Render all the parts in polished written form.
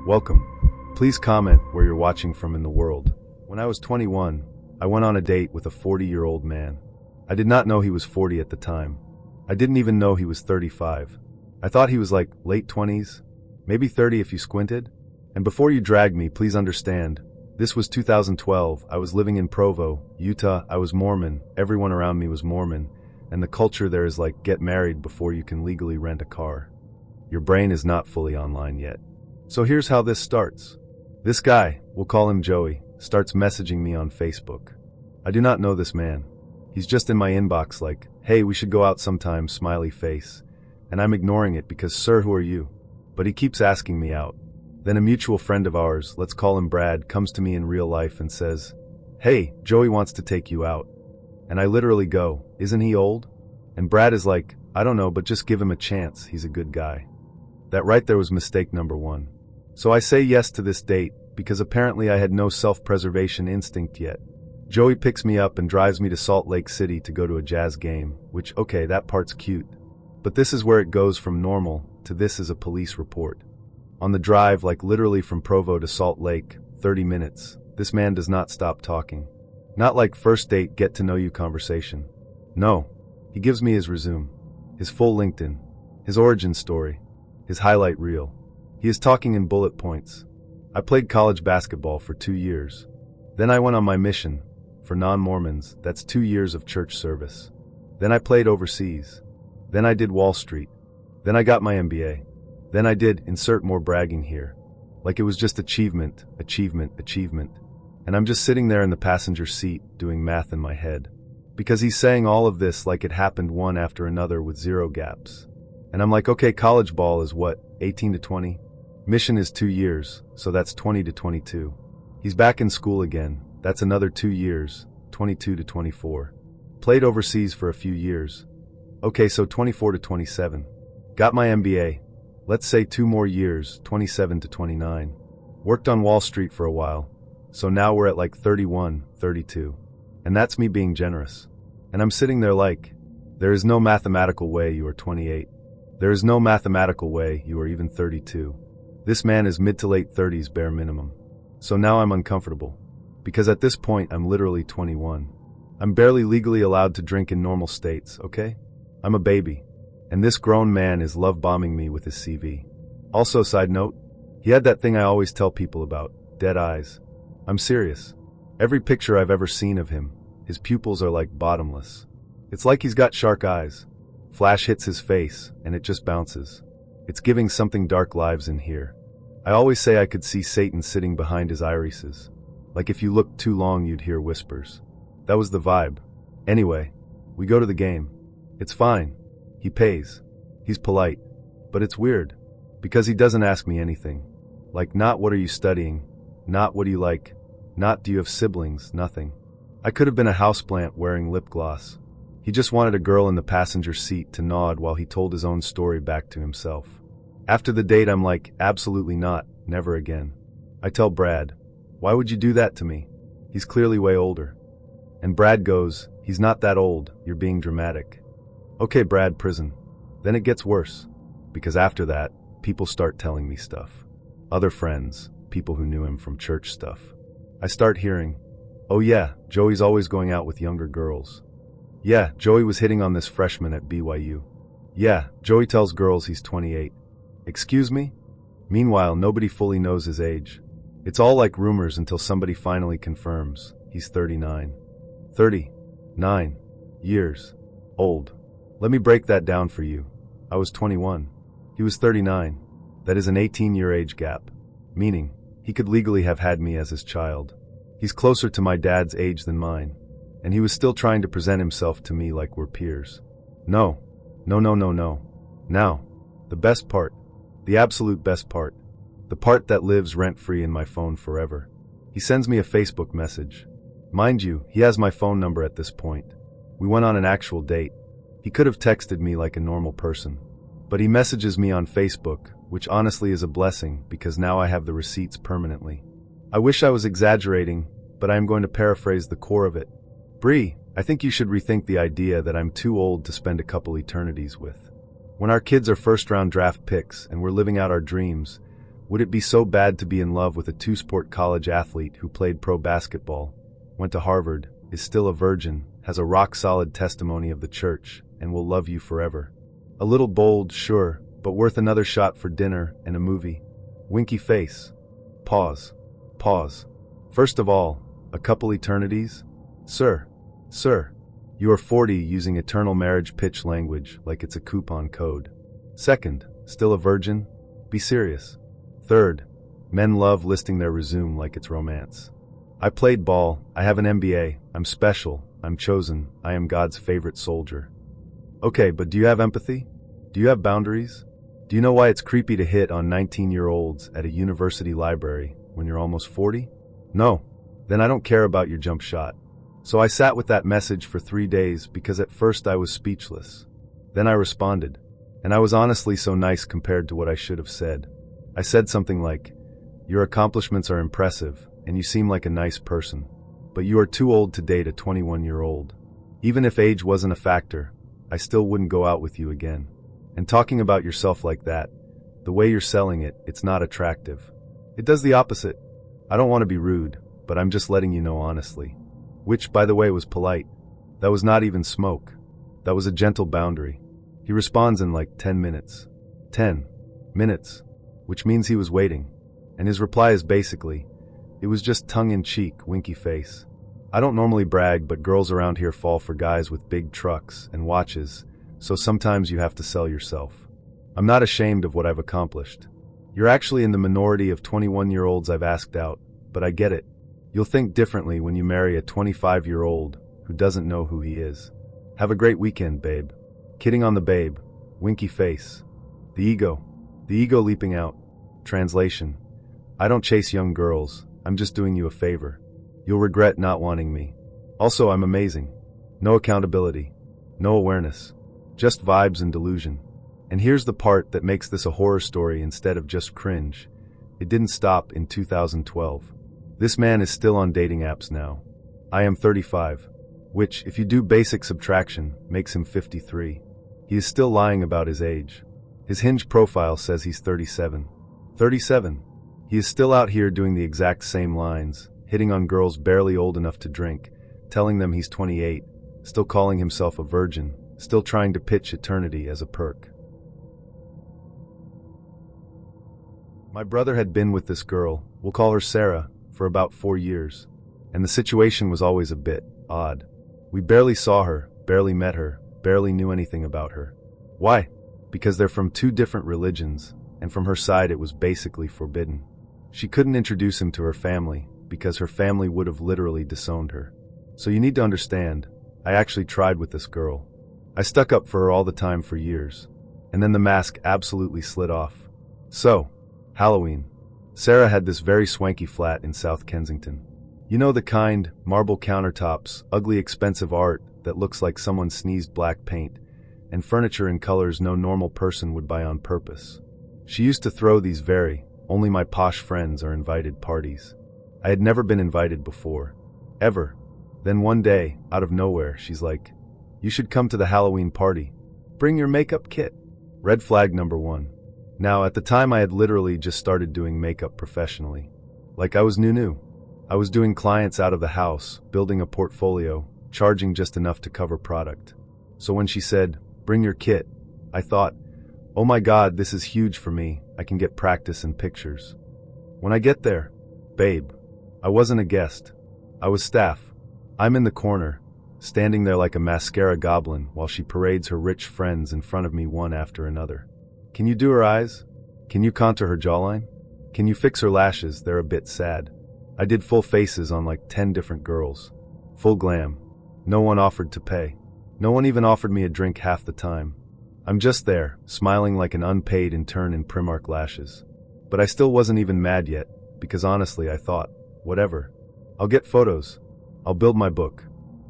Welcome. Please comment where you're watching from in the world. When I was 21, I went on a date with a 40-year-old man. I did not know he was 40 at the time. I didn't even know he was 35. I thought he was like late 20s, maybe 30 if you squinted. And before you drag me, please understand, this was 2012. I was living in Provo, Utah. I was Mormon. Everyone around me was Mormon. And the culture there is like, get married before you can legally rent a car. Your brain is not fully online yet. So here's how this starts. This guy, we'll call him Joey, starts messaging me on Facebook. I do not know this man. He's just in my inbox like, hey, we should go out sometime, smiley face. And I'm ignoring it because, sir, who are you? But he keeps asking me out. Then a mutual friend of ours, let's call him Brad, comes to me in real life and says, hey, Joey wants to take you out. And I literally go, isn't he old? And Brad is like, I don't know, but just give him a chance. He's a good guy. That right there was mistake number one. So I say yes to this date because apparently I had no self-preservation instinct yet. Joey picks me up and drives me to Salt Lake City to go to a Jazz game, which, okay, that part's cute. But this is where it goes from normal to this is a police report. On the drive, like literally from Provo to Salt Lake, 30 minutes, this man does not stop talking. Not like first date get to know you conversation. No, he gives me his resume, his full LinkedIn, his origin story, his highlight reel. He is talking in bullet points. I played college basketball for 2 years. Then I went on my mission. For non-Mormons, that's 2 years of church service. Then I played overseas. Then I did Wall Street. Then I got my MBA. Then I did, insert more bragging here. Like it was just achievement, achievement, achievement. And I'm just sitting there in the passenger seat doing math in my head. Because he's saying all of this like it happened one after another with zero gaps. And I'm like, okay, college ball is what, 18 to 20? Mission is 2 years, so that's 20 to 22. He's back in school again. That's another 2 years, 22 to 24. Played overseas for a few years. Okay, so 24 to 27. Got my MBA. Let's say 2 more years, 27 to 29. Worked on Wall Street for a while. So now we're at like 31, 32. And that's me being generous. And I'm sitting there like, there is no mathematical way you are 28. There is no mathematical way you are even 32. This man is mid to late 30s bare minimum. So now I'm uncomfortable. Because at this point I'm literally 21. I'm barely legally allowed to drink in normal states, okay? I'm a baby. And this grown man is love bombing me with his CV. Also, side note, he had that thing I always tell people about, dead eyes. I'm serious. Every picture I've ever seen of him, his pupils are like bottomless. It's like he's got shark eyes. Flash hits his face, and it just bounces. It's giving something dark lives in here. I always say I could see Satan sitting behind his irises. Like if you looked too long you'd hear whispers. That was the vibe. Anyway, we go to the game. It's fine. He pays. He's polite. But it's weird. Because he doesn't ask me anything. Like not what are you studying? Not what do you like? Not do you have siblings? Nothing. I could have been a houseplant wearing lip gloss. He just wanted a girl in the passenger seat to nod while he told his own story back to himself. After the date I'm like, absolutely not, never again. I tell Brad, why would you do that to me? He's clearly way older. And Brad goes, he's not that old, you're being dramatic. Okay, Brad, prison. Then it gets worse. Because after that, people start telling me stuff. Other friends, people who knew him from church stuff. I start hearing, oh yeah, Joey's always going out with younger girls. Yeah, Joey was hitting on this freshman at BYU. Yeah, Joey tells girls he's 28. Excuse me? Meanwhile, nobody fully knows his age. It's all like rumors until somebody finally confirms. He's 39. 39 years old. Let me break that down for you. I was 21. He was 39. That is an 18-year age gap. Meaning, he could legally have had me as his child. He's closer to my dad's age than mine. And he was still trying to present himself to me like we're peers. No. Now, the best part. The absolute best part. The part that lives rent-free in my phone forever. He sends me a Facebook message. Mind you, he has my phone number at this point. We went on an actual date. He could have texted me like a normal person. But he messages me on Facebook, which honestly is a blessing because now I have the receipts permanently. I wish I was exaggerating, but I am going to paraphrase the core of it. Bree, I think you should rethink the idea that I'm too old to spend a couple eternities with. When our kids are first-round draft picks and we're living out our dreams, Would it be so bad to be in love with a two-sport college athlete who played pro basketball, went to Harvard, is still a virgin, has a rock-solid testimony of the church, and will love you forever? A little bold, sure, but worth another shot for dinner and a movie. Winky face. Pause. Pause. First of all, a couple eternities? Sir. You are 40 using eternal marriage pitch language like it's a coupon code. Second, still a virgin? Be serious. Third, men love listing their resume like it's romance. I played ball, I have an MBA, I'm special, I'm chosen, I am God's favorite soldier. Okay, but do you have empathy? Do you have boundaries? Do you know why it's creepy to hit on 19-year-olds at a university library when you're almost 40? No. Then I don't care about your jump shot. So I sat with that message for 3 days because at first I was speechless. Then I responded. And I was honestly so nice compared to what I should have said. I said something like, "Your accomplishments are impressive, and you seem like a nice person. But you are too old to date a 21-year-old. Even if age wasn't a factor, I still wouldn't go out with you again. And talking about yourself like that, the way you're selling it, it's not attractive. It does the opposite. I don't want to be rude, but I'm just letting you know honestly." Which, by the way, was polite. That was not even smoke. That was a gentle boundary. He responds in like 10 minutes. 10 minutes. Which means he was waiting. And his reply is basically, it was just tongue-in-cheek, winky face. I don't normally brag, but girls around here fall for guys with big trucks and watches, so sometimes you have to sell yourself. I'm not ashamed of what I've accomplished. You're actually in the minority of 21-year-olds I've asked out, but I get it. You'll think differently when you marry a 25-year-old who doesn't know who he is. Have a great weekend, babe. Kidding on the babe. Winky face. The ego leaping out. Translation. I don't chase young girls. I'm just doing you a favor. You'll regret not wanting me. Also, I'm amazing. No accountability. No awareness. Just vibes and delusion. And here's the part that makes this a horror story instead of just cringe. It didn't stop in 2012. This man is still on dating apps now. I am 35, which, if you do basic subtraction, makes him 53. He is still lying about his age. His Hinge profile says he's 37. 37. He is still out here doing the exact same lines, hitting on girls barely old enough to drink, telling them he's 28, still calling himself a virgin, still trying to pitch eternity as a perk. My brother had been with this girl, we'll call her Sarah, for about 4 years, and the situation was always a bit odd. We barely saw her, barely met her, barely knew anything about her. Why? Because they're from 2 different religions, and from her side it was basically forbidden. She couldn't introduce him to her family, because her family would have literally disowned her. So you need to understand, I actually tried with this girl. I stuck up for her all the time for years, and then the mask absolutely slid off. So, Halloween. Sarah had this very swanky flat in South Kensington. You know the kind, marble countertops, ugly expensive art that looks like someone sneezed black paint, and furniture in colors no normal person would buy on purpose. She used to throw these only my posh friends are invited parties. I had never been invited before. Ever. Then one day, out of nowhere, she's like, "You should come to the Halloween party. Bring your makeup kit." Red flag number 1. Now, at the time I had literally just started doing makeup professionally. Like I was new. I was doing clients out of the house, building a portfolio, charging just enough to cover product. So when she said, "Bring your kit," I thought, oh my God, this is huge for me. I can get practice and pictures. When I get there, babe, I wasn't a guest. I was staff. I'm in the corner, standing there like a mascara goblin while she parades her rich friends in front of me one after another. Can you do her eyes? Can you contour her jawline? Can you fix her lashes? They're a bit sad. I did full faces on like 10 different girls. Full glam. No one offered to pay. No one even offered me a drink half the time. I'm just there, smiling like an unpaid intern in Primark lashes. But I still wasn't even mad yet, because honestly I thought, whatever. I'll get photos. I'll build my book.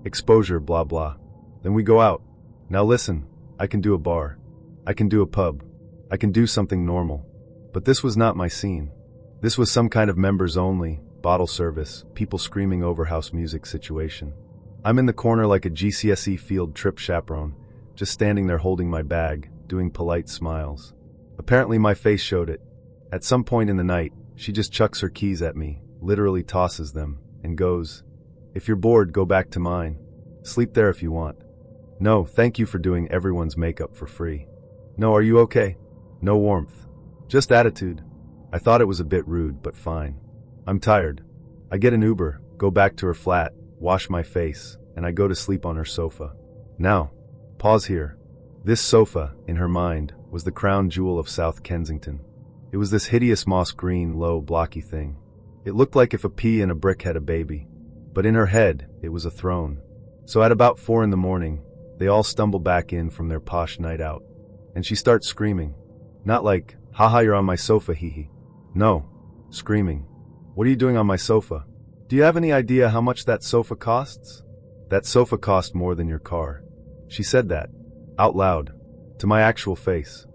Exposure, blah blah. Then we go out. Now listen, I can do a bar. I can do a pub. I can do something normal. But this was not my scene. This was some kind of members only, bottle service, people screaming over house music situation. I'm in the corner like a GCSE field trip chaperone, just standing there holding my bag, doing polite smiles. Apparently my face showed it. At some point in the night, she just chucks her keys at me, literally tosses them, and goes, "If you're bored, go back to mine. Sleep there if you want. No, thank you for doing everyone's makeup for free. No, are you okay? No warmth. Just attitude." I thought it was a bit rude, but fine. I'm tired. I get an Uber, go back to her flat, wash my face, and I go to sleep on her sofa. Now, pause here. This sofa, in her mind, was the crown jewel of South Kensington. It was this hideous moss green, low, blocky thing. It looked like if a pea and a brick had a baby. But in her head, it was a throne. So at about 4 in the morning, they all stumble back in from their posh night out. And she starts screaming. Not like, "Haha, you're on my sofa, hee hee." No, screaming. "What are you doing on my sofa? Do you have any idea how much that sofa costs? That sofa cost more than your car." She said that, out loud, to my actual face.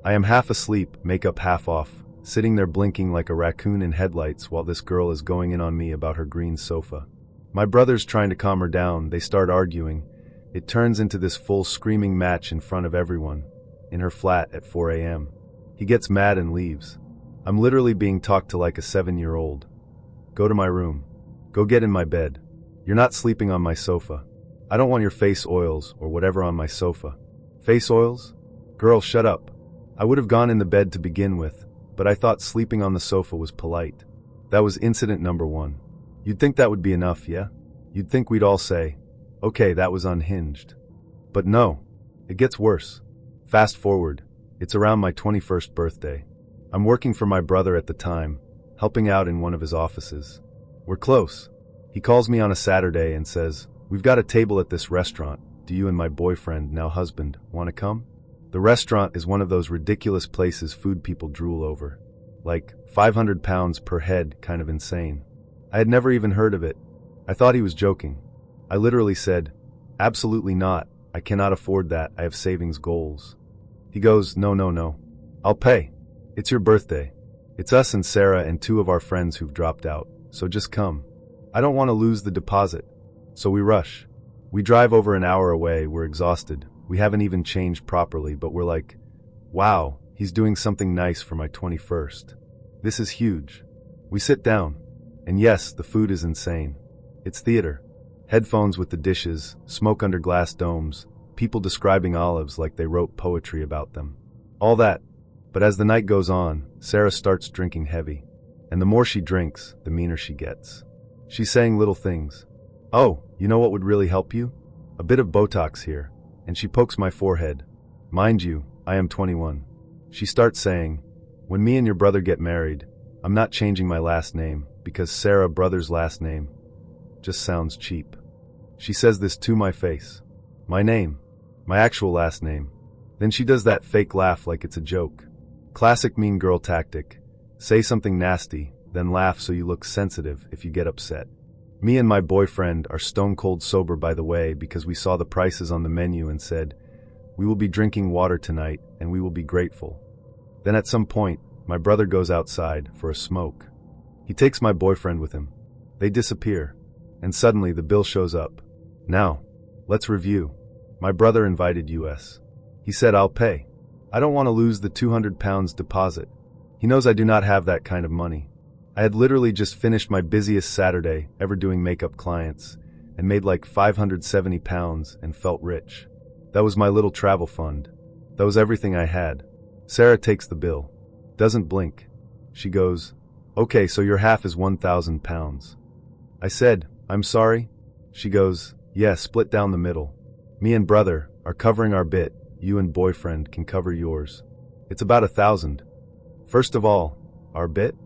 I am half asleep, makeup half off, sitting there blinking like a raccoon in headlights while this girl is going in on me about her green sofa. My brother's trying to calm her down, they start arguing. It turns into this full screaming match in front of everyone, in her flat at 4 a.m. He gets mad and leaves. I'm literally being talked to like a 7-year-old. Go to my room. Go get in my bed. You're not sleeping on my sofa. I don't want your face oils or whatever on my sofa. Face oils? Girl, shut up. I would have gone in the bed to begin with, but I thought sleeping on the sofa was polite. That was incident number 1. You'd think that would be enough, yeah? You'd think we'd all say, okay, that was unhinged. But no, it gets worse. Fast forward, it's around my 21st birthday. I'm working for my brother at the time, helping out in one of his offices. We're close. He calls me on a Saturday and says, "We've got a table at this restaurant. Do you and my boyfriend, now husband, want to come?" The restaurant is one of those ridiculous places food people drool over. Like 500 pounds per head, kind of insane. I had never even heard of it. I thought he was joking. I literally said, "Absolutely not. I cannot afford that. I have savings goals." He goes, No. I'll pay. It's your birthday. It's us and Sarah and 2 of our friends who've dropped out, so just come. I don't want to lose the deposit. So we rush. We drive over an hour away, we're exhausted. We haven't even changed properly, but we're like, wow, he's doing something nice for my 21st. This is huge. We sit down. And yes, the food is insane. It's theater. Headphones with the dishes, smoke under glass domes, people describing olives like they wrote poetry about them. All that. But as the night goes on, Sarah starts drinking heavy. And the more she drinks, the meaner she gets. She's saying little things. "Oh, you know what would really help you? A bit of Botox here." And she pokes my forehead. Mind you, I am 21. She starts saying, "When me and your brother get married, I'm not changing my last name, because Sarah, brother's last name, just sounds cheap." She says this to my face. My name. My actual last name. Then she does that fake laugh like it's a joke. Classic mean girl tactic. Say something nasty, then laugh so you look sensitive if you get upset. Me and my boyfriend are stone cold sober, by the way, because we saw the prices on the menu and said, we will be drinking water tonight and we will be grateful. Then at some point, my brother goes outside for a smoke. He takes my boyfriend with him. They disappear. And suddenly the bill shows up. Now, let's review. My brother invited us. He said, "I'll pay. I don't want to lose the 200 pounds deposit." He knows I do not have that kind of money. I had literally just finished my busiest Saturday ever doing makeup clients and made like 570 pounds and felt rich. That was my little travel fund. That was everything I had. Sarah takes the bill. Doesn't blink. She goes, "Okay, so your half is 1,000 pounds. I said, "I'm sorry." She goes, "Yeah, split down the middle. Me and brother are covering our bit. You and boyfriend can cover yours. It's about 1,000. First of all, our bit?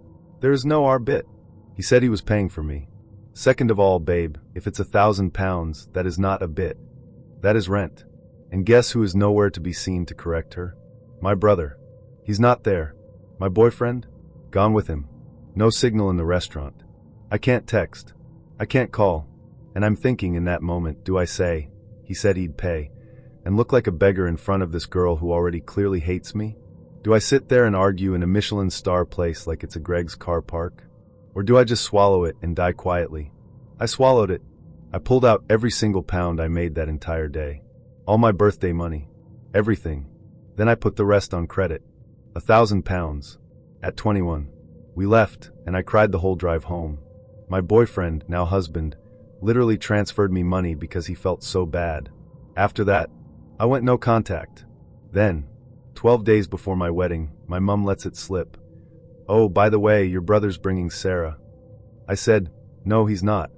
There is no our bit. He said he was paying for me. Second of all, babe, if it's 1,000 pounds, that is not a bit. That is rent." And guess who is nowhere to be seen to correct her? My brother. He's not there. My boyfriend? Gone with him. No signal in the restaurant. I can't text. I can't call. And I'm thinking in that moment, do I say, "He said he'd pay," and look like a beggar in front of this girl who already clearly hates me? Do I sit there and argue in a Michelin star place like it's a Greg's car park? Or do I just swallow it and die quietly? I swallowed it. I pulled out every single pound I made that entire day. All my birthday money. Everything. Then I put the rest on credit. 1,000 pounds. At 21. We left, and I cried the whole drive home. My boyfriend, now husband, literally transferred me money because he felt so bad. After that, I went no contact. Then, 12 days before my wedding, my mom lets it slip. "Oh, by the way, your brother's bringing Sarah." I said, "No, he's not."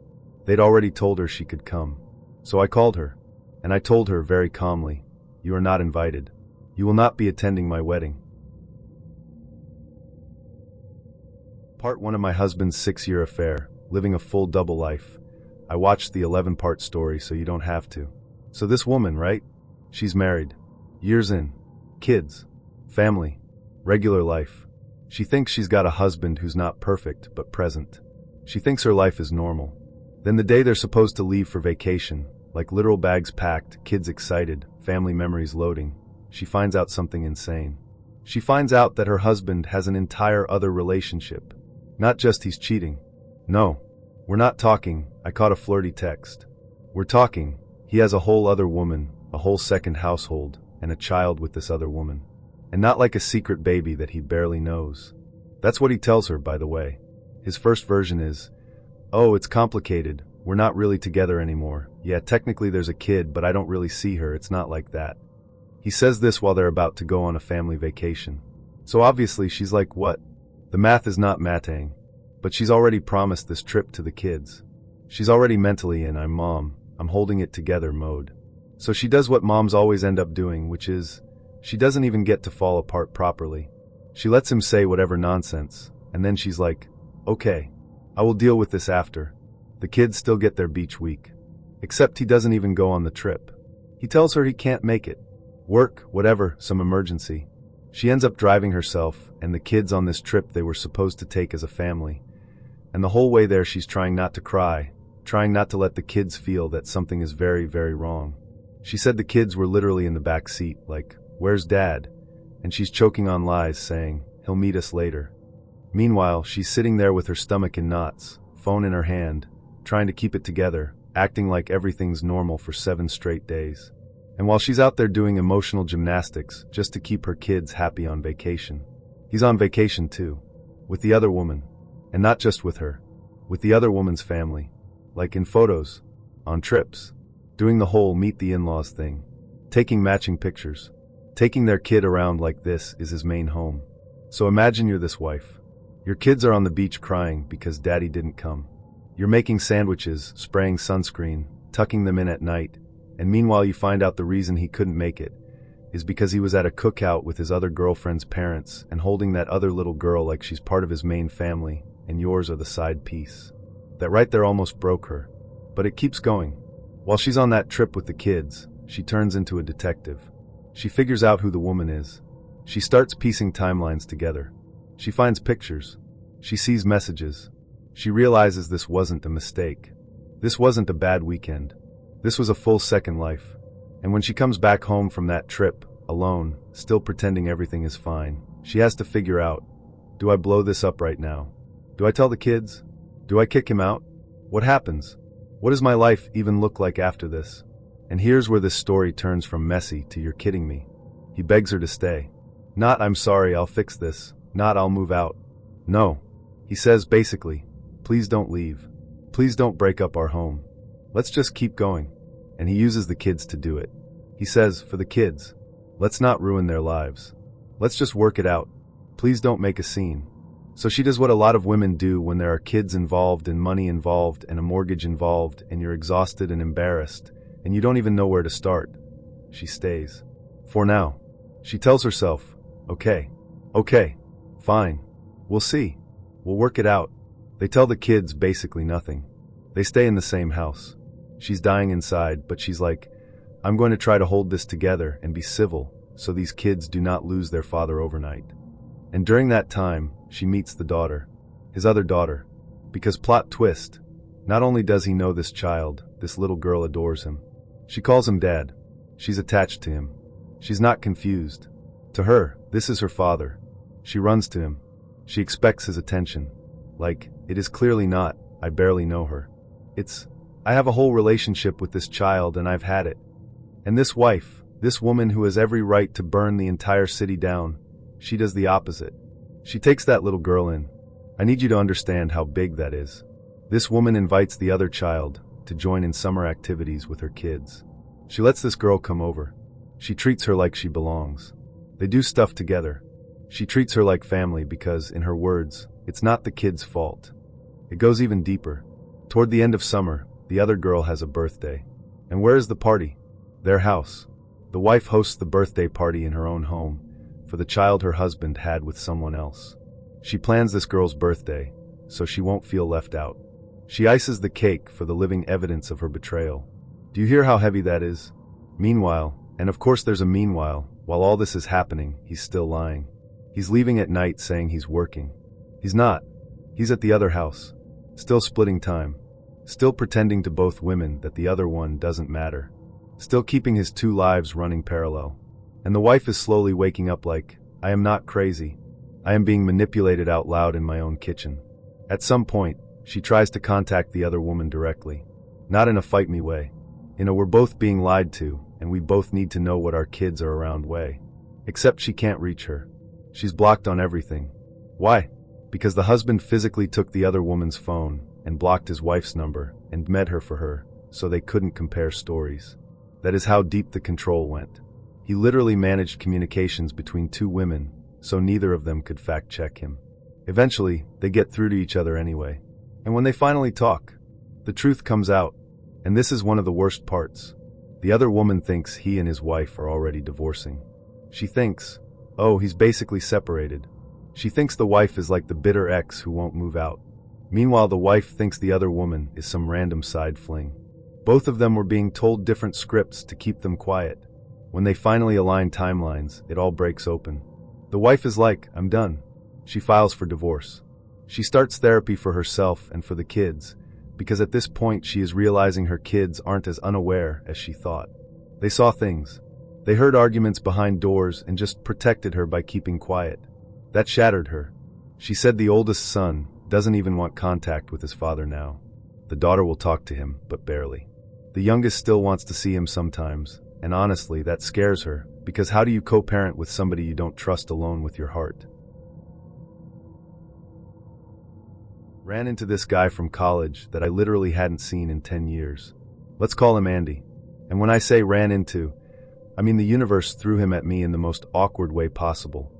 They'd already told her she could come. So I called her, and I told her very calmly, "You are not invited. You will not be attending my wedding." Part 1 of my husband's 6-year affair, living a full double life. I watched the 11-part story so you don't have to. So this woman, right? She's married. Years in. Kids. Family. Regular life. She thinks she's got a husband who's not perfect, but present. She thinks her life is normal. Then the day they're supposed to leave for vacation, like literal bags packed, kids excited, family memories loading, she finds out something insane. She finds out that her husband has an entire other relationship. Not just he's cheating. No. We're not talking, I caught a flirty text. We're talking, he has a whole other woman, a whole second household, and a child with this other woman. And not like a secret baby that he barely knows. That's what he tells her, by the way. His first version is, "Oh, it's complicated. We're not really together anymore. Yeah, technically there's a kid, but I don't really see her. It's not like that." He says this while they're about to go on a family vacation. So obviously she's like, what? The math is not mathing. But she's already promised this trip to the kids. She's already mentally in I'm holding it together mode. So she does what moms always end up doing, which is, she doesn't even get to fall apart properly. She lets him say whatever nonsense, and then she's like, "Okay, I will deal with this after." The kids still get their beach week. Except he doesn't even go on the trip. He tells her he can't make it. Work, whatever, some emergency. She ends up driving herself and the kids on this trip they were supposed to take as a family. And the whole way there she's trying not to cry, trying not to let the kids feel that something is very, very wrong. She said the kids were literally in the back seat, like, "Where's Dad?" And she's choking on lies, saying, "He'll meet us later." Meanwhile, she's sitting there with her stomach in knots, phone in her hand, trying to keep it together, acting like everything's normal for 7 straight days. And while she's out there doing emotional gymnastics just to keep her kids happy on vacation. He's on vacation too, with the other woman. And not just with her, with the other woman's family. Like in photos, on trips, doing the whole meet the in-laws thing, taking matching pictures. Taking their kid around like this is his main home. So imagine you're this wife. Your kids are on the beach crying because daddy didn't come. You're making sandwiches, spraying sunscreen, tucking them in at night, and meanwhile you find out the reason he couldn't make it is because he was at a cookout with his other girlfriend's parents and holding that other little girl like she's part of his main family, and yours are the side piece. That right there almost broke her. But it keeps going. While she's on that trip with the kids, she turns into a detective. She figures out who the woman is. She starts piecing timelines together. She finds pictures. She sees messages. She realizes this wasn't a mistake. This wasn't a bad weekend. This was a full second life. And when she comes back home from that trip, alone, still pretending everything is fine, she has to figure out, do I blow this up right now? Do I tell the kids? Do I kick him out? What happens? What does my life even look like after this? And here's where this story turns from messy to "you're kidding me." He begs her to stay. Not "I'm sorry, I'll fix this." Not "I'll move out." No. He says basically, "Please don't leave. Please don't break up our home. Let's just keep going." And he uses the kids to do it. He says, for the kids, let's not ruin their lives. Let's just work it out. Please don't make a scene. So she does what a lot of women do when there are kids involved and money involved and a mortgage involved and you're exhausted and embarrassed and you don't even know where to start. She stays. For now. She tells herself, okay, fine. We'll see. We'll work it out. They tell the kids basically nothing. They stay in the same house. She's dying inside, but she's like, I'm going to try to hold this together and be civil so these kids do not lose their father overnight. And during that time, she meets the daughter, his other daughter. Because plot twist, not only does he know this child, this little girl adores him. She calls him dad. She's attached to him. She's not confused. To her, this is her father. She runs to him. She expects his attention. Like, it is clearly not, I barely know her. It's, I have a whole relationship with this child and I've had it. And this wife, this woman who has every right to burn the entire city down, she does the opposite. She takes that little girl in. I need you to understand how big that is. This woman invites the other child to join in summer activities with her kids. She lets this girl come over. She treats her like she belongs. They do stuff together. She treats her like family because, in her words, it's not the kid's fault. It goes even deeper. Toward the end of summer, the other girl has a birthday. And where is the party? Their house. The wife hosts the birthday party in her own home for the child her husband had with someone else. She plans this girl's birthday so she won't feel left out. She ices the cake for the living evidence of her betrayal. Do you hear how heavy that is? Meanwhile, and of course there's a meanwhile, while all this is happening, he's still lying. He's leaving at night saying he's working. He's not. He's at the other house. Still splitting time. Still pretending to both women that the other one doesn't matter. Still keeping his two lives running parallel. And the wife is slowly waking up like, I am not crazy. I am being manipulated out loud in my own kitchen. At some point, she tries to contact the other woman directly. Not in a fight me way. In a we're both being lied to, and we both need to know what our kids are around way. Except she can't reach her. She's blocked on everything. Why? Because the husband physically took the other woman's phone and blocked his wife's number and met her for her, so they couldn't compare stories. That is how deep the control went. He literally managed communications between two women, so neither of them could fact-check him. Eventually, they get through to each other anyway. And when they finally talk, the truth comes out. And this is one of the worst parts. The other woman thinks he and his wife are already divorcing. She thinks, oh, he's basically separated. She thinks the wife is like the bitter ex who won't move out. Meanwhile, the wife thinks the other woman is some random side fling. Both of them were being told different scripts to keep them quiet. When they finally align timelines, it all breaks open. The wife is like, I'm done. She files for divorce. She starts therapy for herself and for the kids, because at this point she is realizing her kids aren't as unaware as she thought. They saw things. They heard arguments behind doors and just protected her by keeping quiet. That shattered her. She said the oldest son doesn't even want contact with his father now. The daughter will talk to him, but barely. The youngest still wants to see him sometimes, and honestly, that scares her, because how do you co-parent with somebody you don't trust alone with your heart? Ran into this guy from college that I literally hadn't seen in 10 years. Let's call him Andy. And when I say ran into, I mean the universe threw him at me in the most awkward way possible.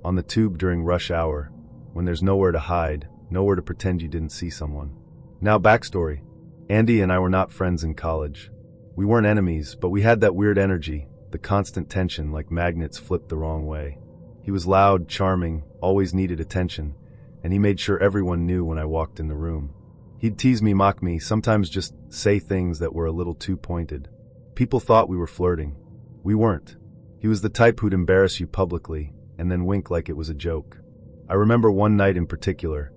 On the tube during rush hour, when there's nowhere to hide, nowhere to pretend you didn't see someone. Now backstory. Andy and I were not friends in college. We weren't enemies, but we had that weird energy, the constant tension like magnets flipped the wrong way. He was loud, charming, always needed attention, and he made sure everyone knew when I walked in the room. He'd tease me, mock me, sometimes just say things that were a little too pointed. People thought we were flirting. We weren't. He was the type who'd embarrass you publicly and then wink like it was a joke. I remember one night in particular,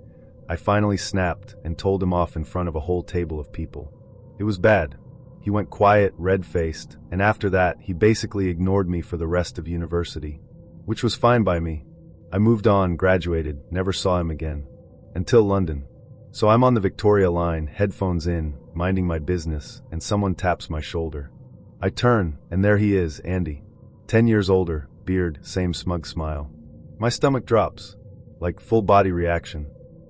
I finally snapped and told him off in front of a whole table of people. It was bad. He went quiet, red-faced, and after that, he basically ignored me for the rest of university, which was fine by me. I moved on, graduated, never saw him again. Until London. So I'm on the Victoria line, headphones in, minding my business, and someone taps my shoulder. I turn, and there he is, Andy. 10 years older, beard, same smug smile. My stomach drops, like full body reaction.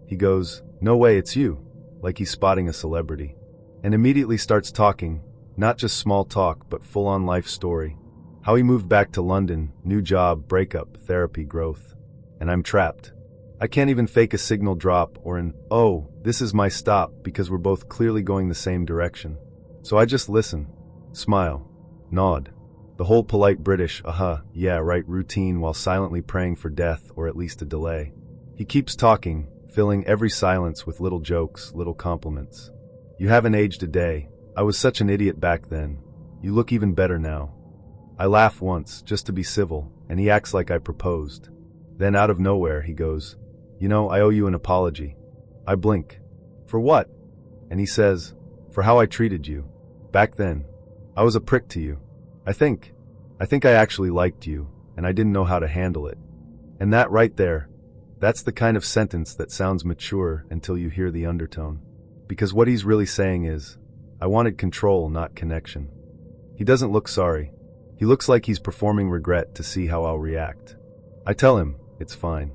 He goes, "No way, it's you," like he's spotting a celebrity. And immediately starts talking, not just small talk, but full-on life story. How he moved back to London, new job, breakup, therapy, growth. And I'm trapped. I can't even fake a signal drop or an, oh, this is my stop, because we're both clearly going the same direction. So I just listen, smile, nod. The whole polite British, yeah, right routine while silently praying for death or at least a delay. He keeps talking, filling every silence with little jokes, little compliments. You haven't aged a day. I was such an idiot back then. You look even better now. I laugh once, just to be civil, and he acts like I proposed. Then out of nowhere, he goes, "You know, I owe you an apology." I blink. For what? And he says, "For how I treated you. Back then. I was a prick to you. I think I actually liked you, and I didn't know how to handle it." And that right there, that's the kind of sentence that sounds mature until you hear the undertone. Because what he's really saying is, I wanted control, not connection. He doesn't look sorry. He looks like he's performing regret to see how I'll react. I tell him, it's fine.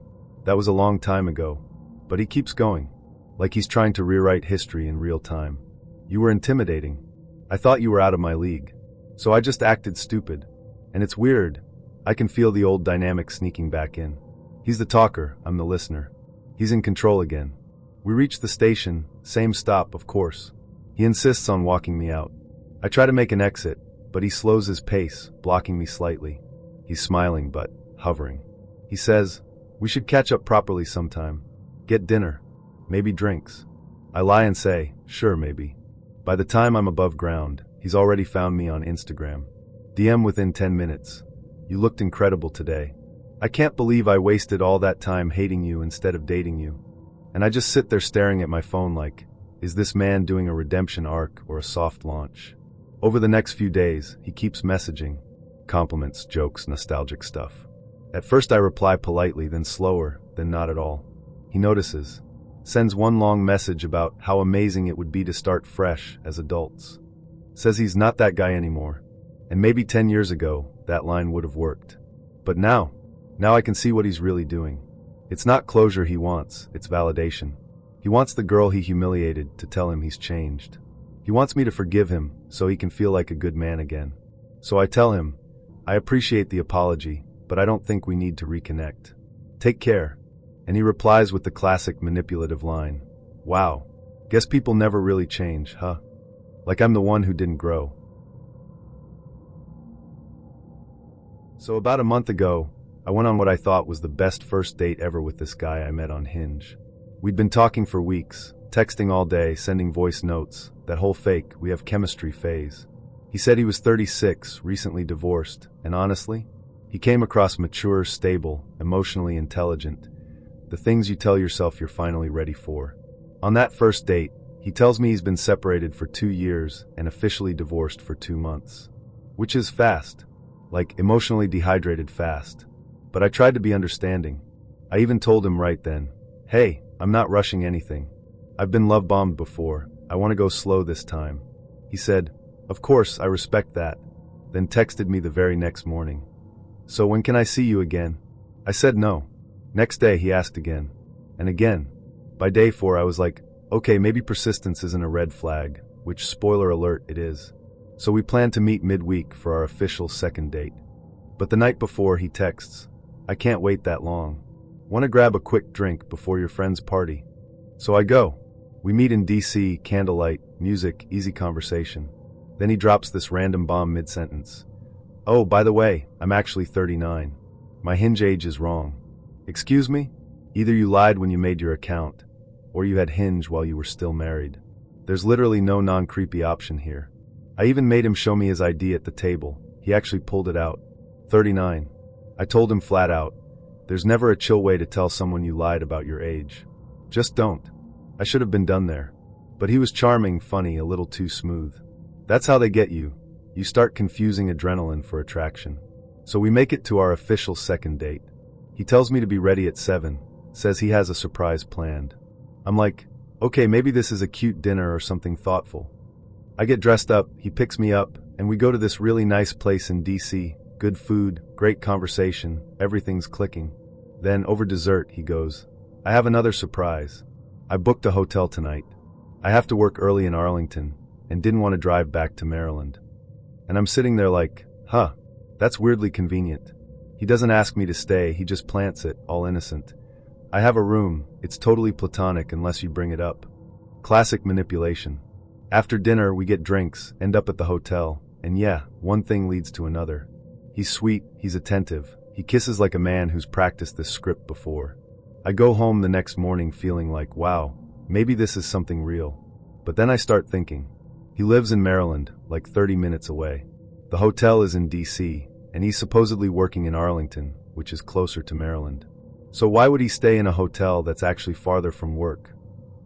That was a long time ago. But he keeps going. Like he's trying to rewrite history in real time. You were intimidating. I thought you were out of my league. So I just acted stupid. And it's weird. I can feel the old dynamic sneaking back in. He's the talker, I'm the listener. He's in control again. We reach the station, same stop, of course. He insists on walking me out. I try to make an exit, but he slows his pace, blocking me slightly. He's smiling, but hovering. He says, "We should catch up properly sometime. Get dinner. Maybe drinks." I lie and say, "Sure, maybe." By the time I'm above ground, he's already found me on Instagram. DM within 10 minutes. "You looked incredible today. I can't believe I wasted all that time hating you instead of dating you." And I just sit there staring at my phone like, is this man doing a redemption arc or a soft launch? Over the next few days, he keeps messaging. Compliments, jokes, nostalgic stuff. At first I reply politely, then slower, then not at all. He notices. Sends one long message about how amazing it would be to start fresh as adults. Says he's not that guy anymore. And maybe 10 years ago, that line would have worked. But now I can see what he's really doing. It's not closure he wants, it's validation. He wants the girl he humiliated to tell him he's changed. He wants me to forgive him so he can feel like a good man again. So I tell him, I appreciate the apology, but I don't think we need to reconnect. Take care. And he replies with the classic manipulative line. Wow, guess people never really change, huh? Like I'm the one who didn't grow. So about a month ago, I went on what I thought was the best first date ever with this guy I met on Hinge. We'd been talking for weeks, texting all day, sending voice notes, that whole fake, we have chemistry phase. He said he was 36, recently divorced, and honestly, he came across mature, stable, emotionally intelligent. The things you tell yourself you're finally ready for. On that first date, he tells me he's been separated for 2 years and officially divorced for 2 months. Which is fast. Like emotionally dehydrated fast. But I tried to be understanding. I even told him right then, "Hey, I'm not rushing anything. I've been love-bombed before. I want to go slow this time." He said, "Of course, I respect that." Then texted me the very next morning. "So when can I see you again?" I said no. Next day he asked again. And again. By day 4 I was like, okay, maybe persistence isn't a red flag, which, spoiler alert, it is. So we planned to meet midweek for our official second date. But the night before he texts, "I can't wait that long. Want to grab a quick drink before your friend's party?" So I go. We meet in DC, candlelight, music, easy conversation. Then he drops this random bomb mid-sentence. "Oh, by the way, I'm actually 39. My Hinge age is wrong." Excuse me? Either you lied when you made your account, or you had Hinge while you were still married. There's literally no non-creepy option here. I even made him show me his ID at the table. He actually pulled it out. 39. I told him flat out, there's never a chill way to tell someone you lied about your age. Just don't. I should have been done there. But he was charming, funny, a little too smooth. That's how they get you. You start confusing adrenaline for attraction. So we make it to our official second date. He tells me to be ready at 7, says he has a surprise planned. I'm like, okay, maybe this is a cute dinner or something thoughtful. I get dressed up, he picks me up, and we go to this really nice place in DC. Good food, great conversation, everything's clicking. Then, over dessert, he goes, "I have another surprise. I booked a hotel tonight. I have to work early in Arlington, and didn't want to drive back to Maryland." And I'm sitting there like, huh, that's weirdly convenient. He doesn't ask me to stay, he just plants it, all innocent. I have a room, it's totally platonic unless you bring it up. Classic manipulation. After dinner, we get drinks, end up at the hotel, and yeah, one thing leads to another. He's sweet, he's attentive, he kisses like a man who's practiced this script before. I go home the next morning feeling like, wow, maybe this is something real. But then I start thinking. He lives in Maryland, like 30 minutes away. The hotel is in DC, and he's supposedly working in Arlington, which is closer to Maryland. So why would he stay in a hotel that's actually farther from work,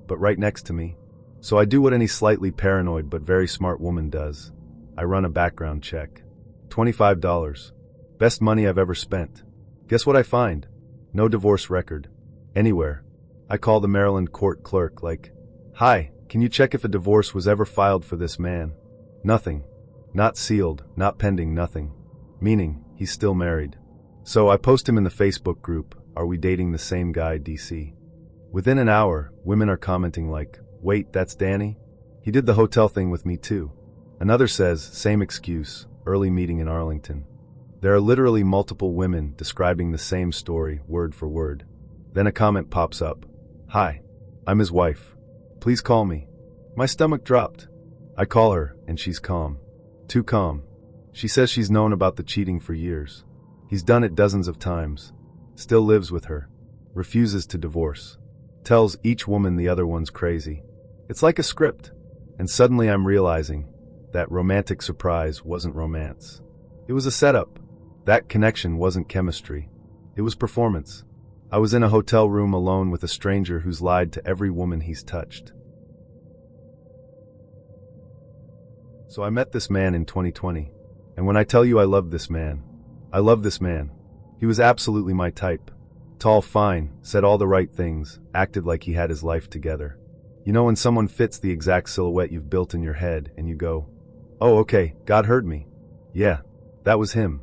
but right next to me? So I do what any slightly paranoid but very smart woman does. I run a background check. $25. Best money I've ever spent. Guess what I find? No divorce record. Anywhere. I call the Maryland court clerk like, "Hi, can you check if a divorce was ever filed for this man?" Nothing. Not sealed, not pending, nothing. Meaning, he's still married. So I post him in the Facebook group, Are we dating the same guy, DC? Within an hour, women are commenting like, wait, that's Danny? He did the hotel thing with me too. Another says, same excuse, early meeting in Arlington. There are literally multiple women describing the same story, word for word. Then a comment pops up. Hi, I'm his wife. Please call me. My stomach dropped. I call her, and she's calm. Too calm. She says she's known about the cheating for years. He's done it dozens of times. Still lives with her. Refuses to divorce. Tells each woman the other one's crazy. It's like a script. And suddenly I'm realizing that romantic surprise wasn't romance. It was a setup. That connection wasn't chemistry. It was performance. I was in a hotel room alone with a stranger who's lied to every woman he's touched. So I met this man in 2020. And when I tell you I love this man, I love this man. He was absolutely my type. Tall, fine, said all the right things, acted like he had his life together. You know when someone fits the exact silhouette you've built in your head and you go, oh okay, God heard me. Yeah, that was him.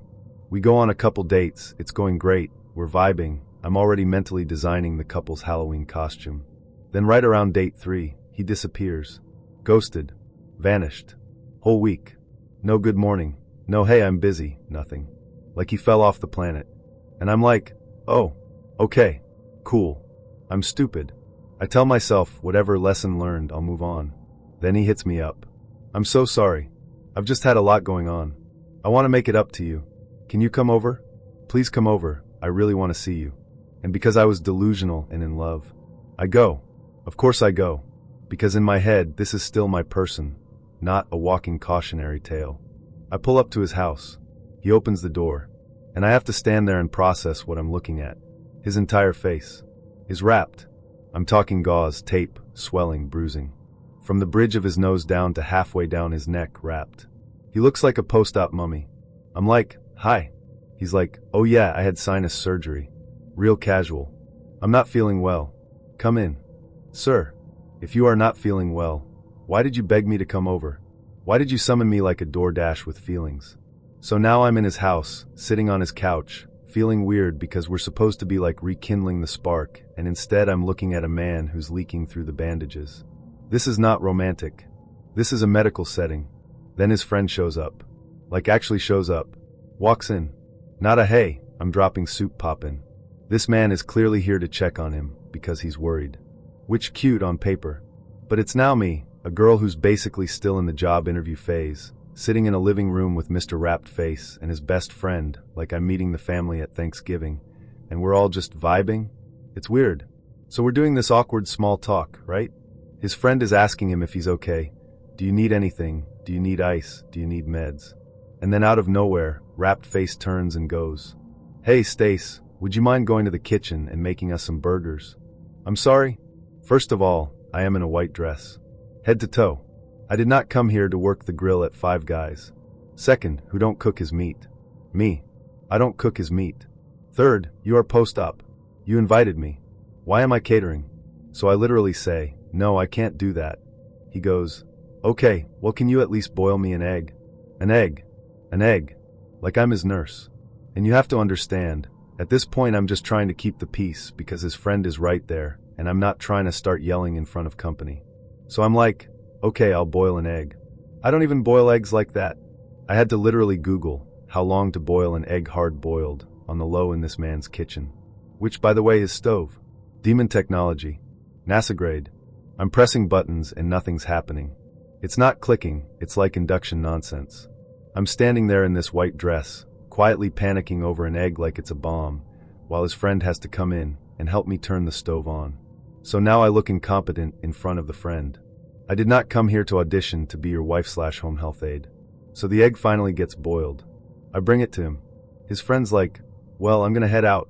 We go on a couple dates, it's going great, we're vibing, I'm already mentally designing the couple's Halloween costume. Then right around date 3, he disappears. Ghosted. Vanished. Whole week. No good morning. No hey I'm busy, nothing. Like he fell off the planet. And I'm like, oh, okay, cool. I'm stupid. I tell myself, whatever lesson learned, I'll move on. Then he hits me up. I'm so sorry. I've just had a lot going on. I want to make it up to you. Can you come over? Please come over. I really want to see you. And because I was delusional and in love, I go. Of course I go. Because in my head, this is still my person, not a walking cautionary tale. I pull up to his house. He opens the door. And I have to stand there and process what I'm looking at. His entire face is wrapped. I'm talking gauze, tape, swelling, bruising. From the bridge of his nose down to halfway down his neck, wrapped. He looks like a post-op mummy. I'm like, hi. He's like, oh yeah, I had sinus surgery. Real casual. I'm not feeling well. Come in. Sir, if you are not feeling well, why did you beg me to come over? Why did you summon me like a DoorDash with feelings? So now I'm in his house, sitting on his couch, feeling weird because we're supposed to be like rekindling the spark, and instead I'm looking at a man who's leaking through the bandages. This is not romantic. This is a medical setting. Then his friend shows up. Like actually shows up. Walks in. Not a hey, I'm dropping soup poppin'. This man is clearly here to check on him, because he's worried. Which cute on paper. But it's now me, a girl who's basically still in the job interview phase, sitting in a living room with Mr. Wrapped Face and his best friend, like I'm meeting the family at Thanksgiving, and we're all just vibing? It's weird. So we're doing this awkward small talk, right? His friend is asking him if he's okay. Do you need anything? Do you need ice? Do you need meds? And then out of nowhere, Wrapped Face turns and goes, hey Stace, would you mind going to the kitchen and making us some burgers? I'm sorry? First of all, I am in a white dress. Head to toe. I did not come here to work the grill at Five Guys. Second, who don't cook his meat? Me. I don't cook his meat. Third, you are post-op. You invited me. Why am I catering? So I literally say, no, I can't do that. He goes, okay, well can you at least boil me an egg? An egg. An egg. Like I'm his nurse. And you have to understand, at this point I'm just trying to keep the peace because his friend is right there, and I'm not trying to start yelling in front of company. So I'm like, okay, I'll boil an egg. I don't even boil eggs like that. I had to literally Google how long to boil an egg hard-boiled on the low in this man's kitchen. Which, by the way, is stove. Demon technology. NASA grade. I'm pressing buttons and nothing's happening. It's not clicking, it's like induction nonsense. I'm standing there in this white dress, quietly panicking over an egg like it's a bomb, while his friend has to come in and help me turn the stove on. So now I look incompetent in front of the friend. I did not come here to audition to be your wife/home health aide. So the egg finally gets boiled. I bring it to him. His friend's like, well, I'm gonna head out.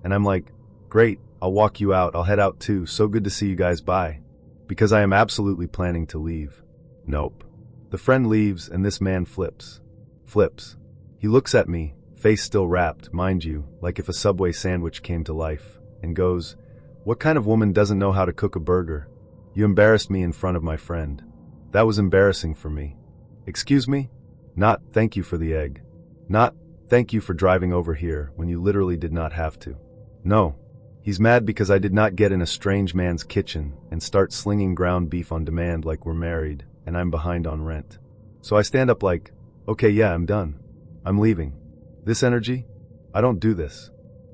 And I'm like, great, I'll walk you out, I'll head out too, so good to see you guys, bye. Because I am absolutely planning to leave. Nope. The friend leaves and this man flips. Flips. He looks at me, face still wrapped, mind you, like if a Subway sandwich came to life, and goes, what kind of woman doesn't know how to cook a burger? You embarrassed me in front of my friend. That was embarrassing for me. Excuse me? Not, thank you for the egg. Not, thank you for driving over here when you literally did not have to. No, He's mad because I did not get in a strange man's kitchen and start slinging ground beef on demand like we're married and I'm behind on rent. So I stand up like, okay, yeah, I'm done. I'm leaving. This energy? I don't do this.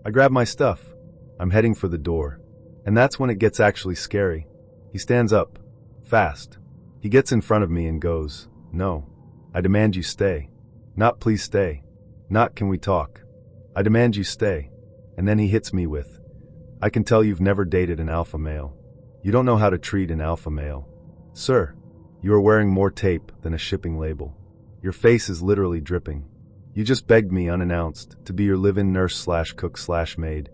I grab my stuff. I'm heading for the door. And that's when it gets actually scary. He stands up. Fast. He gets in front of me and goes, "No. I demand you stay. Not please stay. Not can we talk. I demand you stay." And then he hits me with, "I can tell you've never dated an alpha male. You don't know how to treat an alpha male. Sir, you are wearing more tape than a shipping label. Your face is literally dripping. You just begged me unannounced to be your live-in nurse/cook/maid,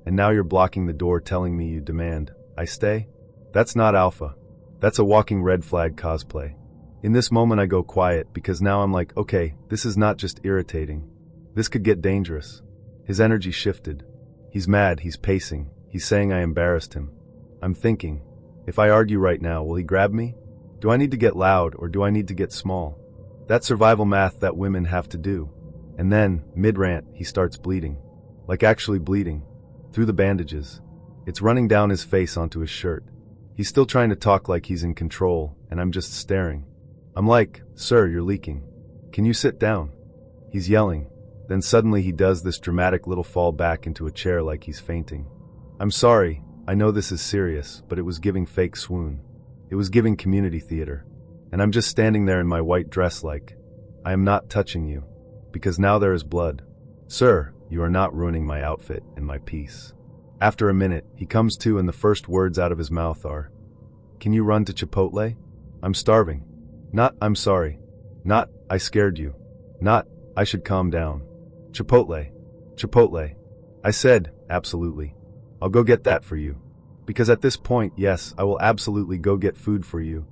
and now you're blocking the door telling me you demand I stay? That's not alpha. That's a walking red flag cosplay." In this moment I go quiet because now I'm like, okay, this is not just irritating. This could get dangerous. His energy shifted. He's mad, he's pacing, he's saying I embarrassed him. I'm thinking, if I argue right now, will he grab me? Do I need to get loud or do I need to get small? That survival math that women have to do. And then, mid-rant, he starts bleeding. Like actually bleeding. Through the bandages. It's running down his face onto his shirt. He's still trying to talk like he's in control, and I'm just staring. I'm like, "Sir, you're leaking. Can you sit down?" He's yelling. Then suddenly he does this dramatic little fall back into a chair like he's fainting. I'm sorry, I know this is serious, but it was giving fake swoon. It was giving community theater. And I'm just standing there in my white dress like, I am not touching you. Because now there is blood. Sir, you are not ruining my outfit and my peace. After a minute, he comes to and the first words out of his mouth are, "Can you run to Chipotle? I'm starving." Not, "I'm sorry." Not, "I scared you." Not, "I should calm down." Chipotle. Chipotle. I said, absolutely. I'll go get that for you. Because at this point, yes, I will absolutely go get food for you.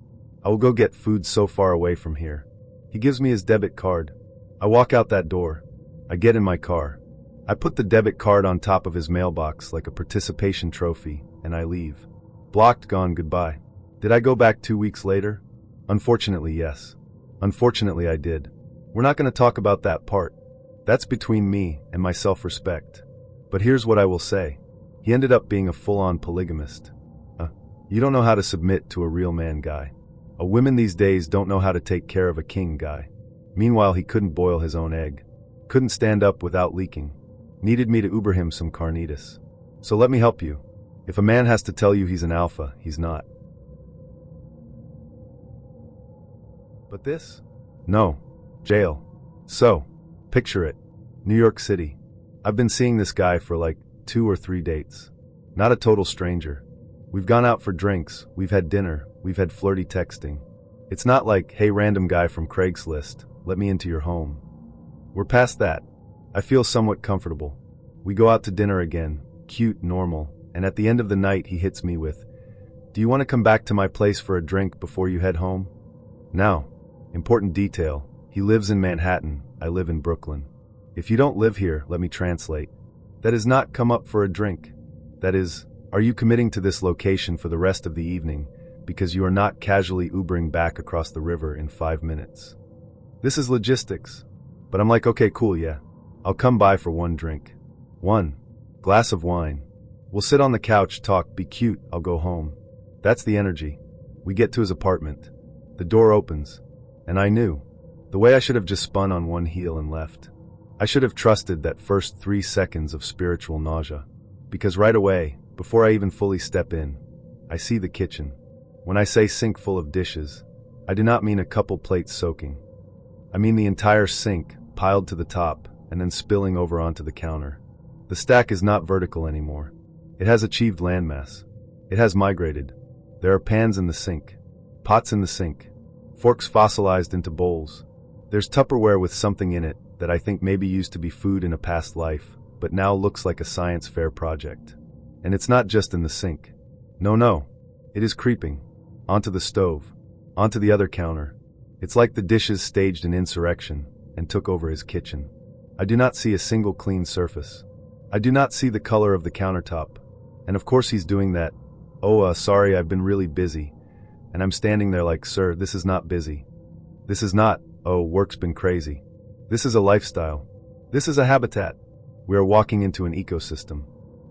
I will go get food so far away from here. He gives me his debit card. I walk out that door. I get in my car. I put the debit card on top of his mailbox like a participation trophy, and I leave. Blocked, gone, goodbye. Did I go back 2 weeks later? Unfortunately, yes. Unfortunately, I did. We're not going to talk about that part. That's between me and my self-respect. But here's what I will say. He ended up being a full-on polygamist. You don't know how to submit to a real man guy. A women these days don't know how to take care of a king guy. Meanwhile, he couldn't boil his own egg. Couldn't stand up without leaking. Needed me to Uber him some carnitas. So let me help you. If a man has to tell you he's an alpha, he's not. But this? No. Jail. So, picture it. New York City. I've been seeing this guy for like 2 or 3 dates. Not a total stranger. We've gone out for drinks, we've had dinner, we've had flirty texting. It's not like, "Hey, random guy from Craigslist, let me into your home." We're past that. I feel somewhat comfortable. We go out to dinner again, cute, normal, and at the end of the night he hits me with, "Do you want to come back to my place for a drink before you head home?" Now, important detail, he lives in Manhattan, I live in Brooklyn. If you don't live here, let me translate. That is not come up for a drink. That is, are you committing to this location for the rest of the evening because you are not casually Ubering back across the river in 5 minutes? This is logistics. But I'm like, okay, cool, yeah. I'll come by for 1 drink. 1 glass of wine. We'll sit on the couch, talk, be cute, I'll go home. That's the energy. We get to his apartment. The door opens. And I knew. The way I should have just spun on one heel and left. I should have trusted that first 3 seconds of spiritual nausea. Because right away, before I even fully step in, I see the kitchen. When I say sink full of dishes, I do not mean a couple plates soaking. I mean the entire sink, piled to the top, and then spilling over onto the counter. The stack is not vertical anymore. It has achieved landmass. It has migrated. There are pans in the sink, pots in the sink, forks fossilized into bowls. There's Tupperware with something in it that I think maybe used to be food in a past life, but now looks like a science fair project. And it's not just in the sink. No. It is creeping. Onto the stove. Onto the other counter. It's like the dishes staged an insurrection and took over his kitchen. I do not see a single clean surface. I do not see the color of the countertop. And of course he's doing that. Sorry, I've been really busy. And I'm standing there like, sir, this is not busy. This is not, work's been crazy. This is a lifestyle. This is a habitat. We are walking into an ecosystem.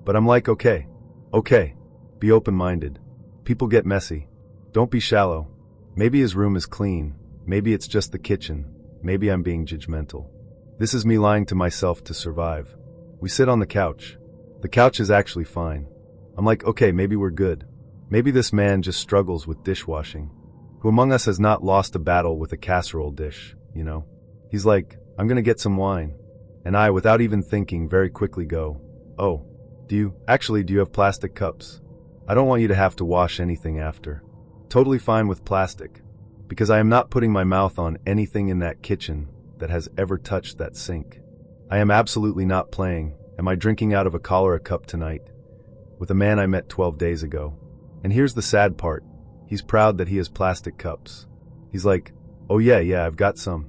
But I'm like, okay, Okay. Be open-minded. People get messy. Don't be shallow. Maybe his room is clean. Maybe it's just the kitchen. Maybe I'm being judgmental. This is me lying to myself to survive. We sit on the couch. The couch is actually fine. I'm like, okay, maybe we're good. Maybe this man just struggles with dishwashing. Who among us has not lost a battle with a casserole dish, you know? He's like, I'm gonna get some wine. And I, without even thinking, very quickly go, oh, do you have plastic cups? I don't want you to have to wash anything after. Totally fine with plastic. Because I am not putting my mouth on anything in that kitchen that has ever touched that sink. I am absolutely not playing. Am I drinking out of a cholera cup tonight? With a man I met 12 days ago. And here's the sad part. He's proud that he has plastic cups. He's like, oh yeah, I've got some.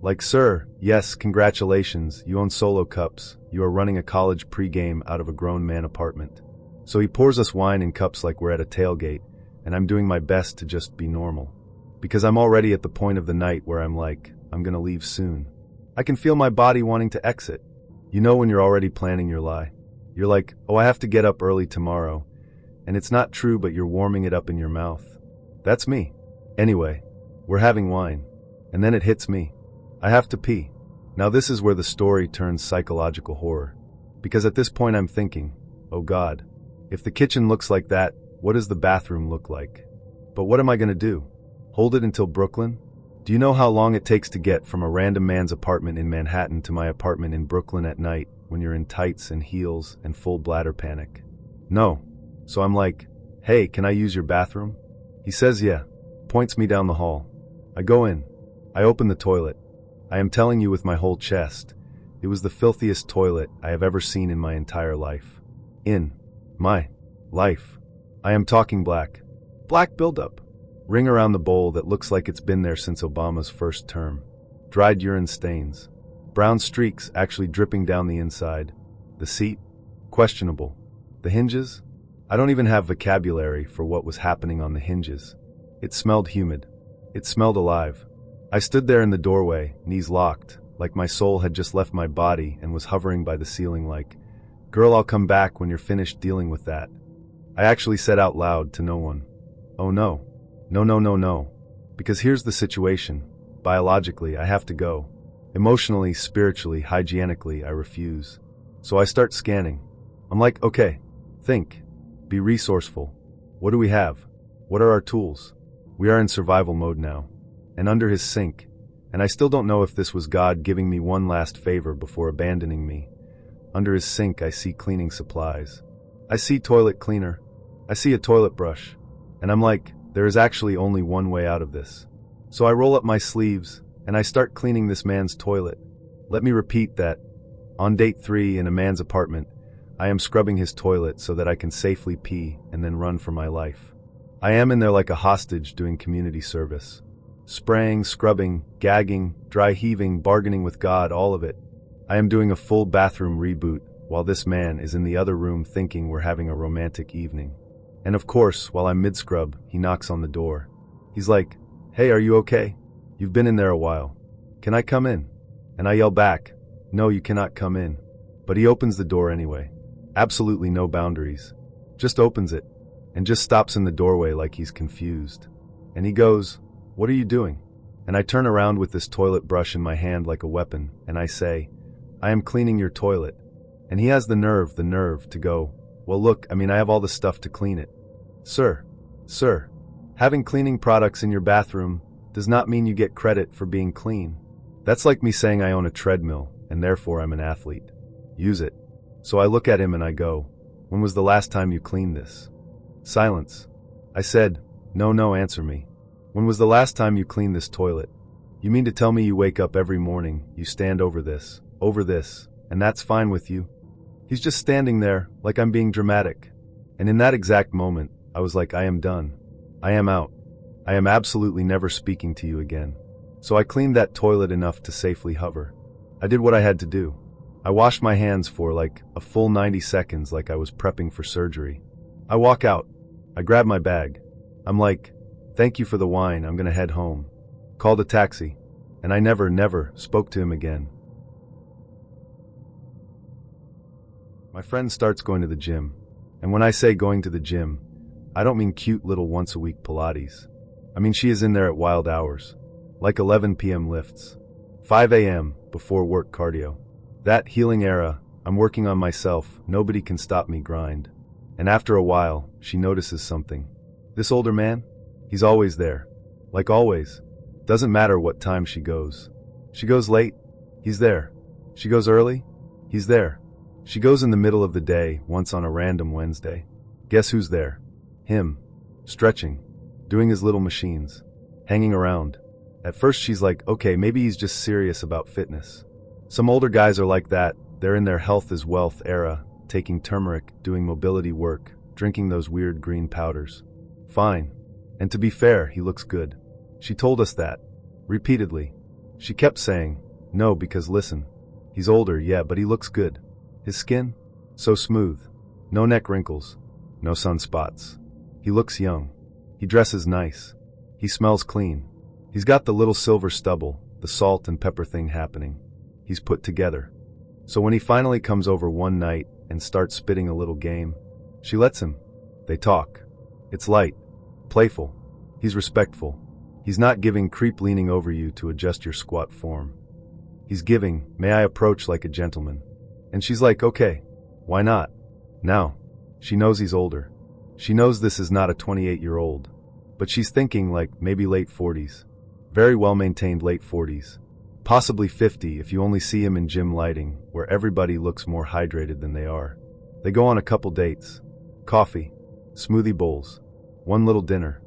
Like, sir, yes, congratulations, you own Solo cups. You are running a college pregame out of a grown man apartment. So he pours us wine in cups like we're at a tailgate, and I'm doing my best to just be normal. Because I'm already at the point of the night where I'm like, I'm gonna leave soon. I can feel my body wanting to exit. You know when you're already planning your lie. You're like, oh, I have to get up early tomorrow. And it's not true, but you're warming it up in your mouth. That's me. Anyway, we're having wine. And then it hits me. I have to pee. Now this is where the story turns psychological horror. Because at this point I'm thinking, oh God, if the kitchen looks like that, what does the bathroom look like? But what am I gonna do? Hold it until Brooklyn? Do you know how long it takes to get from a random man's apartment in Manhattan to my apartment in Brooklyn at night when you're in tights and heels and full bladder panic? No. So I'm like, hey, can I use your bathroom? He says yeah, points me down the hall. I go in. I open the toilet. I am telling you with my whole chest, it was the filthiest toilet I have ever seen in my entire life. In my life. I am talking black. Black buildup. Ring around the bowl that looks like it's been there since Obama's first term. Dried urine stains. Brown streaks actually dripping down the inside. The seat? Questionable. The hinges? I don't even have vocabulary for what was happening on the hinges. It smelled humid. It smelled alive. I stood there in the doorway, knees locked, like my soul had just left my body and was hovering by the ceiling like, girl, I'll come back when you're finished dealing with that. I actually said out loud to no one, oh no. No. Because here's the situation. Biologically, I have to go. Emotionally, spiritually, hygienically, I refuse. So I start scanning. I'm like, okay, think. Be resourceful. What do we have? What are our tools? We are in survival mode now. And under his sink. And I still don't know if this was God giving me one last favor before abandoning me. Under his sink, I see cleaning supplies. I see toilet cleaner. I see a toilet brush. And I'm like, there is actually only one way out of this. So I roll up my sleeves, and I start cleaning this man's toilet. Let me repeat that. On date 3 in a man's apartment, I am scrubbing his toilet so that I can safely pee and then run for my life. I am in there like a hostage doing community service. Spraying, scrubbing, gagging, dry heaving, bargaining with God, all of it. I am doing a full bathroom reboot while this man is in the other room thinking we're having a romantic evening. And of course, while I'm mid-scrub, he knocks on the door. He's like, hey, are you okay? You've been in there a while. Can I come in? And I yell back, no, you cannot come in. But he opens the door anyway. Absolutely no boundaries. Just opens it. And just stops in the doorway like he's confused. And he goes, what are you doing? And I turn around with this toilet brush in my hand like a weapon, and I say, I am cleaning your toilet. And he has the nerve to go, well look, I have all the stuff to clean it. Sir, having cleaning products in your bathroom does not mean you get credit for being clean. That's like me saying I own a treadmill, and therefore I'm an athlete. Use it. So I look at him and I go, when was the last time you cleaned this? Silence. I said, no, answer me. When was the last time you cleaned this toilet? You mean to tell me you wake up every morning, you stand over this, and that's fine with you? He's just standing there, like I'm being dramatic. And in that exact moment, I was like, I am done. I am out. I am absolutely never speaking to you again. So I cleaned that toilet enough to safely hover. I did what I had to do. I washed my hands for like a full 90 seconds like I was prepping for surgery. I walk out. I grab my bag. I'm like, thank you for the wine, I'm gonna head home. Called a taxi. And I never spoke to him again. My friend starts going to the gym. And when I say going to the gym, I don't mean cute little once-a-week Pilates. I mean she is in there at wild hours, like 11 p.m. lifts, 5 a.m. before work cardio. That healing era, I'm working on myself, nobody can stop me grind. And after a while, she notices something. This older man? He's always there. Like always. Doesn't matter what time she goes. She goes late? He's there. She goes early? He's there. She goes in the middle of the day, once on a random Wednesday. Guess who's there? Him. Stretching. Doing his little machines. Hanging around. At first she's like, okay, maybe he's just serious about fitness. Some older guys are like that. They're in their health is wealth era, taking turmeric, doing mobility work, drinking those weird green powders. Fine. And to be fair, he looks good. She told us that. Repeatedly. She kept saying, no, because listen. He's older, yeah, but he looks good. His skin? So smooth. No neck wrinkles. No sunspots. He looks young. He dresses nice. He smells clean. He's got the little silver stubble, the salt and pepper thing happening. He's put together. So when he finally comes over one night and starts spitting a little game, she lets him. They talk. It's light. Playful. He's respectful. He's not giving creep leaning over you to adjust your squat form. He's giving, may I approach like a gentleman? And she's like, okay, why not? Now, she knows he's older. She knows this is not a 28-year-old. But she's thinking like maybe late 40s. Very well-maintained late 40s. Possibly 50 if you only see him in gym lighting, where everybody looks more hydrated than they are. They go on a couple dates. Coffee. Smoothie bowls. One little dinner.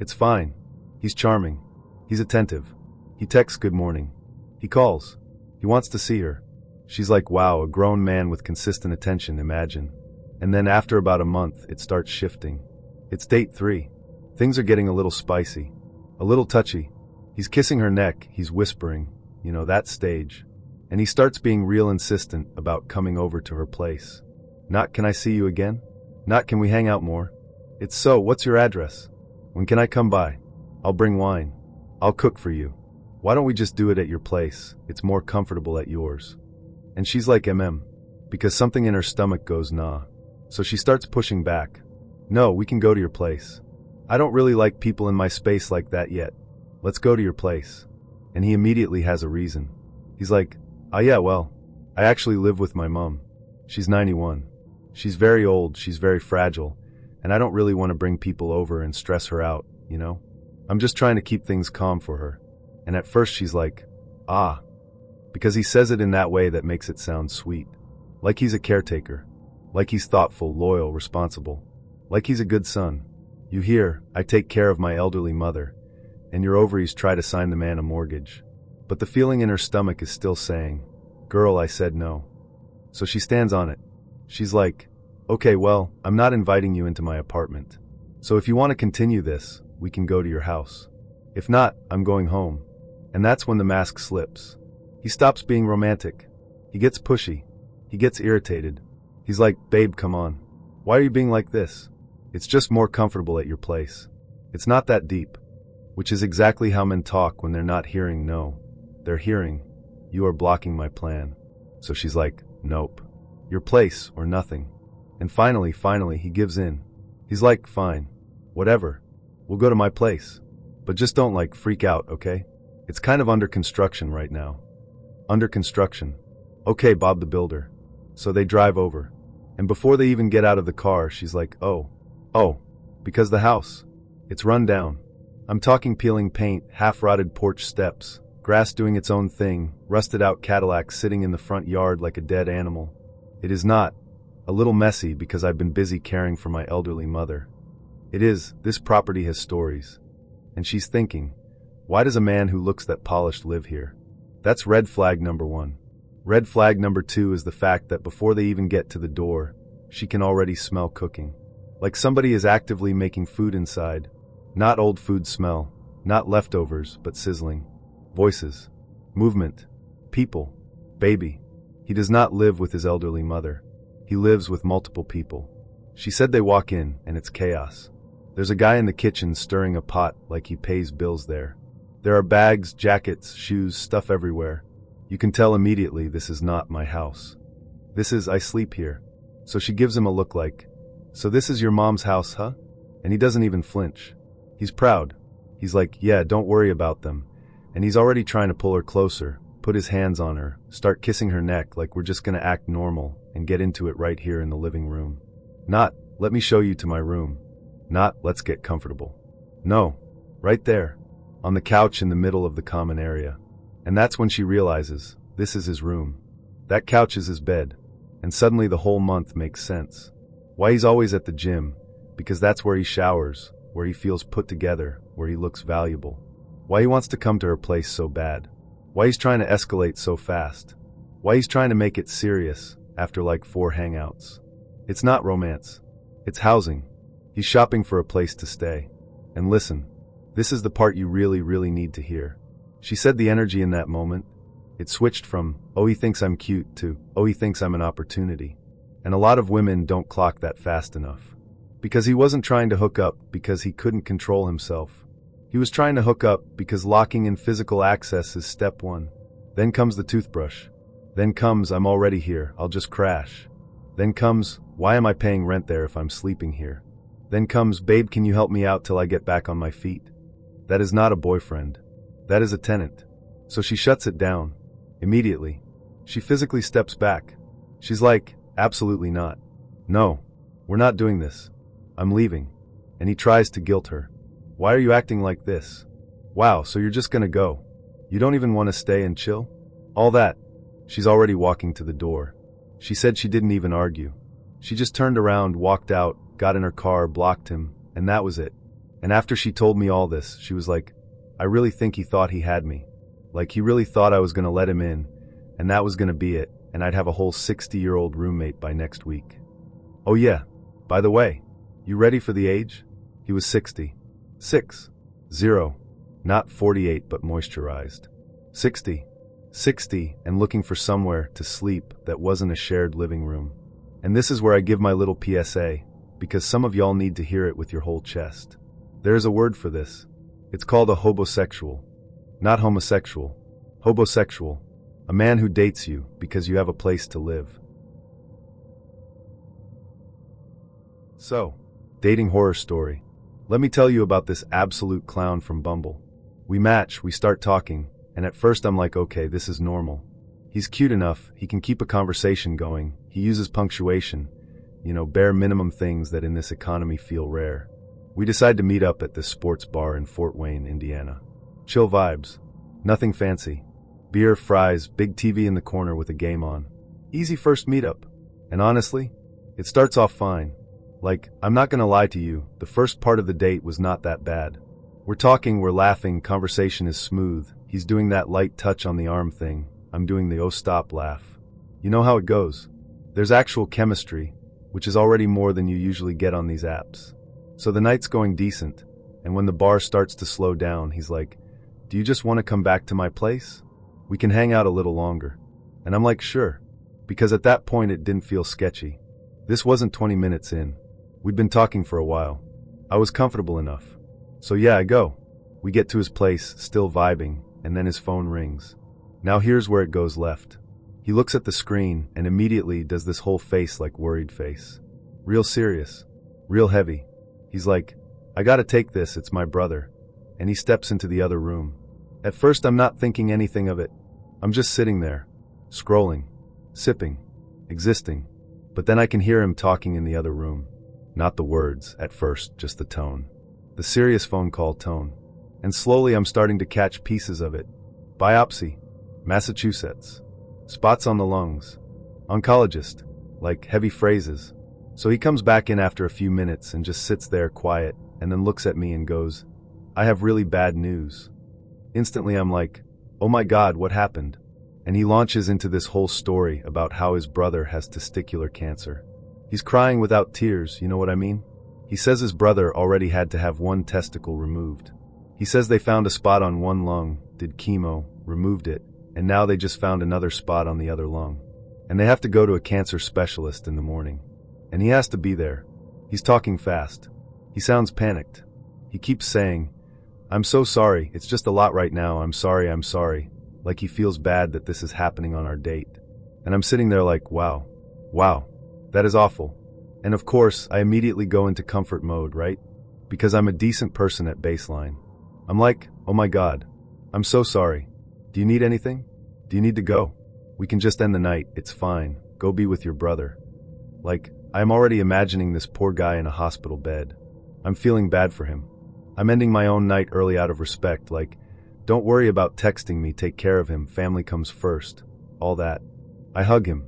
It's fine. He's charming. He's attentive. He texts good morning. He calls. He wants to see her. She's like, wow, a grown man with consistent attention, imagine. And then after about a month, it starts shifting. It's date 3. Things are getting a little spicy. A little touchy. He's kissing her neck, he's whispering, you know, that stage. And he starts being real insistent about coming over to her place. Not, can I see you again? Not, can we hang out more? It's so, what's your address? When can I come by? I'll bring wine. I'll cook for you. Why don't we just do it at your place? It's more comfortable at yours. And she's like, because something in her stomach goes nah. So she starts pushing back. No, we can go to your place. I don't really like people in my space like that yet. Let's go to your place. And he immediately has a reason. He's like, oh yeah, well, I actually live with my mom. She's 91. She's very old, she's very fragile, and I don't really want to bring people over and stress her out, you know? I'm just trying to keep things calm for her. And at first she's like, ah. Because he says it in that way that makes it sound sweet. Like he's a caretaker. Like he's thoughtful, loyal, responsible. Like he's a good son. You hear, I take care of my elderly mother, and your ovaries try to sign the man a mortgage. But the feeling in her stomach is still saying, girl, I said no. So she stands on it. She's like, okay, well, I'm not inviting you into my apartment. So if you want to continue this, we can go to your house. If not, I'm going home. And that's when the mask slips. He stops being romantic. He gets pushy. He gets irritated. He's like, babe, come on. Why are you being like this? It's just more comfortable at your place. It's not that deep. Which is exactly how men talk when they're not hearing no. They're hearing, you are blocking my plan. So she's like, nope. Your place or nothing. And finally, he gives in. He's like, fine. Whatever. We'll go to my place. But just don't like freak out, okay? It's kind of under construction right now. Under construction. Okay, Bob the Builder. So they drive over. And before they even get out of the car, she's like, oh, because the house, it's run down. I'm talking peeling paint, half-rotted porch steps, grass doing its own thing, rusted-out Cadillac sitting in the front yard like a dead animal. It is not. A little messy because I've been busy caring for my elderly mother. It is, this property has stories. And she's thinking, why does a man who looks that polished live here? That's red flag number 1. Red flag number 2 is the fact that before they even get to the door, she can already smell cooking. Like somebody is actively making food inside. Not old food smell, not leftovers, but sizzling. Voices. Movement. People. Baby. He does not live with his elderly mother. He lives with multiple people. She said they walk in, and it's chaos. There's a guy in the kitchen stirring a pot like he pays bills there. There are bags, jackets, shoes, stuff everywhere. You can tell immediately this is not my house. This is, I sleep here. So she gives him a look like, "So this is your mom's house, huh?" And he doesn't even flinch. He's proud. He's like, "Yeah, don't worry about them." And he's already trying to pull her closer, put his hands on her, start kissing her neck like we're just gonna act normal and get into it right here in the living room. Not, "Let me show you to my room." Not, "Let's get comfortable." No, right there, on the couch in the middle of the common area. And that's when she realizes, this is his room. That couch is his bed. And suddenly the whole month makes sense. Why he's always at the gym, because that's where he showers, where he feels put together, where he looks valuable. Why he wants to come to her place so bad. Why he's trying to escalate so fast. Why he's trying to make it serious after like 4 hangouts. It's not romance. It's housing. He's shopping for a place to stay. And listen, this is the part you really, really need to hear. She said the energy in that moment, it switched from, "Oh, he thinks I'm cute," to, "Oh, he thinks I'm an opportunity." And a lot of women don't clock that fast enough. Because he wasn't trying to hook up because he couldn't control himself. He was trying to hook up because locking in physical access is step 1. Then comes the toothbrush. Then comes, "I'm already here, I'll just crash." Then comes, "Why am I paying rent there if I'm sleeping here?" Then comes, "Babe, can you help me out till I get back on my feet?" That is not a boyfriend. That is a tenant. So she shuts it down. Immediately. She physically steps back. She's like, "Absolutely not. No, we're not doing this. I'm leaving." And he tries to guilt her. "Why are you acting like this? Wow, so you're just gonna go? You don't even want to stay and chill?" All that. She's already walking to the door. She said she didn't even argue. She just turned around, walked out, got in her car, blocked him, and that was it. And after she told me all this, she was like, "I really think he thought he had me. Like he really thought I was gonna let him in, and that was gonna be it, and I'd have a whole 60-year-old roommate by next week." Oh yeah, by the way, you ready for the age? He was 60. 6-0. Not 48 but moisturized. 60. 60 and looking for somewhere to sleep that wasn't a shared living room. And this is where I give my little PSA, because some of y'all need to hear it with your whole chest. There is a word for this. It's called a hobosexual. Not homosexual. Hobosexual. A man who dates you because you have a place to live. So, dating horror story. Let me tell you about this absolute clown from Bumble. We match, we start talking, and at first I'm like, okay, this is normal. He's cute enough, he can keep a conversation going, he uses punctuation, bare minimum things that in this economy feel rare. We decide to meet up at this sports bar in Fort Wayne, Indiana. Chill vibes. Nothing fancy. Beer, fries, big TV in the corner with a game on. Easy first meetup. And honestly, it starts off fine. Like, I'm not gonna lie to you, the first part of the date was not that bad. We're talking, we're laughing, conversation is smooth. He's doing that light touch on the arm thing. I'm doing the oh stop laugh. You know how it goes. There's actual chemistry, which is already more than you usually get on these apps. So the night's going decent, and when the bar starts to slow down, he's like, "Do you just want to come back to my place? We can hang out a little longer." And I'm like, "Sure," because at that point it didn't feel sketchy. This wasn't 20 minutes in. We'd been talking for a while. I was comfortable enough. So yeah, I go. We get to his place, still vibing, and then his phone rings. Now here's where it goes left. He looks at the screen and immediately does this whole face like worried face. Real serious. Real heavy. He's like, "I gotta take this, it's my brother." And he steps into the other room. At first I'm not thinking anything of it. I'm just sitting there, scrolling, sipping, existing. But then I can hear him talking in the other room. Not the words, at first, just the tone. The serious phone call tone. And slowly I'm starting to catch pieces of it. Biopsy. Massachusetts. Spots on the lungs. Oncologist. Like heavy phrases. So he comes back in after a few minutes and just sits there quiet and then looks at me and goes, "I have really bad news." Instantly I'm like, oh my God, what happened? And he launches into this whole story about how his brother has testicular cancer. He's crying without tears, you know what I mean? He says his brother already had to have one testicle removed. He says they found a spot on one lung, did chemo, removed it, and now they just found another spot on the other lung. And they have to go to a cancer specialist in the morning. And he has to be there. He's talking fast. He sounds panicked. He keeps saying, "I'm so sorry, it's just a lot right now, I'm sorry," like he feels bad that this is happening on our date. And I'm sitting there like, wow, that is awful. And of course, I immediately go into comfort mode, right? Because I'm a decent person at baseline. I'm like, oh my God, I'm so sorry. Do you need anything? Do you need to go? We can just end the night, it's fine. Go be with your brother. Like, I am already imagining this poor guy in a hospital bed. I'm feeling bad for him. I'm ending my own night early out of respect, like, don't worry about texting me, take care of him, family comes first. All that. I hug him.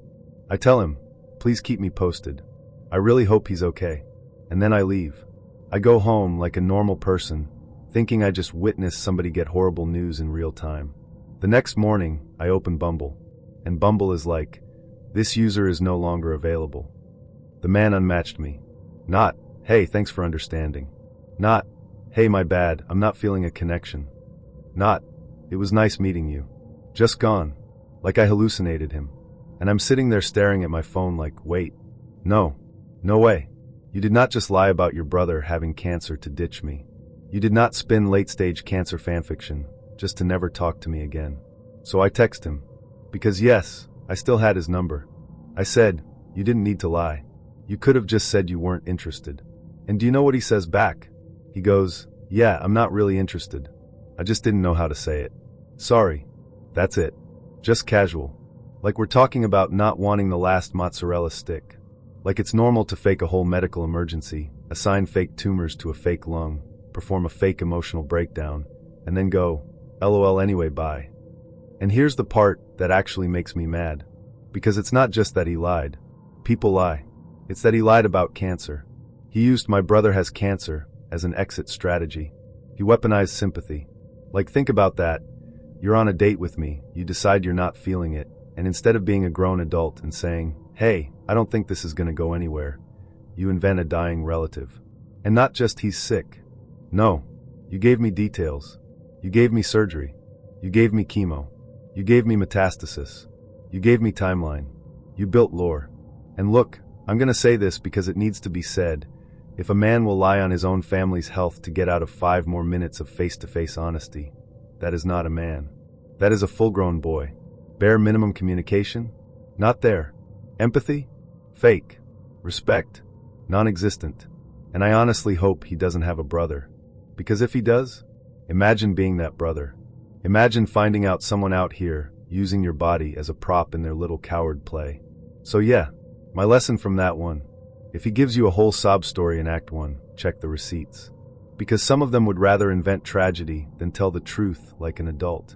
I tell him, please keep me posted. I really hope he's okay. And then I leave. I go home like a normal person, thinking I just witnessed somebody get horrible news in real time. The next morning, I open Bumble. And Bumble is like, this user is no longer available. The man unmatched me. Not, hey, thanks for understanding. Not, hey, my bad, I'm not feeling a connection. Not, it was nice meeting you. Just gone. Like I hallucinated him. And I'm sitting there staring at my phone like, wait. No way. You did not just lie about your brother having cancer to ditch me. You did not spin late-stage cancer fanfiction just to never talk to me again. So I text him. Because yes, I still had his number. I said, you didn't need to lie. You could have just said you weren't interested. And do you know what he says back? He goes, yeah, I'm not really interested. I just didn't know how to say it. Sorry. That's it. Just casual. Like we're talking about not wanting the last mozzarella stick. Like it's normal to fake a whole medical emergency, assign fake tumors to a fake lung, perform a fake emotional breakdown, and then go, LOL anyway, bye. And here's the part that actually makes me mad. Because it's not just that he lied. People lie. It's that he lied about cancer. He used my brother has cancer as an exit strategy. He weaponized sympathy. Like think about that. You're on a date with me, you decide you're not feeling it, and instead of being a grown adult and saying, hey, I don't think this is gonna go anywhere, you invent a dying relative. And not just he's sick. No. You gave me details. You gave me surgery. You gave me chemo. You gave me metastasis. You gave me timeline. You built lore. And look, I'm gonna say this because it needs to be said. If a man will lie on his own family's health to get out of 5 more minutes of face-to-face honesty, that is not a man. That is a full-grown boy. Bare minimum communication? Not there. Empathy? Fake. Respect? Non-existent. And I honestly hope he doesn't have a brother. Because if he does, imagine being that brother. Imagine finding out someone out here using your body as a prop in their little coward play. So yeah, my lesson from that one, if he gives you a whole sob story in Act 1, check the receipts. Because some of them would rather invent tragedy than tell the truth like an adult.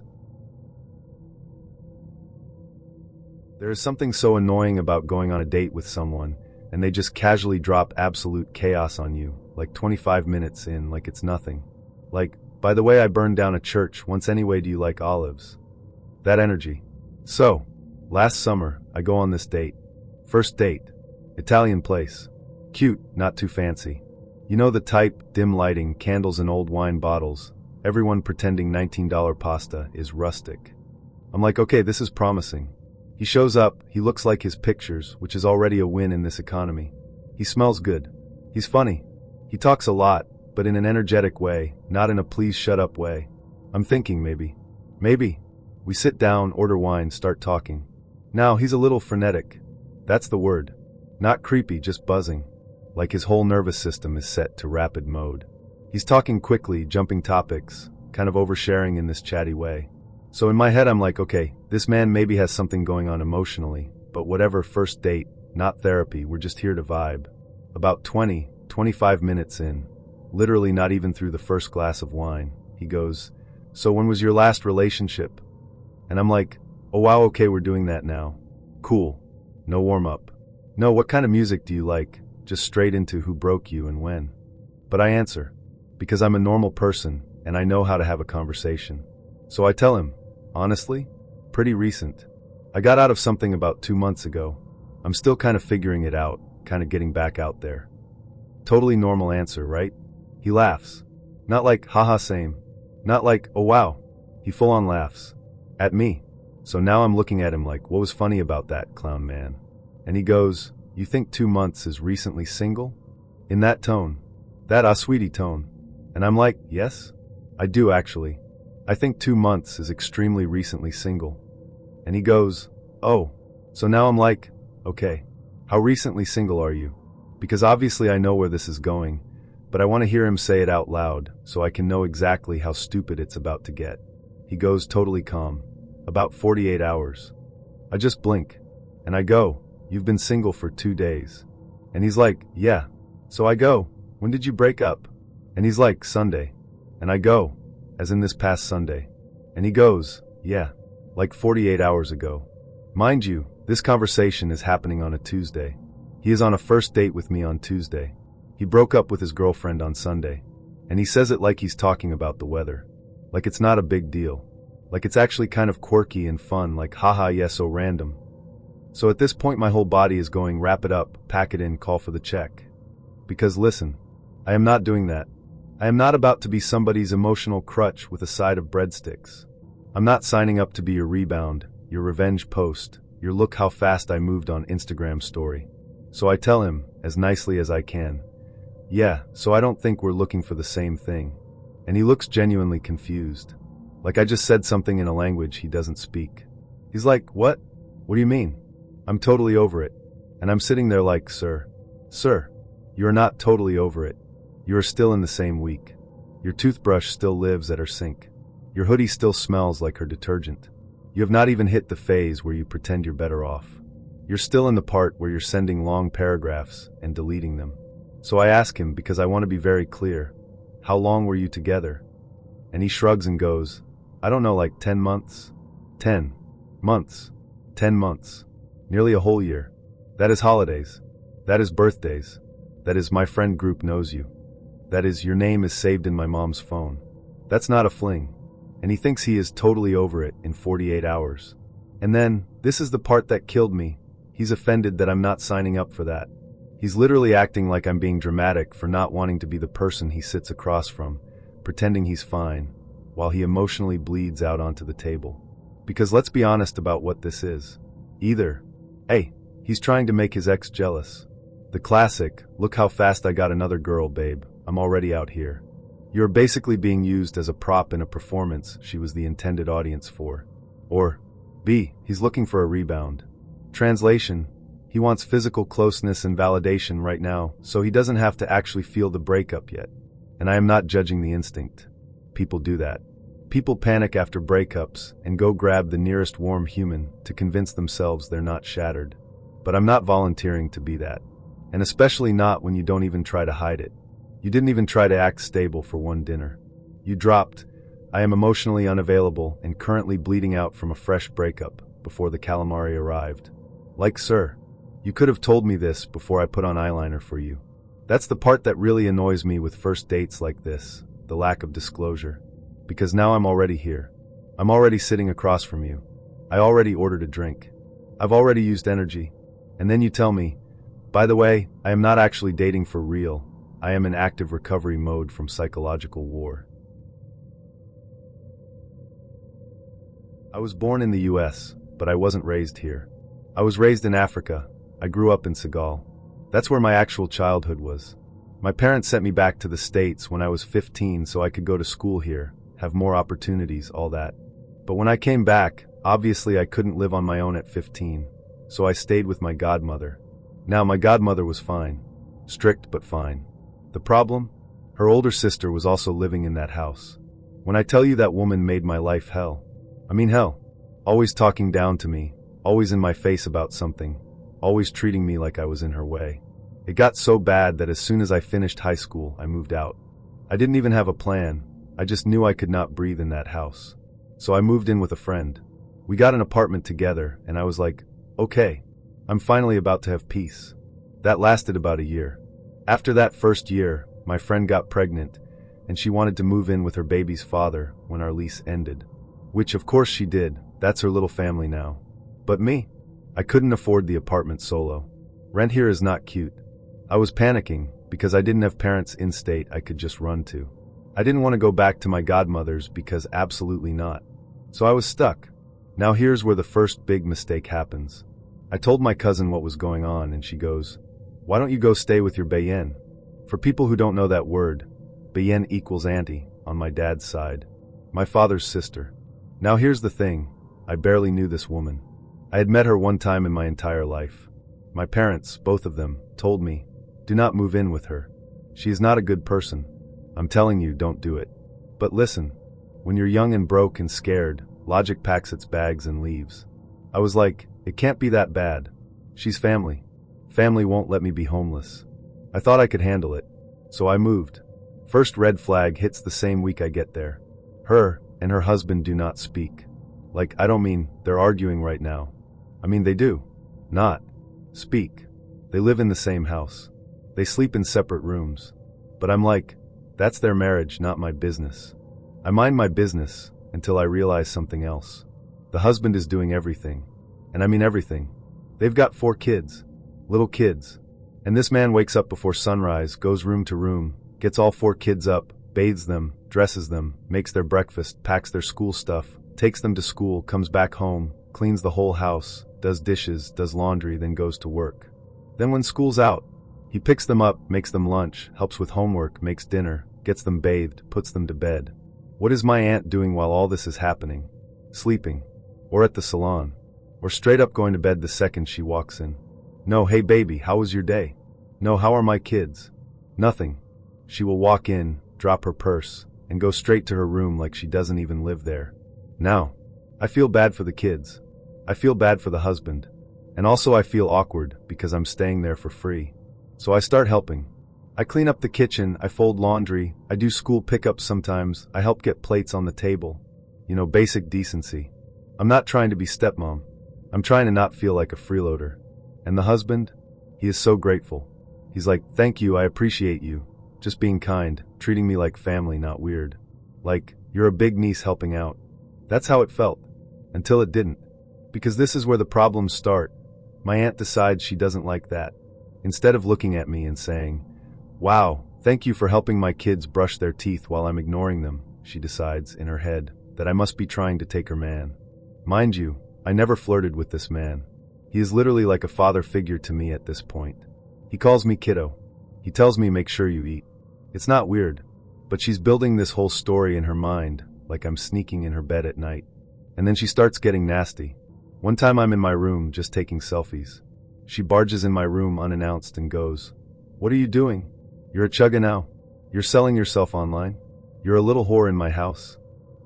There is something so annoying about going on a date with someone and they just casually drop absolute chaos on you, like 25 minutes in, like it's nothing. Like, by the way, I burned down a church once anyway, do you like olives? That energy. So, last summer, I go on this date. First date. Italian place. Cute, not too fancy. You know the type, dim lighting, candles and old wine bottles. Everyone pretending $19 pasta is rustic. I'm like, okay, this is promising. He shows up, he looks like his pictures, which is already a win in this economy. He smells good. He's funny. He talks a lot, but in an energetic way, not in a please shut up way. I'm thinking maybe. We sit down, order wine, start talking. Now, he's a little frenetic. That's the word. Not creepy, just buzzing. Like his whole nervous system is set to rapid mode. He's talking quickly, jumping topics, kind of oversharing in this chatty way. So in my head I'm like, okay, this man maybe has something going on emotionally, but whatever, first date, not therapy, we're just here to vibe. About 25 minutes in, literally not even through the first glass of wine, he goes, so when was your last relationship? And I'm like, oh wow, okay, we're doing that now. Cool. No warm-up. No, what kind of music do you like? Just straight into who broke you and when. But I answer, because I'm a normal person and I know how to have a conversation. So I tell him, honestly, pretty recent. I got out of something about 2 months ago. I'm still kind of figuring it out, kind of getting back out there. Totally normal answer, right? He laughs. Not like, haha, same. Not like, oh wow. He full on laughs. At me. So now I'm looking at him like, what was funny about that, clown man? And he goes, you think 2 months is recently single? In that tone. That sweetie tone. And I'm like, yes? I do actually. I think 2 months is extremely recently single. And he goes, oh. So now I'm like, okay. How recently single are you? Because obviously I know where this is going, but I want to hear him say it out loud so I can know exactly how stupid it's about to get. He goes totally calm. About 48 hours. I just blink. And I go, "You've been single for 2 days. And he's like, "Yeah." So I go, "When did you break up?" And he's like, "Sunday." And I go, "As in this past Sunday?" And he goes, "Yeah, like 48 hours ago." Mind you, this conversation is happening on a Tuesday. He is on a first date with me on Tuesday. He broke up with his girlfriend on Sunday. And he says it like he's talking about the weather. Like it's not a big deal. Like it's actually kind of quirky and fun, like haha yeah so random. So at this point my whole body is going wrap it up, pack it in, call for the check. Because listen, I am not doing that. I am not about to be somebody's emotional crutch with a side of breadsticks. I'm not signing up to be your rebound, your revenge post, your look how fast I moved on Instagram story. So I tell him, as nicely as I can, "Yeah, so I don't think we're looking for the same thing." And he looks genuinely confused. Like I just said something in a language he doesn't speak. He's like, "What? What do you mean?" I'm totally over it. And I'm sitting there like, Sir, you are not totally over it. You are still in the same week. Your toothbrush still lives at her sink. Your hoodie still smells like her detergent. You have not even hit the phase where you pretend you're better off. You're still in the part where you're sending long paragraphs and deleting them. So I ask him, because I want to be very clear, "How long were you together?" And he shrugs and goes, "I don't know, like 10 months? 10 months. 10 months. Nearly a whole year. That is holidays. That is birthdays. That is my friend group knows you. That is your name is saved in my mom's phone. That's not a fling." And he thinks he is totally over it in 48 hours. And then, this is the part that killed me, he's offended that I'm not signing up for that. He's literally acting like I'm being dramatic for not wanting to be the person he sits across from, pretending he's fine, while he emotionally bleeds out onto the table. Because let's be honest about what this is. Either, A, he's trying to make his ex jealous. The classic, "Look how fast I got another girl, babe. I'm already out here." You're basically being used as a prop in a performance she was the intended audience for. Or, B, he's looking for a rebound. Translation, he wants physical closeness and validation right now, so he doesn't have to actually feel the breakup yet. And I am not judging the instinct. People do that. People panic after breakups and go grab the nearest warm human to convince themselves they're not shattered. But I'm not volunteering to be that. And especially not when you don't even try to hide it. You didn't even try to act stable for one dinner. You dropped, "I am emotionally unavailable and currently bleeding out from a fresh breakup," before the calamari arrived. Like, sir, you could have told me this before I put on eyeliner for you. That's the part that really annoys me with first dates like this, the lack of disclosure. Because now I'm already here. I'm already sitting across from you. I already ordered a drink. I've already used energy. And then you tell me, "By the way, I am not actually dating for real. I am in active recovery mode from psychological war." I was born in the US, but I wasn't raised here. I was raised in Africa. I grew up in Senegal. That's where my actual childhood was. My parents sent me back to the States when I was 15 so I could go to school here, have more opportunities, all that. But when I came back, obviously I couldn't live on my own at 15, so I stayed with my godmother. Now, my godmother was fine. Strict, but fine. The problem? Her older sister was also living in that house. When I tell you that woman made my life hell, I mean hell. Always talking down to me, always in my face about something, always treating me like I was in her way. It got so bad that as soon as I finished high school, I moved out. I didn't even have a plan. I just knew I could not breathe in that house. So I moved in with a friend. We got an apartment together, and I was like, okay, I'm finally about to have peace. That lasted about a year. After that first year, my friend got pregnant, and she wanted to move in with her baby's father when our lease ended. Which of course she did. That's her little family now. But me? I couldn't afford the apartment solo. Rent here is not cute. I was panicking because I didn't have parents in state I could just run to. I didn't want to go back to my godmother's because absolutely not. So I was stuck. Now here's where the first big mistake happens. I told my cousin what was going on and she goes, "Why don't you go stay with your bayen?" For people who don't know that word, bayen equals auntie on my dad's side. My father's sister. Now here's the thing. I barely knew this woman. I had met her one time in my entire life. My parents, both of them, told me, Do not move in with her. She is not a good person. I'm telling you, don't do it. But listen, when you're young and broke and scared, logic packs its bags and leaves. I was like, it can't be that bad. She's family. Family won't let me be homeless. I thought I could handle it. So I moved. First red flag hits the same week I get there. Her and her husband do not speak. Like, I don't mean they're arguing right now. I mean they do. Not speak. They live in the same house. They sleep in separate rooms. But I'm like, that's their marriage, not my business. I mind my business until I realize something else. The husband is doing everything. And I mean everything. They've got 4 kids. Little kids. And this man wakes up before sunrise, goes room to room, gets all 4 kids up, bathes them, dresses them, makes their breakfast, packs their school stuff, takes them to school, comes back home, cleans the whole house, does dishes, does laundry, then goes to work. Then when school's out, he picks them up, makes them lunch, helps with homework, makes dinner, gets them bathed, puts them to bed. What is my aunt doing while all this is happening? Sleeping. Or at the salon. Or straight up going to bed the second she walks in. No, hey baby, how was your day? No, how are my kids? Nothing. She will walk in, drop her purse, and go straight to her room like she doesn't even live there. Now, I feel bad for the kids. I feel bad for the husband. And also I feel awkward because I'm staying there for free. So I start helping. I clean up the kitchen, I fold laundry, I do school pickups sometimes, I help get plates on the table. You know, basic decency. I'm not trying to be stepmom. I'm trying to not feel like a freeloader. And the husband? He is so grateful. He's like, thank you, I appreciate you. Just being kind, treating me like family, not weird. Like, you're a big niece helping out. That's how it felt. Until it didn't. Because this is where the problems start. My aunt decides she doesn't like that. Instead of looking at me and saying, wow, thank you for helping my kids brush their teeth while I'm ignoring them, she decides, in her head, that I must be trying to take her man. Mind you, I never flirted with this man. He is literally like a father figure to me at this point. He calls me kiddo. He tells me make sure you eat. It's not weird, but she's building this whole story in her mind, like I'm sneaking in her bed at night. And then she starts getting nasty. One time I'm in my room just taking selfies. She barges in my room unannounced and goes, what are you doing? You're a chugga now. You're selling yourself online. You're a little whore in my house.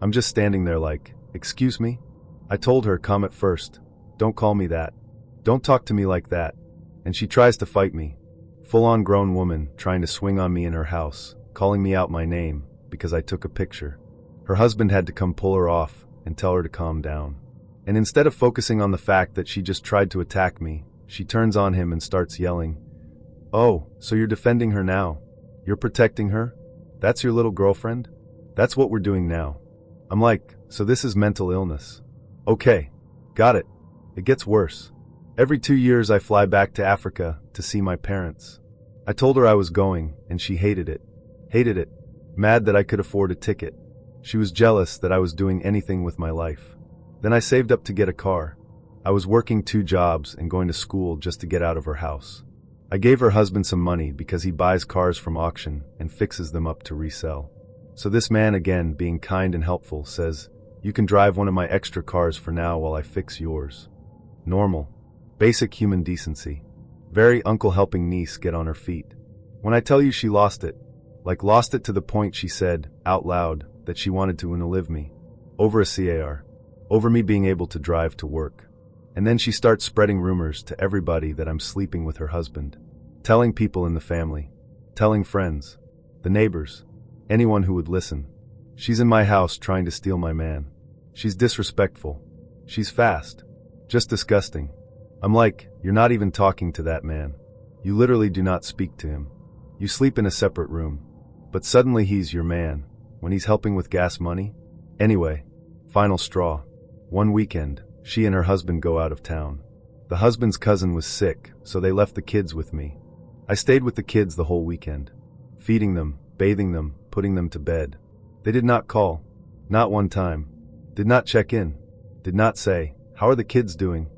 I'm just standing there like, excuse me? I told her, calm it first. Don't call me that. Don't talk to me like that. And she tries to fight me. Full-on grown woman trying to swing on me in her house, calling me out my name because I took a picture. Her husband had to come pull her off and tell her to calm down. And instead of focusing on the fact that she just tried to attack me, she turns on him and starts yelling, oh, so you're defending her now? You're protecting her? That's your little girlfriend? That's what we're doing now. I'm like, so this is mental illness. Okay, got it. It gets worse. Every 2 years I fly back to Africa to see my parents. I told her I was going, and she hated it. Hated it. Mad that I could afford a ticket. She was jealous that I was doing anything with my life. Then I saved up to get a car. I was working 2 jobs and going to school just to get out of her house. I gave her husband some money because he buys cars from auction and fixes them up to resell. So this man, again being kind and helpful, says, you can drive one of my extra cars for now while I fix yours. Normal. Basic human decency. Very uncle helping niece get on her feet. When I tell you she lost it, like lost it to the point she said, out loud, that she wanted to unalive me. Over a car. Over me being able to drive to work. And then she starts spreading rumors to everybody that I'm sleeping with her husband. Telling people in the family. Telling friends. The neighbors. Anyone who would listen. She's in my house trying to steal my man. She's disrespectful. She's fast. Just disgusting. I'm like, you're not even talking to that man. You literally do not speak to him. You sleep in a separate room. But suddenly he's your man, when he's helping with gas money? Anyway, final straw. One weekend, she and her husband go out of town. The husband's cousin was sick, so they left the kids with me. I stayed with the kids the whole weekend. Feeding them, bathing them, putting them to bed. They did not call. Not one time. Did not check in. Did not say, how are the kids doing?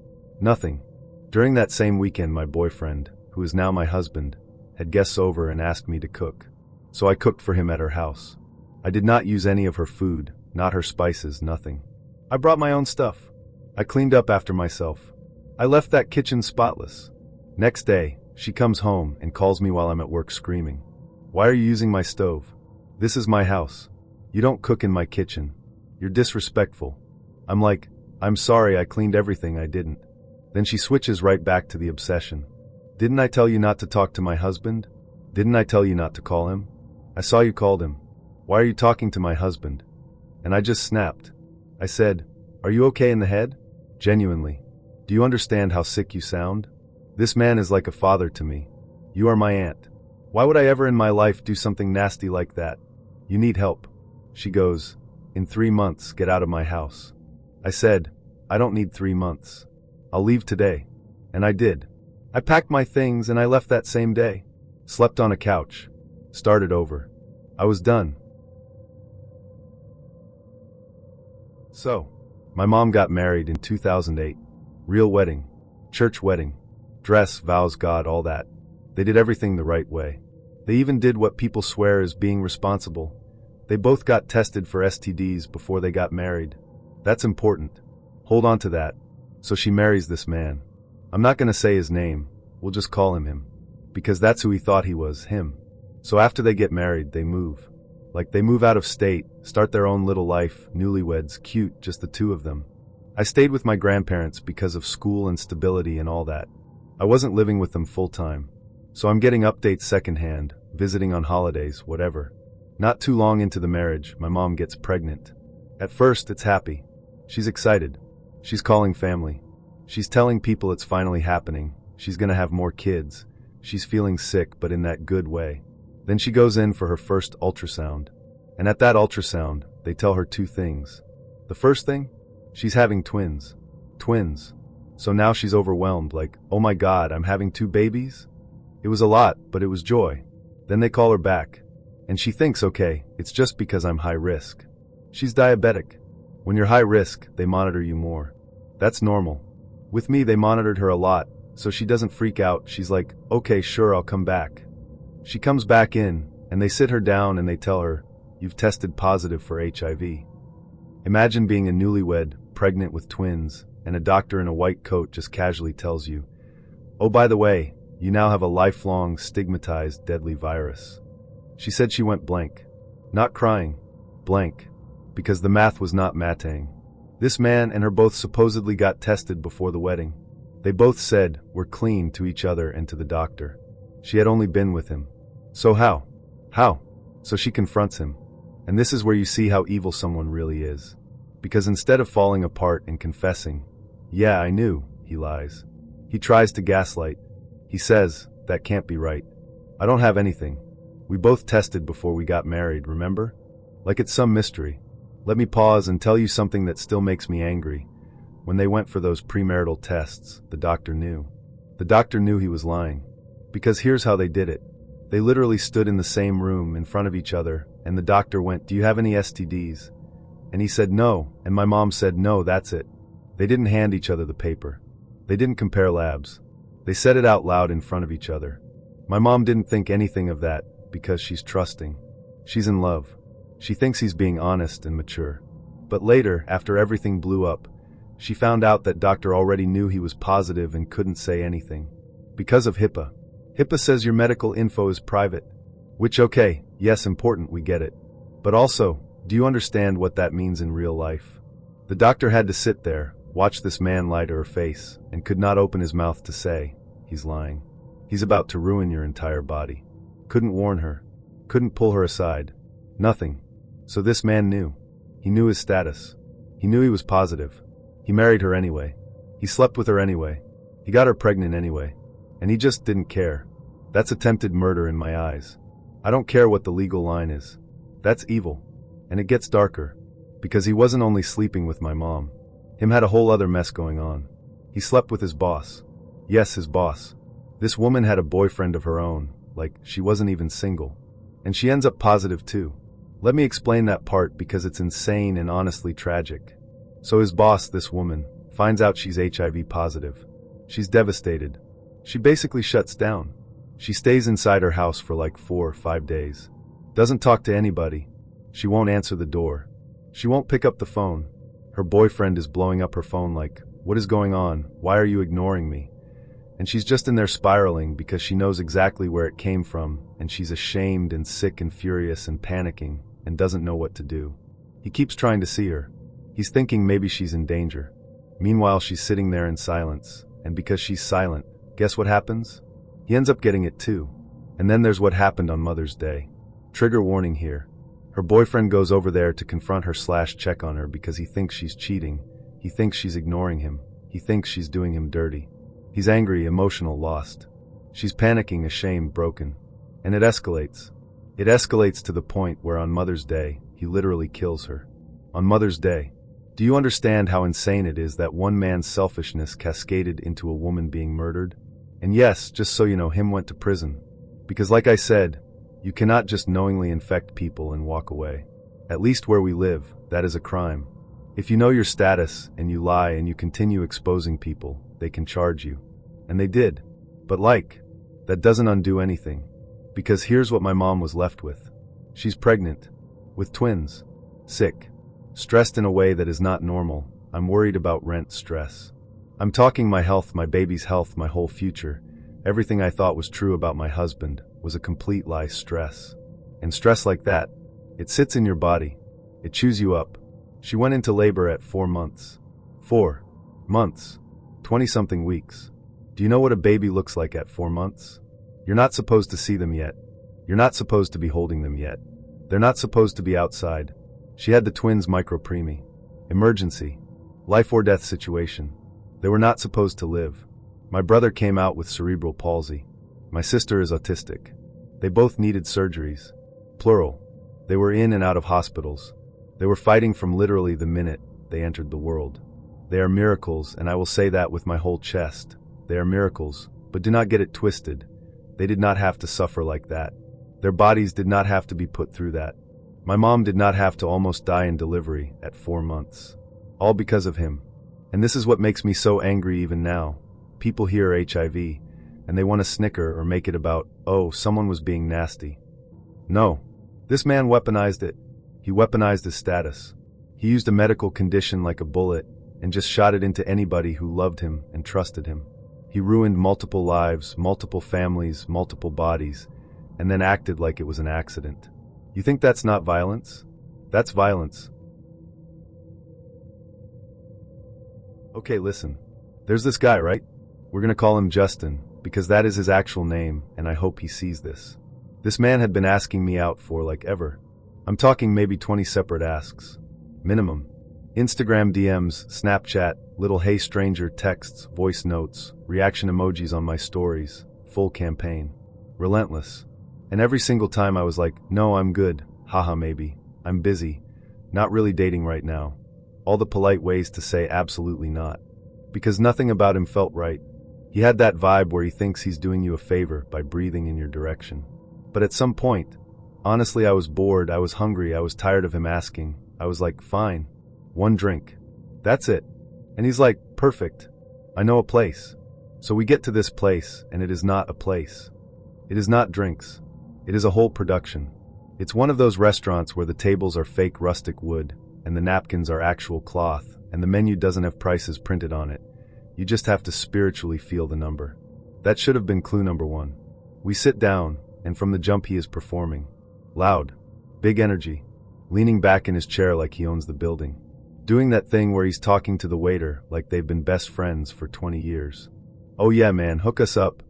Nothing. During that same weekend, my boyfriend, who is now my husband, had guests over and asked me to cook. So I cooked for him at her house. I did not use any of her food, not her spices, nothing. I brought my own stuff. I cleaned up after myself. I left that kitchen spotless. Next day, She comes home and calls me while I'm at work screaming. Why are you using my stove? This is my house. You don't cook in my kitchen. You're disrespectful. I'm like, I'm sorry, I cleaned everything, I didn't. Then she switches right back to the obsession. Didn't I tell you not to talk to my husband? Didn't I tell you not to call him? I saw you called him. Why are you talking to my husband? And I just snapped. I said, are you okay in the head? Genuinely. Do you understand how sick you sound? This man is like a father to me. You are my aunt. Why would I ever in my life do something nasty like that? You need help. She goes, in 3 months, get out of my house. I said, I don't need 3 months. I'll leave today. And I did. I packed my things and I left that same day. Slept on a couch. Started over. I was done. So, my mom got married in 2008. Real wedding. Church wedding. Dress, vows, God, all that. They did everything the right way. They even did what people swear is being responsible. They both got tested for STDs before they got married. That's important. Hold on to that. So she marries this man. I'm not gonna say his name. We'll just call him him. Because that's who he thought he was, him. So after they get married, they move. Like they move out of state, start their own little life, newlyweds, cute, just the two of them. I stayed with my grandparents because of school and stability and all that. I wasn't living with them full time. So I'm getting updates secondhand, visiting on holidays, whatever. Not too long into the marriage, my mom gets pregnant. At first, it's happy. She's excited. She's calling family. She's telling people it's finally happening. She's gonna have more kids. She's feeling sick, but in that good way. Then she goes in for her first ultrasound. And at that ultrasound, they tell her 2 things. The first thing? She's having twins. Twins. So now she's overwhelmed, like, oh my God, I'm having 2 babies? It was a lot, but it was joy. Then they call her back. And she thinks, okay, it's just because I'm high risk. She's diabetic. When you're high risk, they monitor you more. That's normal. With me, they monitored her a lot, so she doesn't freak out. She's like, okay, sure, I'll come back. She comes back in, and they sit her down and they tell her, you've tested positive for HIV. Imagine being a newlywed, pregnant with twins, and a doctor in a white coat just casually tells you, oh, by the way, you now have a lifelong, stigmatized, deadly virus. She said she went blank. Not crying. Blank. Because the math was not matting. This man and her both supposedly got tested before the wedding. They both said, we're clean, to each other and to the doctor. She had only been with him. So how? How? So she confronts him. And this is where you see how evil someone really is. Because instead of falling apart and confessing, yeah, I knew, he lies. He tries to gaslight. He says, that can't be right. I don't have anything. We both tested before we got married, remember? Like it's some mystery. Let me pause and tell you something that still makes me angry. When they went for those premarital tests, the doctor knew. The doctor knew he was lying. Because here's how they did it. They literally stood in the same room in front of each other, and the doctor went, do you have any STDs? And he said no, and my mom said no, that's it. They didn't hand each other the paper. They didn't compare labs. They said it out loud in front of each other. My mom didn't think anything of that, because she's trusting. She's in love. She thinks he's being honest and mature. But later, after everything blew up, she found out that doctor already knew he was positive and couldn't say anything. Because of HIPAA. HIPAA says your medical info is private. Which, okay, yes, important, we get it. But also, do you understand what that means in real life? The doctor had to sit there, watch this man lie to her face, and could not open his mouth to say, he's lying. He's about to ruin your entire body. Couldn't warn her. Couldn't pull her aside. Nothing. So this man knew. He knew his status. He knew he was positive. He married her anyway. He slept with her anyway. He got her pregnant anyway. And he just didn't care. That's attempted murder in my eyes. I don't care what the legal line is. That's evil. And it gets darker. Because he wasn't only sleeping with my mom. Him had a whole other mess going on. He slept with his boss. Yes, his boss. This woman had a boyfriend of her own. Like, she wasn't even single. And she ends up positive too. Let me explain that part because it's insane and honestly tragic. So his boss, this woman, finds out she's HIV positive. She's devastated. She basically shuts down. She stays inside her house for like 4 or 5 days. Doesn't talk to anybody. She won't answer the door. She won't pick up the phone. Her boyfriend is blowing up her phone like, what is going on? Why are you ignoring me? And she's just in there spiraling because she knows exactly where it came from, and she's ashamed and sick and furious and panicking and doesn't know what to do. He keeps trying to see her. He's thinking maybe she's in danger. Meanwhile, she's sitting there in silence, and because she's silent, guess what happens? He ends up getting it too. And then there's what happened on Mother's Day. Trigger warning here. Her boyfriend goes over there to confront her / check on her because he thinks she's cheating. He thinks she's ignoring him. He thinks she's doing him dirty. He's angry, emotional, lost. She's panicking, ashamed, broken. And it escalates. It escalates to the point where on Mother's Day, he literally kills her. On Mother's Day. Do you understand how insane it is that one man's selfishness cascaded into a woman being murdered? And yes, just so you know, him went to prison. Because like I said, you cannot just knowingly infect people and walk away. At least where we live, that is a crime. If you know your status and you lie and you continue exposing people, they can charge you. And they did. But that doesn't undo anything. Because here's what my mom was left with. She's pregnant. With twins. Sick. Stressed in a way that is not normal. I'm worried about rent stress. I'm talking my health, my baby's health, my whole future. Everything I thought was true about my husband was a complete lie. Stress. And stress like that, it sits in your body. It chews you up. She went into labor at 4 months. 4 months. 20-something weeks. Do you know what a baby looks like at 4 months? You're not supposed to see them yet. You're not supposed to be holding them yet. They're not supposed to be outside. She had the twins micropreemie. Emergency. Life or death situation. They were not supposed to live. My brother came out with cerebral palsy. My sister is autistic. They both needed surgeries. Plural. They were in and out of hospitals. They were fighting from literally the minute they entered the world. They are miracles, and I will say that with my whole chest. They are miracles, but do not get it twisted. They did not have to suffer like that. Their bodies did not have to be put through that. My mom did not have to almost die in delivery at 4 months. All because of him. And this is what makes me so angry even now. People hear HIV, and they want to snicker or make it about, oh, someone was being nasty. No. This man weaponized it. He weaponized his status. He used a medical condition like a bullet and just shot it into anybody who loved him and trusted him. He ruined multiple lives, multiple families, multiple bodies, and then acted like it was an accident. You think that's not violence? That's violence. Okay, listen. There's this guy, right? We're gonna call him Justin, because that is his actual name, and I hope he sees this. This man had been asking me out for ever. I'm talking maybe 20 separate asks. Minimum. Instagram DMs, Snapchat, little hey stranger texts, voice notes, reaction emojis on my stories, full campaign. Relentless. And every single time I was like, no, I'm good, haha maybe, I'm busy, not really dating right now. All the polite ways to say absolutely not. Because nothing about him felt right. He had that vibe where he thinks he's doing you a favor by breathing in your direction. But at some point, honestly, I was bored, I was hungry, I was tired of him asking. I was like, fine. 1 drink. That's it. And he's like, perfect. I know a place. So we get to this place, and it is not a place. It is not drinks. It is a whole production. It's one of those restaurants where the tables are fake rustic wood, and the napkins are actual cloth, and the menu doesn't have prices printed on it. You just have to spiritually feel the number. That should have been clue number 1. We sit down, and from the jump he is performing. Loud. Big energy. Leaning back in his chair like he owns the building. Doing that thing where he's talking to the waiter like they've been best friends for 20 years. Oh yeah man, hook us up.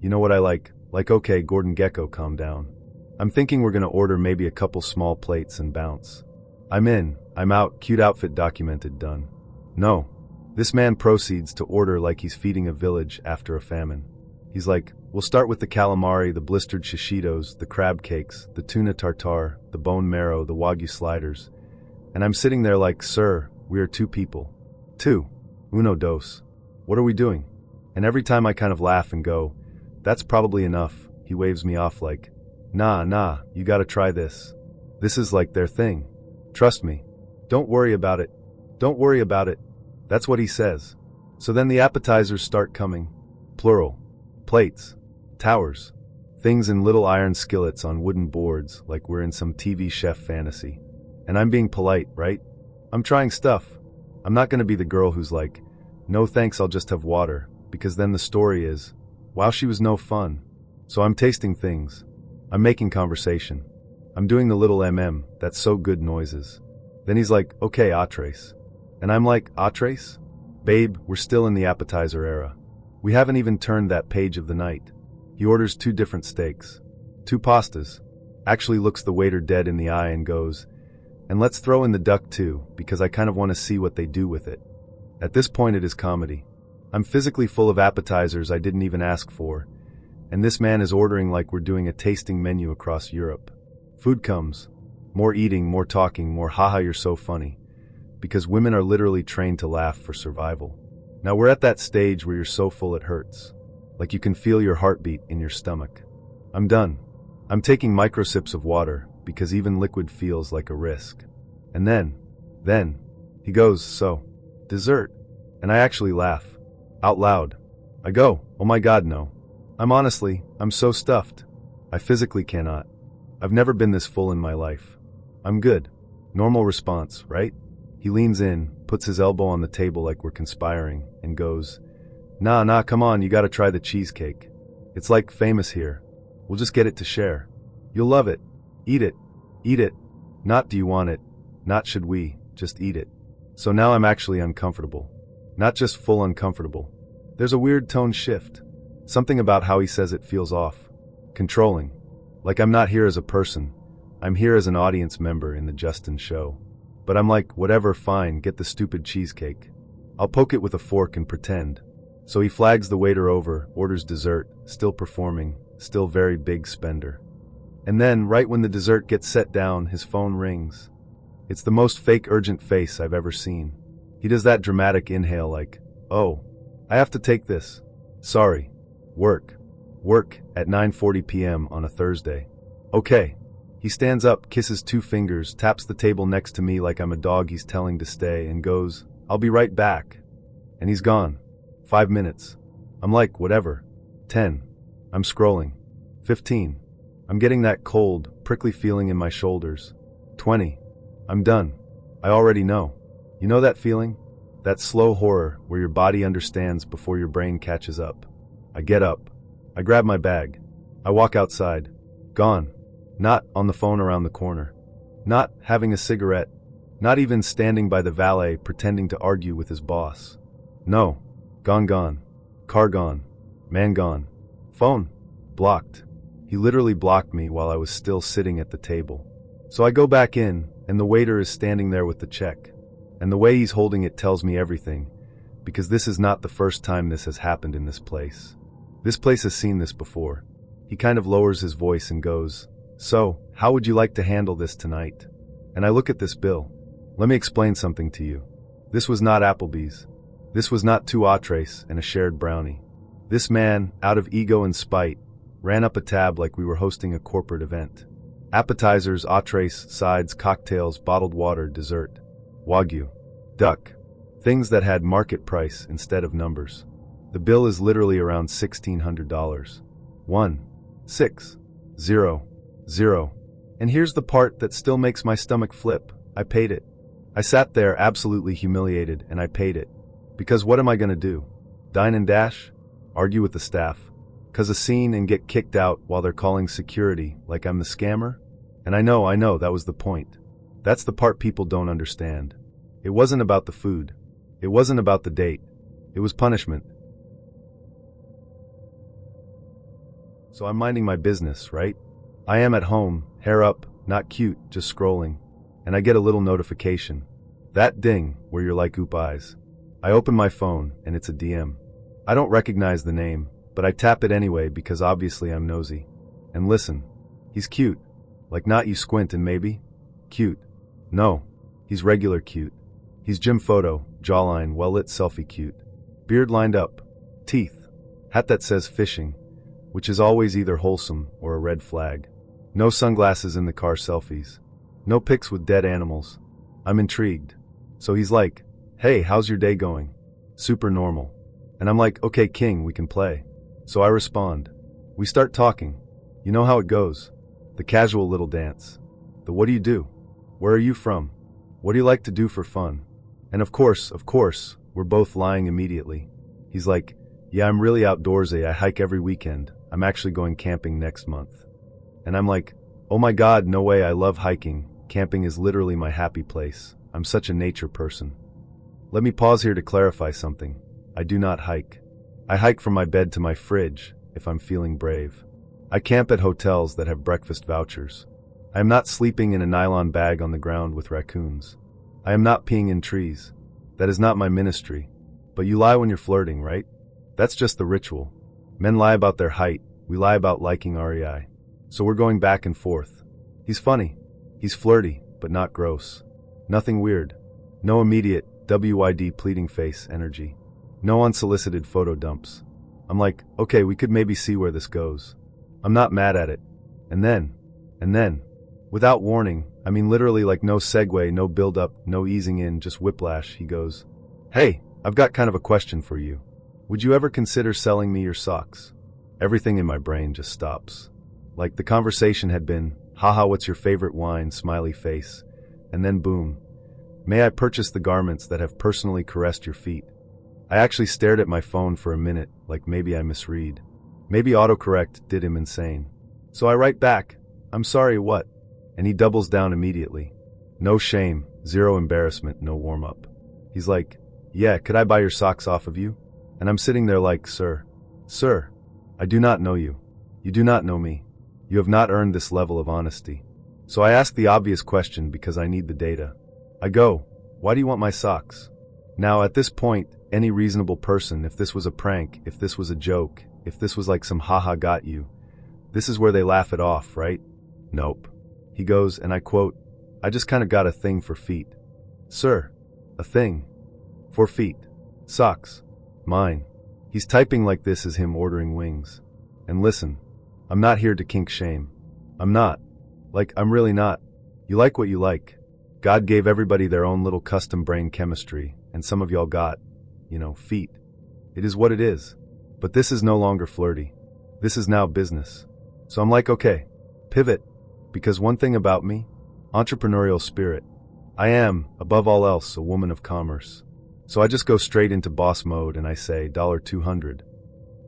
You know what I like? Like okay, Gordon Gekko, calm down. I'm thinking we're gonna order maybe a couple small plates and bounce. I'm in, I'm out, cute outfit documented, done. No. This man proceeds to order like he's feeding a village after a famine. He's like, we'll start with the calamari, the blistered shishitos, the crab cakes, the tuna tartare, the bone marrow, the wagyu sliders. And I'm sitting there like, sir, we are 2 people. 2. Uno dos. What are we doing? And every time I kind of laugh and go, that's probably enough, he waves me off like, nah, you gotta try this. This is like their thing. Trust me. Don't worry about it. Don't worry about it. That's what he says. So then the appetizers start coming. Plural. Plates. Towers. Things in little iron skillets on wooden boards like we're in some TV chef fantasy. And I'm being polite, right? I'm trying stuff. I'm not gonna be the girl who's like, no thanks, I'll just have water. because then the story is, wow, she was no fun. So I'm tasting things. I'm making conversation. I'm doing the little that's so good noises. Then he's like, okay, Atrace. And I'm like, Atrace? Babe, we're still in the appetizer era. We haven't even turned that page of the night. He orders 2 different steaks. 2 pastas. Actually looks the waiter dead in the eye and goes, and let's throw in the duck too, because I kind of want to see what they do with it. At this point it is comedy. I'm physically full of appetizers I didn't even ask for, and this man is ordering like we're doing a tasting menu across Europe. Food comes. More eating, more talking, more haha you're so funny. Because women are literally trained to laugh for survival. Now we're at that stage where you're so full it hurts. Like you can feel your heartbeat in your stomach. I'm done. I'm taking micro sips of water, because even liquid feels like a risk. And then, he goes, so, dessert. And I actually laugh. Out loud. I go, oh my god no. I'm so stuffed. I physically cannot. I've never been this full in my life. I'm good. Normal response, right? He leans in, puts his elbow on the table like we're conspiring, and goes, nah, come on, you gotta try the cheesecake. It's like famous here. We'll just get it to share. You'll love it. Eat it. Eat it. Not do you want it. Not should we, just eat it. So now I'm actually uncomfortable. Not just full uncomfortable. There's a weird tone shift. Something about how he says it feels off. Controlling. Like I'm not here as a person. I'm here as an audience member in the Justin show. But I'm like, whatever, fine, get the stupid cheesecake. I'll poke it with a fork and pretend. So he flags the waiter over, orders dessert, still performing, still very big spender. And then, right when the dessert gets set down, his phone rings. It's the most fake urgent face I've ever seen. He does that dramatic inhale like, oh, I have to take this. Sorry. Work at 9:40 p.m. on a Thursday. Okay. He stands up, kisses 2 fingers, taps the table next to me like I'm a dog he's telling to stay, and goes, I'll be right back. And he's gone. 5 minutes. I'm like, whatever. 10. I'm scrolling. 15. I'm getting that cold, prickly feeling in my shoulders. 20. I'm done. I already know. You know that feeling? That slow horror where your body understands before your brain catches up. I get up. I grab my bag. I walk outside. Gone. Not on the phone around the corner. Not having a cigarette. Not even standing by the valet pretending to argue with his boss. No. Gone. Car gone. Man gone. Phone. Blocked. He literally blocked me while I was still sitting at the table. So I go back in, and the waiter is standing there with the check. And the way he's holding it tells me everything, because this is not the first time this has happened in this place. This place has seen this before. He kind of lowers his voice and goes, so, how would you like to handle this tonight? And I look at this bill. Let me explain something to you. This was not Applebee's. This was not 2 entrees and a shared brownie. This man, out of ego and spite, ran up a tab like we were hosting a corporate event. Appetizers, entrees, sides, cocktails, bottled water, dessert. Wagyu. Duck. Things that had market price instead of numbers. The bill is literally around $1,600. 1, 6, 0, 0. And here's the part that still makes my stomach flip. I paid it. I sat there absolutely humiliated and I paid it. Because what am I gonna do? Dine and dash? Argue with the staff? Cause a scene and get kicked out while they're calling security like I'm the scammer? And I know, that was the point. That's the part people don't understand. It wasn't about the food. It wasn't about the date. It was punishment. So I'm minding my business, right? I am at home, hair up, not cute, just scrolling. And I get a little notification. That ding, where you're like, oop eyes. I open my phone, and it's a DM. I don't recognize the name, but I tap it anyway because obviously I'm nosy. And listen, he's cute. Like not you squint and maybe? Cute. No, he's regular cute. He's gym photo, jawline, well-lit selfie cute. Beard lined up. Teeth. Hat that says fishing, which is always either wholesome or a red flag. No sunglasses in the car selfies. No pics with dead animals. I'm intrigued. So he's like, hey, how's your day going? Super normal. And I'm like, okay, king, we can play. So I respond. We start talking. You know how it goes. The casual little dance. The what do you do? Where are you from? What do you like to do for fun? And of course, we're both lying immediately. He's like, Yeah, I'm really outdoorsy. I hike every weekend. I'm actually going camping next month. And I'm like, oh my God, no way, I love hiking. Camping is literally my happy place. I'm such a nature person. Let me pause here to clarify something. I do not hike. I hike from my bed to my fridge, if I'm feeling brave. I camp at hotels that have breakfast vouchers. I am not sleeping in a nylon bag on the ground with raccoons. I am not peeing in trees. That is not my ministry. But you lie when you're flirting, right? That's just the ritual. Men lie about their height. We lie about liking REI. So we're going back and forth. He's funny. He's flirty, but not gross. Nothing weird. No immediate, WID pleading face energy. No unsolicited photo dumps. I'm like, okay, we could maybe see where this goes. I'm not mad at it. And then, without warning, I mean literally like no segue, no build-up, no easing in, just whiplash, he goes, hey, I've got kind of a question for you. Would you ever consider selling me your socks? Everything in my brain just stops. Like the conversation had been, haha, what's your favorite wine, smiley face. And then boom. May I purchase the garments that have personally caressed your feet? I actually stared at my phone for a minute, like maybe I misread. Maybe autocorrect did him insane. So I write back, I'm sorry, what? And he doubles down immediately. No shame, zero embarrassment, no warm-up. He's like, yeah, could I buy your socks off of you? And I'm sitting there like, sir, I do not know you. You do not know me. You have not earned this level of honesty. So I ask the obvious question because I need the data. I go, why do you want my socks? Now at this point, any reasonable person, if this was a prank, if this was a joke, if this was like some haha got you, this is where they laugh it off, right? Nope. He goes, and I quote, I just kind of got a thing for feet. Sir, a thing. For feet. Socks. Mine. He's typing like this is him ordering wings. And listen, I'm not here to kink shame. I'm not. Like, I'm really not. You like what you like. God gave everybody their own little custom brain chemistry, and some of y'all got, feet. It is what it is. But this is no longer flirty. This is now business. So I'm like, okay, pivot. Because one thing about me, entrepreneurial spirit. I am, above all else, a woman of commerce. So I just go straight into boss mode and I say $200.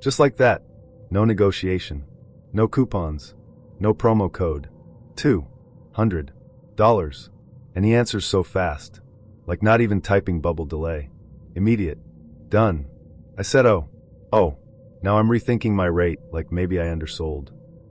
Just like that. No negotiation. No coupons. No promo code. $200. And he answers so fast. Like not even typing bubble delay. Immediate. Done. I said, oh. Now I'm rethinking my rate, like maybe I undersold.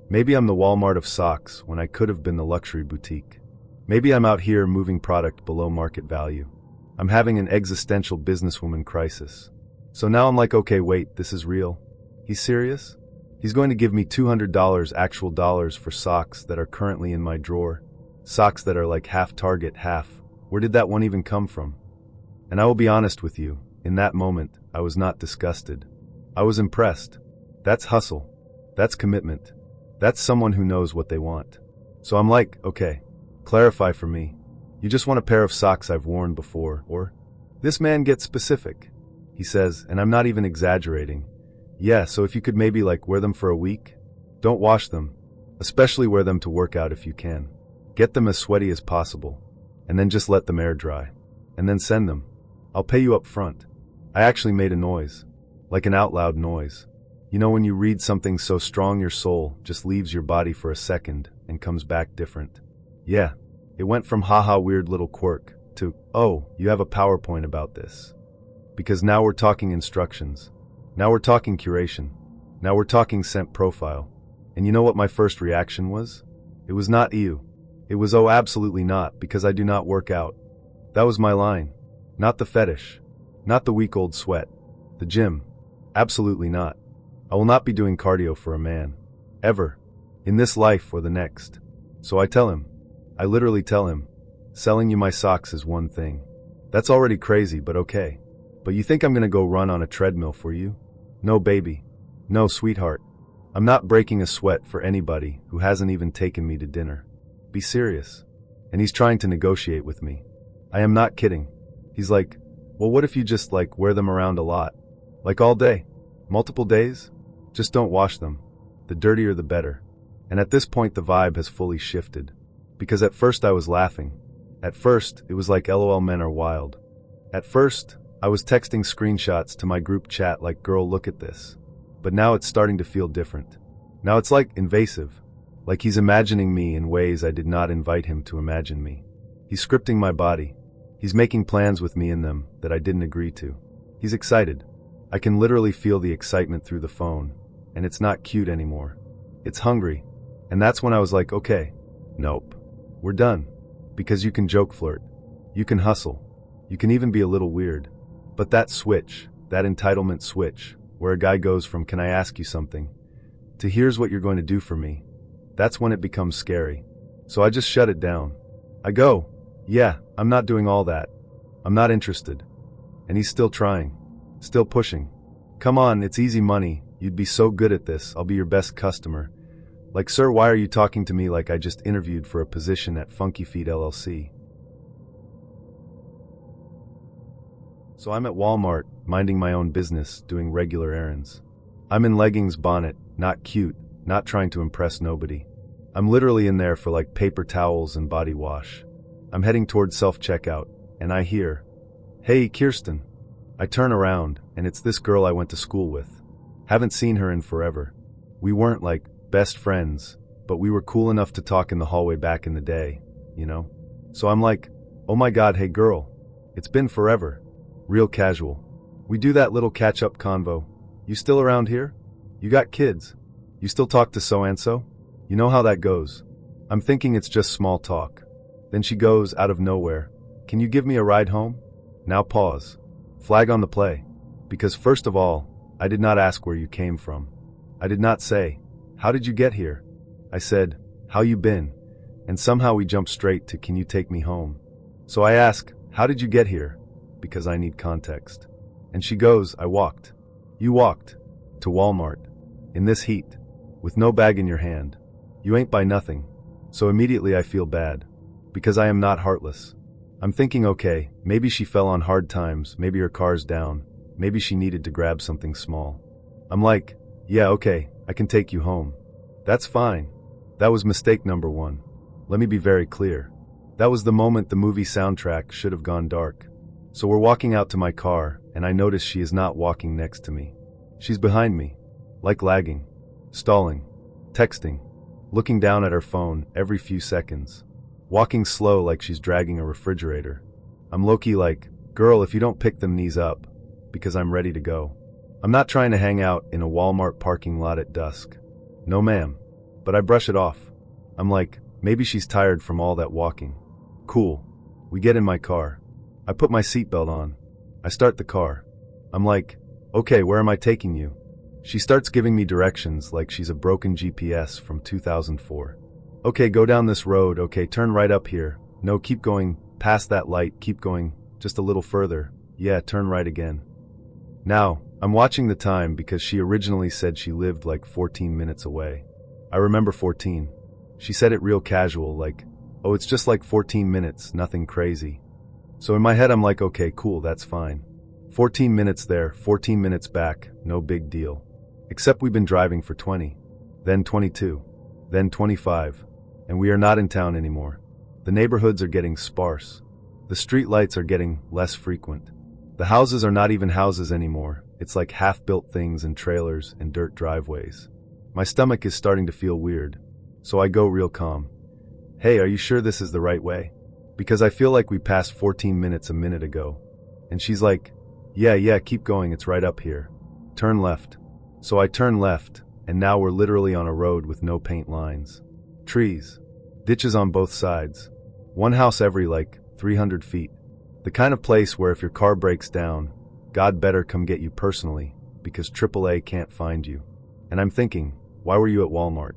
Maybe I'm the Walmart of socks when I could have been the luxury boutique. Maybe I'm out here moving product below market value. I'm having an existential businesswoman crisis. So now I'm like, okay, wait, this is real? He's serious? He's going to give me $200 actual dollars for socks that are currently in my drawer. Socks that are like half Target, half. Where did that one even come from? And I will be honest with you, in that moment, I was not disgusted. I was impressed. That's hustle. That's commitment. That's someone who knows what they want. So I'm like, okay, clarify for me. You just want a pair of socks I've worn before, or? This man gets specific. He says, and I'm not even exaggerating. Yeah, so if you could maybe wear them for a week? Don't wash them. Especially wear them to work out if you can. Get them as sweaty as possible. And then just let them air dry. And then send them. I'll pay you up front. I actually made a noise. Like an out loud noise. You know when you read something so strong your soul just leaves your body for a second and comes back different? Yeah. It went from haha weird little quirk to, oh, you have a PowerPoint about this. Because now we're talking instructions. Now we're talking curation. Now we're talking scent profile. And you know what my first reaction was? It was not ew. It was oh absolutely not, because I do not work out. That was my line. Not the fetish. Not the week-old sweat. The gym. Absolutely not. I will not be doing cardio for a man. Ever. In this life or the next. So I tell him. I literally tell him. Selling you my socks is one thing. That's already crazy, but okay. But you think I'm gonna go run on a treadmill for you? No, baby. No, sweetheart. I'm not breaking a sweat for anybody who hasn't even taken me to dinner. Be serious. And he's trying to negotiate with me. I am not kidding. He's like, well, what if you just wear them around a lot? Like all day? Multiple days? Just don't wash them. The dirtier the better. And at this point the vibe has fully shifted. Because at first I was laughing. At first, it was like LOL men are wild. At first, I was texting screenshots to my group chat like, girl, look at this. But now it's starting to feel different. Now it's like invasive. Like he's imagining me in ways I did not invite him to imagine me. He's scripting my body. He's making plans with me in them that I didn't agree to. He's excited. I can literally feel the excitement through the phone, and it's not cute anymore. It's hungry. And that's when I was like, okay, nope. We're done. Because you can joke flirt. You can hustle. You can even be a little weird. But that switch, that entitlement switch, where a guy goes from can I ask you something, to here's what you're going to do for me, that's when it becomes scary. So I just shut it down. I go, yeah, I'm not doing all that. I'm not interested. And he's still trying. Still pushing. Come on, it's easy money. You'd be so good at this. I'll be your best customer. Like, sir, why are you talking to me like I just interviewed for a position at Funky Feet LLC? So I'm at Walmart, minding my own business, doing regular errands. I'm in leggings, bonnet, not cute, not trying to impress nobody. I'm literally in there for like paper towels and body wash. I'm heading towards self-checkout, and I hear, hey, Kirsten. I turn around, and it's this girl I went to school with. Haven't seen her in forever. We weren't like best friends, but we were cool enough to talk in the hallway back in the day, you know? So I'm like, oh my God, hey girl. It's been forever. Real casual. We do that little catch-up convo. You still around here? You got kids? You still talk to so-and-so? You know how that goes. I'm thinking it's just small talk. Then she goes, out of nowhere, can you give me a ride home? Now pause. Flag on the play. Because first of all, I did not ask where you came from. I did not say, how did you get here? I said, how you been? And somehow we jump straight to, can you take me home? So I ask, how did you get here? Because I need context. And she goes, I walked. You walked. To Walmart. In this heat. With no bag in your hand. You ain't buy nothing. So immediately I feel bad. Because I am not heartless. I'm thinking, okay, maybe she fell on hard times, maybe her car's down, maybe she needed to grab something small. I'm like, yeah, okay, I can take you home. That's fine. That was mistake number one. Let me be very clear. That was the moment the movie soundtrack should have gone dark. So we're walking out to my car, and I notice she is not walking next to me. She's behind me, like lagging, stalling, texting, looking down at her phone every few seconds. Walking slow like she's dragging a refrigerator. I'm low-key like, girl, if you don't pick them knees up, because I'm ready to go. I'm not trying to hang out in a Walmart parking lot at dusk. No ma'am. But I brush it off. I'm like, maybe she's tired from all that walking. Cool. We get in my car. I put my seatbelt on. I start the car. I'm like, okay, where am I taking you? She starts giving me directions like she's a broken GPS from 2004. Okay, go down this road. Okay, turn right up here. No, keep going, past that light, keep going, just a little further. Yeah, turn right again. Now, I'm watching the time because she originally said she lived like 14 minutes away. I remember 14. She said it real casual, like, oh, it's just like 14 minutes, nothing crazy. So in my head I'm like, okay, cool, that's fine. 14 minutes there, 14 minutes back, no big deal. Except we've been driving for 20, then 22, then 25. And we are not in town anymore. The neighborhoods are getting sparse. The street lights are getting less frequent. The houses are not even houses anymore. It's like half-built things and trailers and dirt driveways. My stomach is starting to feel weird. So I go real calm. Hey, are you sure this is the right way? Because I feel like we passed 14 minutes a minute ago. And she's like, yeah, keep going, it's right up here. Turn left. So I turn left, and now we're literally on a road with no paint lines. Trees. Ditches on both sides. One house every, 300 feet. The kind of place where if your car breaks down, God better come get you personally, because AAA can't find you. And I'm thinking, why were you at Walmart?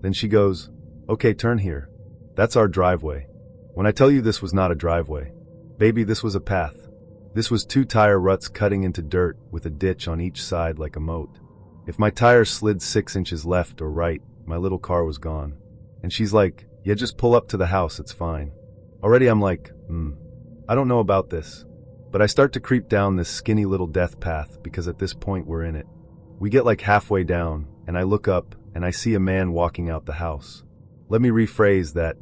Then she goes, okay, turn here. That's our driveway. When I tell you this was not a driveway, baby, this was a path. This was 2 tire ruts cutting into dirt with a ditch on each side like a moat. If my tires slid 6 inches left or right, my little car was gone. And she's like, yeah, just pull up to the house, it's fine. Already I'm like, I don't know about this. But I start to creep down this skinny little death path because at this point we're in it. We get like halfway down, and I look up, and I see a man walking out the house. Let me rephrase that.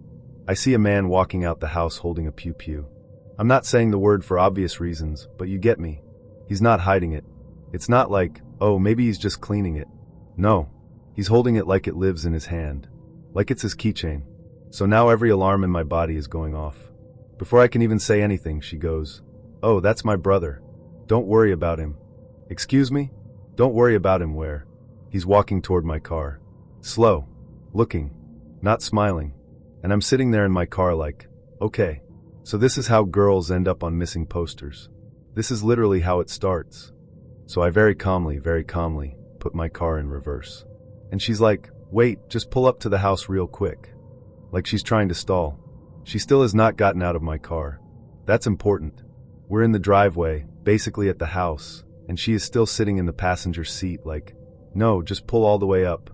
I see a man walking out the house holding a pew-pew. I'm not saying the word for obvious reasons, but you get me. He's not hiding it. It's not like, oh, maybe he's just cleaning it. No. He's holding it like it lives in his hand. Like it's his keychain. So now every alarm in my body is going off. Before I can even say anything, she goes, "Oh, that's my brother. Don't worry about him." Excuse me? Don't worry about him where? He's walking toward my car. Slow. Looking. Not smiling. And I'm sitting there in my car like, okay. So this is how girls end up on missing posters. This is literally how it starts. So I very calmly, put my car in reverse. And she's like, "Wait, just pull up to the house real quick." Like she's trying to stall. She still has not gotten out of my car. That's important. We're in the driveway, basically at the house, and she is still sitting in the passenger seat like, "No, just pull all the way up."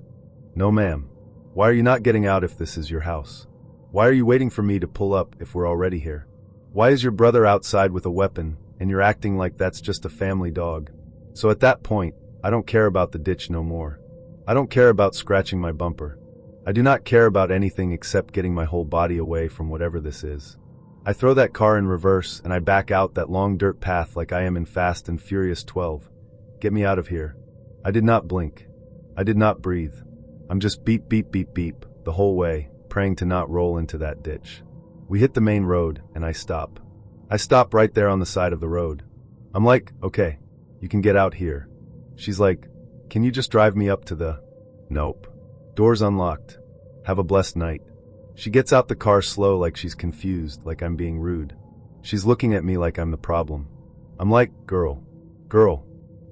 "No, ma'am. Why are you not getting out if this is your house? Why are you waiting for me to pull up if we're already here? Why is your brother outside with a weapon, and you're acting like that's just a family dog?" So at that point, I don't care about the ditch no more. I don't care about scratching my bumper. I do not care about anything except getting my whole body away from whatever this is. I throw that car in reverse and I back out that long dirt path like I am in Fast and Furious 12. Get me out of here. I did not blink. I did not breathe. I'm just beep, beep, beep, beep the whole way, praying to not roll into that ditch. We hit the main road and I stop. I stop right there on the side of the road. I'm like, "Okay, you can get out here." She's like, "Can you just drive me up to the..." Nope. Doors unlocked. Have a blessed night. She gets out the car slow like she's confused, like I'm being rude. She's looking at me like I'm the problem. I'm like, girl.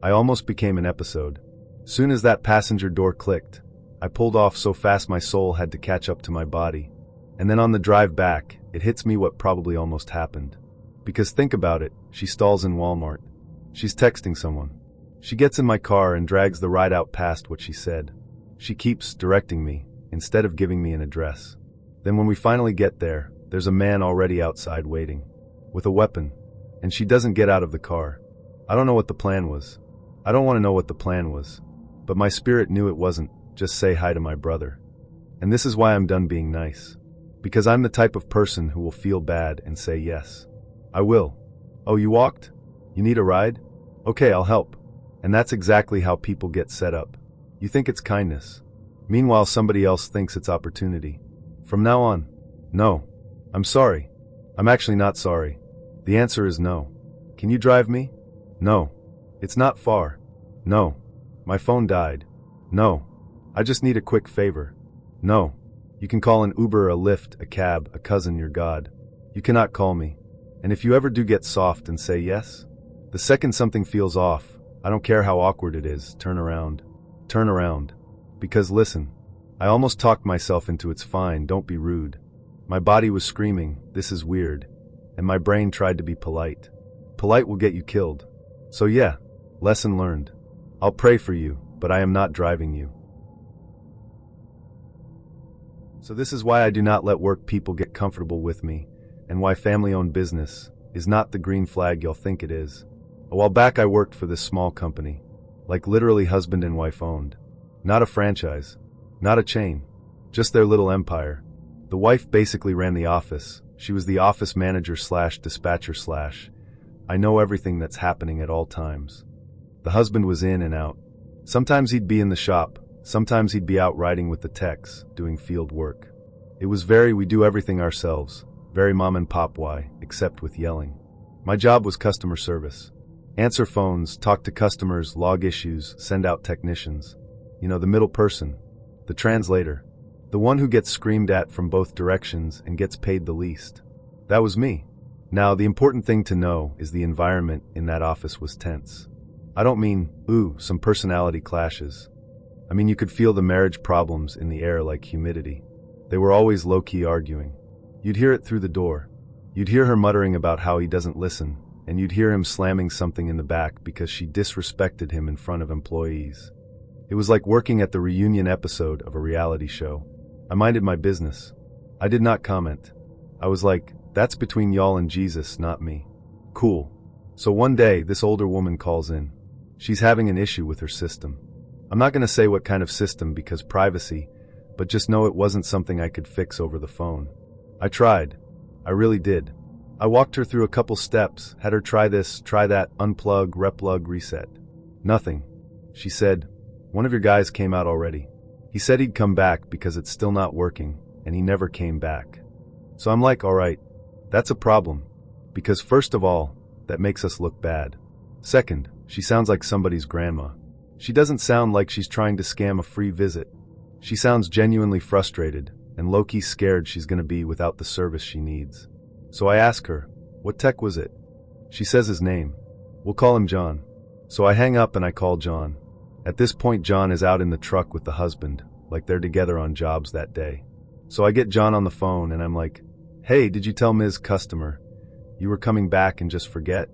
I almost became an episode. Soon as that passenger door clicked, I pulled off so fast my soul had to catch up to my body. And then on the drive back, it hits me what probably almost happened. Because think about it, she stalls in Walmart. She's texting someone. She gets in my car and drags the ride out past what she said. She keeps directing me, instead of giving me an address. Then when we finally get there, there's a man already outside waiting. With a weapon. And she doesn't get out of the car. I don't know what the plan was. I don't want to know what the plan was. But my spirit knew it wasn't, just say hi to my brother. And this is why I'm done being nice. Because I'm the type of person who will feel bad and say yes. I will. "Oh, you walked? You need a ride? Okay, I'll help." And that's exactly how people get set up. You think it's kindness. Meanwhile, somebody else thinks it's opportunity. From now on, no. I'm sorry. I'm actually not sorry. The answer is no. Can you drive me? No. It's not far. No. My phone died. No. I just need a quick favor. No. You can call an Uber, a Lyft, a cab, a cousin, your God. You cannot call me. And if you ever do get soft and say yes, the second something feels off, I don't care how awkward it is, turn around. Turn around. Because listen, I almost talked myself into "It's fine, don't be rude." My body was screaming, "This is weird." And my brain tried to be polite. Polite will get you killed. So yeah, lesson learned. I'll pray for you, but I am not driving you. So this is why I do not let work people get comfortable with me, and why family-owned business is not the green flag y'all think it is. A while back I worked for this small company. Like literally husband and wife owned. Not a franchise. Not a chain. Just their little empire. The wife basically ran the office. She was the office manager / dispatcher / I know everything that's happening at all times. The husband was in and out. Sometimes he'd be in the shop. Sometimes he'd be out riding with the techs, doing field work. It was we do everything ourselves. Very mom and pop except with yelling. My job was customer service. Answer phones, talk to customers, log issues, send out technicians. You know, the middle person. The translator. The one who gets screamed at from both directions and gets paid the least. That was me. Now, the important thing to know is the environment in that office was tense. I don't mean, some personality clashes. I mean, you could feel the marriage problems in the air like humidity. They were always low-key arguing. You'd hear it through the door. You'd hear her muttering about how he doesn't listen. And you'd hear him slamming something in the back because she disrespected him in front of employees. It was like working at the reunion episode of a reality show. I minded my business. I did not comment. I was like, that's between y'all and Jesus, not me. Cool. So one day, this older woman calls in. She's having an issue with her system. I'm not going to say what kind of system because privacy, but just know it wasn't something I could fix over the phone. I tried. I really did. I walked her through a couple steps, had her try this, try that, unplug, replug, reset. Nothing. She said, "One of your guys came out already. He said he'd come back because it's still not working, and he never came back." So I'm like, alright, that's a problem. Because first of all, that makes us look bad. Second, she sounds like somebody's grandma. She doesn't sound like she's trying to scam a free visit. She sounds genuinely frustrated, and low-key scared she's gonna be without the service she needs. So I ask her, what tech was it? She says his name. We'll call him John. So I hang up and I call John. At this point, John is out in the truck with the husband, like they're together on jobs that day. So I get John on the phone and I'm like, "Hey, did you tell Ms. Customer you were coming back and just forget?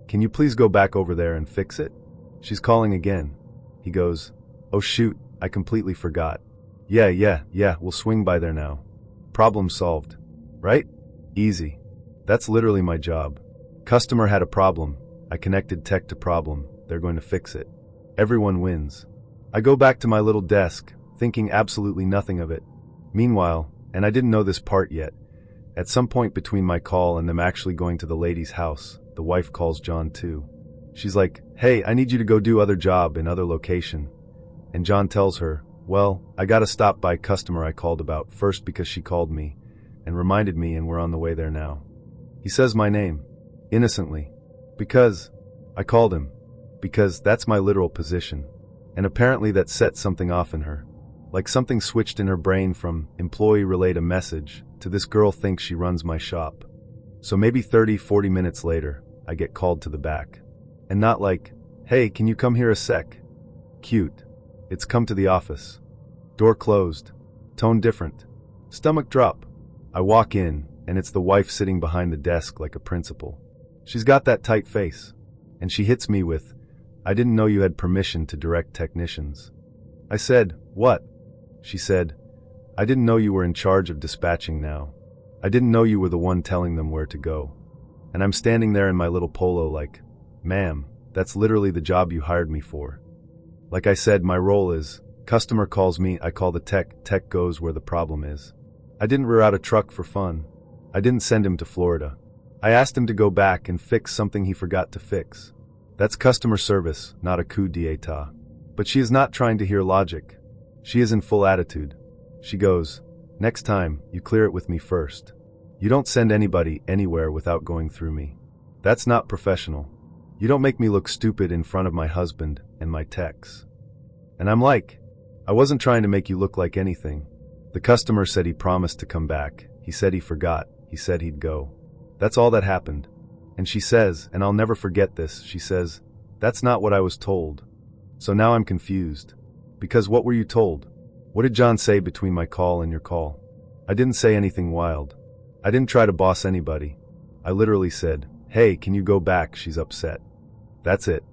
Can you please go back over there and fix it?" She's calling again. He goes, "Oh shoot, I completely forgot. Yeah, we'll swing by there now. Problem solved. Right? Easy. That's literally my job. Customer had a problem. I connected tech to problem. They're going to fix it. Everyone wins." I go back to my little desk, thinking absolutely nothing of it. Meanwhile, and I didn't know this part yet, at some point between my call and them actually going to the lady's house, the wife calls John too. She's like, "Hey, I need you to go do other job in other location." And John tells her, "Well, I gotta stop by customer I called about first because she called me and reminded me and we're on the way there now." He says my name, innocently, because I called him, because that's my literal position. And apparently that set something off in her. Like something switched in her brain from employee relate a message to this girl thinks she runs my shop. So maybe 30-40 minutes later, I get called to the back. And not like, "Hey, can you come here a sec?" Cute. It's "come to the office." Door closed. Tone different. Stomach drop. I walk in, and it's the wife sitting behind the desk like a principal. She's got that tight face. And she hits me with, "I didn't know you had permission to direct technicians." I said, "What?" She said, "I didn't know you were in charge of dispatching now. I didn't know you were the one telling them where to go." And I'm standing there in my little polo like, "Ma'am, that's literally the job you hired me for." Like I said, my role is, customer calls me, I call the tech goes where the problem is. I didn't rear out a truck for fun. I didn't send him to Florida. I asked him to go back and fix something he forgot to fix. That's customer service, not a coup d'etat. But she is not trying to hear logic. She is in full attitude. She goes, "Next time, you clear it with me first. You don't send anybody anywhere without going through me. That's not professional. You don't make me look stupid in front of my husband and my techs." And I'm like, "I wasn't trying to make you look like anything. The customer said he promised to come back. He said he forgot. He said he'd go. That's all that happened." And she says, and I'll never forget this, she says, "That's not what I was told." So now I'm confused. Because what were you told? What did John say between my call and your call? I didn't say anything wild. I didn't try to boss anybody. I literally said, "Hey, can you go back? She's upset." That's it.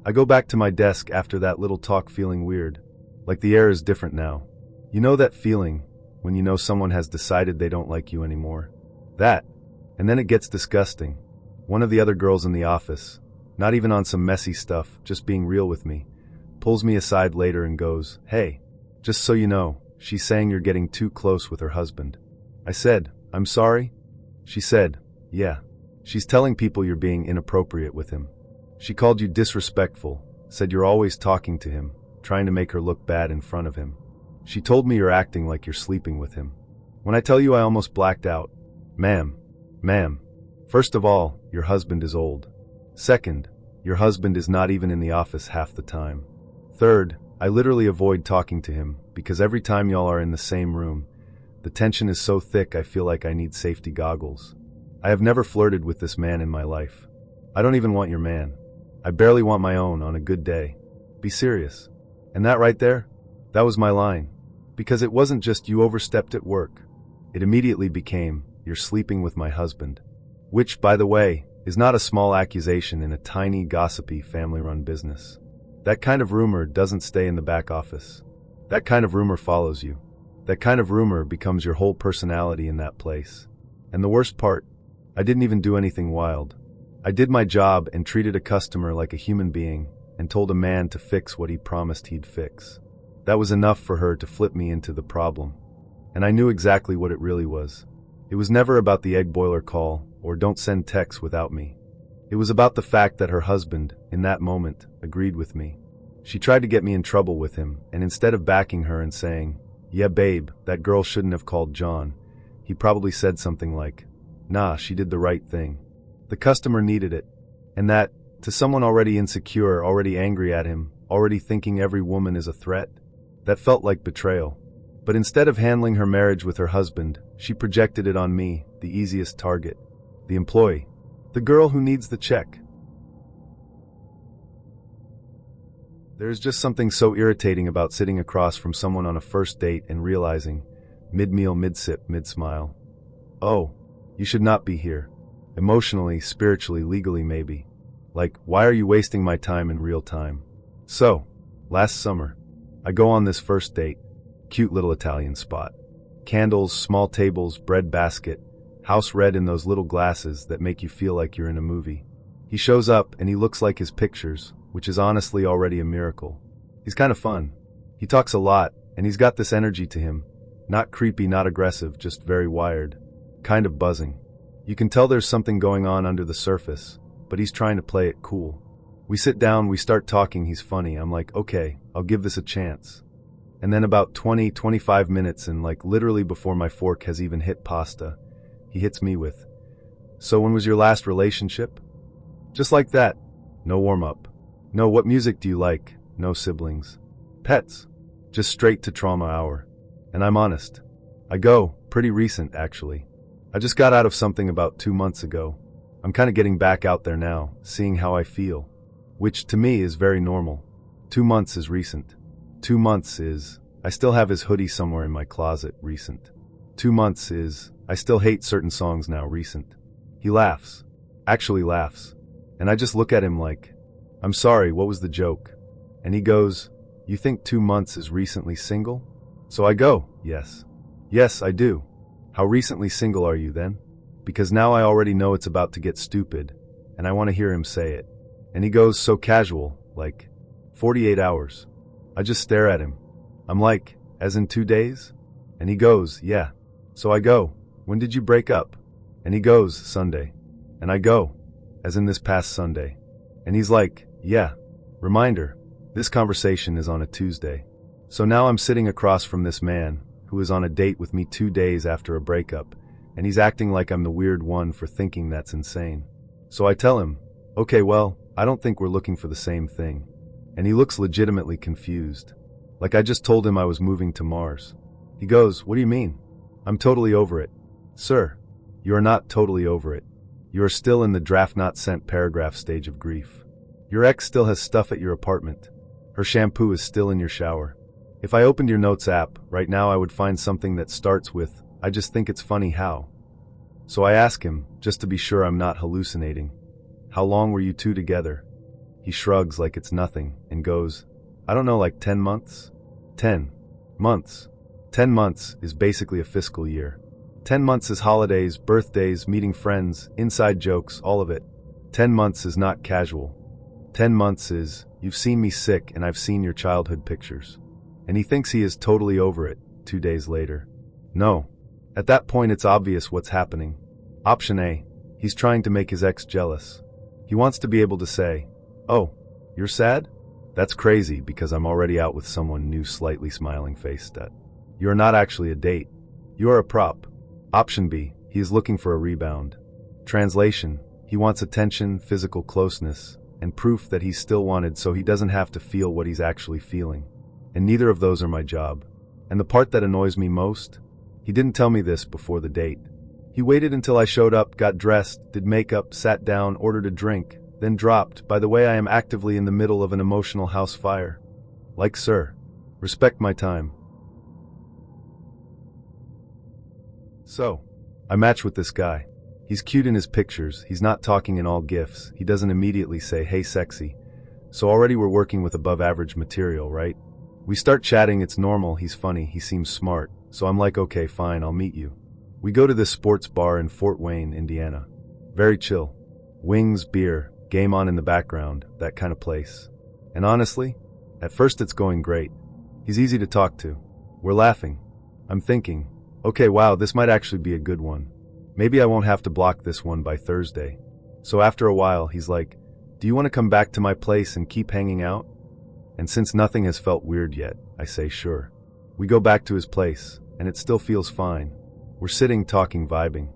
I go back to my desk after that little talk feeling weird. Like the air is different now. You know that feeling when you know someone has decided they don't like you anymore? That. And then it gets disgusting. One of the other girls in the office, not even on some messy stuff, just being real with me, pulls me aside later and goes, "Hey, just so you know, she's saying you're getting too close with her husband." I said, "I'm sorry?" She said, "Yeah. She's telling people you're being inappropriate with him. She called you disrespectful, said you're always talking to him, trying to make her look bad in front of him. She told me you're acting like you're sleeping with him." When I tell you I almost blacked out. Ma'am, first of all, your husband is old. Second, your husband is not even in the office half the time. Third, I literally avoid talking to him because every time y'all are in the same room, the tension is so thick I feel like I need safety goggles. I have never flirted with this man in my life. I don't even want your man. I barely want my own on a good day. Be serious. And that right there, that was my line. Because it wasn't just "you overstepped at work." It immediately became, "You're sleeping with my husband." Which, by the way, is not a small accusation in a tiny, gossipy, family-run business. That kind of rumor doesn't stay in the back office. That kind of rumor follows you. That kind of rumor becomes your whole personality in that place. And the worst part, I didn't even do anything wild. I did my job and treated a customer like a human being and told a man to fix what he promised he'd fix. That was enough for her to flip me into the problem. And I knew exactly what it really was. It was never about the egg boiler call or don't send texts without me. It was about the fact that her husband, in that moment, agreed with me. She tried to get me in trouble with him, and instead of backing her and saying, "Yeah, babe, that girl shouldn't have called John," he probably said something like, "Nah, she did the right thing. The customer needed it." And that, to someone already insecure, already angry at him, already thinking every woman is a threat, that felt like betrayal. But instead of handling her marriage with her husband, she projected it on me, the easiest target. The employee. The girl who needs the check. There's just something so irritating about sitting across from someone on a first date and realizing, mid-meal, mid-sip, mid-smile, oh, you should not be here. Emotionally, spiritually, legally maybe. Like, why are you wasting my time in real time? So, last summer, I go on this first date. Cute little Italian spot. Candles, small tables, bread basket, house red in those little glasses that make you feel like you're in a movie. He shows up and he looks like his pictures, which is honestly already a miracle. He's kind of fun. He talks a lot, and he's got this energy to him. Not creepy, not aggressive, just very wired. Kind of buzzing. You can tell there's something going on under the surface, but he's trying to play it cool. We sit down, we start talking, he's funny. I'm like, okay, I'll give this a chance. And then about 20-25 minutes in, like literally before my fork has even hit pasta, he hits me with, "So when was your last relationship?" Just like that. No warm-up. No, what music do you like? No siblings. Pets. Just straight to trauma hour. And I'm honest. I go, pretty recent actually. I just got out of something about 2 months ago. I'm kind of getting back out there now, seeing how I feel. Which to me is very normal. 2 months is recent. 2 months is, I still have his hoodie somewhere in my closet, recent. 2 months is, I still hate certain songs now, recent. He laughs. Actually laughs. And I just look at him like, "I'm sorry, what was the joke?" And he goes, "You think 2 months is recently single?" So I go, "Yes. Yes, I do. How recently single are you then?" Because now I already know it's about to get stupid, and I want to hear him say it. And he goes so casual, like, 48 hours. I just stare at him. I'm like, "As in 2 days?" And he goes, "Yeah." So I go, "When did you break up?" And he goes, "Sunday." And I go, "As in this past Sunday?" And he's like, "Yeah." Reminder, this conversation is on a Tuesday. So now I'm sitting across from this man, who is on a date with me 2 days after a breakup, and he's acting like I'm the weird one for thinking that's insane. So I tell him, "Okay, well, I don't think we're looking for the same thing." And he looks legitimately confused. Like I just told him I was moving to Mars. He goes, "What do you mean?" "I'm totally over it." "Sir, you are not totally over it. You are still in the draft not sent paragraph stage of grief. Your ex still has stuff at your apartment. Her shampoo is still in your shower. If I opened your notes app, right now I would find something that starts with, 'I just think it's funny how.'" So I ask him, just to be sure I'm not hallucinating, "How long were you two together?" He shrugs like it's nothing and goes, "I don't know, like 10 months? 10 months. 10 months is basically a fiscal year. 10 months is holidays, birthdays, meeting friends, inside jokes, all of it. 10 months is not casual. 10 months is, you've seen me sick and I've seen your childhood pictures." And he thinks he is totally over it, 2 days later. No. At that point it's obvious what's happening. Option A, he's trying to make his ex jealous. He wants to be able to say, "Oh, you're sad? That's crazy because I'm already out with someone new," slightly smiling face. That you are not actually a date. You are a prop. Option B, he is looking for a rebound. Translation, he wants attention, physical closeness, and proof that he's still wanted so he doesn't have to feel what he's actually feeling. And neither of those are my job. And the part that annoys me most? He didn't tell me this before the date. He waited until I showed up, got dressed, did makeup, sat down, ordered a drink, then dropped, "By the way, I am actively in the middle of an emotional house fire." Like, sir, respect my time. So, I match with this guy. He's cute in his pictures, he's not talking in all gifs, he doesn't immediately say, "Hey sexy." So already we're working with above average material, right? We start chatting, it's normal, he's funny, he seems smart, so I'm like, okay, fine, I'll meet you. We go to this sports bar in Fort Wayne, Indiana. Very chill. Wings, beer, game on in the background, that kind of place. And honestly, at first it's going great. He's easy to talk to. We're laughing. I'm thinking, okay, wow, this might actually be a good one. Maybe I won't have to block this one by Thursday. So after a while, he's like, "Do you want to come back to my place and keep hanging out?" And since nothing has felt weird yet, I say sure. We go back to his place, and it still feels fine. We're sitting, talking, vibing.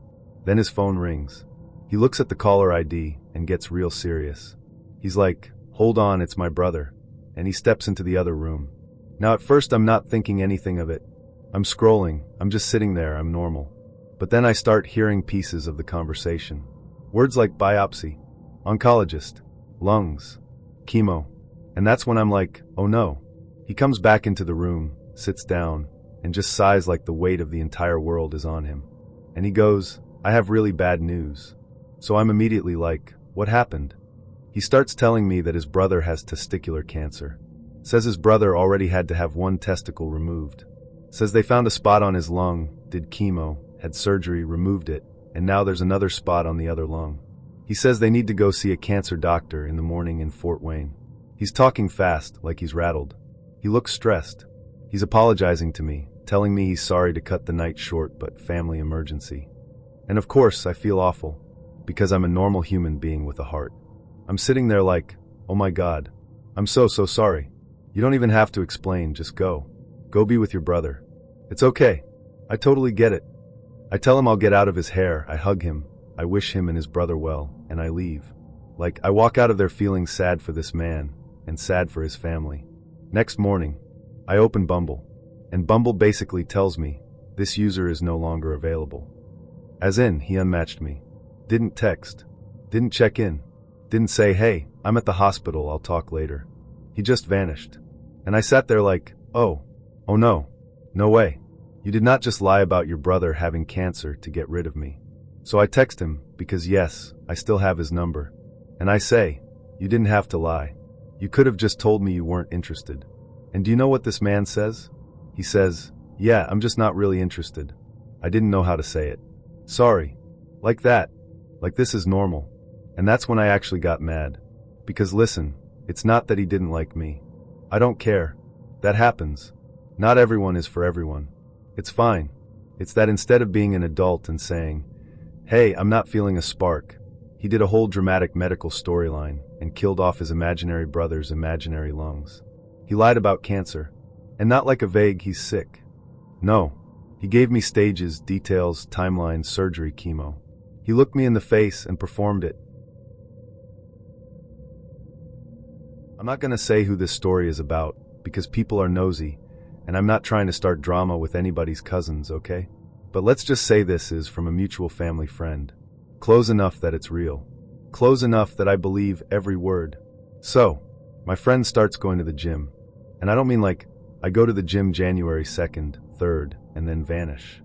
Then his phone rings. He looks at the caller ID and gets real serious. He's like, "Hold on, it's my brother." And he steps into the other room. Now at first I'm not thinking anything of it. I'm scrolling, I'm just sitting there, I'm normal. But then I start hearing pieces of the conversation. Words like biopsy, oncologist, lungs, chemo. And that's when I'm like, oh no. He comes back into the room, sits down, and just sighs like the weight of the entire world is on him. And he goes, "I have really bad news." So I'm immediately like, what happened? He starts telling me that his brother has testicular cancer. Says his brother already had to have one testicle removed. Says they found a spot on his lung, did chemo, had surgery, removed it, and now there's another spot on the other lung. He says they need to go see a cancer doctor in the morning in Fort Wayne. He's talking fast, like he's rattled. He looks stressed. He's apologizing to me, telling me he's sorry to cut the night short, but family emergency. And of course, I feel awful, because I'm a normal human being with a heart. I'm sitting there like, oh my God, I'm so sorry. You don't even have to explain, just go. Go be with your brother. It's okay. I totally get it. I tell him I'll get out of his hair, I hug him, I wish him and his brother well, and I leave. Like, I walk out of there feeling sad for this man, and sad for his family. Next morning, I open Bumble, and Bumble basically tells me, this user is no longer available. As in, he unmatched me. Didn't text. Didn't check in. Didn't say, hey, I'm at the hospital, I'll talk later. He just vanished. And I sat there like, oh no, no way. You did not just lie about your brother having cancer to get rid of me. So I text him, because yes, I still have his number. And I say, you didn't have to lie. You could have just told me you weren't interested. And do you know what this man says? He says, yeah, I'm just not really interested. I didn't know how to say it. Sorry. Like that. Like this is normal. And that's when I actually got mad. Because listen, it's not that he didn't like me. I don't care. That happens. Not everyone is for everyone. It's fine. It's that instead of being an adult and saying, hey, I'm not feeling a spark, he did a whole dramatic medical storyline and killed off his imaginary brother's imaginary lungs. He lied about cancer. And not like a vague, he's sick. No. He gave me stages, details, timeline, surgery, chemo. He looked me in the face and performed it. I'm not going to say who this story is about, because people are nosy, and I'm not trying to start drama with anybody's cousins, okay? But let's just say this is from a mutual family friend. Close enough that it's real. Close enough that I believe every word. So, my friend starts going to the gym. And I don't mean like, I go to the gym January 2nd, 3rd, and then vanish.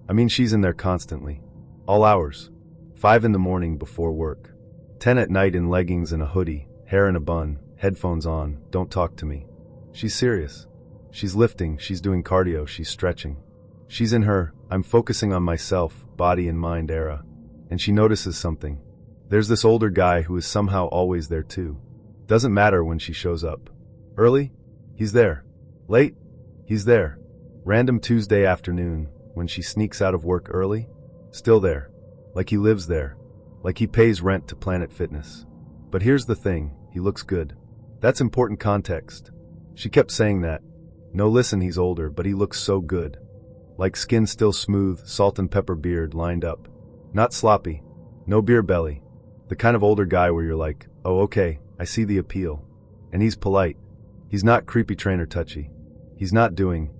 I mean she's in there constantly. All hours. 5 in the morning before work. 10 at night in leggings and a hoodie, hair in a bun, headphones on, don't talk to me. She's serious. She's lifting, she's doing cardio, she's stretching. She's in her, I'm focusing on myself, body and mind era. And she notices something. There's this older guy who is somehow always there too. Doesn't matter when she shows up. Early? He's there. Late? He's there. Random Tuesday afternoon, when she sneaks out of work early? Still there. Like he lives there. Like he pays rent to Planet Fitness. But here's the thing, he looks good. That's important context. She kept saying that. No, listen, he's older, but he looks so good. Like skin still smooth, salt and pepper beard lined up. Not sloppy. No beer belly. The kind of older guy where you're like, oh okay, I see the appeal. And he's polite. He's not creepy trainer touchy. He's not doing,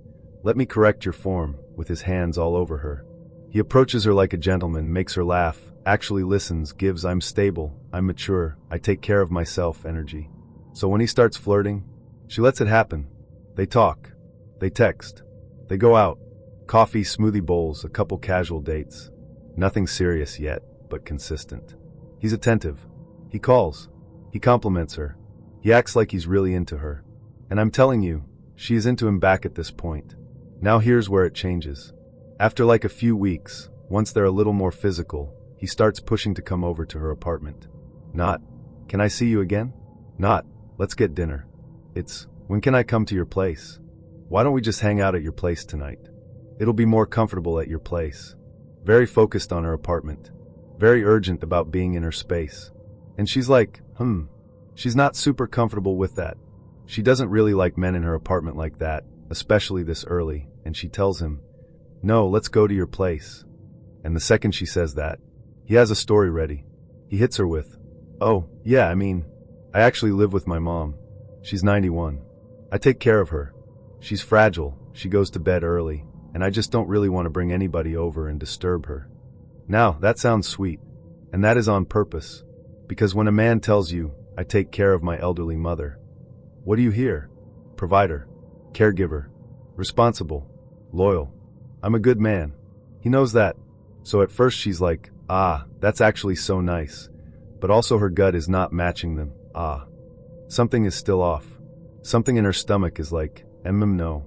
let me correct your form, with his hands all over her. He approaches her like a gentleman, makes her laugh, actually listens, gives I'm stable, I'm mature, I take care of myself energy. So when he starts flirting, she lets it happen. They talk. They text. They go out. Coffee, smoothie bowls, a couple casual dates. Nothing serious yet, but consistent. He's attentive. He calls. He compliments her. He acts like he's really into her. And I'm telling you, she is into him back at this point. Now here's where it changes. After like a few weeks, once they're a little more physical, he starts pushing to come over to her apartment. Not, can I see you again? Not, let's get dinner. It's, when can I come to your place? Why don't we just hang out at your place tonight? It'll be more comfortable at your place. very focused on her apartment, very urgent about being in her space. And she's like, she's not super comfortable with that. She doesn't really like men in her apartment like that, especially this early, and she tells him, "No, let's go to your place." And the second she says that, he has a story ready. He hits her with, "Oh, yeah, I actually live with my mom. She's 91. I take care of her. She's fragile, she goes to bed early, and I just don't really want to bring anybody over and disturb her." Now, that sounds sweet, and that is on purpose, because when a man tells you, "I take care of my elderly mother," what do you hear? Provider, caregiver, responsible, loyal. I'm a good man. He knows that. So at first she's like, that's actually so nice. But also her gut is not matching them. Something is still off. Something in her stomach is like, no.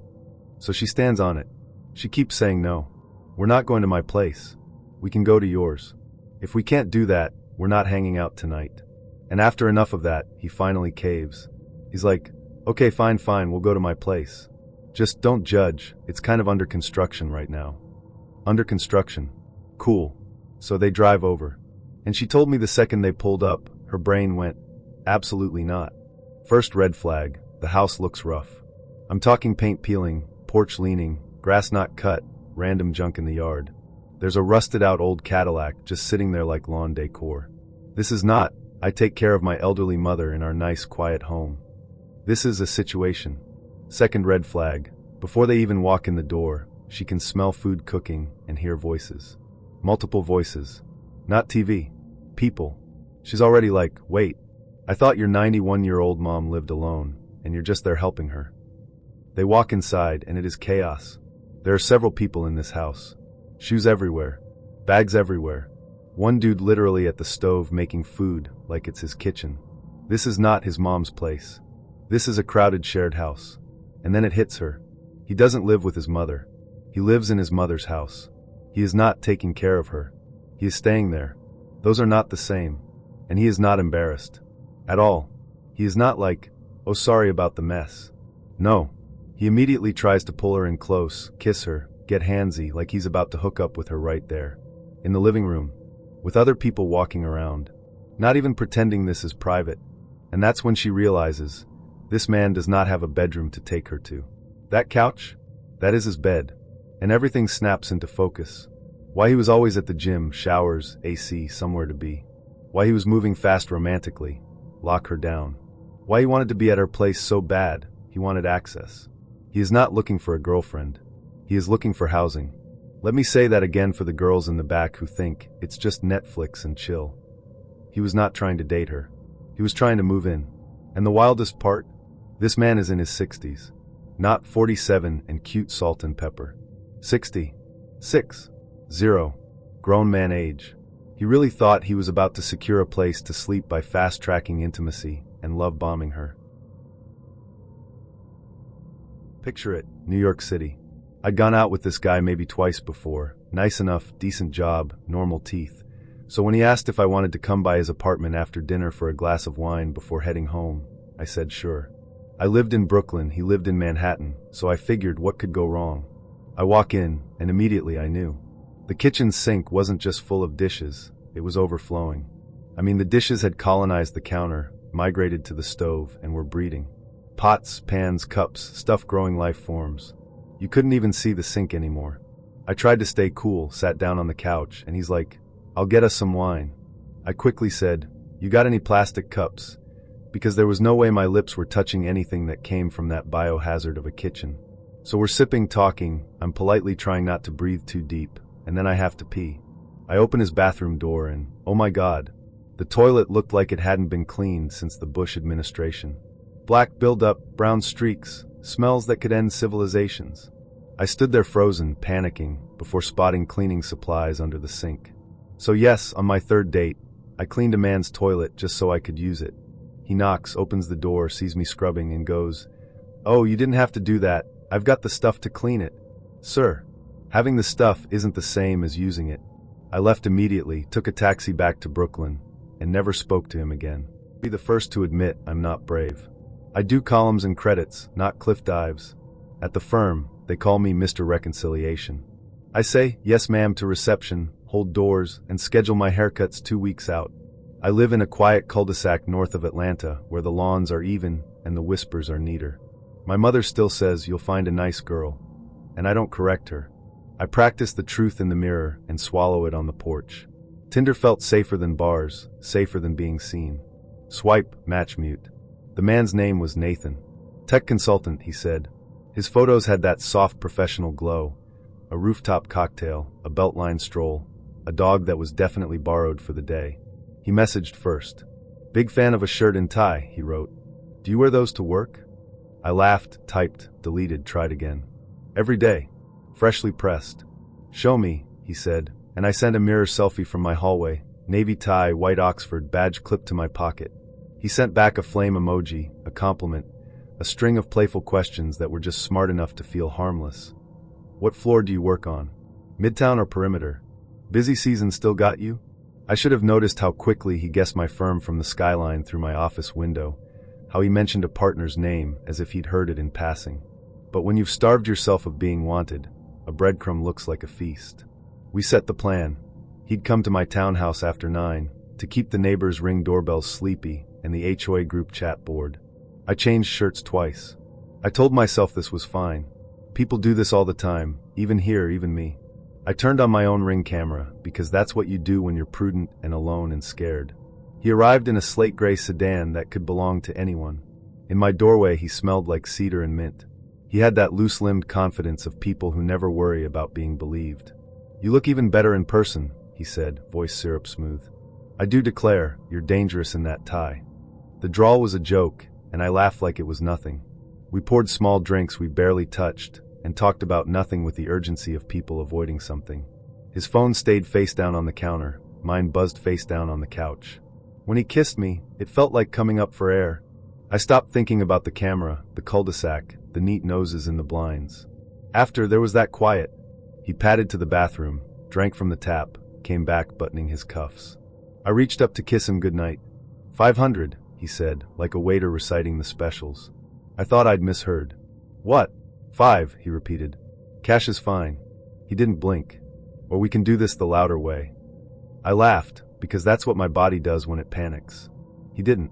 So she stands on it. She keeps saying no. "We're not going to my place. We can go to yours. If we can't do that, we're not hanging out tonight." And after enough of that, he finally caves. He's like, "Okay, fine, we'll go to my place. Just don't judge, it's kind of under construction right now." Under construction. Cool. So they drive over. And she told me the second they pulled up, her brain went, absolutely not. First red flag, the house looks rough. I'm talking paint peeling, porch leaning, grass not cut, random junk in the yard. There's a rusted out old Cadillac just sitting there like lawn decor. This is not, "I take care of my elderly mother in our nice quiet home." This is a situation. Second red flag, before they even walk in the door, she can smell food cooking and hear voices. Multiple voices. Not TV. People. She's already like, "Wait, I thought your 91-year-old mom lived alone, and you're just there helping her." They walk inside, and it is chaos. There are several people in this house. Shoes everywhere. Bags everywhere. One dude literally at the stove making food like it's his kitchen. This is not his mom's place. This is a crowded shared house. And then it hits her. He doesn't live with his mother. He lives in his mother's house. He is not taking care of her. He is staying there. Those are not the same. And he is not embarrassed. At all. He is not like, "Oh, sorry about the mess." No. He immediately tries to pull her in close, kiss her, get handsy like he's about to hook up with her right there. In the living room. With other people walking around. Not even pretending this is private. And that's when she realizes, this man does not have a bedroom to take her to. That couch? That is his bed. And everything snaps into focus. Why he was always at the gym, showers, AC, somewhere to be. Why he was moving fast romantically. Lock her down. Why he wanted to be at her place so bad, he wanted access. He is not looking for a girlfriend. He is looking for housing. Let me say that again for the girls in the back who think it's just Netflix and chill. He was not trying to date her. He was trying to move in. And the wildest part? This man is in his 60s. Not 47 and cute salt and pepper. 60. 6. 0. Grown man age. He really thought he was about to secure a place to sleep by fast-tracking intimacy and love bombing her. Picture it, New York City. I'd gone out with this guy maybe twice before. Nice enough, decent job, normal teeth. So when he asked if I wanted to come by his apartment after dinner for a glass of wine before heading home, I said sure. I lived in Brooklyn, he lived in Manhattan, so I figured what could go wrong. I walk in, and immediately I knew. The kitchen sink wasn't just full of dishes, it was overflowing. The dishes had colonized the counter, migrated to the stove, and were breeding. Pots, pans, cups, stuff growing life forms. You couldn't even see the sink anymore. I tried to stay cool, sat down on the couch, and he's like, "I'll get us some wine." I quickly said, "You got any plastic cups?" Because there was no way my lips were touching anything that came from that biohazard of a kitchen. So we're sipping, talking, I'm politely trying not to breathe too deep, and then I have to pee. I open his bathroom door and, oh my God, the toilet looked like it hadn't been cleaned since the Bush administration. Black buildup, brown streaks, smells that could end civilizations. I stood there frozen, panicking, before spotting cleaning supplies under the sink. So yes, on my third date, I cleaned a man's toilet just so I could use it. He knocks, opens the door, sees me scrubbing, and goes, "Oh, you didn't have to do that. I've got the stuff to clean it." Sir, having the stuff isn't the same as using it. I left immediately, took a taxi back to Brooklyn, and never spoke to him again. Be the first to admit I'm not brave. I do columns and credits, not cliff dives. At the firm, they call me Mr. Reconciliation. I say, yes ma'am to reception, hold doors, and schedule my haircuts 2 weeks out. I live in a quiet cul-de-sac north of Atlanta where the lawns are even and the whispers are neater. My mother still says you'll find a nice girl, and I don't correct her. I practice the truth in the mirror and swallow it on the porch. Tinder felt safer than bars, safer than being seen. Swipe, match mute. The man's name was Nathan. Tech consultant, he said. His photos had that soft professional glow. A rooftop cocktail, a beltline stroll, a dog that was definitely borrowed for the day. He messaged first. Big fan of a shirt and tie, he wrote. Do you wear those to work? I laughed, typed, deleted, tried again. Every day. Freshly pressed. Show me, he said, and I sent a mirror selfie from my hallway, navy tie, white Oxford, badge clipped to my pocket. He sent back a flame emoji, a compliment, a string of playful questions that were just smart enough to feel harmless. What floor do you work on? Midtown or perimeter? Busy season still got you? I should have noticed how quickly he guessed my firm from the skyline through my office window, how he mentioned a partner's name as if he'd heard it in passing. But when you've starved yourself of being wanted, a breadcrumb looks like a feast. We set the plan. He'd come to my townhouse after 9, to keep the neighbors' Ring doorbells sleepy and the HOA group chat bored. I changed shirts twice. I told myself this was fine. People do this all the time, even here, even me. I turned on my own Ring camera, because that's what you do when you're prudent and alone and scared. He arrived in a slate gray sedan that could belong to anyone. In my doorway he smelled like cedar and mint. He had that loose-limbed confidence of people who never worry about being believed. You look even better in person, he said, voice syrup smooth. I do declare, you're dangerous in that tie. The drawl was a joke, and I laughed like it was nothing. We poured small drinks we barely touched, and talked about nothing with the urgency of people avoiding something. His phone stayed face down on the counter, mine buzzed face down on the couch. When he kissed me, it felt like coming up for air. I stopped thinking about the camera, the cul-de-sac, the neat noses in the blinds. After, there was that quiet. He padded to the bathroom, drank from the tap, came back buttoning his cuffs. I reached up to kiss him goodnight. 500, he said, like a waiter reciting the specials. I thought I'd misheard. What? 5, he repeated. Cash is fine. He didn't blink. Or we can do this the louder way. I laughed, because that's what my body does when it panics. He didn't.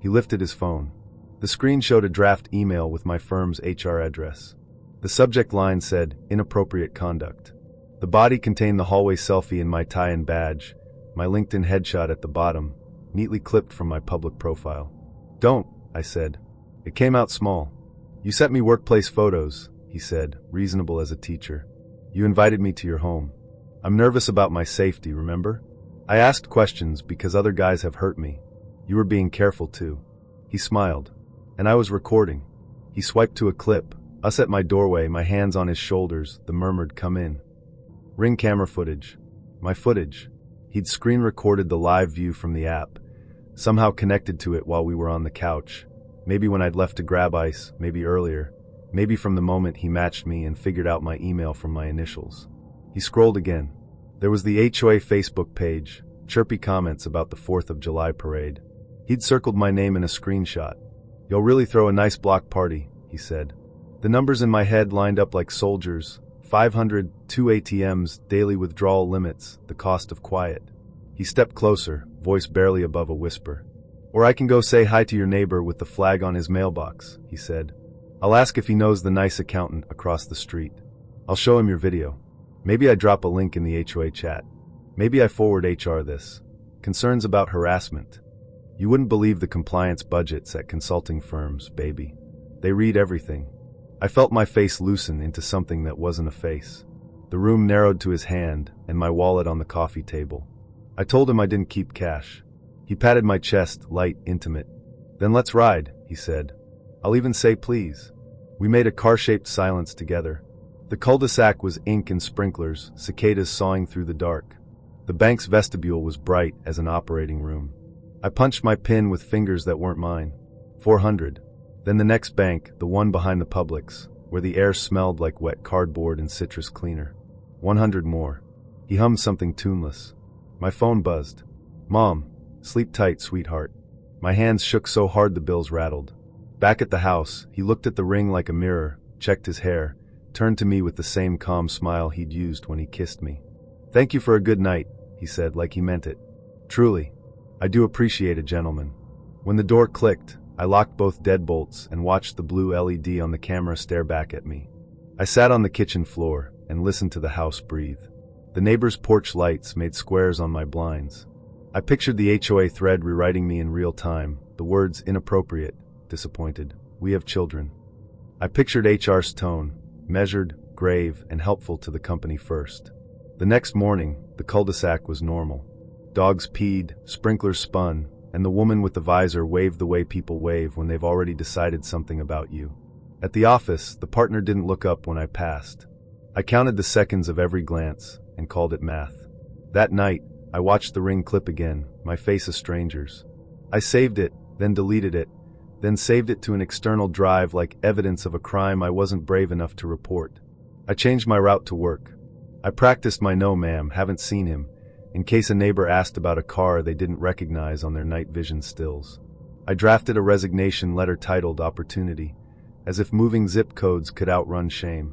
He lifted his phone. The screen showed a draft email with my firm's HR address. The subject line said, inappropriate conduct. The body contained the hallway selfie in my tie and badge, my LinkedIn headshot at the bottom, neatly clipped from my public profile. Don't, I said. It came out small. You sent me workplace photos, he said, reasonable as a teacher. You invited me to your home. I'm nervous about my safety, remember? I asked questions because other guys have hurt me. You were being careful too. He smiled. And I was recording. He swiped to a clip, us at my doorway, my hands on his shoulders, the murmured, come in. Ring camera footage. My footage. He'd screen recorded the live view from the app, somehow connected to it while we were on the couch. Maybe when I'd left to grab ice, maybe earlier, maybe from the moment he matched me and figured out my email from my initials. He scrolled again. There was the HOA Facebook page, chirpy comments about the 4th of July parade. He'd circled my name in a screenshot. You'll really throw a nice block party, he said. The numbers in my head lined up like soldiers. 500, 2 ATMs, daily withdrawal limits, the cost of quiet. He stepped closer, voice barely above a whisper. Or I can go say hi to your neighbor with the flag on his mailbox, he said. I'll ask if he knows the nice accountant across the street. I'll show him your video. Maybe I drop a link in the HOA chat. Maybe I forward HR this. Concerns about harassment. You wouldn't believe the compliance budgets at consulting firms, baby. They read everything. I felt my face loosen into something that wasn't a face. The room narrowed to his hand, and my wallet on the coffee table. I told him I didn't keep cash. He patted my chest, light, intimate. Then let's ride, he said. I'll even say please. We made a car-shaped silence together. The cul-de-sac was ink and sprinklers, cicadas sawing through the dark. The bank's vestibule was bright as an operating room. I punched my pin with fingers that weren't mine. 400. Then the next bank, the one behind the Publix, where the air smelled like wet cardboard and citrus cleaner. 100 more. He hummed something tuneless. My phone buzzed. Mom. Sleep tight, sweetheart. My hands shook so hard the bills rattled. Back at the house, he looked at the ring like a mirror, checked his hair, turned to me with the same calm smile he'd used when he kissed me. "Thank you for a good night," he said like he meant it. "Truly, I do appreciate a gentleman." When the door clicked, I locked both deadbolts and watched the blue LED on the camera stare back at me. I sat on the kitchen floor and listened to the house breathe. The neighbor's porch lights made squares on my blinds. I pictured the HOA thread rewriting me in real time, the words inappropriate, disappointed, we have children. I pictured HR's tone, measured, grave, and helpful to the company first. The next morning, the cul-de-sac was normal. Dogs peed, sprinklers spun, and the woman with the visor waved the way people wave when they've already decided something about you. At the office, the partner didn't look up when I passed. I counted the seconds of every glance and called it math. That night, I watched the ring clip again, my face a stranger's. I saved it, then deleted it, then saved it to an external drive like evidence of a crime I wasn't brave enough to report. I changed my route to work. I practiced my "no ma'am, haven't seen him," in case a neighbor asked about a car they didn't recognize on their night vision stills. I drafted a resignation letter titled "Opportunity," as if moving zip codes could outrun shame.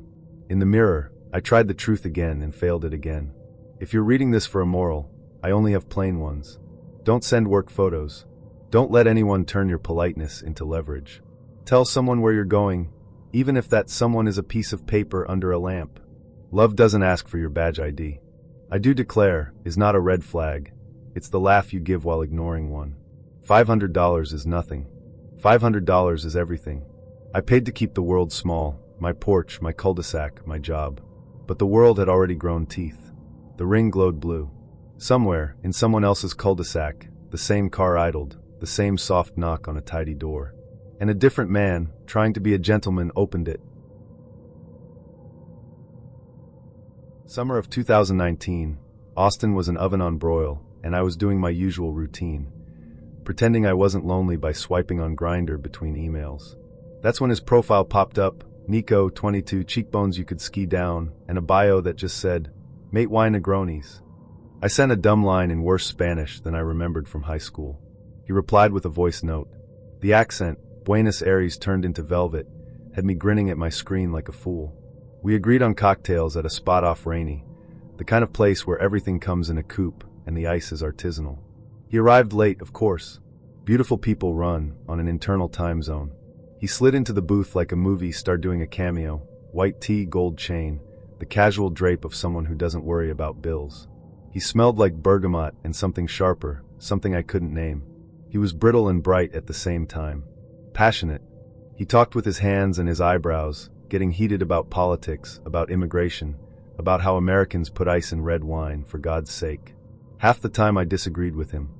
In the mirror, I tried the truth again and failed it again. If you're reading this for a moral, I only have plain ones. Don't send work photos. Don't let anyone turn your politeness into leverage. Tell someone where you're going, even if that someone is a piece of paper under a lamp. Love doesn't ask for your badge ID. "I do declare" is not a red flag. It's the laugh you give while ignoring one. $500 is nothing. $500 is everything. I paid to keep the world small, my porch, my cul-de-sac, my job. But the world had already grown teeth. The ring glowed blue. Somewhere, in someone else's cul-de-sac, the same car idled, the same soft knock on a tidy door. And a different man, trying to be a gentleman, opened it. Summer of 2019, Austin was an oven on broil, and I was doing my usual routine, pretending I wasn't lonely by swiping on Grindr between emails. That's when his profile popped up, Nico, 22, cheekbones you could ski down, and a bio that just said, "Mate why Negronis." I sent a dumb line in worse Spanish than I remembered from high school. He replied with a voice note. The accent, Buenos Aires turned into velvet, had me grinning at my screen like a fool. We agreed on cocktails at a spot off Rainy, the kind of place where everything comes in a coupe and the ice is artisanal. He arrived late, of course. Beautiful people run on an internal time zone. He slid into the booth like a movie star doing a cameo, white tee, gold chain, the casual drape of someone who doesn't worry about bills. He smelled like bergamot and something sharper, something I couldn't name. He was brittle and bright at the same time. Passionate. He talked with his hands and his eyebrows, getting heated about politics, about immigration, about how Americans put ice in red wine, for God's sake. Half the time I disagreed with him.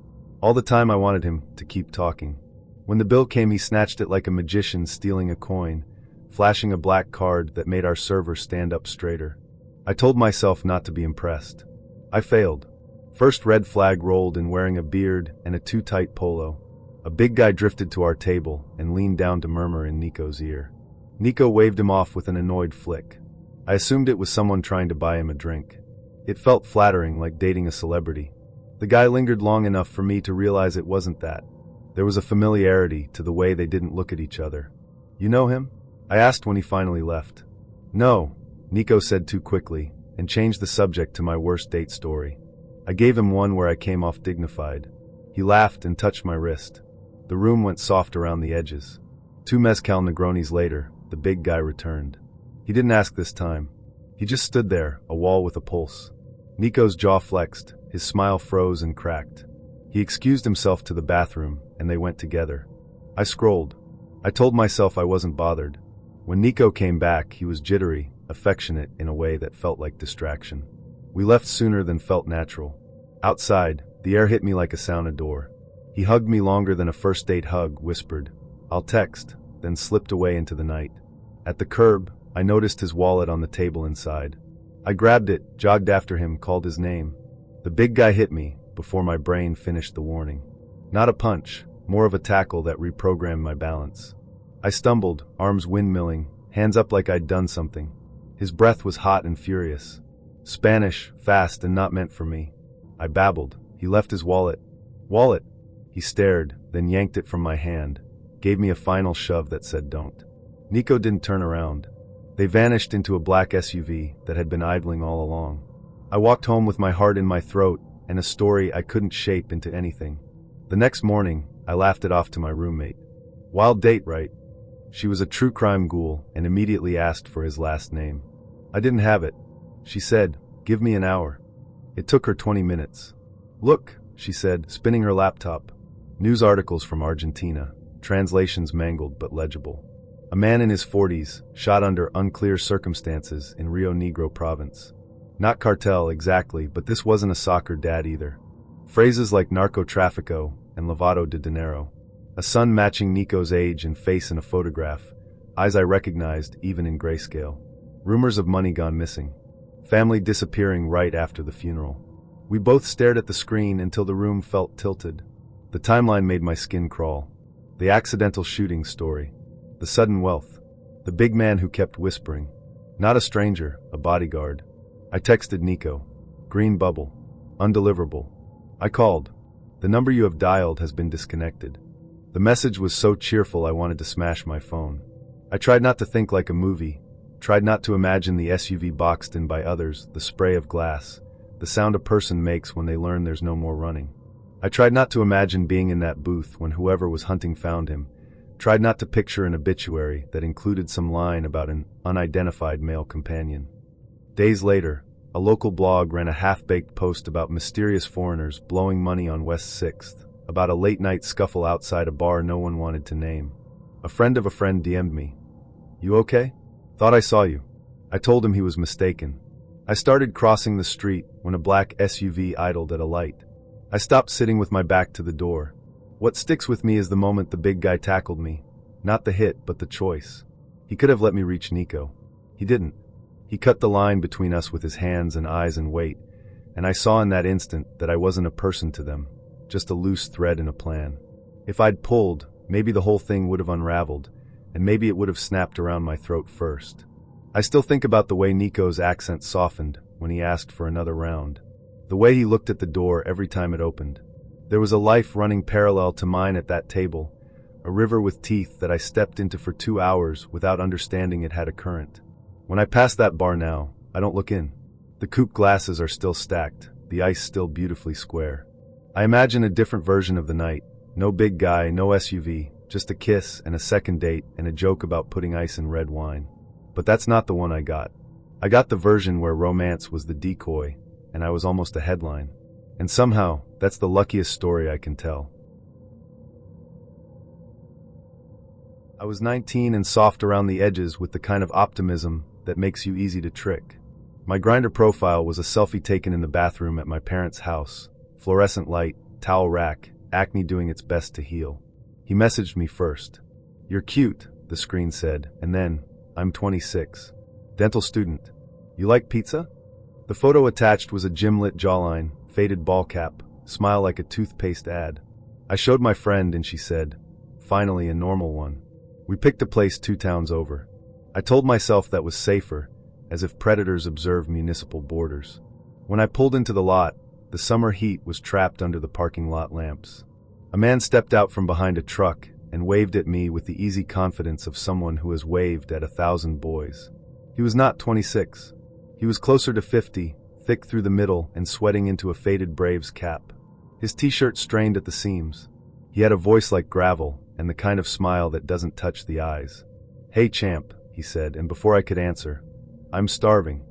All the time I wanted him to keep talking. When the bill came, he snatched it like a magician stealing a coin, flashing a black card that made our server stand up straighter. I told myself not to be impressed. I failed. First red flag rolled in wearing a beard and a too-tight polo. A big guy drifted to our table and leaned down to murmur in Nico's ear. Nico waved him off with an annoyed flick. I assumed it was someone trying to buy him a drink. It felt flattering, like dating a celebrity. The guy lingered long enough for me to realize it wasn't that. There was a familiarity to the way they didn't look at each other. "You know him?" I asked when he finally left. "No," Nico said too quickly, and changed the subject to my worst date story. I gave him one where I came off dignified. He laughed and touched my wrist. The room went soft around the edges. 2 mezcal Negronis later, the big guy returned. He didn't ask this time. He just stood there, a wall with a pulse. Nico's jaw flexed, his smile froze and cracked. He excused himself to the bathroom, and they went together. I scrolled. I told myself I wasn't bothered. When Nico came back, he was jittery, affectionate in a way that felt like distraction. We left sooner than felt natural. Outside, the air hit me like a sauna door. He hugged me longer than a first date hug, whispered, "I'll text," then slipped away into the night. At the curb, I noticed his wallet on the table inside. I grabbed it, jogged after him, called his name. The big guy hit me before my brain finished the warning. Not a punch, more of a tackle that reprogrammed my balance. I stumbled, arms windmilling, hands up like I'd done something. His breath was hot and furious. Spanish, fast and not meant for me. I babbled. He left his wallet. "Wallet!" He stared, then yanked it from my hand, gave me a final shove that said don't. Nico didn't turn around. They vanished into a black SUV that had been idling all along. I walked home with my heart in my throat and a story I couldn't shape into anything. The next morning, I laughed it off to my roommate. Wild date, right? She was a true crime ghoul and immediately asked for his last name. I didn't have it. She said, "Give me an hour." It took her 20 minutes. "Look," she said, spinning her laptop. News articles from Argentina, translations mangled but legible. A man in his 40s, shot under unclear circumstances in Rio Negro province. Not cartel exactly, but this wasn't a soccer dad either. Phrases like narcotrafico and lavado de dinero. A son matching Nico's age and face in a photograph, eyes I recognized even in grayscale. Rumors of money gone missing. Family disappearing right after the funeral. We both stared at the screen until the room felt tilted. The timeline made my skin crawl. The accidental shooting story. The sudden wealth. The big man who kept whispering. Not a stranger, a bodyguard. I texted Nico. Green bubble. Undeliverable. I called. "The number you have dialed has been disconnected." The message was so cheerful I wanted to smash my phone. I tried not to think like a movie, tried not to imagine the SUV boxed in by others, the spray of glass, the sound a person makes when they learn there's no more running. I tried not to imagine being in that booth when whoever was hunting found him, tried not to picture an obituary that included some line about an unidentified male companion. Days later, a local blog ran a half-baked post about mysterious foreigners blowing money on West 6th, about a late-night scuffle outside a bar no one wanted to name. A friend of a friend DM'd me. "You okay? Thought I saw you." I told him he was mistaken. I started crossing the street when a black SUV idled at a light. I stopped sitting with my back to the door. What sticks with me is the moment the big guy tackled me. Not the hit, but the choice. He could have let me reach Nico. He didn't. He cut the line between us with his hands and eyes and weight, and I saw in that instant that I wasn't a person to them, just a loose thread in a plan. If I'd pulled, maybe the whole thing would have unraveled, and maybe it would have snapped around my throat first. I still think about the way Nico's accent softened when he asked for another round. The way he looked at the door every time it opened. There was a life running parallel to mine at that table, a river with teeth that I stepped into for 2 hours without understanding it had a current. When I pass that bar now, I don't look in. The coupe glasses are still stacked, the ice still beautifully square. I imagine a different version of the night. No big guy, no SUV, just a kiss and a second date and a joke about putting ice in red wine. But that's not the one I got. I got the version where romance was the decoy, and I was almost a headline. And somehow, that's the luckiest story I can tell. I was 19 and soft around the edges with the kind of optimism that makes you easy to trick. My Grindr profile was a selfie taken in the bathroom at my parents' house. Fluorescent light, towel rack, acne doing its best to heal. He messaged me first. "You're cute," the screen said, and then, "I'm 26. Dental student. You like pizza?" The photo attached was a gym-lit jawline, faded ball cap, smile like a toothpaste ad. I showed my friend and she said, "Finally a normal one." We picked a place 2 towns over. I told myself that was safer, as if predators observed municipal borders. When I pulled into the lot, the summer heat was trapped under the parking lot lamps. A man stepped out from behind a truck and waved at me with the easy confidence of someone who has waved at 1,000 boys. He was not 26. He was closer to 50, thick through the middle and sweating into a faded Braves cap. His t-shirt strained at the seams. He had a voice like gravel and the kind of smile that doesn't touch the eyes. "Hey champ," he said, and before I could answer, "I'm starving."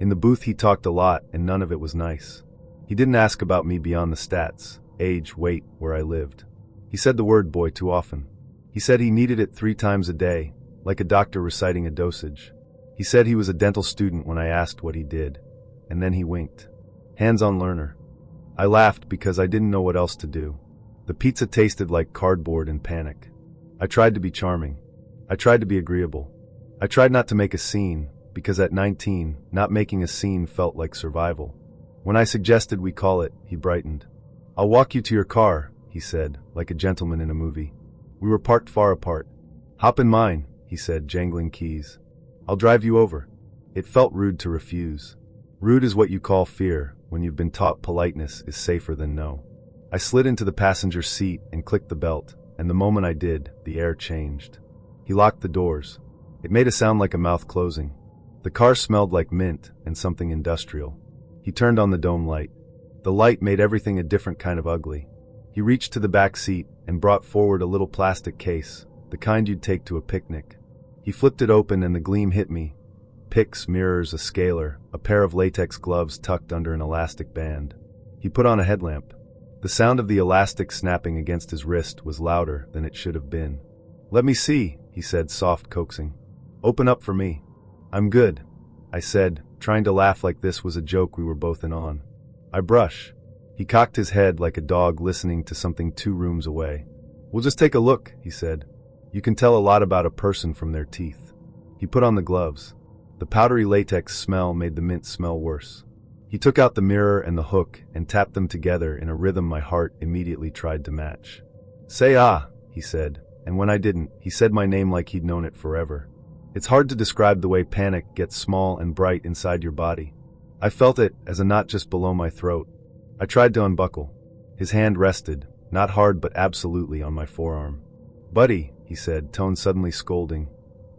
In the booth he talked a lot and none of it was nice. He didn't ask about me beyond the stats, age, weight, where I lived. He said the word boy too often. He said he needed it 3 times a day, like a doctor reciting a dosage. He said he was a dental student when I asked what he did, and then he winked. Hands-on learner. I laughed because I didn't know what else to do. The pizza tasted like cardboard and panic. I tried to be charming. I tried to be agreeable. I tried not to make a scene, because at 19, not making a scene felt like survival. When I suggested we call it, he brightened. "I'll walk you to your car," he said, like a gentleman in a movie. We were parked far apart. "Hop in mine," he said, jangling keys. "I'll drive you over." It felt rude to refuse. Rude is what you call fear when you've been taught politeness is safer than no. I slid into the passenger seat and clicked the belt, and the moment I did, the air changed. He locked the doors. It made a sound like a mouth closing, The car smelled like mint and something industrial. He turned on the dome light. The light made everything a different kind of ugly. He reached to the back seat and brought forward a little plastic case, the kind you'd take to a picnic. He flipped it open and the gleam hit me. Picks, mirrors, a scaler, a pair of latex gloves tucked under an elastic band. He put on a headlamp. The sound of the elastic snapping against his wrist was louder than it should have been. "Let me see," he said, soft coaxing. "Open up for me." "I'm good," I said, trying to laugh like this was a joke we were both in on. "I brush." He cocked his head like a dog listening to something 2 rooms away. "We'll just take a look," he said. "You can tell a lot about a person from their teeth." He put on the gloves. The powdery latex smell made the mint smell worse. He took out the mirror and the hook and tapped them together in a rhythm my heart immediately tried to match. "Say ah," he said, and when I didn't, he said my name like he'd known it forever. It's hard to describe the way panic gets small and bright inside your body. I felt it as a knot just below my throat. I tried to unbuckle. His hand rested, not hard but absolutely, on my forearm. "Buddy," he said, tone suddenly scolding,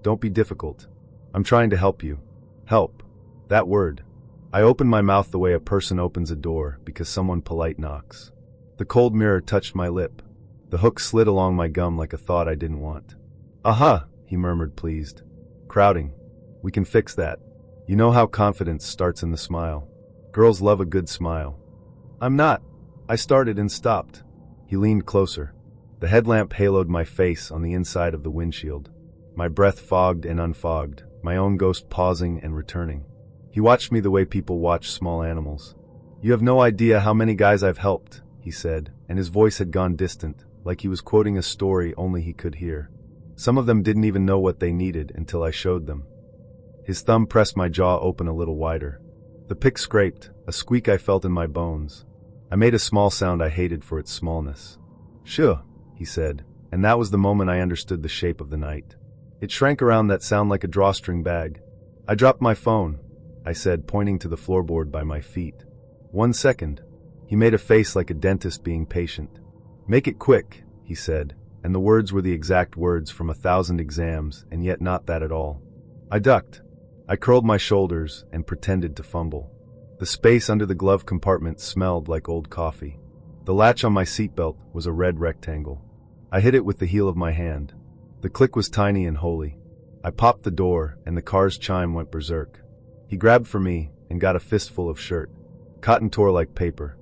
"don't be difficult. I'm trying to help you." Help. That word. I opened my mouth the way a person opens a door because someone polite knocks. The cold mirror touched my lip. The hook slid along my gum like a thought I didn't want. "Aha," he murmured, pleased. "Crowding. We can fix that. You know how confidence starts in the smile. Girls love a good smile." "I'm not." I started and stopped. He leaned closer. The headlamp haloed my face on the inside of the windshield. My breath fogged and unfogged, my own ghost pausing and returning. He watched me the way people watch small animals. "You have no idea how many guys I've helped," he said, and his voice had gone distant, like he was quoting a story only he could hear. "Some of them didn't even know what they needed until I showed them." His thumb pressed my jaw open a little wider. The pick scraped, a squeak I felt in my bones. I made a small sound I hated for its smallness. "Sure," he said, and that was the moment I understood the shape of the night. It shrank around that sound like a drawstring bag. "I dropped my phone," I said, pointing to the floorboard by my feet. "1 second. He made a face like a dentist being patient. "Make it quick," he said, and the words were the exact words from 1,000 exams, and yet not that at all. I ducked. I curled my shoulders and pretended to fumble. The space under the glove compartment smelled like old coffee. The latch on my seatbelt was a red rectangle. I hit it with the heel of my hand. The click was tiny and holy. I popped the door, and the car's chime went berserk. He grabbed for me and got a fistful of shirt. Cotton tore like paper.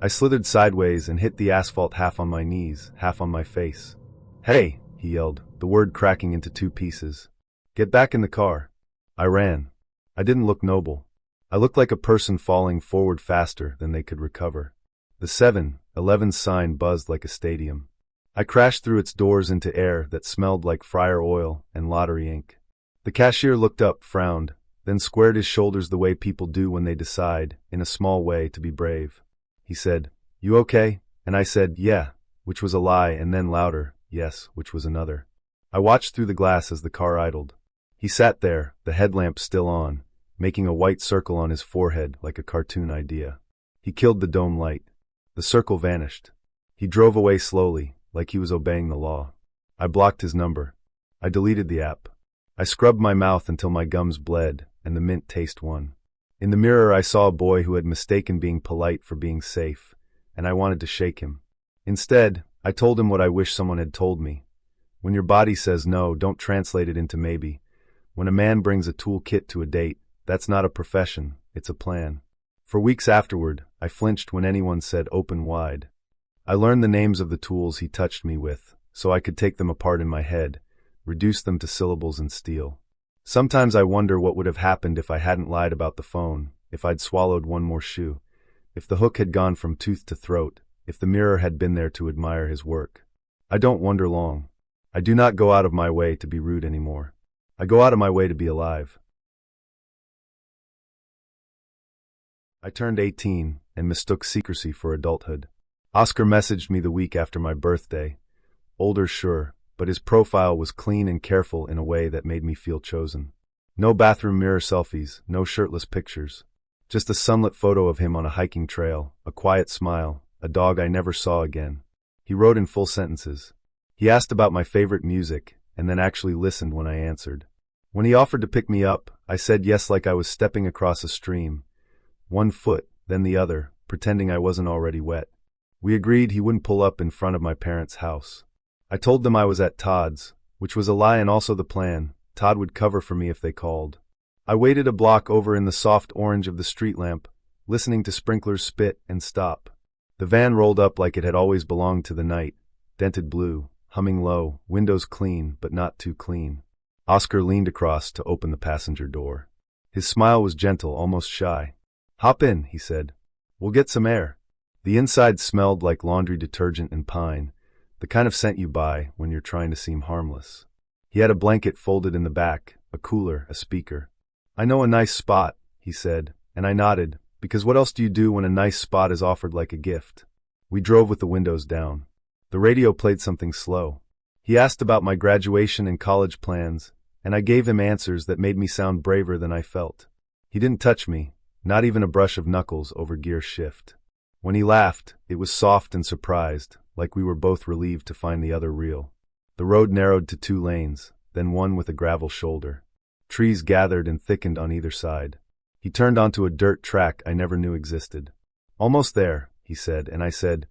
I slithered sideways and hit the asphalt half on my knees, half on my face. "Hey," he yelled, the word cracking into 2 pieces. "Get back in the car." I ran. I didn't look noble. I looked like a person falling forward faster than they could recover. The 7-11 sign buzzed like a stadium. I crashed through its doors into air that smelled like fryer oil and lottery ink. The cashier looked up, frowned, then squared his shoulders the way people do when they decide, in a small way, to be brave. He said, "You okay?" And I said, "Yeah," which was a lie, and then louder, "Yes," which was another. I watched through the glass as the car idled. He sat there, the headlamp still on, making a white circle on his forehead like a cartoon idea. He killed the dome light. The circle vanished. He drove away slowly, like he was obeying the law. I blocked his number. I deleted the app. I scrubbed my mouth until my gums bled, and the mint taste won. In the mirror I saw a boy who had mistaken being polite for being safe, and I wanted to shake him. Instead, I told him what I wish someone had told me. When your body says no, don't translate it into maybe. When a man brings a toolkit to a date, that's not a profession, it's a plan. For weeks afterward, I flinched when anyone said open wide. I learned the names of the tools he touched me with, so I could take them apart in my head, reduce them to syllables and steel. Sometimes I wonder what would have happened if I hadn't lied about the phone, if I'd swallowed one more shoe, if the hook had gone from tooth to throat, if the mirror had been there to admire his work. I don't wonder long. I do not go out of my way to be rude anymore. I go out of my way to be alive. I turned 18 and mistook secrecy for adulthood. Oscar messaged me the week after my birthday. Older, sure, but his profile was clean and careful in a way that made me feel chosen. No bathroom mirror selfies, no shirtless pictures. Just a sunlit photo of him on a hiking trail, a quiet smile, a dog I never saw again. He wrote in full sentences. He asked about my favorite music, and then actually listened when I answered. When he offered to pick me up, I said yes like I was stepping across a stream. One foot, then the other, pretending I wasn't already wet. We agreed he wouldn't pull up in front of my parents' house. I told them I was at Todd's, which was a lie and also the plan. Todd would cover for me if they called. I waited a block over in the soft orange of the street lamp, listening to sprinklers spit and stop. The van rolled up like it had always belonged to the night, dented blue, humming low, windows clean but not too clean. Oscar leaned across to open the passenger door. His smile was gentle, almost shy. "Hop in," he said. "We'll get some air." The inside smelled like laundry detergent and pine, the kind of scent you buy when you're trying to seem harmless. He had a blanket folded in the back, a cooler, a speaker. "I know a nice spot," he said, and I nodded, because what else do you do when a nice spot is offered like a gift? We drove with the windows down. The radio played something slow. He asked about my graduation and college plans, and I gave him answers that made me sound braver than I felt. He didn't touch me, not even a brush of knuckles over gear shift. When he laughed, it was soft and surprised, like we were both relieved to find the other real. The road narrowed to 2 lanes, then one with a gravel shoulder. Trees gathered and thickened on either side. He turned onto a dirt track I never knew existed. "Almost there," he said, and I said,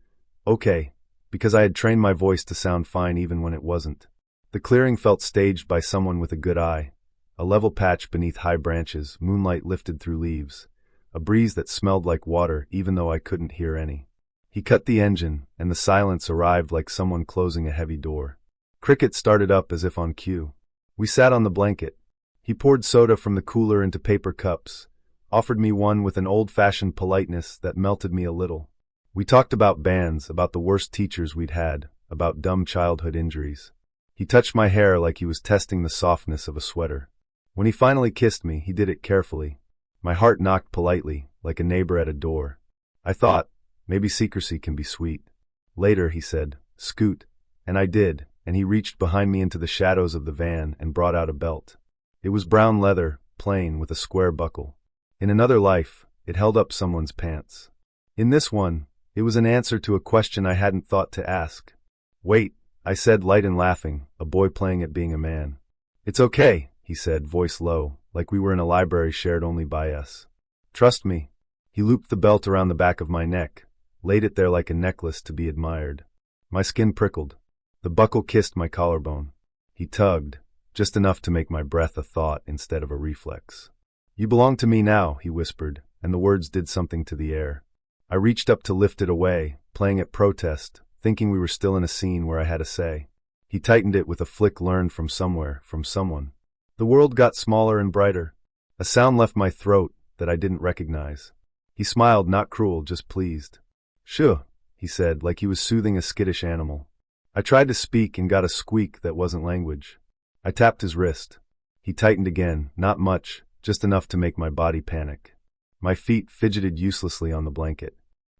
"Okay," because I had trained my voice to sound fine even when it wasn't. The clearing felt staged by someone with a good eye. A level patch beneath high branches, moonlight lifted through leaves. A breeze that smelled like water even though I couldn't hear any. He cut the engine, and the silence arrived like someone closing a heavy door. Cricket started up as if on cue. We sat on the blanket. He poured soda from the cooler into paper cups, offered me one with an old-fashioned politeness that melted me a little. We talked about bands, about the worst teachers we'd had, about dumb childhood injuries. He touched my hair like he was testing the softness of a sweater. When he finally kissed me, he did it carefully. My heart knocked politely, like a neighbor at a door. I thought, maybe secrecy can be sweet. Later, he said, "Scoot," and I did, and he reached behind me into the shadows of the van and brought out a belt. It was brown leather, plain, with a square buckle. In another life, it held up someone's pants. In this one, it was an answer to a question I hadn't thought to ask. "Wait," I said, light and laughing, a boy playing at being a man. "It's okay," he said, voice low, like we were in a library shared only by us. "Trust me." He looped the belt around the back of my neck, laid it there like a necklace to be admired. My skin prickled. The buckle kissed my collarbone. He tugged, just enough to make my breath a thought instead of a reflex. "You belong to me now," he whispered, and the words did something to the air. I reached up to lift it away, playing at protest, thinking we were still in a scene where I had a say. He tightened it with a flick learned from somewhere, from someone. The world got smaller and brighter. A sound left my throat that I didn't recognize. He smiled, not cruel, just pleased. "Shoo," he said, like he was soothing a skittish animal. I tried to speak and got a squeak that wasn't language. I tapped his wrist. He tightened again, not much, just enough to make my body panic. My feet fidgeted uselessly on the blanket.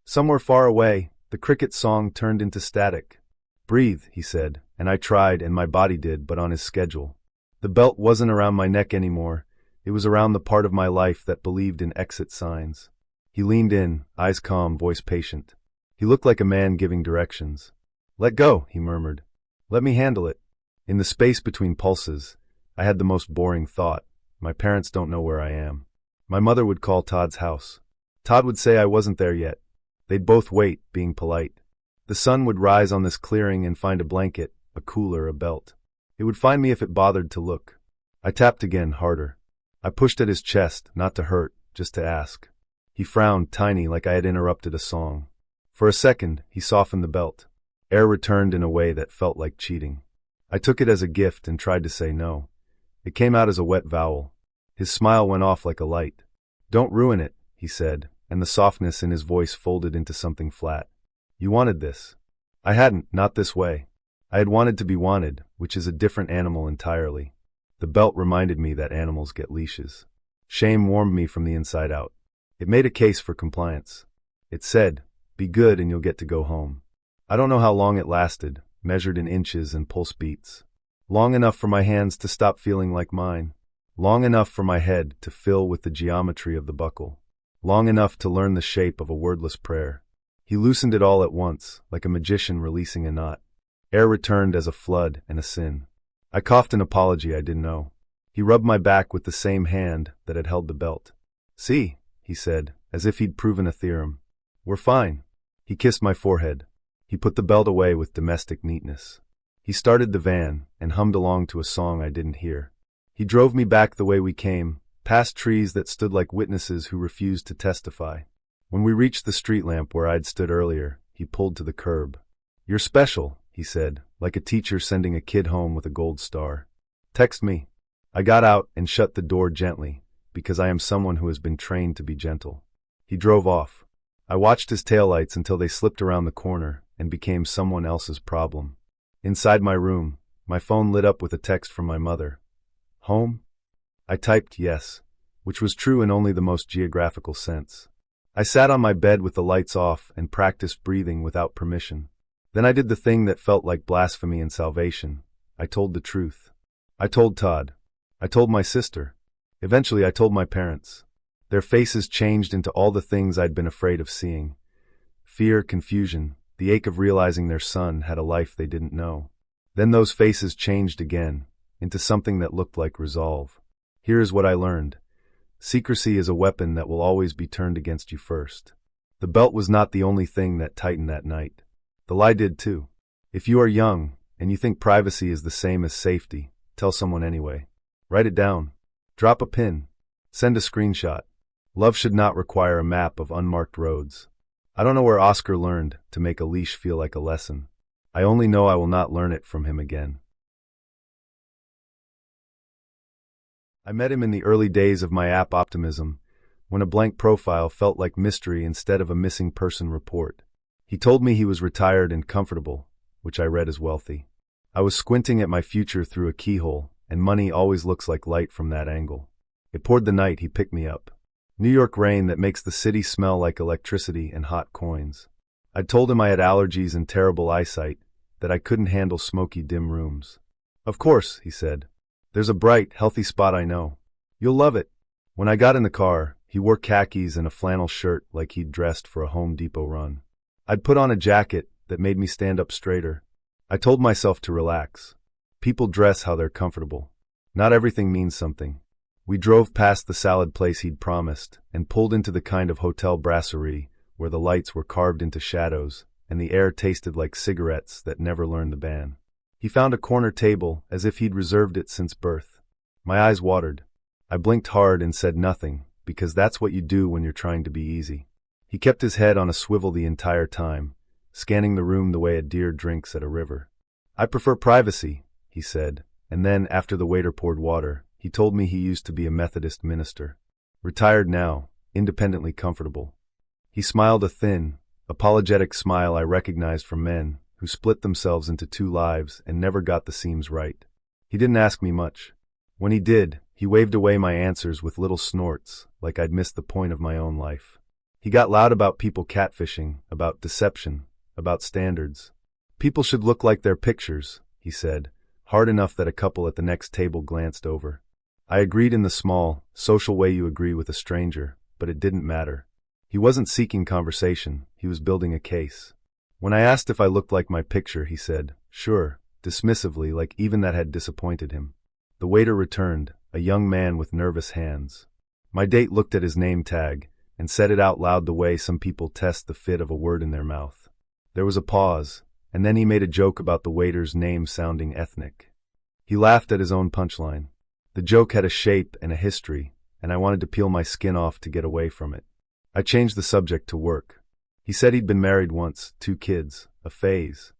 Somewhere far away, the cricket song turned into static. "Breathe," he said, and I tried, and my body did, but on his schedule. The belt wasn't around my neck anymore. It was around the part of my life that believed in exit signs. He leaned in, eyes calm, voice patient. He looked like a man giving directions. "Let go," he murmured. "Let me handle it." In the space between pulses, I had the most boring thought. My parents don't know where I am. My mother would call Todd's house. Todd would say I wasn't there yet. They'd both wait, being polite. The sun would rise on this clearing and find a blanket, a cooler, a belt. It would find me if it bothered to look. I tapped again, harder. I pushed at his chest, not to hurt, just to ask. He frowned, tiny, like I had interrupted a song. For a second, he softened the belt. Air returned in a way that felt like cheating. I took it as a gift and tried to say no. It came out as a wet vowel. His smile went off like a light. "Don't ruin it," he said, and the softness in his voice folded into something flat. "You wanted this." I hadn't, not this way. I had wanted to be wanted, which is a different animal entirely. The belt reminded me that animals get leashes. Shame warmed me from the inside out. It made a case for compliance. It said, "Be good and you'll get to go home." I don't know how long it lasted, measured in inches and pulse beats. Long enough for my hands to stop feeling like mine. Long enough for my head to fill with the geometry of the buckle. Long enough to learn the shape of a wordless prayer. He loosened it all at once, like a magician releasing a knot. Air returned as a flood and a sin. I coughed an apology I didn't know. He rubbed my back with the same hand that had held the belt. "See," he said, as if he'd proven a theorem. "We're fine." He kissed my forehead. He put the belt away with domestic neatness. He started the van and hummed along to a song I didn't hear. He drove me back the way we came, past trees that stood like witnesses who refused to testify. When we reached the street lamp where I'd stood earlier, he pulled to the curb. "You're special," he said, like a teacher sending a kid home with a gold star. "Text me." I got out and shut the door gently, because I am someone who has been trained to be gentle. He drove off. I watched his taillights until they slipped around the corner and became someone else's problem. Inside my room, my phone lit up with a text from my mother. "Home?" I typed yes, which was true in only the most geographical sense. I sat on my bed with the lights off and practiced breathing without permission. Then I did the thing that felt like blasphemy and salvation. I told the truth. I told Todd. I told my sister. Eventually I told my parents. Their faces changed into all the things I'd been afraid of seeing. Fear, confusion, the ache of realizing their son had a life they didn't know. Then those faces changed again, into something that looked like resolve. Here is what I learned. Secrecy is a weapon that will always be turned against you first. The belt was not the only thing that tightened that night. The lie did too. If you are young, and you think privacy is the same as safety, tell someone anyway. Write it down. Drop a pin. Send a screenshot. Love should not require a map of unmarked roads. I don't know where Oscar learned to make a leash feel like a lesson. I only know I will not learn it from him again. I met him in the early days of my app optimism, when a blank profile felt like mystery instead of a missing person report. He told me he was retired and comfortable, which I read as wealthy. I was squinting at my future through a keyhole, and money always looks like light from that angle. It poured the night he picked me up. New York rain that makes the city smell like electricity and hot coins. I'd told him I had allergies and terrible eyesight, that I couldn't handle smoky, dim rooms. "Of course," he said. "There's a bright, healthy spot I know. You'll love it." When I got in the car, he wore khakis and a flannel shirt like he'd dressed for a Home Depot run. I'd put on a jacket that made me stand up straighter. I told myself to relax. People dress how they're comfortable. Not everything means something. We drove past the salad place he'd promised and pulled into the kind of hotel brasserie where the lights were carved into shadows and the air tasted like cigarettes that never learned the ban. He found a corner table as if he'd reserved it since birth. My eyes watered. I blinked hard and said nothing, because that's what you do when you're trying to be easy. He kept his head on a swivel the entire time, scanning the room the way a deer drinks at a river. "I prefer privacy," he said, and then, after the waiter poured water, he told me he used to be a Methodist minister. Retired now, independently comfortable. He smiled a thin, apologetic smile I recognized from men who split themselves into two lives and never got the seams right. He didn't ask me much. When he did, he waved away my answers with little snorts, like I'd missed the point of my own life. He got loud about people catfishing, about deception, about standards. "People should look like their pictures," he said, hard enough that a couple at the next table glanced over. I agreed in the small, social way you agree with a stranger, but it didn't matter. He wasn't seeking conversation, he was building a case. When I asked if I looked like my picture, he said, "Sure," dismissively, like even that had disappointed him. The waiter returned, a young man with nervous hands. My date looked at his name tag and said it out loud the way some people test the fit of a word in their mouth. There was a pause, and then he made a joke about the waiter's name sounding ethnic. He laughed at his own punchline. The joke had a shape and a history, and I wanted to peel my skin off to get away from it. I changed the subject to work. He said he'd been married once, 2 kids, a phase.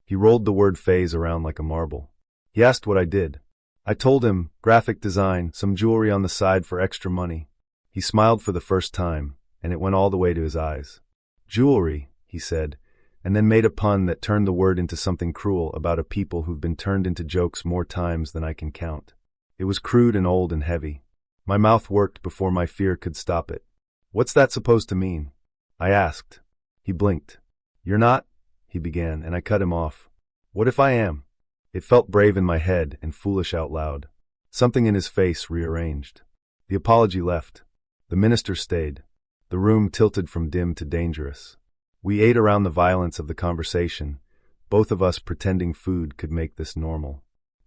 He rolled the word phase around like a marble. He asked what I did. I told him, graphic design, some jewelry on the side for extra money. He smiled for the first time, and it went all the way to his eyes. "Jewelry," he said, and then made a pun that turned the word into something cruel about a people who've been turned into jokes more times than I can count. It was crude and old and heavy. My mouth worked before my fear could stop it. "What's that supposed to mean?" I asked. He blinked. "You're not," he began, and I cut him off. "What if I am?" It felt brave in my head and foolish out loud. Something in his face rearranged. The apology left. The minister stayed. The room tilted from dim to dangerous. We ate around the violence of the conversation, both of us pretending food could make this normal.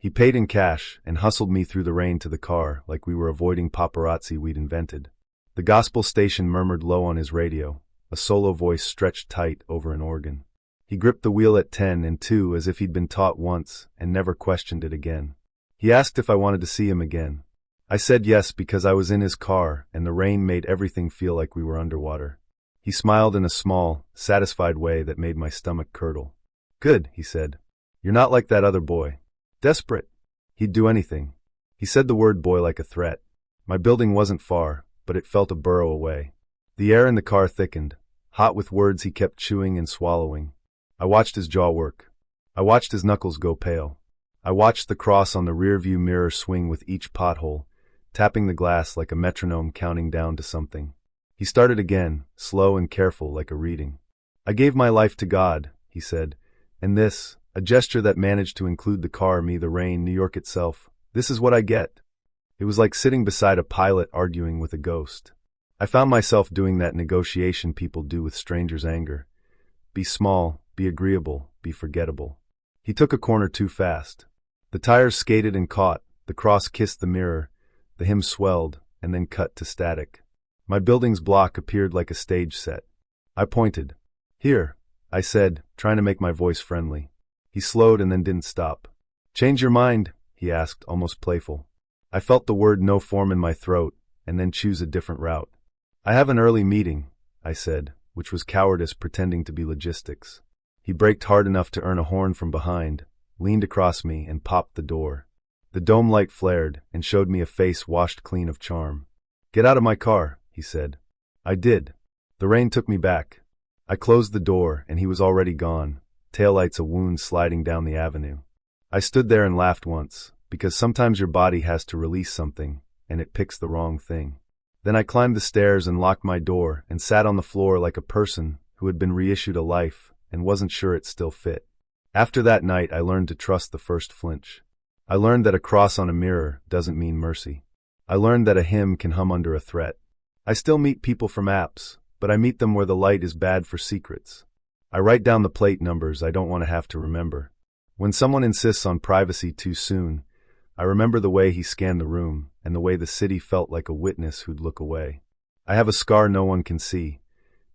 He paid in cash and hustled me through the rain to the car like we were avoiding paparazzi we'd invented. The gospel station murmured low on his radio, a solo voice stretched tight over an organ. He gripped the wheel at 10 and 2 as if he'd been taught once and never questioned it again. He asked if I wanted to see him again. I said yes because I was in his car and the rain made everything feel like we were underwater. He smiled in a small, satisfied way that made my stomach curdle. "Good," he said. "You're not like that other boy. Desperate. He'd do anything." He said the word boy like a threat. My building wasn't far, but it felt a burrow away. The air in the car thickened, hot with words he kept chewing and swallowing. I watched his jaw work. I watched his knuckles go pale. I watched the cross on the rearview mirror swing with each pothole, tapping the glass like a metronome counting down to something. He started again, slow and careful like a reading. "I gave my life to God," he said, "and this, a gesture that managed to include the car, me, the rain, New York itself, this is what I get." It was like sitting beside a pilot arguing with a ghost. I found myself doing that negotiation people do with strangers' anger. Be small, be agreeable, be forgettable. He took a corner too fast. The tires skated and caught, the cross kissed the mirror, the hymn swelled, and then cut to static. My building's block appeared like a stage set. I pointed. "Here," I said, trying to make my voice friendly. He slowed and then didn't stop. "Change your mind?" he asked, almost playful. I felt the word no form in my throat, and then choose a different route. "I have an early meeting," I said, which was cowardice pretending to be logistics. He braked hard enough to earn a horn from behind, leaned across me, and popped the door. The dome light flared and showed me a face washed clean of charm. "Get out of my car," he said. I did. The rain took me back. I closed the door, and he was already gone, taillights a wound sliding down the avenue. I stood there and laughed once, because sometimes your body has to release something, and it picks the wrong thing. Then I climbed the stairs and locked my door and sat on the floor like a person who had been reissued a life and wasn't sure it still fit. After that night, I learned to trust the first flinch. I learned that a cross on a mirror doesn't mean mercy. I learned that a hymn can hum under a threat. I still meet people from apps, but I meet them where the light is bad for secrets. I write down the plate numbers I don't want to have to remember. When someone insists on privacy too soon, I remember the way he scanned the room and the way the city felt like a witness who'd look away. I have a scar no one can see.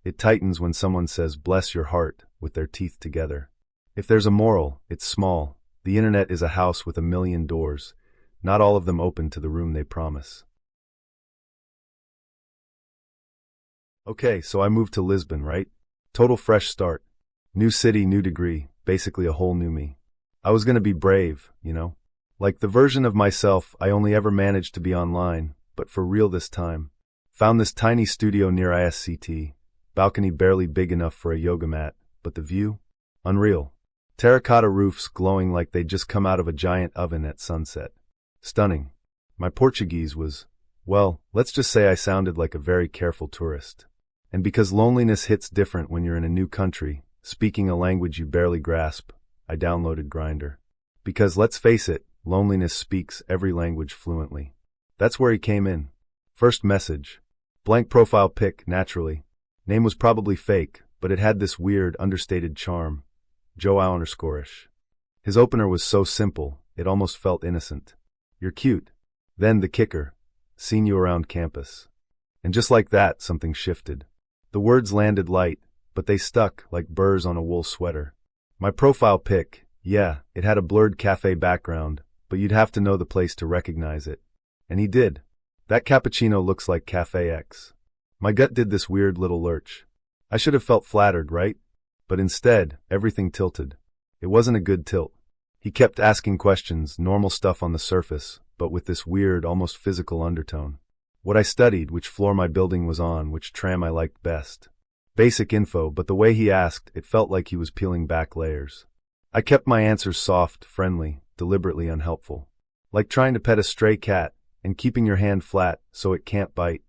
It tightens when someone says, "Bless your heart," with their teeth together. If there's a moral, it's small. The internet is a house with a million doors, not all of them open to the room they promise. Okay, so I moved to Lisbon, right? Total fresh start. New city, new degree, basically a whole new me. I was gonna be brave, you know? Like the version of myself I only ever managed to be online, but for real this time. Found this tiny studio near ISCT, balcony barely big enough for a yoga mat, but the view? Unreal. Terracotta roofs glowing like they'd just come out of a giant oven at sunset. Stunning. My Portuguese was, well, let's just say I sounded like a very careful tourist. And because loneliness hits different when you're in a new country, speaking a language you barely grasp, I downloaded Grindr. Because let's face it, loneliness speaks every language fluently. That's where he came in. First message. Blank profile pic, naturally. Name was probably fake, but it had this weird, understated charm. Joao_ish. His opener was so simple, it almost felt innocent. "You're cute." Then the kicker. "Seen you around campus." And just like that, something shifted. The words landed light, but they stuck like burrs on a wool sweater. My profile pic, yeah, it had a blurred cafe background, but you'd have to know the place to recognize it. And he did. "That cappuccino looks like Cafe X." My gut did this weird little lurch. I should have felt flattered, right? But instead, everything tilted. It wasn't a good tilt. He kept asking questions, normal stuff on the surface, but with this weird, almost physical undertone. What I studied, which floor my building was on, which tram I liked best. Basic info, but the way he asked, it felt like he was peeling back layers. I kept my answers soft, friendly, deliberately unhelpful. Like trying to pet a stray cat and keeping your hand flat so it can't bite.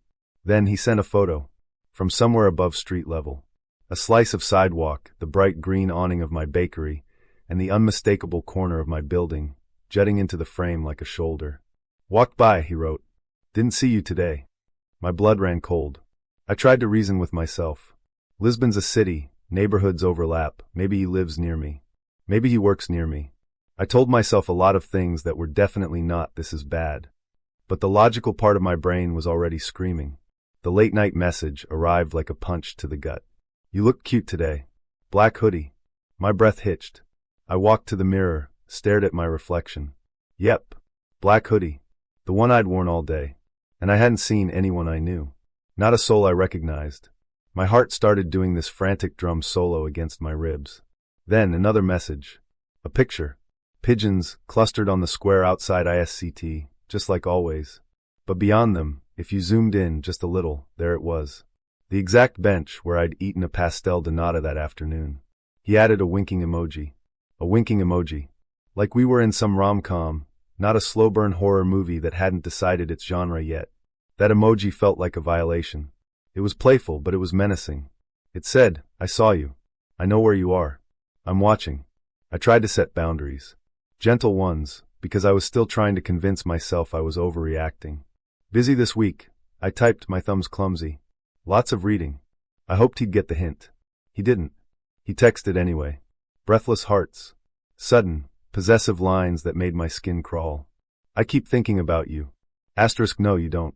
Then he sent a photo. From somewhere above street level. A slice of sidewalk, the bright green awning of my bakery, and the unmistakable corner of my building, jutting into the frame like a shoulder. "Walked by," he wrote. "Didn't see you today." My blood ran cold. I tried to reason with myself. Lisbon's a city, neighborhoods overlap, maybe he lives near me. Maybe he works near me. I told myself a lot of things that were definitely not "this is bad." But the logical part of my brain was already screaming. The late-night message arrived like a punch to the gut. "You look cute today. Black hoodie." My breath hitched. I walked to the mirror, stared at my reflection. Yep, black hoodie. The one I'd worn all day. And I hadn't seen anyone I knew. Not a soul I recognized. My heart started doing this frantic drum solo against my ribs. Then another message. A picture. Pigeons clustered on the square outside ISCT, just like always. But beyond them, if you zoomed in just a little, there it was. The exact bench where I'd eaten a pastel de nata that afternoon. He added a winking emoji. A winking emoji. Like we were in some rom-com, not a slow-burn horror movie that hadn't decided its genre yet. That emoji felt like a violation. It was playful, but it was menacing. It said, "I saw you. I know where you are. I'm watching." I tried to set boundaries. Gentle ones, because I was still trying to convince myself I was overreacting. "Busy this week," I typed, my thumbs clumsy. "Lots of reading." I hoped he'd get the hint. He didn't. He texted anyway. Breathless hearts. Sudden, possessive lines that made my skin crawl. "I keep thinking about you." Asterisk, no you don't.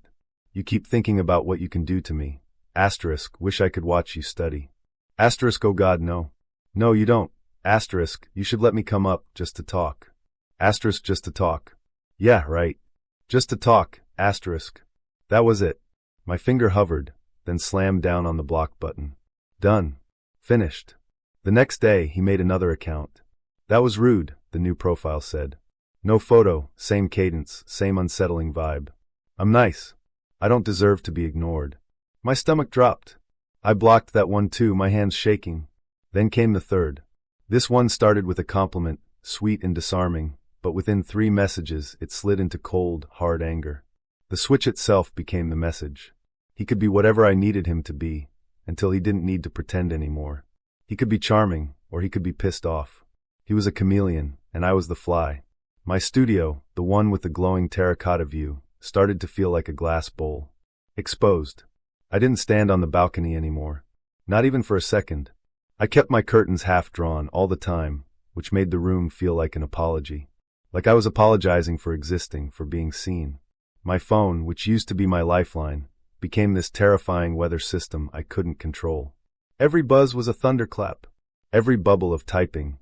"You keep thinking about what you can do to me." Asterisk, wish I could watch you study. Asterisk, oh God, no. "No you don't." Asterisk, you should let me come up, just to talk. Asterisk, just to talk. "Yeah, right. Just to talk." Asterisk. That was it. My finger hovered, then slammed down on the block button. Done. Finished. The next day, he made another account. "That was rude," the new profile said. No photo, same cadence, same unsettling vibe. "I'm nice. I don't deserve to be ignored." My stomach dropped. I blocked that one too, my hands shaking. Then came the third. This one started with a compliment, sweet and disarming, but within 3 messages it slid into cold, hard anger. The switch itself became the message. He could be whatever I needed him to be, until he didn't need to pretend anymore. He could be charming, or he could be pissed off. He was a chameleon, and I was the fly. My studio, the one with the glowing terracotta view, started to feel like a glass bowl. Exposed. I didn't stand on the balcony anymore. Not even for a second. I kept my curtains half drawn all the time, which made the room feel like an apology. Like I was apologizing for existing, for being seen. My phone, which used to be my lifeline, became this terrifying weather system I couldn't control. Every buzz was a thunderclap. Every bubble of typing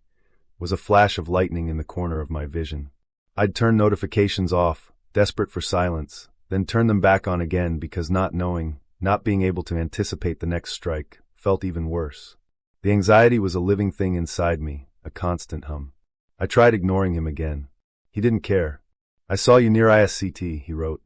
was a flash of lightning in the corner of my vision. I'd turn notifications off, desperate for silence, then turn them back on again because not knowing, not being able to anticipate the next strike, felt even worse. The anxiety was a living thing inside me, a constant hum. I tried ignoring him again. He didn't care. "I saw you near ISCT, he wrote.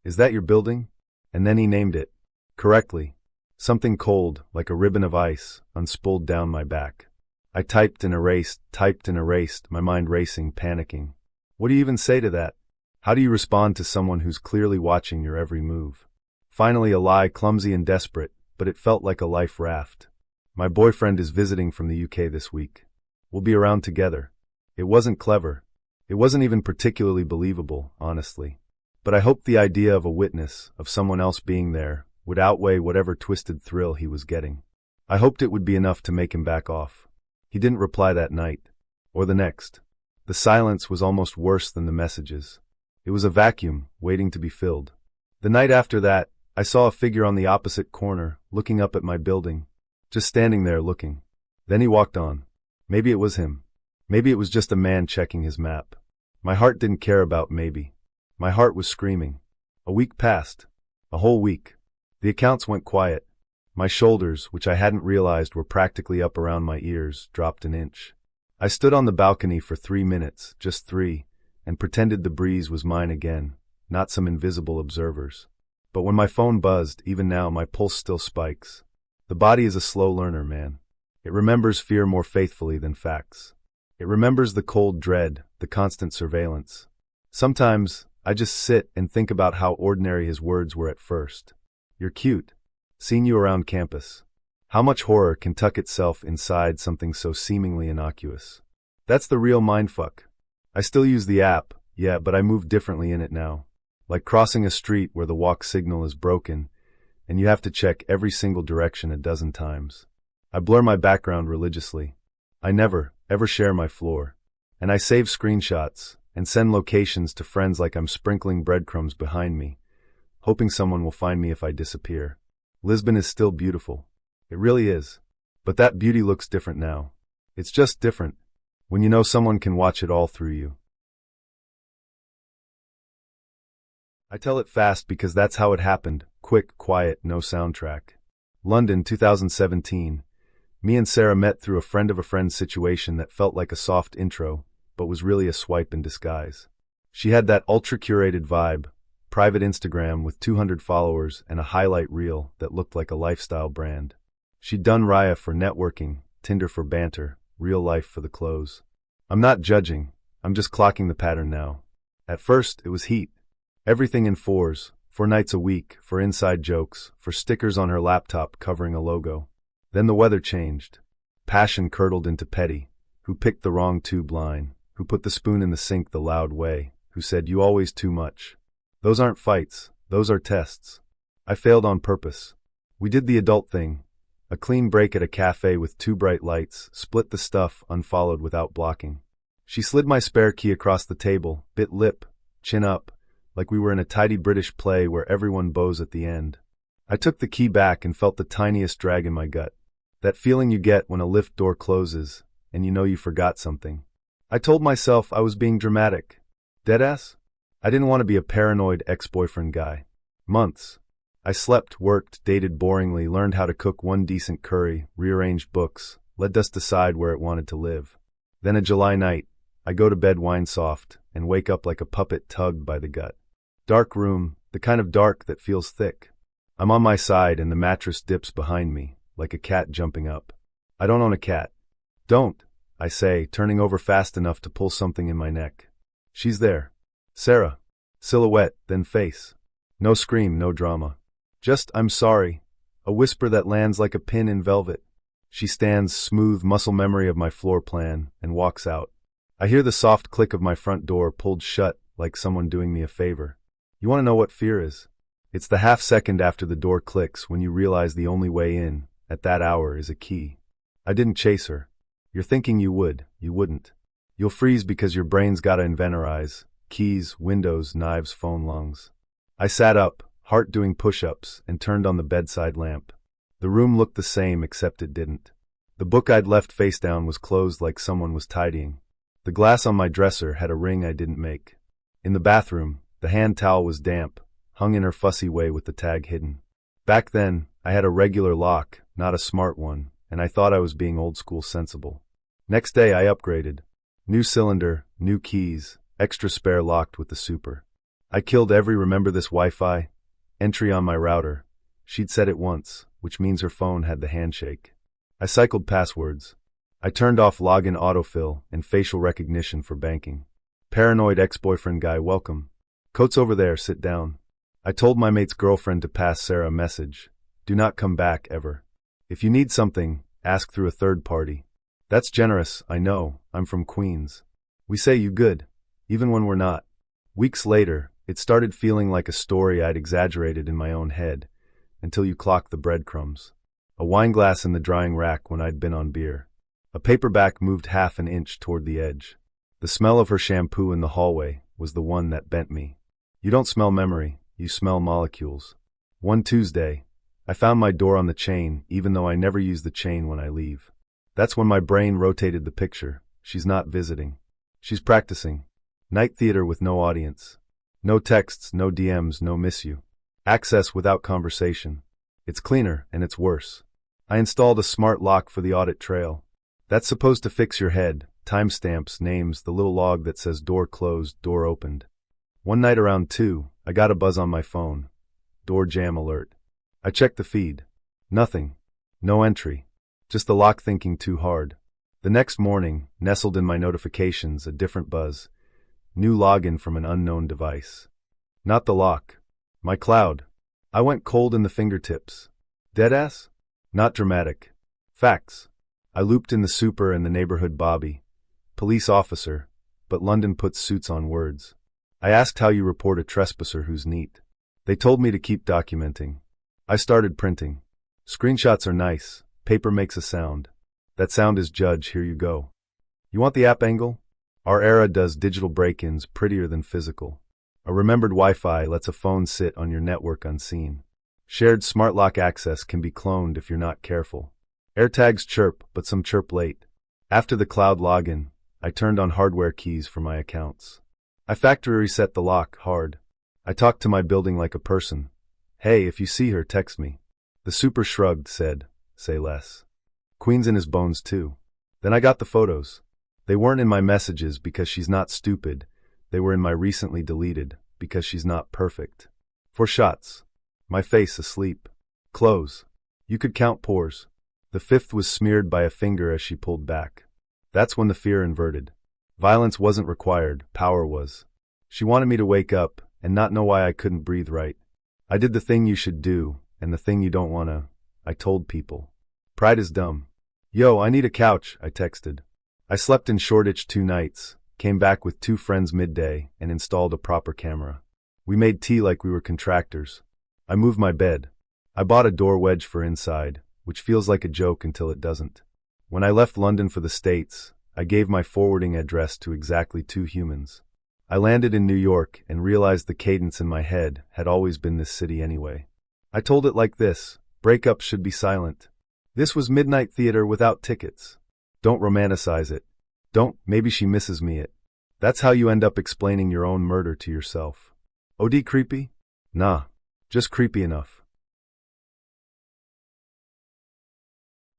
"Is that your building?" And then he named it. Correctly. Something cold, like a ribbon of ice, unspooled down my back. I typed and erased, my mind racing, panicking. What do you even say to that? How do you respond to someone who's clearly watching your every move? Finally a lie, clumsy and desperate, but it felt like a life raft. "My boyfriend is visiting from the UK this week. We'll be around together." It wasn't clever. It wasn't even particularly believable, honestly. But I hoped the idea of a witness, of someone else being there, would outweigh whatever twisted thrill he was getting. I hoped it would be enough to make him back off. He didn't reply that night. Or the next. The silence was almost worse than the messages. It was a vacuum, waiting to be filled. The night after that, I saw a figure on the opposite corner, looking up at my building. Just standing there looking. Then he walked on. Maybe it was him. Maybe it was just a man checking his map. My heart didn't care about maybe. My heart was screaming. A week passed. A whole week. The accounts went quiet. My shoulders, which I hadn't realized were practically up around my ears, dropped an inch. I stood on the balcony for 3 minutes, just 3, and pretended the breeze was mine again, not some invisible observer's. But when my phone buzzed, even now my pulse still spikes. The body is a slow learner, man. It remembers fear more faithfully than facts. It remembers the cold dread, the constant surveillance. Sometimes, I just sit and think about how ordinary his words were at first. "You're cute. Seen you around campus." How much horror can tuck itself inside something so seemingly innocuous? That's the real mindfuck. I still use the app, yeah, but I move differently in it now. Like crossing a street where the walk signal is broken, and you have to check every single direction a dozen times. I blur my background religiously. I never, ever share my floor. And I save screenshots and send locations to friends like I'm sprinkling breadcrumbs behind me, hoping someone will find me if I disappear. Lisbon is still beautiful. It really is. But that beauty looks different now. It's just different when you know someone can watch it all through you. I tell it fast because that's how it happened. Quick, quiet, no soundtrack. London, 2017. Me and Sarah met through a friend of a friend situation that felt like a soft intro, but was really a swipe in disguise. She had that ultra-curated vibe, private Instagram with 200 followers and a highlight reel that looked like a lifestyle brand. She'd done Raya for networking, Tinder for banter, real life for the clothes. I'm not judging, I'm just clocking the pattern now. At first, it was heat. Everything in fours, 4 nights a week, for inside jokes, for stickers on her laptop covering a logo. Then the weather changed. Passion curdled into petty. Who picked the wrong tube line? Who put the spoon in the sink the loud way? Who said, "You always too much"? Those aren't fights, those are tests. I failed on purpose. We did the adult thing. A clean break at a cafe with 2 bright lights, split the stuff, unfollowed without blocking. She slid my spare key across the table, bit lip, chin up, like we were in a tidy British play where everyone bows at the end. I took the key back and felt the tiniest drag in my gut. That feeling you get when a lift door closes, and you know you forgot something. I told myself I was being dramatic. Deadass? I didn't want to be a paranoid ex-boyfriend guy. Months. I slept, worked, dated boringly, learned how to cook one decent curry, rearranged books, let us decide where it wanted to live. Then a July night, I go to bed wine soft, and wake up like a puppet tugged by the gut. Dark room, the kind of dark that feels thick. I'm on my side and the mattress dips behind me, like a cat jumping up. I don't own a cat. Don't, I say, turning over fast enough to pull something in my neck. She's there. Sarah. Silhouette, then face. No scream, no drama. Just, "I'm sorry." A whisper that lands like a pin in velvet. She stands, smooth muscle memory of my floor plan, and walks out. I hear the soft click of my front door pulled shut, like someone doing me a favor. You want to know what fear is? It's the half second after the door clicks when you realize the only way in, at that hour, is a key. I didn't chase her. You're thinking you would, you wouldn't. You'll freeze because your brain's gotta inventorize. Keys, windows, knives, phone lungs. I sat up, heart doing push-ups, and turned on the bedside lamp. The room looked the same except it didn't. The book I'd left face down was closed like someone was tidying. The glass on my dresser had a ring I didn't make. In the bathroom, the hand towel was damp, hung in her fussy way with the tag hidden. Back then, I had a regular lock, not a smart one, and I thought I was being old-school sensible. Next day I upgraded. New cylinder, new keys, extra spare locked with the super. I killed every remember this Wi-Fi entry on my router. She'd said it once, which means her phone had the handshake. I cycled passwords. I turned off login autofill and facial recognition for banking. Paranoid ex-boyfriend guy, welcome. Coat's over there, sit down. I told my mate's girlfriend to pass Sarah a message. Do not come back, ever. If you need something, ask through a third party. That's generous, I know, I'm from Queens. We say you good, even when we're not. Weeks later, it started feeling like a story I'd exaggerated in my own head, until you clocked the breadcrumbs. A wine glass in the drying rack when I'd been on beer. A paperback moved half an inch toward the edge. The smell of her shampoo in the hallway was the one that bent me. You don't smell memory, you smell molecules. One Tuesday, I found my door on the chain, even though I never use the chain when I leave. That's when my brain rotated the picture. She's not visiting. She's practicing. Night theater with no audience. No texts, no DMs, no miss you. Access without conversation. It's cleaner, and it's worse. I installed a smart lock for the audit trail. That's supposed to fix your head, timestamps, names, the little log that says door closed, door opened. One night around 2, I got a buzz on my phone. Door jam alert. I checked the feed. Nothing. No entry. Just the lock thinking too hard. The next morning, nestled in my notifications, a different buzz. New login from an unknown device. Not the lock. My cloud. I went cold in the fingertips. Deadass? Not dramatic. Facts. I looped in the super and the neighborhood Bobby. Police officer, but London puts suits on words. I asked how you report a trespasser who's neat. They told me to keep documenting. I started printing. Screenshots are nice. Paper makes a sound. That sound is judge, here you go. You want the app angle? Our era does digital break-ins prettier than physical. A remembered Wi-Fi lets a phone sit on your network unseen. Shared smart lock access can be cloned if you're not careful. AirTags chirp, but some chirp late. After the cloud login, I turned on hardware keys for my accounts. I factory reset the lock hard. I talked to my building like a person. Hey, if you see her, text me. The super shrugged, said, say less. Queen's in his bones too. Then I got the photos. They weren't in my messages because she's not stupid. They were in my recently deleted because she's not perfect. 4 shots. My face asleep. Clothes. You could count pores. The 5th was smeared by a finger as she pulled back. That's when the fear inverted. Violence wasn't required, power was. She wanted me to wake up and not know why I couldn't breathe right. I did the thing you should do, and the thing you don't wanna. I told people. Pride is dumb. Yo, I need a couch, I texted. I slept in Shoreditch 2 nights, came back with 2 friends midday, and installed a proper camera. We made tea like we were contractors. I moved my bed. I bought a door wedge for inside, which feels like a joke until it doesn't. When I left London for the States, I gave my forwarding address to exactly 2 humans. I landed in New York and realized the cadence in my head had always been this city anyway. I told it like this: breakups should be silent. This was midnight theater without tickets. Don't romanticize it. Don't, maybe she misses me it. That's how you end up explaining your own murder to yourself. OD creepy? Nah, just creepy enough.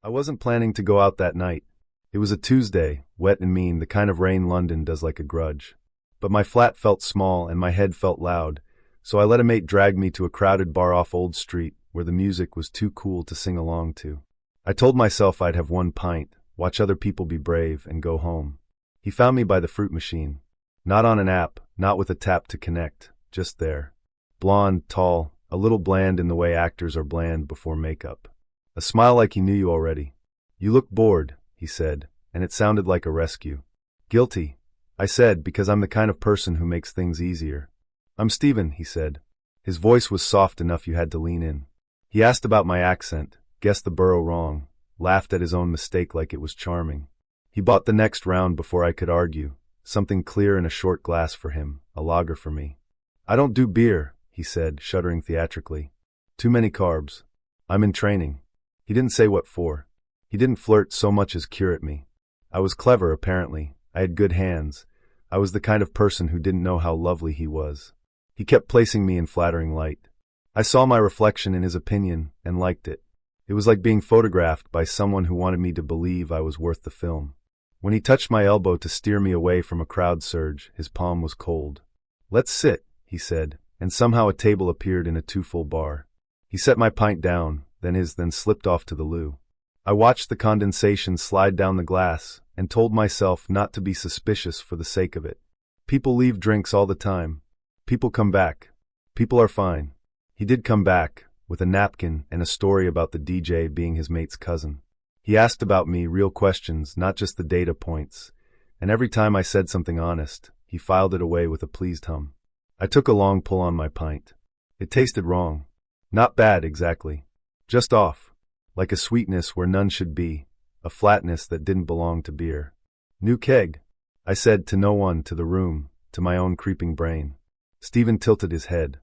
I wasn't planning to go out that night. It was a Tuesday, wet and mean, the kind of rain London does like a grudge. But my flat felt small and my head felt loud, so I let a mate drag me to a crowded bar off Old Street where the music was too cool to sing along to. I told myself I'd have 1 pint, watch other people be brave, and go home. He found me by the fruit machine. Not on an app, not with a tap to connect, just there. Blonde, tall, a little bland in the way actors are bland before makeup. A smile like he knew you already. You look bored, he said, and it sounded like a rescue. Guilty, I said, because I'm the kind of person who makes things easier. I'm Stephen, he said. His voice was soft enough you had to lean in. He asked about my accent, guessed the borough wrong, laughed at his own mistake like it was charming. He bought the next round before I could argue, something clear in a short glass for him, a lager for me. I don't do beer, he said, shuddering theatrically. Too many carbs. I'm in training. He didn't say what for. He didn't flirt so much as curate me. I was clever, apparently. I had good hands. I was the kind of person who didn't know how lovely he was. He kept placing me in flattering light. I saw my reflection in his opinion and liked it. It was like being photographed by someone who wanted me to believe I was worth the film. When he touched my elbow to steer me away from a crowd surge, his palm was cold. Let's sit, he said, and somehow a table appeared in a 2-full bar. He set my pint down, then slipped off to the loo. I watched the condensation slide down the glass and told myself not to be suspicious for the sake of it. People leave drinks all the time. People come back. People are fine. He did come back, with a napkin and a story about the DJ being his mate's cousin. He asked about me, real questions, not just the data points, and every time I said something honest, he filed it away with a pleased hum. I took a long pull on my pint. It tasted wrong. Not bad, exactly. Just off. Like a sweetness where none should be, a flatness that didn't belong to beer. New keg, I said to no one, to the room, to my own creeping brain. Stephen tilted his head.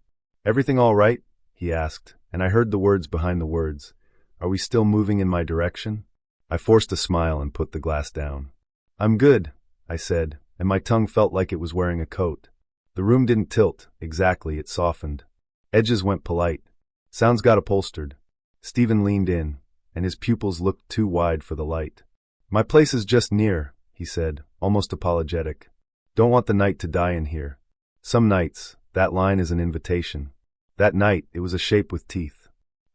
Everything all right? He asked, and I heard the words behind the words. Are we still moving in my direction? I forced a smile and put the glass down. I'm good, I said, and my tongue felt like it was wearing a coat. The room didn't tilt, exactly, it softened. Edges went polite. Sounds got upholstered. Stephen leaned in, and his pupils looked too wide for the light. My place is just near, he said, almost apologetic. Don't want the night to die in here. Some nights, that line is an invitation. That night, it was a shape with teeth.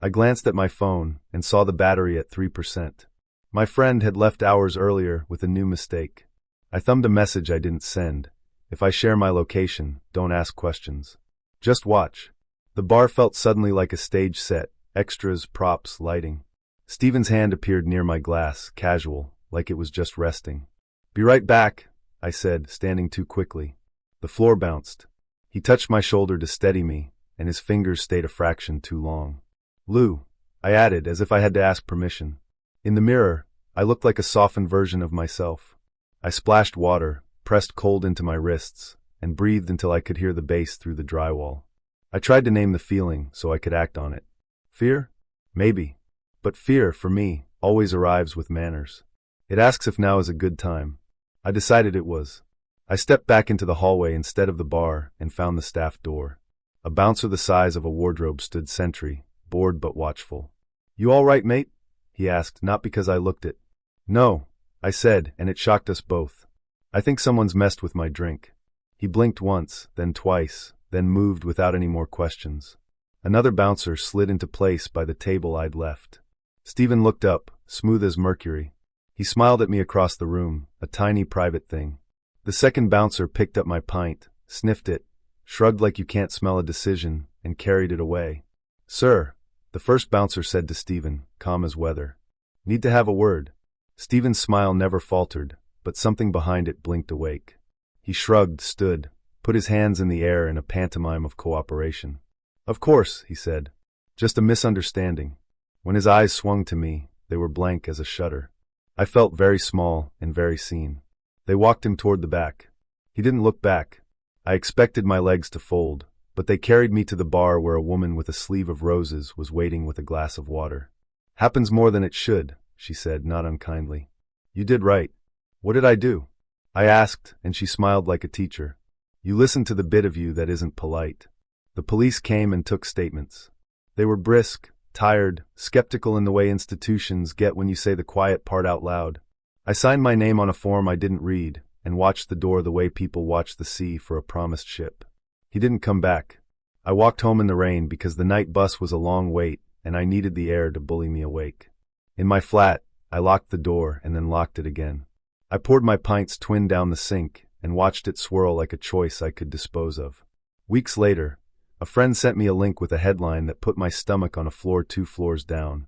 I glanced at my phone and saw the battery at 3%. My friend had left hours earlier with a new mistake. I thumbed a message I didn't send. If I share my location, don't ask questions. Just watch. The bar felt suddenly like a stage set, extras, props, lighting. Stephen's hand appeared near my glass, casual, like it was just resting. Be right back, I said, standing too quickly. The floor bounced. He touched my shoulder to steady me, and his fingers stayed a fraction too long. Lou, I added, as if I had to ask permission. In the mirror, I looked like a softened version of myself. I splashed water, pressed cold into my wrists, and breathed until I could hear the bass through the drywall. I tried to name the feeling so I could act on it. Fear? Maybe. But fear, for me, always arrives with manners. It asks if now is a good time. I decided it was. I stepped back into the hallway instead of the bar and found the staff door. A bouncer the size of a wardrobe stood sentry, bored but watchful. "You all right, mate?" he asked, not because I looked it. "No," I said, and it shocked us both. "I think someone's messed with my drink." He blinked once, then twice, then moved without any more questions. Another bouncer slid into place by the table I'd left. Stephen looked up, smooth as mercury. He smiled at me across the room, a tiny private thing. The second bouncer picked up my pint, sniffed it, shrugged like you can't smell a decision, and carried it away. "Sir," the first bouncer said to Stephen, calm as weather. "Need to have a word." Stephen's smile never faltered, but something behind it blinked awake. He shrugged, stood, put his hands in the air in a pantomime of cooperation. "Of course," he said. "Just a misunderstanding." When his eyes swung to me, they were blank as a shutter. I felt very small and very seen. They walked him toward the back. He didn't look back. I expected my legs to fold, but they carried me to the bar where a woman with a sleeve of roses was waiting with a glass of water. "Happens more than it should," she said, not unkindly. "You did right." "What did I do?" I asked, and she smiled like a teacher. "You listen to the bit of you that isn't polite." The police came and took statements. They were brisk, tired, skeptical in the way institutions get when you say the quiet part out loud. I signed my name on a form I didn't read, and watched the door the way people watch the sea for a promised ship. He didn't come back. I walked home in the rain because the night bus was a long wait, and I needed the air to bully me awake. In my flat, I locked the door and then locked it again. I poured my pints twin down the sink and watched it swirl like a choice I could dispose of. Weeks later, a friend sent me a link with a headline that put my stomach on a floor 2 floors down.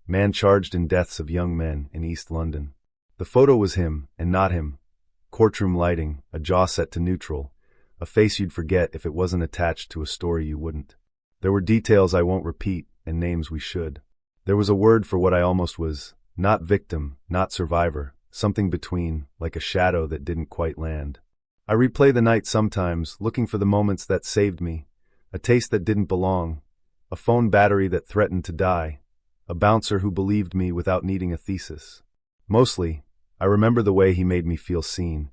"Man charged in deaths of young men in East London." The photo was him, and not him. Courtroom lighting, a jaw set to neutral, a face you'd forget if it wasn't attached to a story you wouldn't. There were details I won't repeat, and names we should. There was a word for what I almost was, not victim, not survivor, something between, like a shadow that didn't quite land. I replay the night sometimes, looking for the moments that saved me. A taste that didn't belong, a phone battery that threatened to die, a bouncer who believed me without needing a thesis. Mostly, I remember the way he made me feel seen,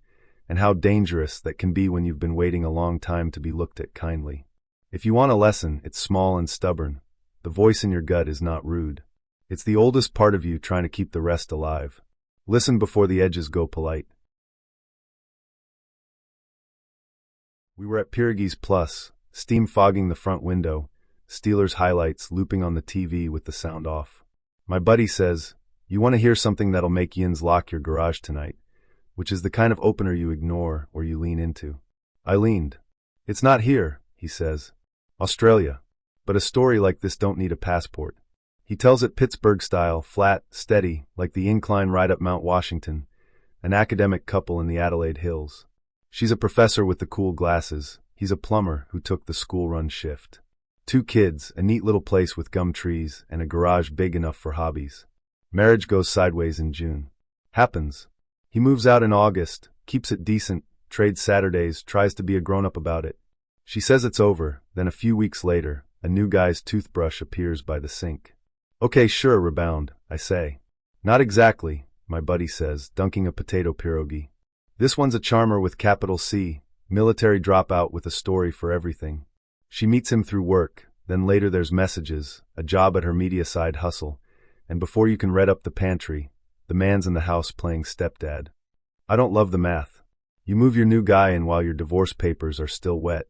and how dangerous that can be when you've been waiting a long time to be looked at kindly. If you want a lesson, it's small and stubborn. The voice in your gut is not rude. It's the oldest part of you trying to keep the rest alive. Listen before the edges go polite. We were at Pyregees Plus, steam fogging the front window, Steelers highlights looping on the TV with the sound off. My buddy says, "You want to hear something that'll make yins lock your garage tonight," which is the kind of opener you ignore or you lean into. I leaned. "It's not here," he says. "Australia. But a story like this don't need a passport." He tells it Pittsburgh style, flat, steady, like the incline ride up Mount Washington, an academic couple in the Adelaide Hills. She's a professor with the cool glasses. He's a plumber who took the school-run shift. 2 kids, a neat little place with gum trees, and a garage big enough for hobbies. Marriage goes sideways in June. Happens. He moves out in August, keeps it decent, trades Saturdays, tries to be a grown-up about it. She says it's over, then a few weeks later, a new guy's toothbrush appears by the sink. "Okay, sure, rebound," I say. "Not exactly," my buddy says, dunking a potato pierogi. "This one's a charmer with capital C, military dropout with a story for everything." She meets him through work, then later there's messages, a job at her media side hustle, and before you can red up the pantry, the man's in the house playing stepdad. I don't love the math. You move your new guy in while your divorce papers are still wet.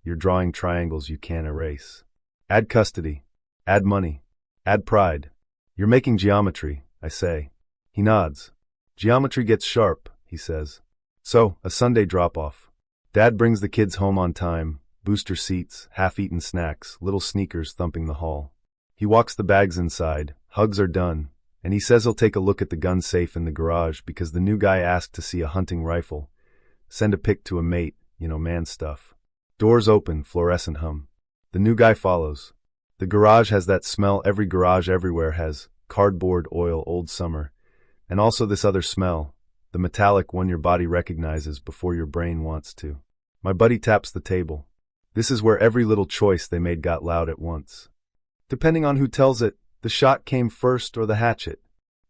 You're drawing triangles you can't erase. Add custody. Add money. Add pride. You're making geometry, I say. He nods. Geometry gets sharp, he says. So, a Sunday drop-off. Dad brings the kids home on time, booster seats, half-eaten snacks, little sneakers thumping the hall. He walks the bags inside, hugs are done, and he says he'll take a look at the gun safe in the garage because the new guy asked to see a hunting rifle. Send a pic to a mate, man stuff. Doors open, fluorescent hum. The new guy follows. The garage has that smell every garage everywhere has, cardboard, oil, old summer. And also this other smell, the metallic one your body recognizes before your brain wants to. My buddy taps the table. This is where every little choice they made got loud at once. Depending on who tells it, the shot came first or the hatchet.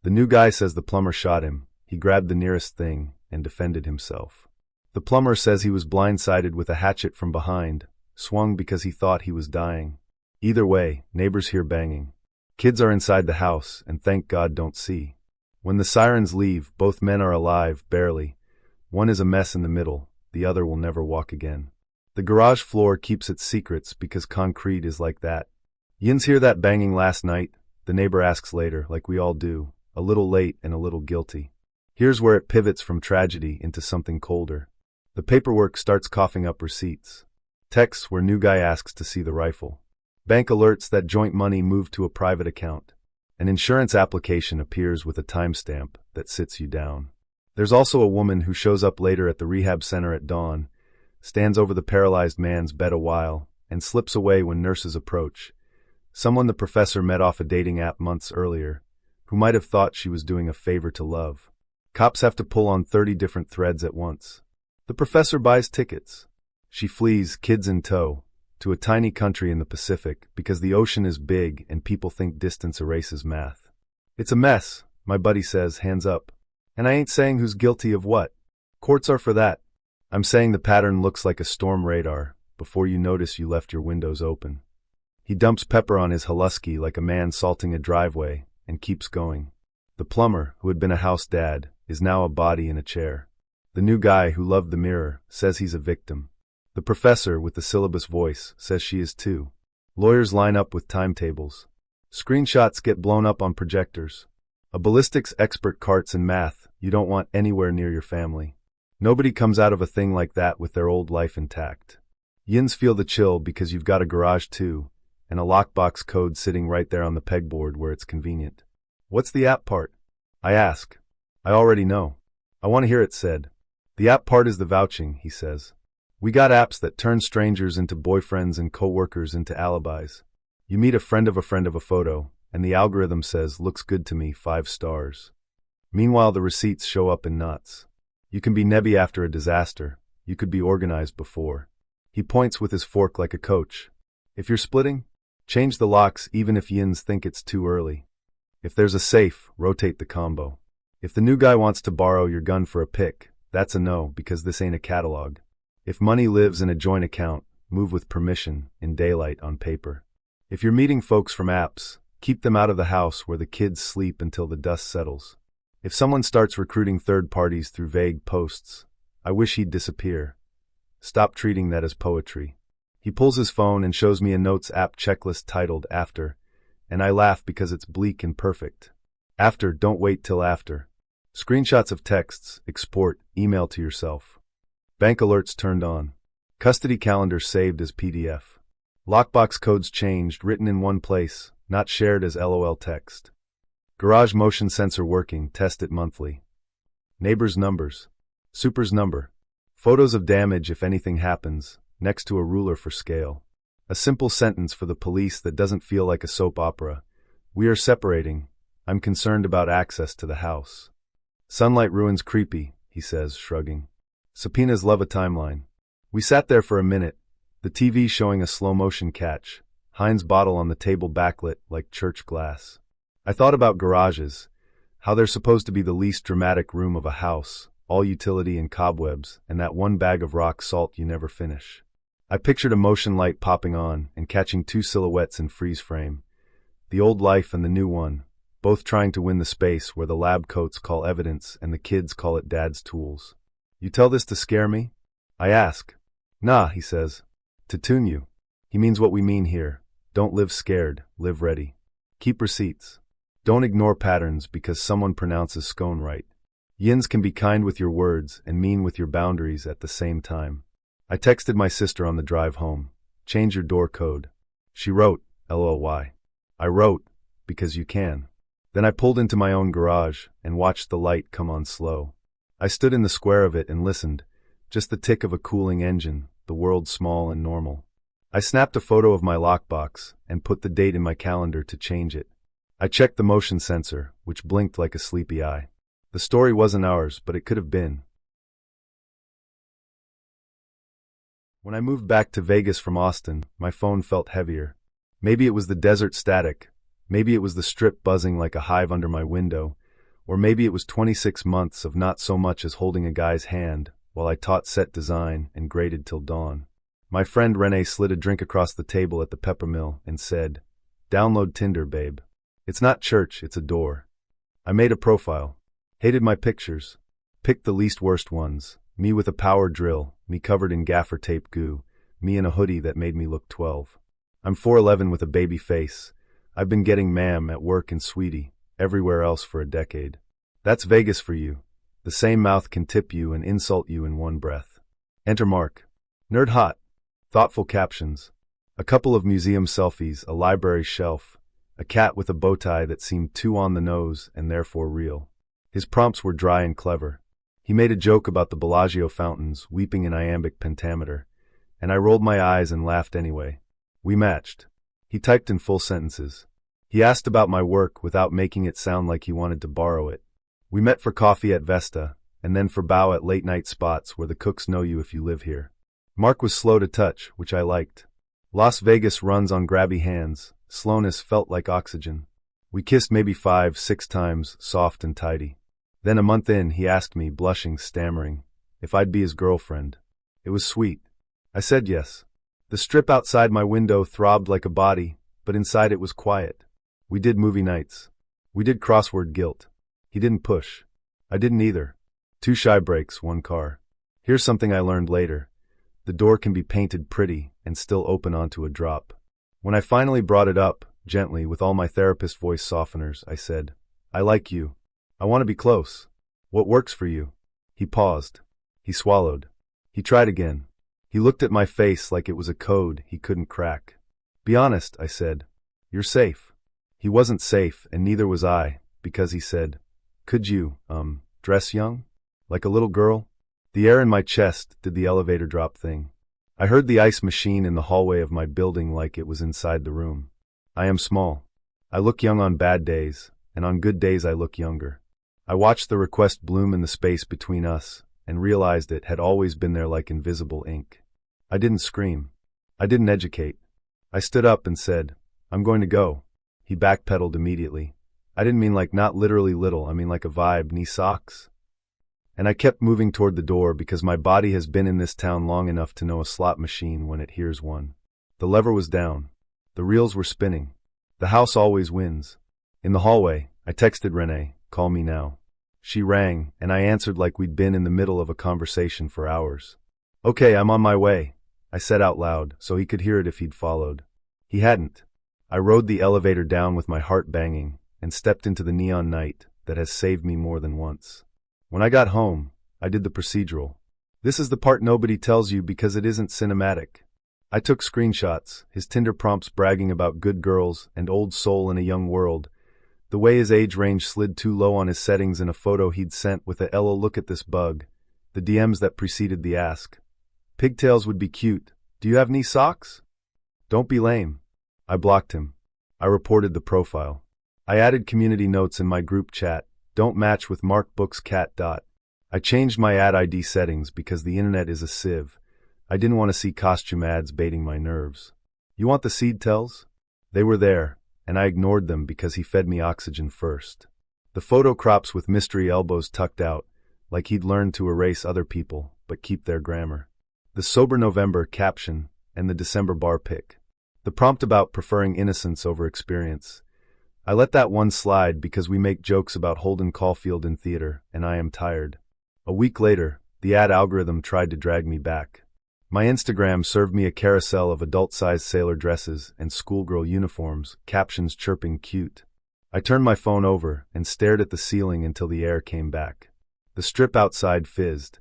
The new guy says the plumber shot him. He grabbed the nearest thing and defended himself. The plumber says he was blindsided with a hatchet from behind, swung because he thought he was dying. Either way, neighbors hear banging. Kids are inside the house and thank God don't see. When the sirens leave, both men are alive, barely. One is a mess in the middle, the other will never walk again. The garage floor keeps its secrets because concrete is like that. Yins hear that banging last night, the neighbor asks later, like we all do, a little late and a little guilty. Here's where it pivots from tragedy into something colder. The paperwork starts coughing up receipts. Texts where new guy asks to see the rifle. Bank alerts that joint money moved to a private account. An insurance application appears with a timestamp that sits you down. There's also a woman who shows up later at the rehab center at dawn, stands over the paralyzed man's bed a while, and slips away when nurses approach. Someone the professor met off a dating app months earlier, who might have thought she was doing a favor to love. Cops have to pull on 30 different threads at once. The professor buys tickets. She flees, kids in tow, to a tiny country in the Pacific because the ocean is big and people think distance erases math. It's a mess, my buddy says, hands up. And I ain't saying who's guilty of what. Courts are for that. I'm saying the pattern looks like a storm radar before you notice you left your windows open. He dumps pepper on his Husky like a man salting a driveway and keeps going. The plumber, who had been a house dad, is now a body in a chair. The new guy who loved the mirror says he's a victim. The professor with the syllabus voice says she is too. Lawyers line up with timetables. Screenshots get blown up on projectors. A ballistics expert carts in math you don't want anywhere near your family. Nobody comes out of a thing like that with their old life intact. Yins feel the chill because you've got a garage too, and a lockbox code sitting right there on the pegboard where it's convenient. What's the app part? I ask. I already know. I want to hear it said. The app part is the vouching, he says. We got apps that turn strangers into boyfriends and coworkers into alibis. You meet a friend of a photo, and the algorithm says, looks good to me, 5 stars. Meanwhile, the receipts show up in knots. You can be nebby after a disaster. You could be organized before. He points with his fork like a coach. If you're splitting, change the locks even if yins think it's too early. If there's a safe, rotate the combo. If the new guy wants to borrow your gun for a pick, that's a no because this ain't a catalog. If money lives in a joint account, move with permission, in daylight on paper. If you're meeting folks from apps, keep them out of the house where the kids sleep until the dust settles. If someone starts recruiting third parties through vague posts, I wish he'd disappear. Stop treating that as poetry. He pulls his phone and shows me a notes app checklist titled After, and I laugh because it's bleak and perfect. After, don't wait till after. Screenshots of texts, export, email to yourself. Bank alerts turned on. Custody calendar saved as PDF. Lockbox codes changed, written in one place, not shared as LOL text. Garage motion sensor working, test it monthly. Neighbor's numbers. Super's number. Photos of damage if anything happens, next to a ruler for scale. A simple sentence for the police that doesn't feel like a soap opera. We are separating. I'm concerned about access to the house. Sunlight ruins creepy, he says, shrugging. Subpoenas love a timeline. We sat there for a minute, the TV showing a slow-motion catch, Heinz bottle on the table backlit like church glass. I thought about garages, how they're supposed to be the least dramatic room of a house, all utility and cobwebs, and that one bag of rock salt you never finish. I pictured a motion light popping on and catching 2 silhouettes in freeze frame, the old life and the new one, both trying to win the space where the lab coats call evidence and the kids call it dad's tools. You tell this to scare me? I ask. Nah, he says. To tune you. He means what we mean here. Don't live scared, live ready. Keep receipts. Don't ignore patterns because someone pronounces scone right. Yins can be kind with your words and mean with your boundaries at the same time. I texted my sister on the drive home. Change your door code. She wrote, LOY. I wrote, because you can. Then I pulled into my own garage and watched the light come on slow. I stood in the square of it and listened, just the tick of a cooling engine, the world small and normal. I snapped a photo of my lockbox and put the date in my calendar to change it. I checked the motion sensor, which blinked like a sleepy eye. The story wasn't ours, but it could have been. When I moved back to Vegas from Austin, my phone felt heavier. Maybe it was the desert static, maybe it was the strip buzzing like a hive under my window, or maybe it was 26 months of not so much as holding a guy's hand while I taught set design and graded till dawn. My friend Renee slid a drink across the table at the Peppermill and said, "Download Tinder, babe. It's not church, it's a door." I made a profile. Hated my pictures. Picked the least worst ones. Me with a power drill, me covered in gaffer tape goo, me in a hoodie that made me look 12. I'm 4'11" with a baby face. I've been getting ma'am at work and sweetie, everywhere else for a decade. That's Vegas for you. The same mouth can tip you and insult you in one breath. Enter Mark. Nerd hot. Thoughtful captions. A couple of museum selfies, a library shelf, a cat with a bow tie that seemed too on the nose and therefore real. His prompts were dry and clever. He made a joke about the Bellagio fountains weeping in iambic pentameter, and I rolled my eyes and laughed anyway. We matched. He typed in full sentences. He asked about my work without making it sound like he wanted to borrow it. We met for coffee at Vesta, and then for bow at late-night spots where the cooks know you if you live here. Mark was slow to touch, which I liked. Las Vegas runs on grabby hands. Slowness felt like oxygen. We kissed maybe 5-6 times, soft and tidy. Then a month in, he asked me, blushing, stammering, if I'd be his girlfriend. It was sweet. I said yes. The strip outside my window throbbed like a body, but inside it was quiet. We did movie nights. We did crossword guilt. He didn't push. I didn't either. 2 shy breaks, 1 car. Here's something I learned later. The door can be painted pretty and still open onto a drop. When I finally brought it up, gently, with all my therapist voice softeners, I said, "I like you. I want to be close. What works for you?" He paused. He swallowed. He tried again. He looked at my face like it was a code he couldn't crack. "Be honest," I said. "You're safe." He wasn't safe, and neither was I, because he said, "Could you, dress young? Like a little girl?" The air in my chest did the elevator drop thing. I heard the ice machine in the hallway of my building like it was inside the room. I am small. I look young on bad days, and on good days I look younger. I watched the request bloom in the space between us, and realized it had always been there like invisible ink. I didn't scream. I didn't educate. I stood up and said, "I'm going to go." He backpedaled immediately. I didn't mean like not literally little, I mean like a vibe, knee socks. And I kept moving toward the door because my body has been in this town long enough to know a slot machine when it hears one. The lever was down. The reels were spinning. The house always wins. In the hallway, I texted Renee, "Call me now." She rang, and I answered like we'd been in the middle of a conversation for hours. "Okay, I'm on my way," I said out loud, so he could hear it if he'd followed. He hadn't. I rode the elevator down with my heart banging, and stepped into the neon night that has saved me more than once. When I got home, I did the procedural. This is the part nobody tells you because it isn't cinematic. I took screenshots, his Tinder prompts bragging about good girls and old soul in a young world, the way his age range slid too low on his settings in a photo he'd sent with a "Ella, look at this bug," the DMs that preceded the ask. "Pigtails would be cute. Do you have knee socks?" "Don't be lame." I blocked him. I reported the profile. I added community notes in my group chat. "Don't match with Mark Book's cat." I changed my ad ID settings because the internet is a sieve. I didn't want to see costume ads baiting my nerves. You want the seed tells? They were there, and I ignored them because he fed me oxygen first. The photo crops with mystery elbows tucked out, like he'd learned to erase other people, but keep their grammar. The sober November caption, and the December bar pic. The prompt about preferring innocence over experience. I let that one slide because we make jokes about Holden Caulfield in theater, and I am tired. A week later, the ad algorithm tried to drag me back. My Instagram served me a carousel of adult-sized sailor dresses and schoolgirl uniforms, captions chirping cute. I turned my phone over and stared at the ceiling until the air came back. The strip outside fizzed.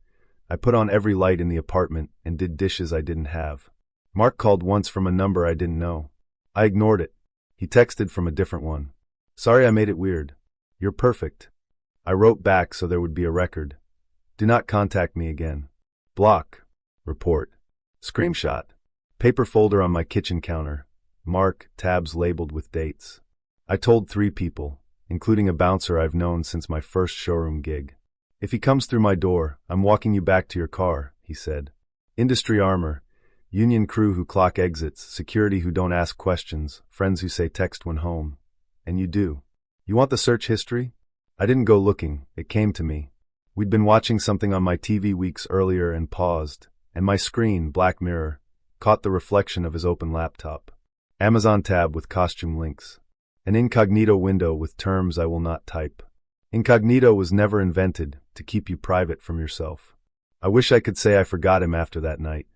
I put on every light in the apartment and did dishes I didn't have. Mark called once from a number I didn't know. I ignored it. He texted from a different one. "Sorry I made it weird. You're perfect." I wrote back so there would be a record. "Do not contact me again." Block. Report. Screenshot. Paper folder on my kitchen counter. Mark, tabs labeled with dates. I told 3 people, including a bouncer I've known since my first showroom gig. If he comes through my door, I'm walking you back to your car, he said. Industry armor, union crew who clock exits, security who don't ask questions, friends who say text when home. And you do. You want the search history? I didn't go looking, it came to me. We'd been watching something on my TV weeks earlier and paused, and my screen, Black Mirror, caught the reflection of his open laptop. Amazon tab with costume links. An incognito window with terms I will not type. Incognito was never invented to keep you private from yourself. I wish I could say I forgot him after that night.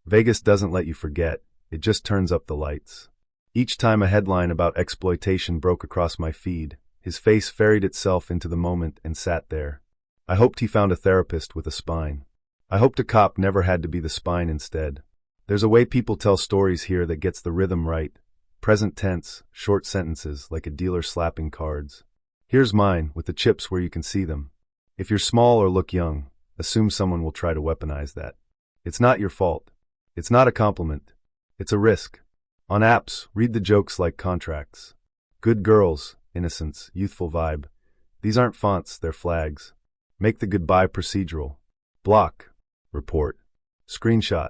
Vegas doesn't let you forget, it just turns up the lights. Each time a headline about exploitation broke across my feed, his face ferried itself into the moment and sat there. I hoped he found a therapist with a spine. I hoped a cop never had to be the spine instead. There's a way people tell stories here that gets the rhythm right. Present tense, short sentences, like a dealer slapping cards. Here's mine, with the chips where you can see them. If you're small or look young, assume someone will try to weaponize that. It's not your fault. It's not a compliment. It's a risk. On apps, read the jokes like contracts. Good girls, innocence, youthful vibe. These aren't fonts, they're flags. Make the goodbye procedural. Block. Report. Screenshot.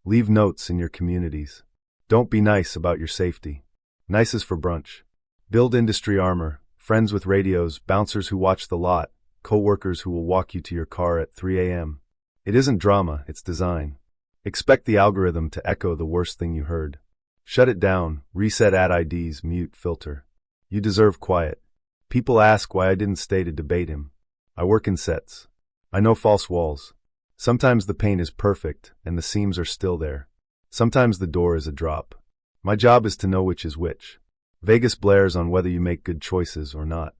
Leave notes in your communities. Don't be nice about your safety. Nice is for brunch. Build industry armor, friends with radios, bouncers who watch the lot, co-workers who will walk you to your car at 3 a.m. It isn't drama, it's design. Expect the algorithm to echo the worst thing you heard. Shut it down, reset ad IDs, mute, filter. You deserve quiet. People ask why I didn't stay to debate him. I work in sets. I know false walls. Sometimes the paint is perfect, and the seams are still there. Sometimes the door is a drop. My job is to know which is which. Vegas blares on whether you make good choices or not.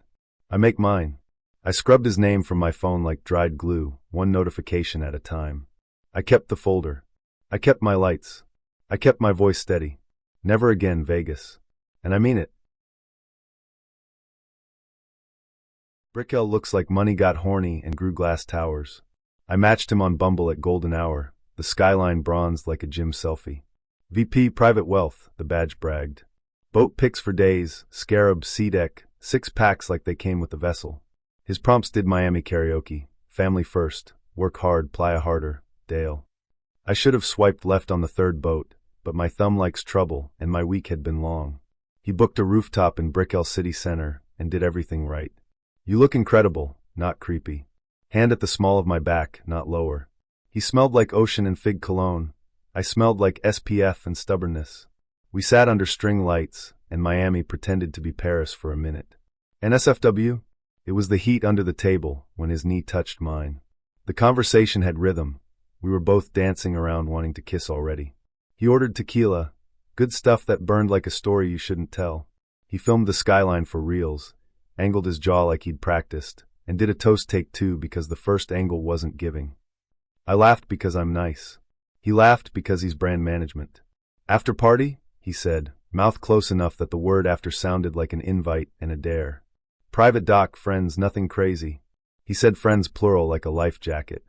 I make mine. I scrubbed his name from my phone like dried glue, one notification at a time. I kept the folder. I kept my lights. I kept my voice steady. Never again, Vegas. And I mean it. Brickell looks like money got horny and grew glass towers. I matched him on Bumble at golden hour, the skyline bronzed like a gym selfie. VP Private Wealth, the badge bragged. Boat pics for days, Scarab, SeaDeck, 6 packs like they came with the vessel. His prompts did Miami karaoke, family first, work hard, playa harder, Dale. I should have swiped left on the third boat, but my thumb likes trouble and my week had been long. He booked a rooftop in Brickell City Center and did everything right. You look incredible, not creepy. Hand at the small of my back, not lower. He smelled like ocean and fig cologne. I smelled like SPF and stubbornness. We sat under string lights, and Miami pretended to be Paris for a minute. NSFW? It was the heat under the table when his knee touched mine. The conversation had rhythm. We were both dancing around wanting to kiss already. He ordered tequila, good stuff that burned like a story you shouldn't tell. He filmed the skyline for reels, angled his jaw like he'd practiced, and did a toast take 2 because the first angle wasn't giving. I laughed because I'm nice. He laughed because he's brand management. After party? He said, mouth close enough that the word after sounded like an invite and a dare. Private doc, friends, nothing crazy. He said friends plural like a life jacket.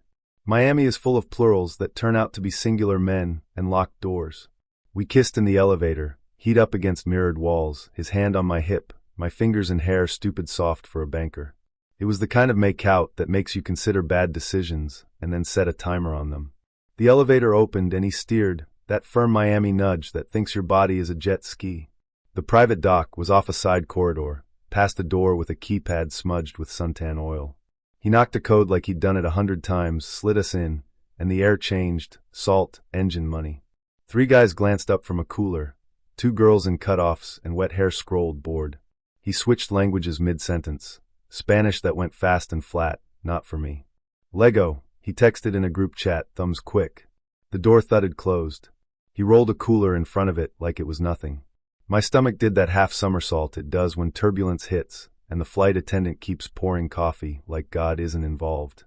Miami is full of plurals that turn out to be singular men and locked doors. We kissed in the elevator, heat up against mirrored walls, his hand on my hip, my fingers and hair stupid soft for a banker. It was the kind of make-out that makes you consider bad decisions and then set a timer on them. The elevator opened and he steered, that firm Miami nudge that thinks your body is a jet ski. The private dock was off a side corridor, past a door with a keypad smudged with suntan oil. He knocked a code like he'd done it 100 times, slid us in, and the air changed, salt, engine money. 3 guys glanced up from a cooler, 2 girls in cutoffs and wet hair scrolled bored. He switched languages mid-sentence. Spanish that went fast and flat, not for me. Lego, he texted in a group chat, thumbs quick. The door thudded closed. He rolled a cooler in front of it like it was nothing. My stomach did that half somersault it does when turbulence hits, and the flight attendant keeps pouring coffee like God isn't involved.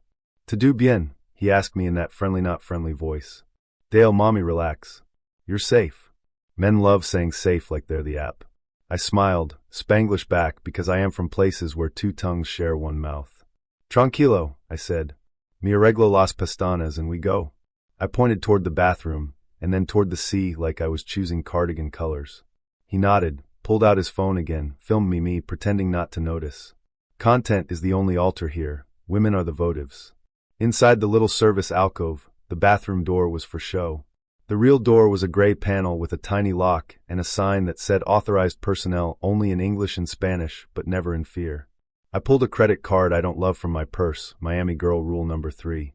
To do bien, he asked me in that friendly not friendly voice. Dale, mommy, relax. You're safe. Men love saying safe like they're the app. I smiled, Spanglish back because I am from places where 2 tongues share one mouth. Tranquilo, I said. Me arreglo las pestanas and we go. I pointed toward the bathroom, and then toward the sea like I was choosing cardigan colors. He nodded, pulled out his phone again, filmed me pretending not to notice. Content is the only altar here. Women are the votives. Inside the little service alcove, the bathroom door was for show. The real door was a gray panel with a tiny lock and a sign that said authorized personnel only in English and Spanish, but never in fear. I pulled a credit card I don't love from my purse, Miami girl rule number 3.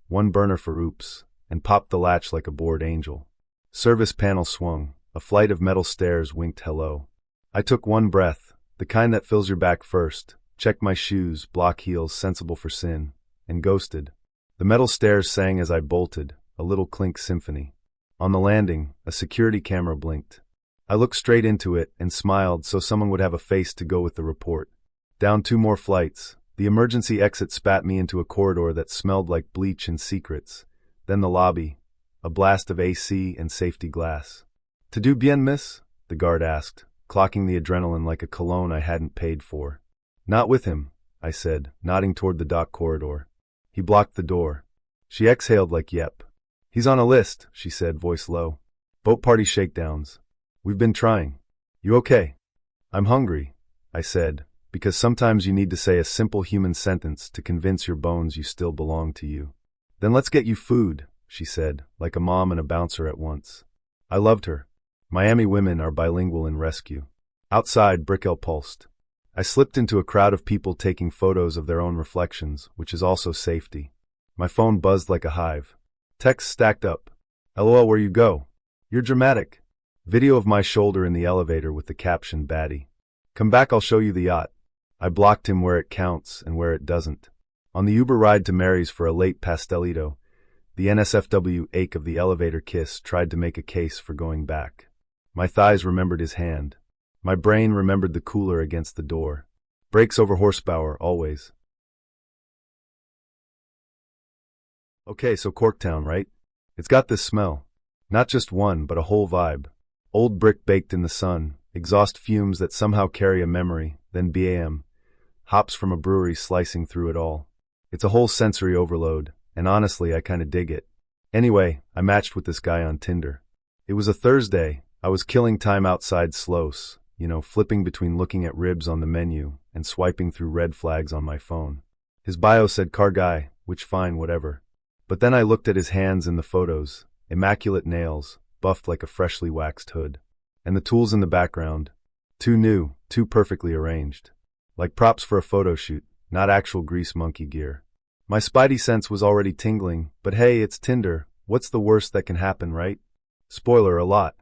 One burner for oops, and popped the latch like a bored angel. Service panel swung. A flight of metal stairs winked hello. I took one breath, the kind that fills your back first, checked my shoes, block heels, sensible for sin, and ghosted. The metal stairs sang as I bolted, a little clink symphony. On the landing, a security camera blinked. I looked straight into it and smiled so someone would have a face to go with the report. Down 2 more flights, the emergency exit spat me into a corridor that smelled like bleach and secrets. Then the lobby, a blast of AC and safety glass. "To do bien, miss?" the guard asked, clocking the adrenaline like a cologne I hadn't paid for. "Not with him," I said, nodding toward the dock corridor. He blocked the door. She exhaled like yep. "He's on a list," she said, voice low. "Boat party shakedowns. We've been trying. You okay?" "I'm hungry," I said, because sometimes you need to say a simple human sentence to convince your bones you still belong to you. "Then let's get you food," she said, like a mom and a bouncer at once. I loved her. Miami women are bilingual in rescue. Outside, Brickell pulsed. I slipped into a crowd of people taking photos of their own reflections, which is also safety. My phone buzzed like a hive. Texts stacked up. "LOL, where you go? You're dramatic." Video of my shoulder in the elevator with the caption baddie. "Come back, I'll show you the yacht." I blocked him where it counts and where it doesn't. On the Uber ride to Mary's for a late pastelito, the NSFW ache of the elevator kiss tried to make a case for going back. My thighs remembered his hand. My brain remembered the cooler against the door. Brakes over horsepower, always. Okay, so Corktown, right? It's got this smell. Not just one, but a whole vibe. Old brick baked in the sun, exhaust fumes that somehow carry a memory, then BAM. Hops from a brewery slicing through it all. It's a whole sensory overload, and honestly, I kinda dig it. Anyway, I matched with this guy on Tinder. It was a Thursday. I was killing time outside Slows, flipping between looking at ribs on the menu and swiping through red flags on my phone. His bio said car guy, which fine, whatever. But then I looked at his hands in the photos, immaculate nails, buffed like a freshly waxed hood. And the tools in the background, too new, too perfectly arranged. Like props for a photo shoot, not actual grease monkey gear. My spidey sense was already tingling, but hey, it's Tinder, what's the worst that can happen, right? Spoiler, a lot.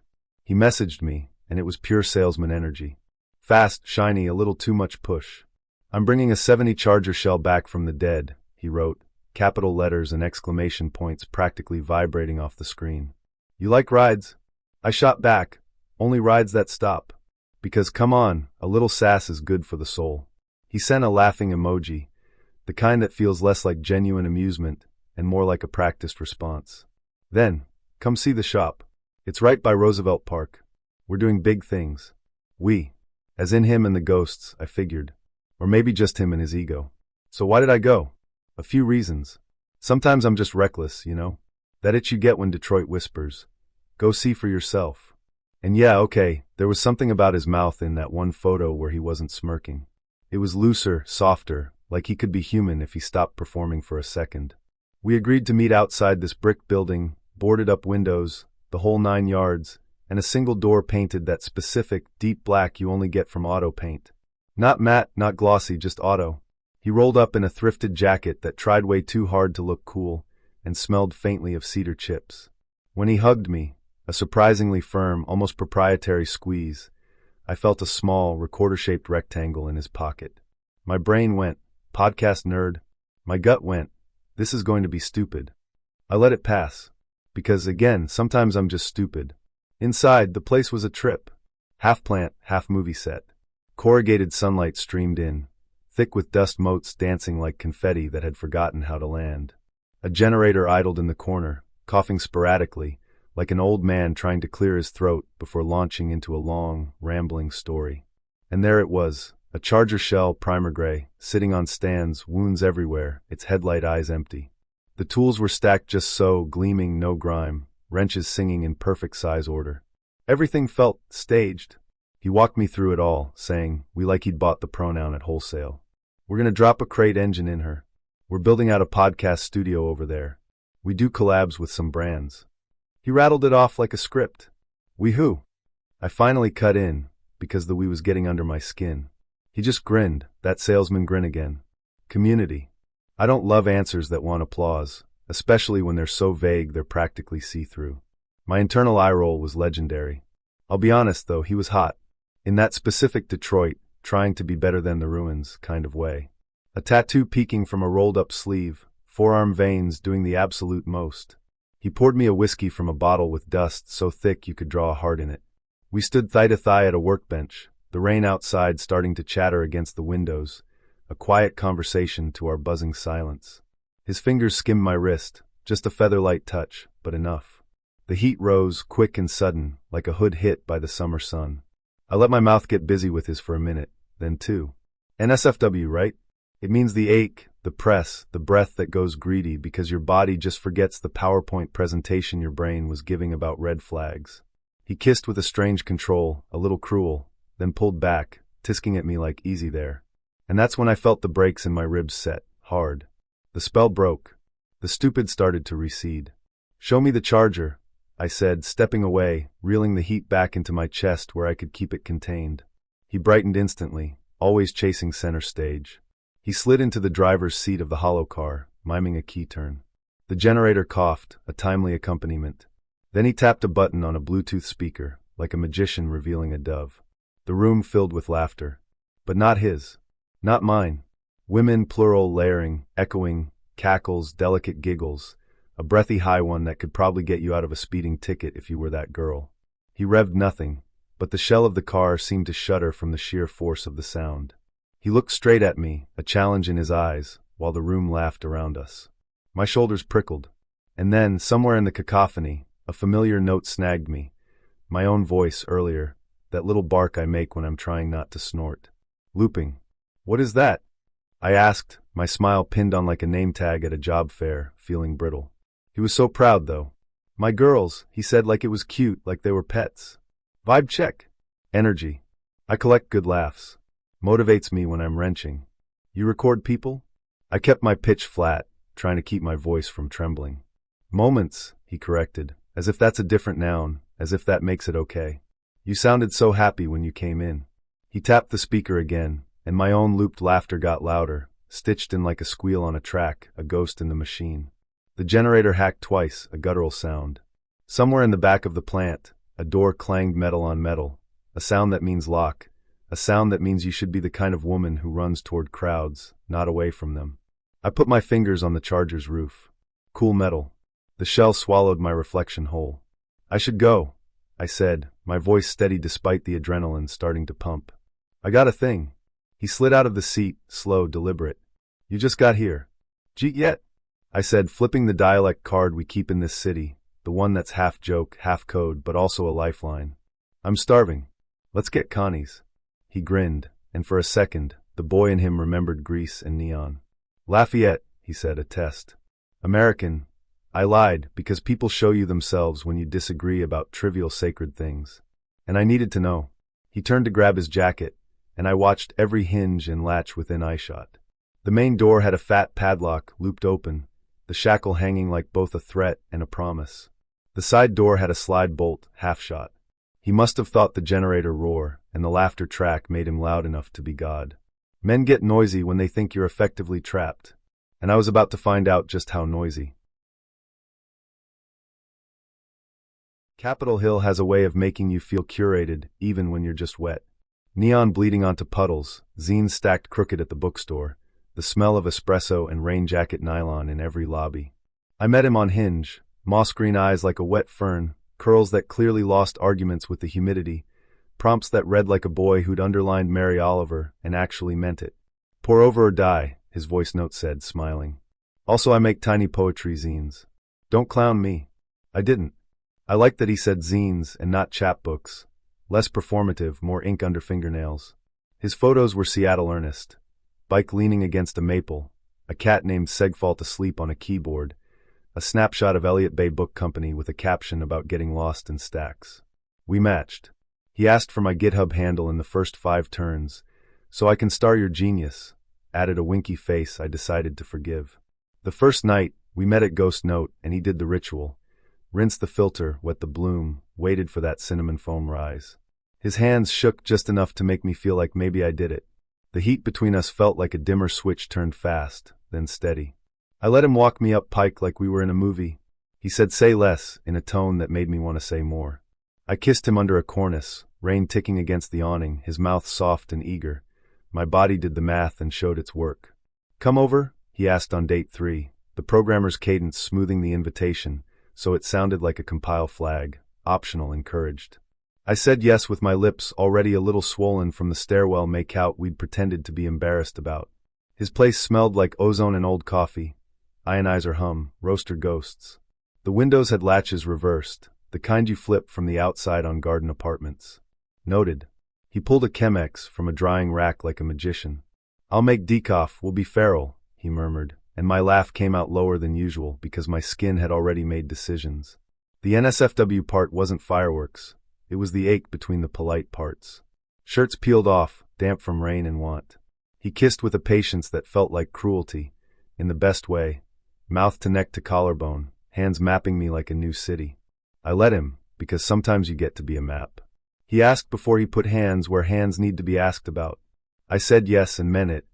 He messaged me, and it was pure salesman energy. Fast, shiny, a little too much push. "I'm bringing a 70 Charger shell back from the dead," he wrote, capital letters and exclamation points practically vibrating off the screen. "You like rides?" I shot back, "Only rides that stop. Because come on, a little sass is good for the soul." He sent a laughing emoji, the kind that feels less like genuine amusement and more like a practiced response. Then, "Come see the shop. It's right by Roosevelt Park. We're doing big things." We. As in him and the ghosts, I figured. Or maybe just him and his ego. So why did I go? A few reasons. Sometimes I'm just reckless, That itch you get when Detroit whispers. Go see for yourself. And yeah, okay, there was something about his mouth in that one photo where he wasn't smirking. It was looser, softer, like he could be human if he stopped performing for a second. We agreed to meet outside this brick building, boarded up windows, the whole 9 yards, and a single door painted that specific, deep black you only get from auto paint. Not matte, not glossy, just auto. He rolled up in a thrifted jacket that tried way too hard to look cool, and smelled faintly of cedar chips. When he hugged me, a surprisingly firm, almost proprietary squeeze, I felt a small, recorder-shaped rectangle in his pocket. My brain went, podcast nerd. My gut went, this is going to be stupid. I let it pass. Because, again, sometimes I'm just stupid. Inside, the place was a trip. Half plant, half movie set. Corrugated sunlight streamed in, thick with dust motes dancing like confetti that had forgotten how to land. A generator idled in the corner, coughing sporadically, like an old man trying to clear his throat before launching into a long, rambling story. And there it was, a Charger shell primer gray, sitting on stands, wounds everywhere, its headlight eyes empty. The tools were stacked just so, gleaming, no grime, wrenches singing in perfect size order. Everything felt staged. He walked me through it all, saying, we like he'd bought the pronoun at wholesale. We're gonna drop a crate engine in her. We're building out a podcast studio over there. We do collabs with some brands. He rattled it off like a script. We who? I finally cut in, because the we was getting under my skin. He just grinned, that salesman grin again. Community. I don't love answers that want applause, especially when they're so vague they're practically see-through. My internal eye roll was legendary. I'll be honest though, he was hot. In that specific Detroit, trying to be better than the ruins kind of way. A tattoo peeking from a rolled-up sleeve, forearm veins doing the absolute most. He poured me a whiskey from a bottle with dust so thick you could draw a heart in it. We stood thigh to thigh at a workbench, the rain outside starting to chatter against the windows, a quiet conversation to our buzzing silence. His fingers skimmed my wrist, just a feather-light touch, but enough. The heat rose, quick and sudden, like a hood hit by the summer sun. I let my mouth get busy with his for a minute, then two. NSFW, right? It means the ache, the press, the breath that goes greedy because your body just forgets the PowerPoint presentation your brain was giving about red flags. He kissed with a strange control, a little cruel, then pulled back, tisking at me like easy there. And that's when I felt the brakes in my ribs set, hard. The spell broke. The stupid started to recede. Show me the charger, I said, stepping away, reeling the heat back into my chest where I could keep it contained. He brightened instantly, always chasing center stage. He slid into the driver's seat of the hollow car, miming a key turn. The generator coughed, a timely accompaniment. Then he tapped a button on a Bluetooth speaker, like a magician revealing a dove. The room filled with laughter. But not his. Not mine. Women, plural, layering, echoing, cackles, delicate giggles. A breathy high one that could probably get you out of a speeding ticket if you were that girl. He revved nothing, but the shell of the car seemed to shudder from the sheer force of the sound. He looked straight at me, a challenge in his eyes, while the room laughed around us. My shoulders prickled. And then, somewhere in the cacophony, a familiar note snagged me. My own voice earlier, that little bark I make when I'm trying not to snort. Looping. What is that? I asked, my smile pinned on like a name tag at a job fair, feeling brittle. He was so proud, though. My girls, he said like it was cute, like they were pets. Vibe check. Energy. I collect good laughs. Motivates me when I'm wrenching. You record people? I kept my pitch flat, trying to keep my voice from trembling. Moments, he corrected, as if that's a different noun, as if that makes it okay. You sounded so happy when you came in. He tapped the speaker again, and my own looped laughter got louder, stitched in like a squeal on a track, a ghost in the machine. The generator hacked twice, a guttural sound. Somewhere in the back of the plant, a door clanged metal on metal, a sound that means lock, a sound that means you should be the kind of woman who runs toward crowds, not away from them. I put my fingers on the charger's roof. Cool metal. The shell swallowed my reflection whole. I should go, I said, my voice steady despite the adrenaline starting to pump. I got a thing. He slid out of the seat, slow, deliberate. You just got here. Jeet yet? I said, flipping the dialect card we keep in this city, the one that's half joke, half code, but also a lifeline. I'm starving. Let's get Connie's. He grinned, and for a second, the boy in him remembered Grease and neon. Lafayette, he said, a test. American. I lied, because people show you themselves when you disagree about trivial sacred things. And I needed to know. He turned to grab his jacket, and I watched every hinge and latch within eyeshot. The main door had a fat padlock, looped open, the shackle hanging like both a threat and a promise. The side door had a slide bolt, half shot. He must have thought the generator roar, and the laughter track made him loud enough to be God. Men get noisy when they think you're effectively trapped. And I was about to find out just how noisy. Capitol Hill has a way of making you feel curated, even when you're just wet. Neon bleeding onto puddles, zines stacked crooked at the bookstore, the smell of espresso and rain jacket nylon in every lobby. I met him on Hinge, moss green eyes like a wet fern, curls that clearly lost arguments with the humidity, prompts that read like a boy who'd underlined Mary Oliver and actually meant it. Pour over or die, his voice note said, smiling. Also, I make tiny poetry zines. Don't clown me. I didn't. I liked that he said zines and not chapbooks. Less performative, more ink under fingernails. His photos were Seattle earnest. Bike leaning against a maple, a cat named Segfault asleep on a keyboard, a snapshot of Elliott Bay Book Company with a caption about getting lost in stacks. We matched. He asked for my GitHub handle in the first 5 turns, so I can star your genius. added a winky face I decided to forgive. The first night, we met at Ghost Note, and he did the ritual. Rinsed the filter, wet the bloom, waited for that cinnamon foam rise. His hands shook just enough to make me feel like maybe I did it. The heat between us felt like a dimmer switch turned fast, then steady. I let him walk me up Pike like we were in a movie. He said say less, in a tone that made me want to say more. I kissed him under a cornice, rain ticking against the awning, his mouth soft and eager. My body did the math and showed its work. Come over? He asked on date 3, the programmer's cadence smoothing the invitation, so it sounded like a compile flag, optional encouraged. I said yes with my lips already a little swollen from the stairwell make-out we'd pretended to be embarrassed about. His place smelled like ozone and old coffee, ionizer hum, roaster ghosts. The windows had latches reversed, the kind you flip from the outside on garden apartments. Noted. He pulled a Chemex from a drying rack like a magician. I'll make decaf, we'll be feral, he murmured, and my laugh came out lower than usual because my skin had already made decisions. The NSFW part wasn't fireworks. It was the ache between the polite parts. Shirts peeled off, damp from rain and want. He kissed with a patience that felt like cruelty, in the best way, mouth to neck to collarbone, hands mapping me like a new city. I let him, because sometimes you get to be a map. He asked before he put hands where hands need to be asked about. I said yes and meant it,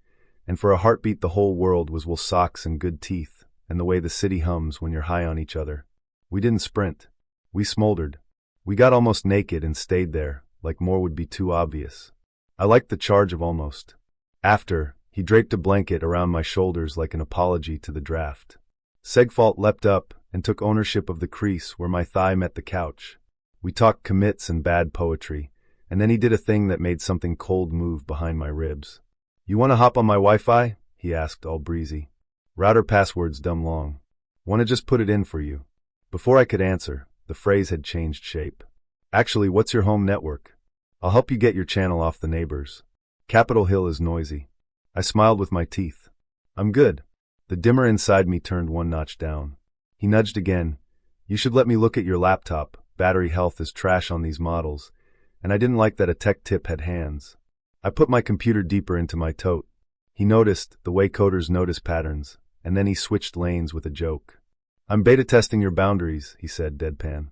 and for a heartbeat the whole world was wool socks and good teeth, and the way the city hums when you're high on each other. We didn't sprint. We smoldered. We got almost naked and stayed there, like more would be too obvious. I liked the charge of almost. After, he draped a blanket around my shoulders like an apology to the draft. Segfault leapt up and took ownership of the crease where my thigh met the couch. We talked commits and bad poetry, and then he did a thing that made something cold move behind my ribs. You want to hop on my Wi-Fi? He asked, all breezy. Router password's dumb long. Want to just put it in for you? Before I could answer, the phrase had changed shape. Actually, what's your home network? I'll help you get your channel off the neighbors. Capitol Hill is noisy. I smiled with my teeth. I'm good. The dimmer inside me turned one notch down. He nudged again. You should let me look at your laptop. Battery health is trash on these models, and I didn't like that a tech tip had hands. I put my computer deeper into my tote. He noticed, the way coders notice patterns, and then he switched lanes with a joke. I'm beta testing your boundaries, he said deadpan.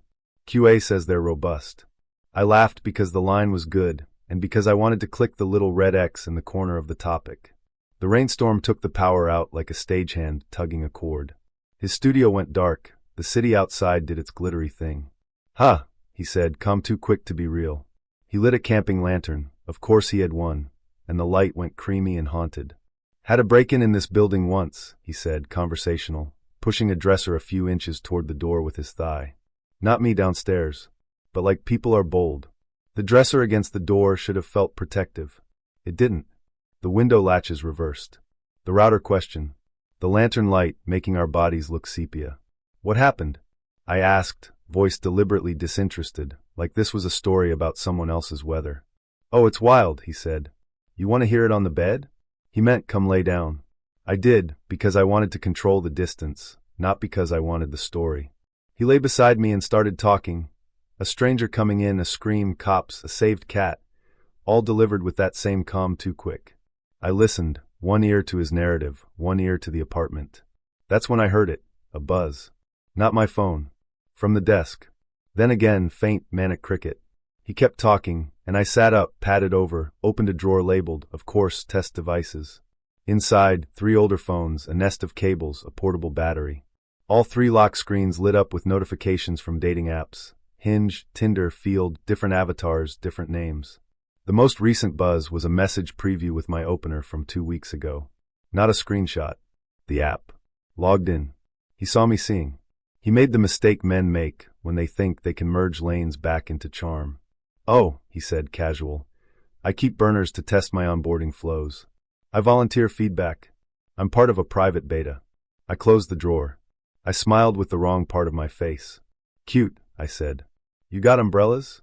QA says they're robust. I laughed because the line was good, and because I wanted to click the little red X in the corner of the topic. The rainstorm took the power out like a stagehand tugging a cord. His studio went dark. The city outside did its glittery thing. Huh, he said, come too quick to be real. He lit a camping lantern. Of course he had one, and the light went creamy and haunted. Had a break-in in this building once, he said, conversational, pushing a dresser a few inches toward the door with his thigh. Not me downstairs, but like people are bold. The dresser against the door should have felt protective. It didn't. The window latches reversed. The router question. The lantern light making our bodies look sepia. What happened? I asked, voice deliberately disinterested, like this was a story about someone else's weather. Oh, it's wild, he said. You want to hear it on the bed? He meant come lay down. I did, because I wanted to control the distance, not because I wanted the story. He lay beside me and started talking. A stranger coming in, a scream, cops, a saved cat, all delivered with that same calm too quick. I listened, one ear to his narrative, one ear to the apartment. That's when I heard it, a buzz. Not my phone. From the desk. Then again, faint, manic cricket. He kept talking, and I sat up, patted over, opened a drawer labeled, of course, test devices. Inside, 3 older phones, a nest of cables, a portable battery. All 3 lock screens lit up with notifications from dating apps. Hinge, Tinder, Field, different avatars, different names. The most recent buzz was a message preview with my opener from 2 weeks ago. Not a screenshot. The app. Logged in. He saw me seeing. He made the mistake men make when they think they can merge lanes back into charm. Oh, he said, casual. I keep burners to test my onboarding flows. I volunteer feedback. I'm part of a private beta. I closed the drawer. I smiled with the wrong part of my face. Cute, I said. You got umbrellas?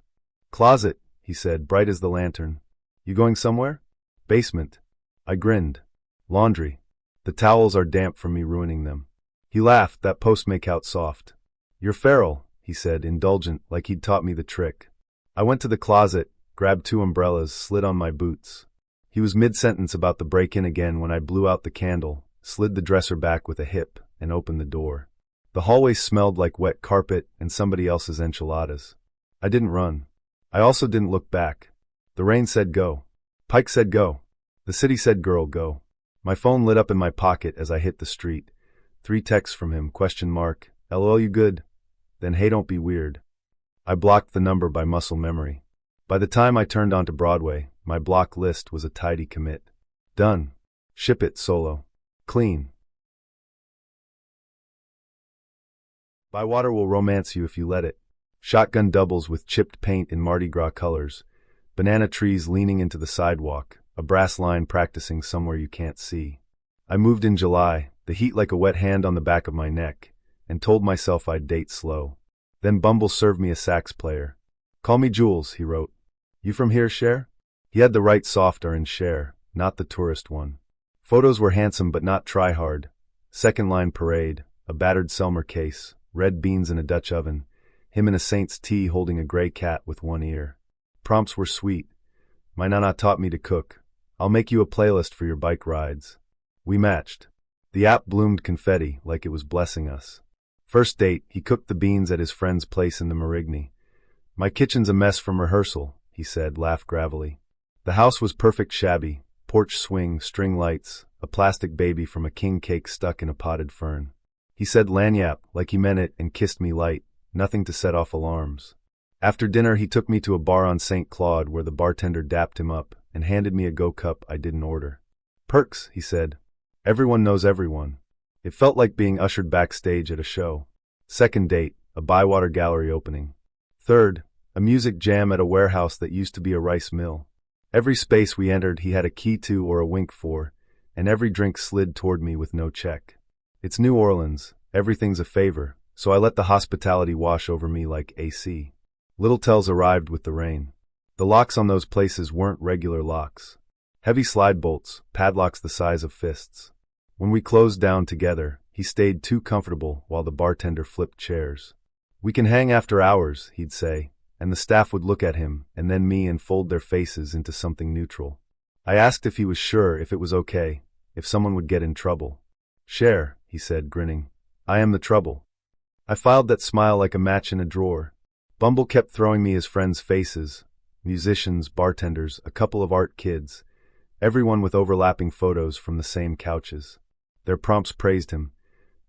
Closet, he said, bright as the lantern. You going somewhere? Basement. I grinned. Laundry. The towels are damp from me ruining them. He laughed, that post make out soft. You're feral, he said, indulgent, like he'd taught me the trick. I went to the closet, grabbed 2 umbrellas, slid on my boots. He was mid-sentence about the break-in again when I blew out the candle, slid the dresser back with a hip, and opened the door. The hallway smelled like wet carpet and somebody else's enchiladas. I didn't run. I also didn't look back. The rain said go. Pike said go. The city said girl go. My phone lit up in my pocket as I hit the street. 3 texts from him, ? LOL you good? Then hey don't be weird. I blocked the number by muscle memory. By the time I turned onto Broadway, my block list was a tidy commit. Done. Ship it solo. Clean. Bywater will romance you if you let it. Shotgun doubles with chipped paint in Mardi Gras colors. Banana trees leaning into the sidewalk. A brass line practicing somewhere you can't see. I moved in July, the heat like a wet hand on the back of my neck, and told myself I'd date slow. Then Bumble served me a sax player. Call me Jules, he wrote. You from here, Cher? He had the right soft R in Cher, not the tourist one. Photos were handsome but not try-hard. Second line parade, a battered Selmer case, red beans in a Dutch oven, him in a Saint's tea holding a gray cat with one ear. Prompts were sweet. My nana taught me to cook. I'll make you a playlist for your bike rides. We matched. The app bloomed confetti like it was blessing us. First date, he cooked the beans at his friend's place in the Marigny. My kitchen's a mess from rehearsal, he said, laughed gravelly. The house was perfect shabby, porch swing, string lights, a plastic baby from a king cake stuck in a potted fern. He said lagniappe like he meant it and kissed me light, nothing to set off alarms. After dinner he took me to a bar on St. Claude where the bartender dapped him up and handed me a Go cup I didn't order. Perks, he said. Everyone knows everyone. It felt like being ushered backstage at a show. Second date, a Bywater gallery opening. Third, a music jam at a warehouse that used to be a rice mill. Every space we entered he had a key to or a wink for, and every drink slid toward me with no check. It's New Orleans, everything's a favor, so I let the hospitality wash over me like AC. Little Tells arrived with the rain. The locks on those places weren't regular locks. Heavy slide bolts, padlocks the size of fists. When we closed down together, he stayed too comfortable while the bartender flipped chairs. We can hang after hours, he'd say, and the staff would look at him and then me and fold their faces into something neutral. I asked if he was sure if it was okay, if someone would get in trouble. Cher, he said, grinning. I am the trouble. I filed that smile like a match in a drawer. Bumble kept throwing me his friends' faces, musicians, bartenders, a couple of art kids, everyone with overlapping photos from the same couches. Their prompts praised him.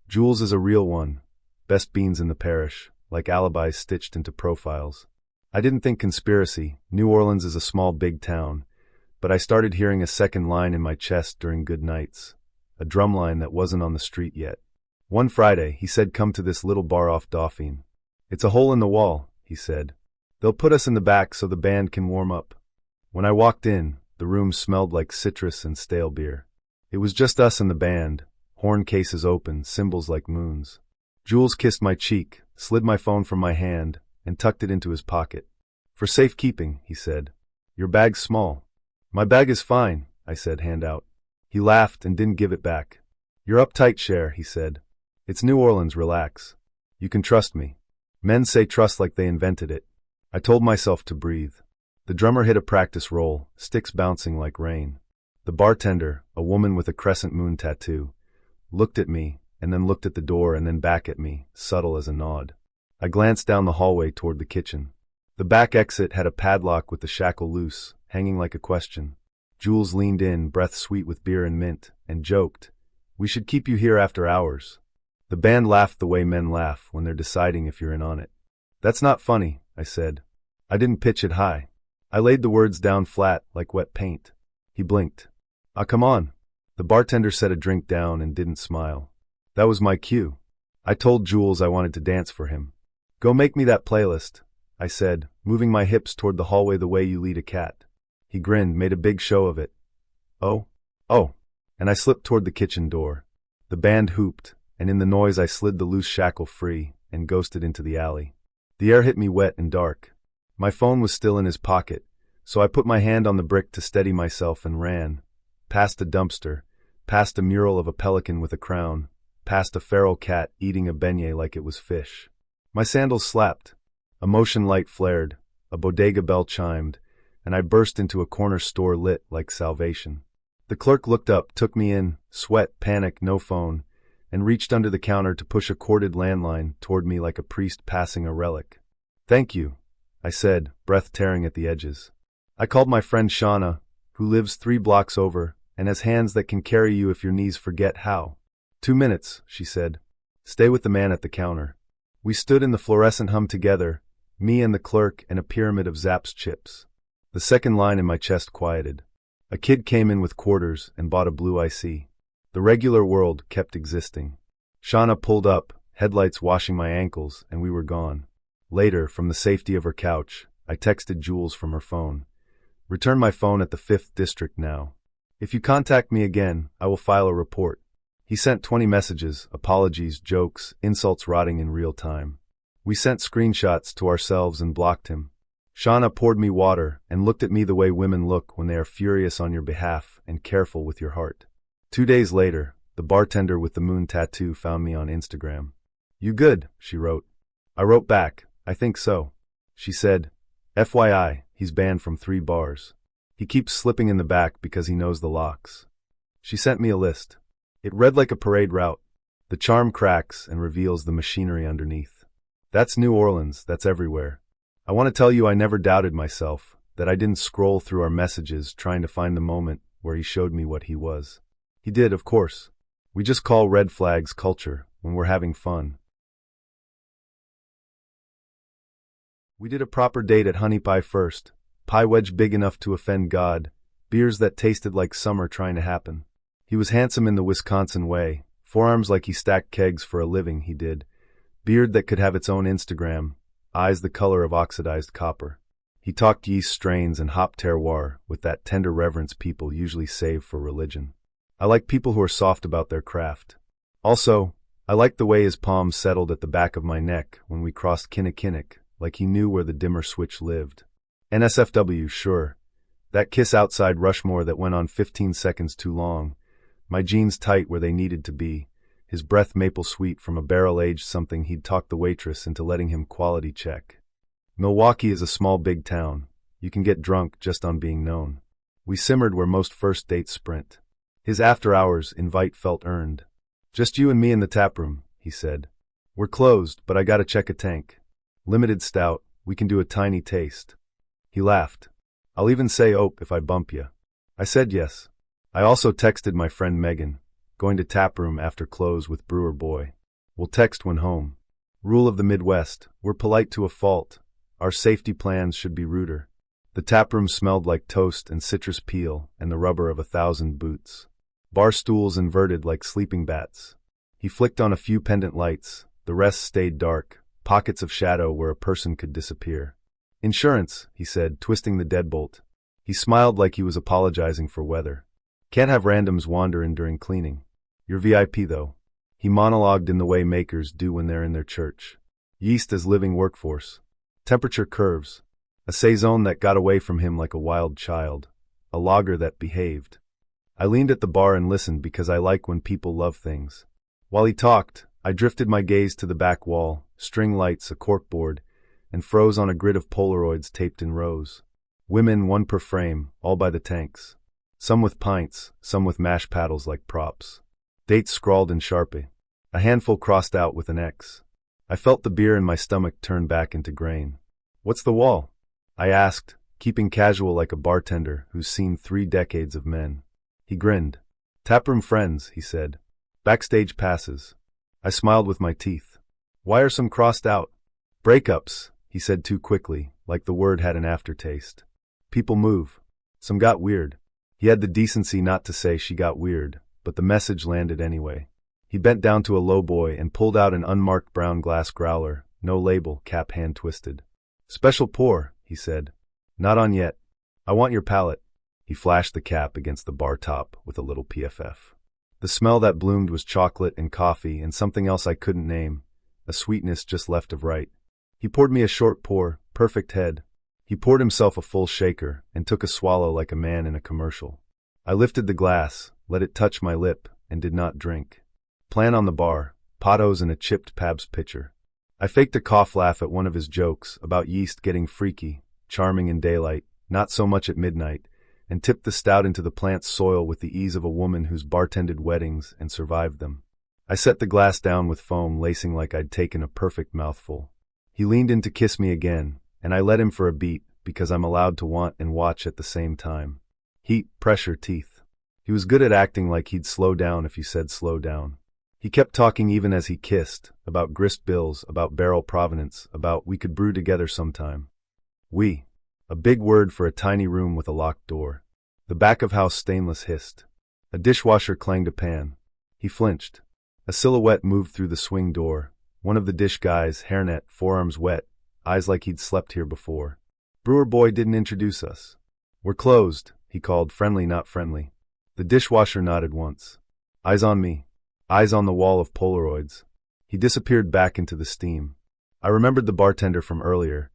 Jules is a real one. Best beans in the parish, like alibis stitched into profiles. I didn't think conspiracy. New Orleans is a small big town, but I started hearing a second line in my chest during good nights, a drum line that wasn't on the street yet. One Friday, he said come to this little bar off Dauphine. It's a hole in the wall, he said. They'll put us in the back so the band can warm up. When I walked in, the room smelled like citrus and stale beer. It was just us and the band, horn cases open, cymbals like moons. Jules kissed my cheek, slid my phone from my hand, and tucked it into his pocket. For safekeeping, he said. Your bag's small. My bag is fine, I said, hand out. He laughed and didn't give it back. You're uptight, Cher, he said. It's New Orleans, relax. You can trust me. Men say trust like they invented it. I told myself to breathe. The drummer hit a practice roll, sticks bouncing like rain. The bartender, a woman with a crescent moon tattoo, looked at me, and then looked at the door and then back at me, subtle as a nod. I glanced down the hallway toward the kitchen. The back exit had a padlock with the shackle loose, hanging like a question. Jules leaned in, breath sweet with beer and mint, and joked, We should keep you here after hours. The band laughed the way men laugh when they're deciding if you're in on it. That's not funny, I said. I didn't pitch it high. I laid the words down flat, like wet paint. He blinked. Come on. The bartender set a drink down and didn't smile. That was my cue. I told Jules I wanted to dance for him. Go make me that playlist, I said, moving my hips toward the hallway the way you lead a cat. He grinned, made a big show of it. Oh, and I slipped toward the kitchen door. The band hooped, and in the noise I slid the loose shackle free and ghosted into the alley. The air hit me wet and dark. My phone was still in his pocket, so I put my hand on the brick to steady myself and ran. Past a dumpster, past a mural of a pelican with a crown, past a feral cat eating a beignet like it was fish. My sandals slapped. A motion light flared, a bodega bell chimed, and I burst into a corner store lit like salvation. The clerk looked up, took me in, sweat, panic, no phone, and reached under the counter to push a corded landline toward me like a priest passing a relic. "Thank you," I said, breath tearing at the edges. I called my friend Shauna, who lives 3 blocks over and has hands that can carry you if your knees forget how. 2 minutes, she said. Stay with the man at the counter. We stood in the fluorescent hum together, me and the clerk and a pyramid of Zapp's chips. The second line in my chest quieted. A kid came in with quarters and bought a blue IC. The regular world kept existing. Shauna pulled up, headlights washing my ankles, and we were gone. Later, from the safety of her couch, I texted Jules from her phone. "Return my phone at the 5th district now. If you contact me again, I will file a report." He sent 20 messages, apologies, jokes, insults rotting in real time. We sent screenshots to ourselves and blocked him. Shauna poured me water and looked at me the way women look when they are furious on your behalf and careful with your heart. 2 days later, the bartender with the moon tattoo found me on Instagram. "You good?" she wrote. I wrote back, "I think so." She said, "FYI, he's banned from 3 bars. He keeps slipping in the back because he knows the locks." She sent me a list. It read like a parade route. The charm cracks and reveals the machinery underneath. That's New Orleans, that's everywhere. I want to tell you I never doubted myself, that I didn't scroll through our messages trying to find the moment where he showed me what he was. He did, of course. We just call red flags culture when we're having fun. We did a proper date at Honey Pie first. Pie wedge big enough to offend God. Beers that tasted like summer trying to happen. He was handsome in the Wisconsin way. Forearms like he stacked kegs for a living, he did. Beard that could have its own Instagram. Eyes the color of oxidized copper. He talked yeast strains and hop terroir with that tender reverence people usually save for religion. I like people who are soft about their craft. Also, I liked the way his palms settled at the back of my neck when we crossed Kinnickinnick, like he knew where the dimmer switch lived. NSFW, sure. That kiss outside Rushmore that went on 15 seconds too long. My jeans tight where they needed to be. His breath maple sweet from a barrel-aged something he'd talked the waitress into letting him quality check. Milwaukee is a small big town. You can get drunk just on being known. We simmered where most first dates sprint. His after-hours invite felt earned. "Just you and me in the taproom," he said. "We're closed, but I gotta check a tank. Limited stout, we can do a tiny taste." He laughed. "I'll even say ope if I bump ya." I said yes. I also texted my friend Megan, going to taproom after close with brewer boy. We'll text when home. Rule of the Midwest, we're polite to a fault. Our safety plans should be ruder. The taproom smelled like toast and citrus peel and the rubber of 1,000 boots. Bar stools inverted like sleeping bats. He flicked on a few pendant lights, the rest stayed dark, pockets of shadow where a person could disappear. "Insurance," he said, twisting the deadbolt. He smiled like he was apologizing for weather. "Can't have randoms wander in during cleaning. You're VIP though." He monologued in the way makers do when they're in their church. Yeast as living workforce. Temperature curves. A saison that got away from him like a wild child. A lager that behaved. I leaned at the bar and listened because I like when people love things. While he talked, I drifted my gaze to the back wall, string lights, a corkboard, and froze on a grid of Polaroids taped in rows. Women, 1 per frame, all by the tanks. Some with pints, some with mash paddles like props. Dates scrawled in Sharpie. A handful crossed out with an X. I felt the beer in my stomach turn back into grain. "What's the wall?" I asked, keeping casual like a bartender who's seen 3 decades of men. He grinned. "Taproom friends," he said. "Backstage passes." I smiled with my teeth. "Why are some crossed out?" "Breakups," he said too quickly, like the word had an aftertaste. "People move." Some got weird. He had the decency not to say she got weird, but the message landed anyway. He bent down to a lowboy and pulled out an unmarked brown glass growler, no label, cap hand twisted. "Special pour," he said. "Not on yet. I want your palate." He flashed the cap against the bar top with a little PFF. The smell that bloomed was chocolate and coffee and something else I couldn't name, a sweetness just left of right. He poured me a short pour, perfect head. He poured himself a full shaker and took a swallow like a man in a commercial. I lifted the glass, let it touch my lip, and did not drink. Plan on the bar, pottos and a chipped Pabst pitcher. I faked a cough laugh at one of his jokes about yeast getting freaky, charming in daylight, not so much at midnight, and tipped the stout into the plant's soil with the ease of a woman who's bartended weddings and survived them. I set the glass down with foam lacing like I'd taken a perfect mouthful. He leaned in to kiss me again, and I let him for a beat because I'm allowed to want and watch at the same time. Heat, pressure, teeth. He was good at acting like he'd slow down if you said slow down. He kept talking even as he kissed, about grist bills, about barrel provenance, about we could brew together sometime. We. A big word for a tiny room with a locked door. The back-of-house stainless hissed. A dishwasher clanged a pan. He flinched. A silhouette moved through the swing door. One of the dish guys, hairnet, forearms wet, eyes like he'd slept here before. Brewer boy didn't introduce us. We're closed, he called, friendly not friendly. The dishwasher nodded once. Eyes on me. Eyes on the wall of Polaroids. He disappeared back into the steam. I remembered the bartender from earlier,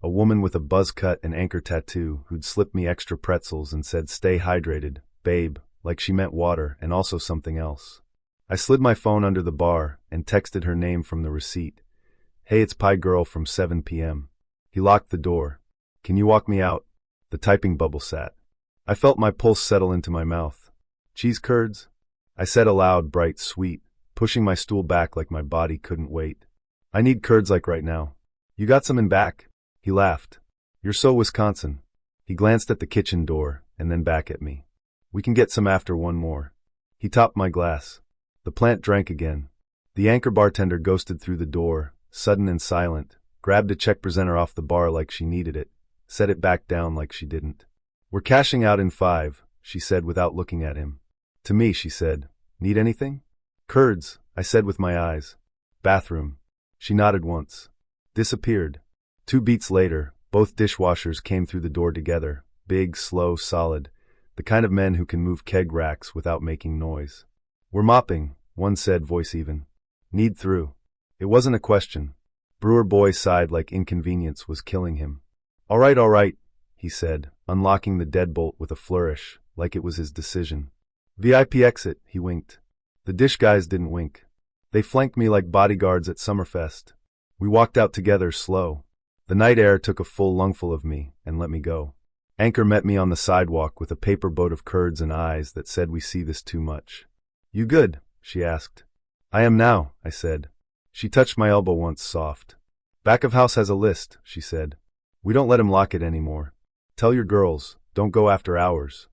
a woman with a buzz cut and anchor tattoo who'd slipped me extra pretzels and said stay hydrated, babe, like she meant water and also something else. I slid my phone under the bar and texted her name from the receipt. Hey, it's Pie Girl from 7 p.m. He locked the door. Can you walk me out? The typing bubble sat. I felt my pulse settle into my mouth. Cheese curds? I said aloud, bright, sweet, pushing my stool back like my body couldn't wait. I need curds like right now. You got some in back? He laughed. You're so Wisconsin. He glanced at the kitchen door and then back at me. We can get some after one more. He topped my glass. The plant drank again. The anchor bartender ghosted through the door, sudden and silent, grabbed a check presenter off the bar like she needed it, set it back down like she didn't. We're cashing out in 5, she said without looking at him. To me, she said, need anything? Curds, I said with my eyes. Bathroom. She nodded once. Disappeared. 2 beats later, both dishwashers came through the door together, big, slow, solid, the kind of men who can move keg racks without making noise. We're mopping, one said, voice even. Need through. It wasn't a question. Brewer boy sighed like inconvenience was killing him. All right, he said, unlocking the deadbolt with a flourish, like it was his decision. VIP exit, he winked. The dish guys didn't wink. They flanked me like bodyguards at Summerfest. We walked out together, slow. The night air took a full lungful of me and let me go. Anchor met me on the sidewalk with a paper boat of curds and eyes that said we see this too much. You good? She asked. I am now, I said. She touched my elbow once, soft. Back of house has a list, she said. We don't let him lock it anymore. Tell your girls, don't go after hours.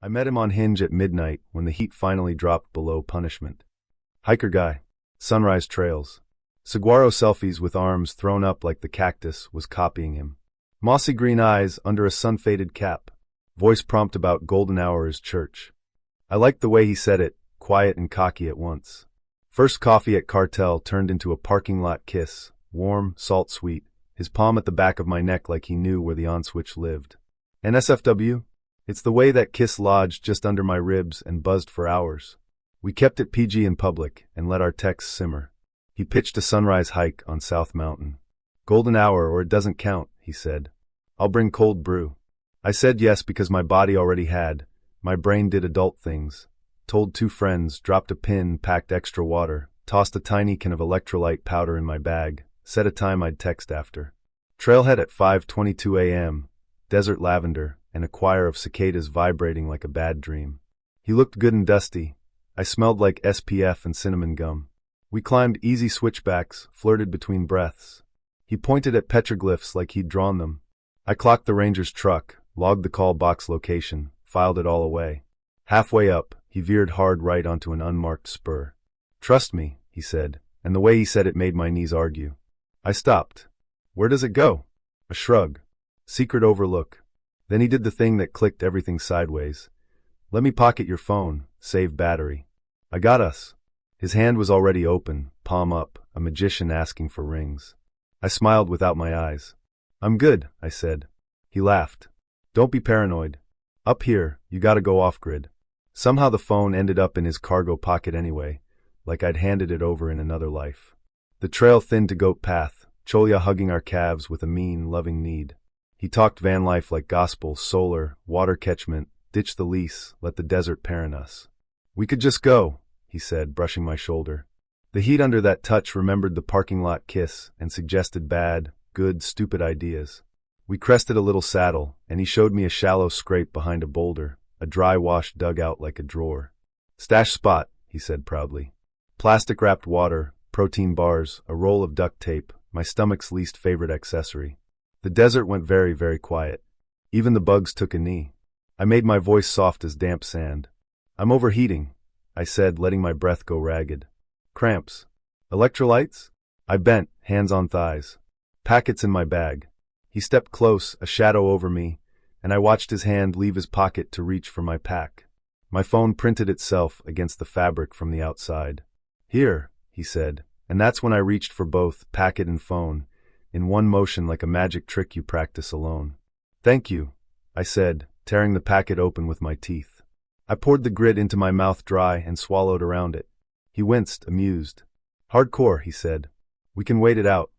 I met him on Hinge at midnight when the heat finally dropped below punishment. Hiker guy. Sunrise trails. Saguaro selfies with arms thrown up like the cactus was copying him. Mossy green eyes under a sun-faded cap. Voice prompt about golden hour is church. I liked the way he said it, quiet and cocky at once. First coffee at Cartel turned into a parking lot kiss, warm, salt-sweet, his palm at the back of my neck like he knew where the on-switch lived. NSFW? It's the way that kiss lodged just under my ribs and buzzed for hours. We kept it PG in public and let our texts simmer. He pitched a sunrise hike on South Mountain. Golden hour or it doesn't count, he said. I'll bring cold brew. I said yes because my body already had. My brain did adult things. Told 2 friends, dropped a pin, packed extra water, tossed a tiny can of electrolyte powder in my bag, set a time I'd text after. Trailhead at 5:22 a.m., desert lavender, and a choir of cicadas vibrating like a bad dream. He looked good and dusty. I smelled like SPF and cinnamon gum. We climbed easy switchbacks, flirted between breaths. He pointed at petroglyphs like he'd drawn them. I clocked the ranger's truck, logged the call box location, filed it all away. Halfway up, he veered hard right onto an unmarked spur. Trust me, he said, and the way he said it made my knees argue. I stopped. Where does it go? A shrug. Secret overlook. Then he did the thing that clicked everything sideways. Let me pocket your phone, save battery. I got us. His hand was already open, palm up, a magician asking for rings. I smiled without my eyes. I'm good, I said. He laughed. Don't be paranoid. Up here, you gotta go off-grid. Somehow the phone ended up in his cargo pocket anyway, like I'd handed it over in another life. The trail thinned to Goat Path, Cholia hugging our calves with a mean, loving need. He talked van life like gospel, solar, water catchment, ditch the lease, let the desert parent us. We could just go, he said, brushing my shoulder. The heat under that touch remembered the parking lot kiss and suggested bad, good, stupid ideas. We crested a little saddle, and he showed me a shallow scrape behind a boulder, a dry wash dug out like a drawer. Stash spot, he said proudly. Plastic-wrapped water, protein bars, a roll of duct tape, my stomach's least favorite accessory. The desert went very, very quiet. Even the bugs took a knee. I made my voice soft as damp sand. I'm overheating, I said, letting my breath go ragged. Cramps. Electrolytes? I bent, hands on thighs. Packets in my bag. He stepped close, a shadow over me, and I watched his hand leave his pocket to reach for my pack. My phone printed itself against the fabric from the outside. Here, he said, and that's when I reached for both, packet and phone, in one motion like a magic trick you practice alone. Thank you, I said, tearing the packet open with my teeth. I poured the grit into my mouth dry and swallowed around it. He winced, amused. Hardcore, he said. We can wait it out.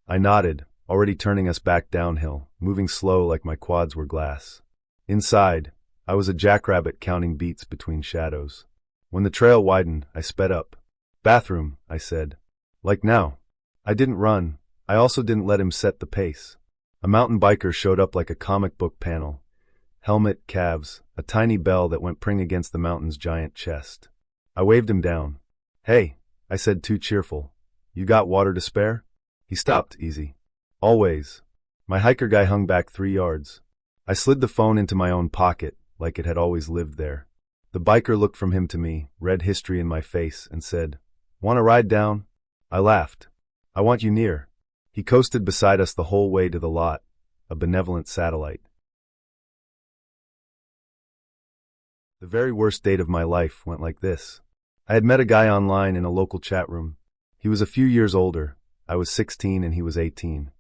I nodded, already turning us back downhill, moving slow like my quads were glass. Inside, I was a jackrabbit counting beats between shadows. When the trail widened, I sped up. Bathroom, I said. Like now. I didn't run. I also didn't let him set the pace. A mountain biker showed up like a comic book panel. Helmet, calves, a tiny bell that went pring against the mountain's giant chest. I waved him down. Hey, I said, too cheerful. You got water to spare? He stopped, easy. Always. My hiker guy hung back 3 yards. I slid the phone into my own pocket, like it had always lived there. The biker looked from him to me, read history in my face, and said, Want to ride down? I laughed. I want you near. He coasted beside us the whole way to the lot, a benevolent satellite. The very worst date of my life went like this. I had met a guy online in a local chat room. He was a few years older. I was 16 and he was 18.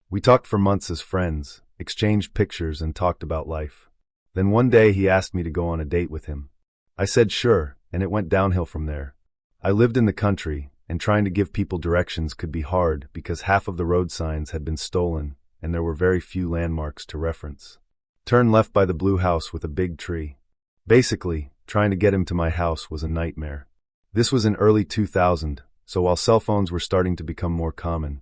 We talked for months as friends, exchanged pictures and talked about life. Then one day he asked me to go on a date with him. I said sure, and it went downhill from there. I lived in the country, and trying to give people directions could be hard because half of the road signs had been stolen and there were very few landmarks to reference. Turn left by the blue house with a big tree. Basically, trying to get him to my house was a nightmare. This was in early 2000, so while cell phones were starting to become more common,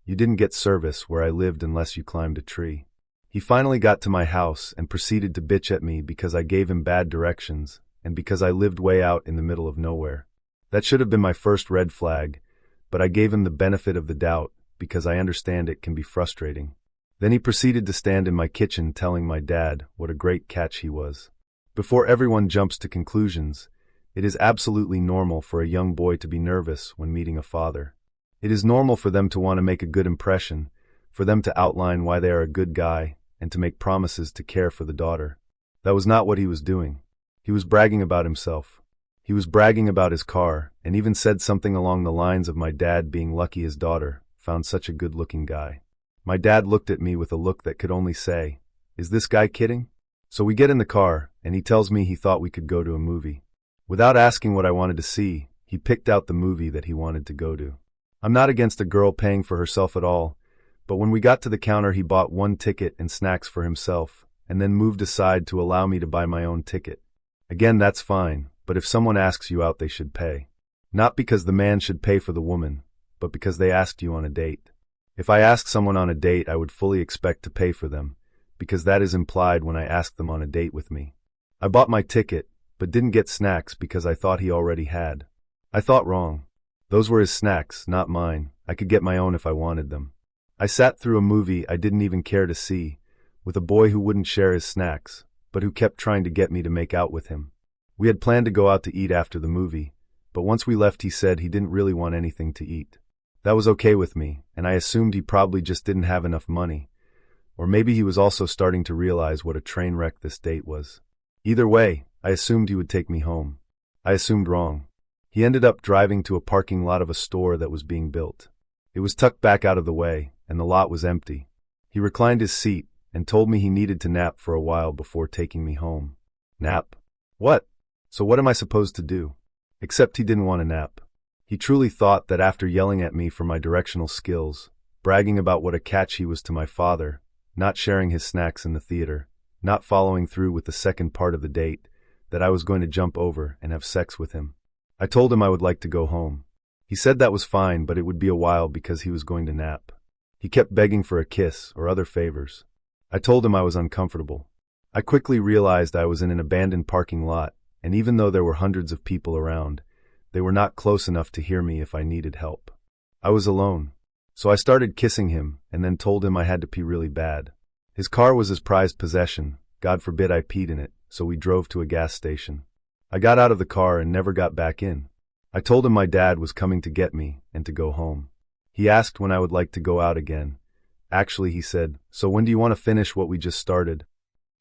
you didn't get service where I lived unless you climbed a tree. He finally got to my house and proceeded to bitch at me because I gave him bad directions and because I lived way out in the middle of nowhere. That should have been my first red flag, but I gave him the benefit of the doubt because I understand it can be frustrating. Then he proceeded to stand in my kitchen telling my dad what a great catch he was. Before everyone jumps to conclusions, it is absolutely normal for a young boy to be nervous when meeting a father. It is normal for them to want to make a good impression, for them to outline why they are a good guy, and to make promises to care for the daughter. That was not what he was doing. He was bragging about himself. He was bragging about his car, and even said something along the lines of my dad being lucky his daughter found such a good-looking guy. My dad looked at me with a look that could only say, "Is this guy kidding?" So we get in the car, and he tells me he thought we could go to a movie. Without asking what I wanted to see, he picked out the movie that he wanted to go to. I'm not against a girl paying for herself at all, but when we got to the counter he bought one ticket and snacks for himself, and then moved aside to allow me to buy my own ticket. Again, that's fine, but if someone asks you out they should pay. Not because the man should pay for the woman, but because they asked you on a date. If I ask someone on a date, I would fully expect to pay for them, because that is implied when I ask them on a date with me. I bought my ticket, but didn't get snacks because I thought he already had. I thought wrong. Those were his snacks, not mine. I could get my own if I wanted them. I sat through a movie I didn't even care to see, with a boy who wouldn't share his snacks, but who kept trying to get me to make out with him. We had planned to go out to eat after the movie, but once we left he said he didn't really want anything to eat. That was okay with me, and I assumed he probably just didn't have enough money. Or maybe he was also starting to realize what a train wreck this date was. Either way, I assumed he would take me home. I assumed wrong. He ended up driving to a parking lot of a store that was being built. It was tucked back out of the way, and the lot was empty. He reclined his seat and told me he needed to nap for a while before taking me home. Nap? What? So what am I supposed to do? Except he didn't want to nap. He truly thought that after yelling at me for my directional skills, bragging about what a catch he was to my father, not sharing his snacks in the theater, not following through with the second part of the date, that I was going to jump over and have sex with him. I told him I would like to go home. He said that was fine, but it would be a while because he was going to nap. He kept begging for a kiss or other favors. I told him I was uncomfortable. I quickly realized I was in an abandoned parking lot, and even though there were hundreds of people around, they were not close enough to hear me if I needed help. I was alone. So I started kissing him and then told him I had to pee really bad. His car was his prized possession. God forbid I peed in it, so we drove to a gas station. I got out of the car and never got back in. I told him my dad was coming to get me and to go home. He asked when I would like to go out again. Actually, he said, "So when do you want to finish what we just started?"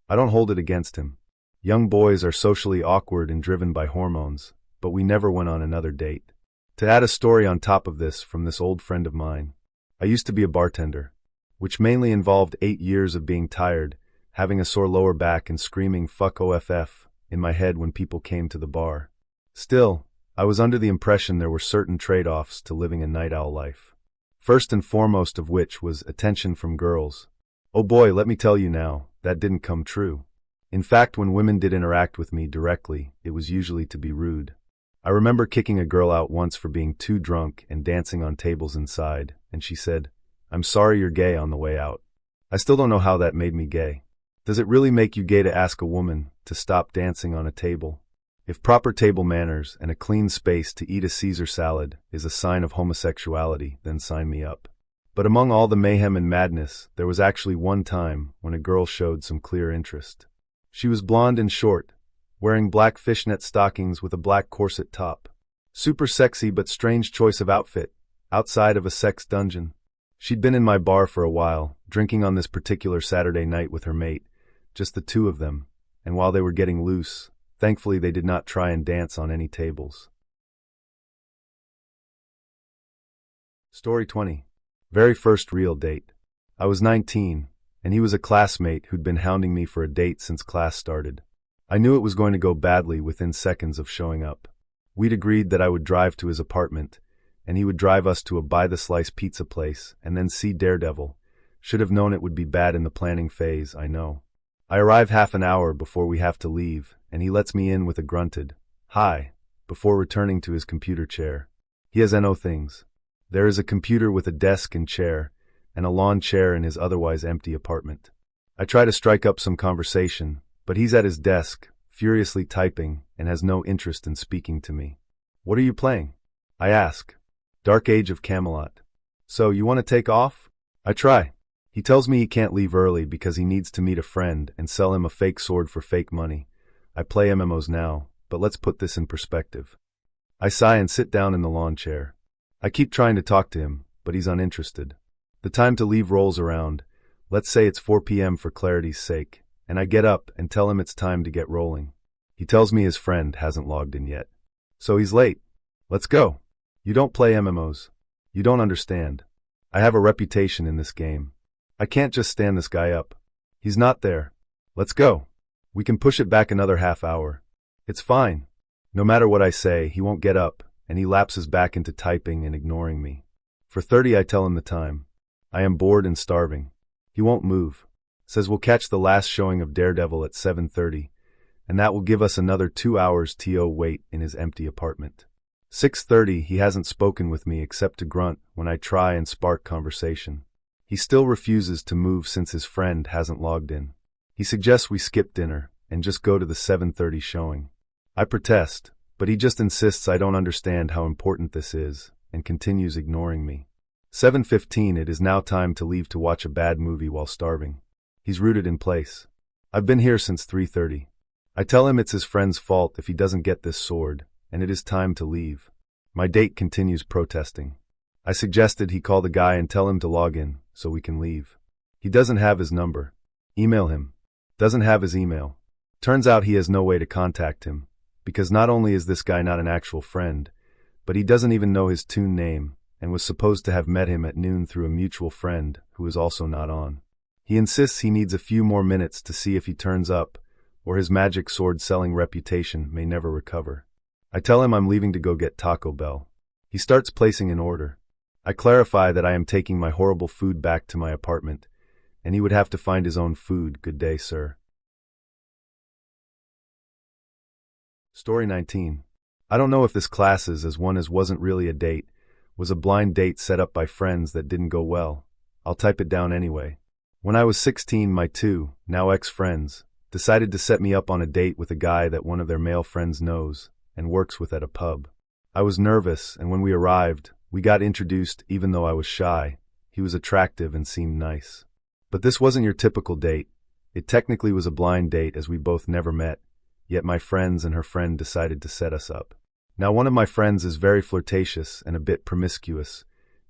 I don't hold it against him. Young boys are socially awkward and driven by hormones, but we never went on another date. To add a story on top of this from this old friend of mine, I used to be a bartender, which mainly involved 8 years of being tired, having a sore lower back and screaming "fuck OFF" in my head when people came to the bar. Still, I was under the impression there were certain trade-offs to living a night owl life. First and foremost of which was attention from girls. Oh boy, let me tell you now, that didn't come true. In fact, when women did interact with me directly, it was usually to be rude. I remember kicking a girl out once for being too drunk and dancing on tables inside, and she said, "I'm sorry you're gay" on the way out. I still don't know how that made me gay. Does it really make you gay to ask a woman to stop dancing on a table? If proper table manners and a clean space to eat a Caesar salad is a sign of homosexuality, then sign me up. But among all the mayhem and madness, there was actually one time when a girl showed some clear interest. She was blonde and short, wearing black fishnet stockings with a black corset top. Super sexy but strange choice of outfit, outside of a sex dungeon. She'd been in my bar for a while, drinking on this particular Saturday night with her mate, just the two of them, and while they were getting loose, thankfully they did not try and dance on any tables. Story 20. Very first real date. I was 19, and he was a classmate who'd been hounding me for a date since class started. I knew it was going to go badly within seconds of showing up. We'd agreed that I would drive to his apartment, and he would drive us to a buy-the-slice pizza place and then see Daredevil. Should have known it would be bad in the planning phase, I know. I arrive half an hour before we have to leave, and he lets me in with a grunted, "Hi," before returning to his computer chair. He has NO things. There is a computer with a desk and chair, and a lawn chair in his otherwise empty apartment. I try to strike up some conversation, but he's at his desk, furiously typing, and has no interest in speaking to me. "What are you playing?" I ask. "Dark Age of Camelot." "So, you want to take off?" I try. He tells me he can't leave early because he needs to meet a friend and sell him a fake sword for fake money. I play MMOs now, but let's put this in perspective. I sigh and sit down in the lawn chair. I keep trying to talk to him, but he's uninterested. The time to leave rolls around. Let's say it's 4 p.m. for clarity's sake, and I get up and tell him it's time to get rolling. He tells me his friend hasn't logged in yet. "So he's late. Let's go." "You don't play MMOs. You don't understand. I have a reputation in this game. I can't just stand this guy up. He's not there. Let's go. We can push it back another half hour. It's fine." No matter what I say, he won't get up, and he lapses back into typing and ignoring me. For 30, I tell him the time. I am bored and starving. He won't move. Says we'll catch the last showing of Daredevil at 7:30, and that will give us another 2 hours to wait in his empty apartment. 6:30, he hasn't spoken with me except to grunt when I try and spark conversation. He still refuses to move since his friend hasn't logged in. He suggests we skip dinner and just go to the 7:30 showing. I protest, but he just insists I don't understand how important this is and continues ignoring me. 7:15, it is now time to leave to watch a bad movie while starving. He's rooted in place. I've been here since 3:30. I tell him it's his friend's fault if he doesn't get this sword, and it is time to leave. My date continues protesting. I suggested he call the guy and tell him to log in, so we can leave. He doesn't have his number. Email him. Doesn't have his email. Turns out he has no way to contact him, because not only is this guy not an actual friend, but he doesn't even know his toon name, and was supposed to have met him at noon through a mutual friend, who is also not on. He insists he needs a few more minutes to see if he turns up, or his magic sword-selling reputation may never recover. I tell him I'm leaving to go get Taco Bell. He starts placing an order. I clarify that I am taking my horrible food back to my apartment, and he would have to find his own food. Good day, sir. Story 19. I don't know if this classes as one as wasn't really a date, was a blind date set up by friends that didn't go well. I'll type it down anyway. When I was 16, my now ex-friends, decided to set me up on a date with a guy that one of their male friends knows and works with at a pub. I was nervous, and when we arrived, we got introduced even though I was shy. He was attractive and seemed nice. But this wasn't your typical date. It technically was a blind date as we both never met, yet my friends and her friend decided to set us up. Now, one of my friends is very flirtatious and a bit promiscuous,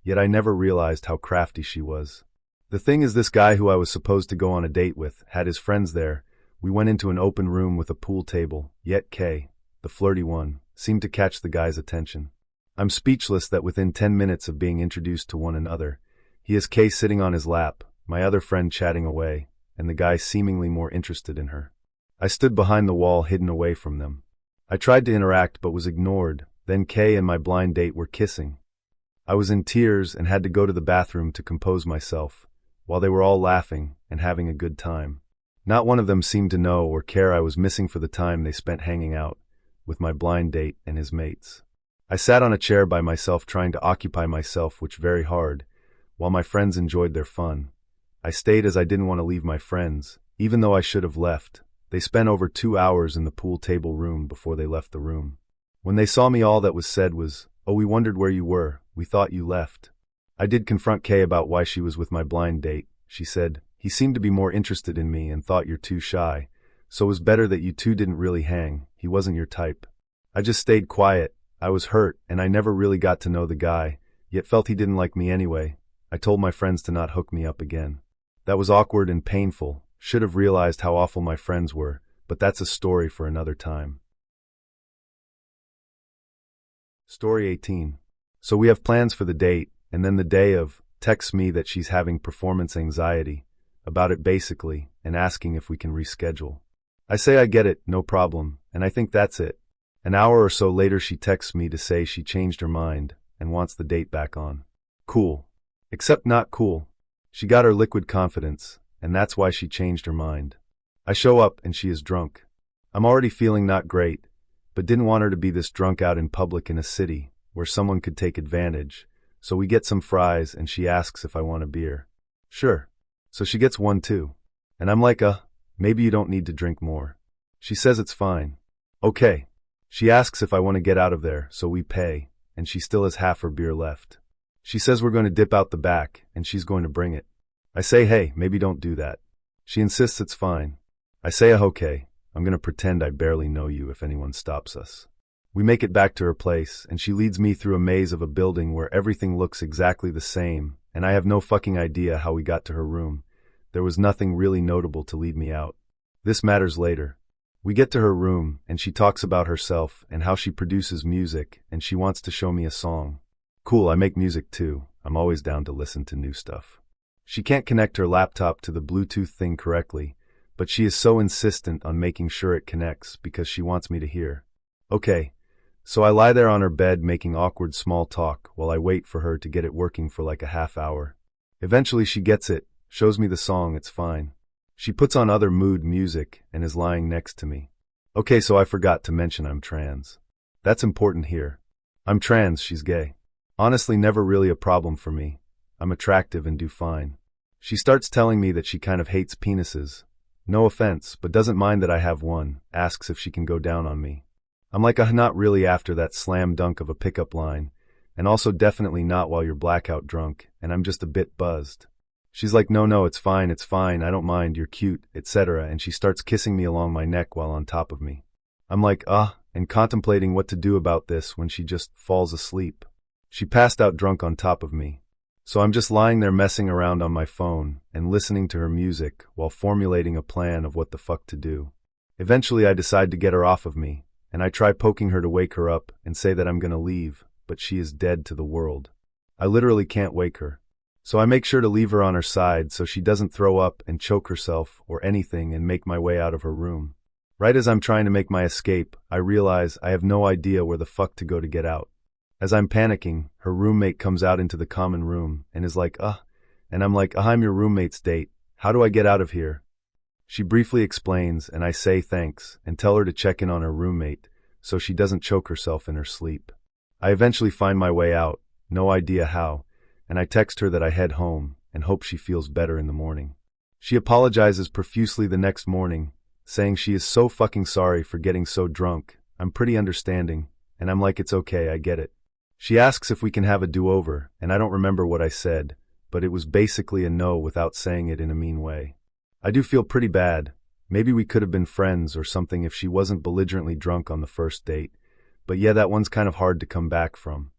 yet I never realized how crafty she was. The thing is, this guy who I was supposed to go on a date with had his friends there. We went into an open room with a pool table, yet Kay, the flirty one, seemed to catch the guy's attention. I'm speechless that within 10 minutes of being introduced to one another, he has Kay sitting on his lap, my other friend chatting away, and the guy seemingly more interested in her. I stood behind the wall, hidden away from them. I tried to interact but was ignored. Then Kay and my blind date were kissing. I was in tears and had to go to the bathroom to compose myself, while they were all laughing and having a good time. Not one of them seemed to know or care I was missing for the time they spent hanging out with my blind date and his mates. I sat on a chair by myself trying to occupy myself, which very hard, while my friends enjoyed their fun. I stayed as I didn't want to leave my friends, even though I should have left. They spent over 2 hours in the pool table room before they left the room. When they saw me, all that was said was, "Oh, we wondered where you were. We thought you left." I did confront Kay about why she was with my blind date. She said, "He seemed to be more interested in me and thought you're too shy, so it was better that you two didn't really hang. He wasn't your type." I just stayed quiet. I was hurt, and I never really got to know the guy, yet felt he didn't like me anyway. I told my friends to not hook me up again. That was awkward and painful. Should have realized how awful my friends were, but that's a story for another time. Story 18. So we have plans for the date, and then the day of, texts me that she's having performance anxiety, about it basically, and asking if we can reschedule. I say I get it, no problem, and I think that's it. An hour or so later she texts me to say she changed her mind and wants the date back on. Cool. Except not cool. She got her liquid confidence, and that's why she changed her mind. I show up and she is drunk. I'm already feeling not great, but didn't want her to be this drunk out in public in a city where someone could take advantage, so we get some fries and she asks if I want a beer. Sure. So she gets one too. And I'm like, maybe you don't need to drink more. She says it's fine. Okay. She asks if I want to get out of there, so we pay, and she still has half her beer left. She says we're going to dip out the back, and she's going to bring it. I say, hey, maybe don't do that. She insists it's fine. I say, okay, I'm going to pretend I barely know you if anyone stops us. We make it back to her place, and she leads me through a maze of a building where everything looks exactly the same, and I have no fucking idea how we got to her room. There was nothing really notable to lead me out. This matters later. We get to her room, and she talks about herself and how she produces music, and she wants to show me a song. Cool, I make music too. I'm always down to listen to new stuff. She can't connect her laptop to the Bluetooth thing correctly, but she is so insistent on making sure it connects because she wants me to hear. Okay, so I lie there on her bed making awkward small talk while I wait for her to get it working for like a half hour. Eventually she gets it, shows me the song, it's fine. She puts on other mood music and is lying next to me. Okay, so I forgot to mention I'm trans. That's important here. I'm trans, she's gay. Honestly, never really a problem for me. I'm attractive and do fine. She starts telling me that she kind of hates penises. No offense, but doesn't mind that I have one, asks if she can go down on me. I'm like, not really after that slam dunk of a pickup line, and also definitely not while you're blackout drunk, and I'm just a bit buzzed. She's like, no, it's fine, I don't mind, you're cute, etc., and she starts kissing me along my neck while on top of me. I'm like, and contemplating what to do about this when she just falls asleep. She passed out drunk on top of me. So I'm just lying there messing around on my phone and listening to her music while formulating a plan of what the fuck to do. Eventually I decide to get her off of me, and I try poking her to wake her up and say that I'm gonna leave, but she is dead to the world. I literally can't wake her. So I make sure to leave her on her side so she doesn't throw up and choke herself or anything and make my way out of her room. Right as I'm trying to make my escape, I realize I have no idea where the fuck to go to get out. As I'm panicking, her roommate comes out into the common room and is like, and I'm like, I'm your roommate's date. How do I get out of here? She briefly explains, and I say thanks and tell her to check in on her roommate so she doesn't choke herself in her sleep. I eventually find my way out, no idea how, and I text her that I head home, and hope she feels better in the morning. She apologizes profusely the next morning, saying she is so fucking sorry for getting so drunk. I'm pretty understanding, and I'm like, it's okay, I get it. She asks if we can have a do-over, and I don't remember what I said, but it was basically a no without saying it in a mean way. I do feel pretty bad. Maybe we could have been friends or something if she wasn't belligerently drunk on the first date, but yeah, that one's kind of hard to come back from.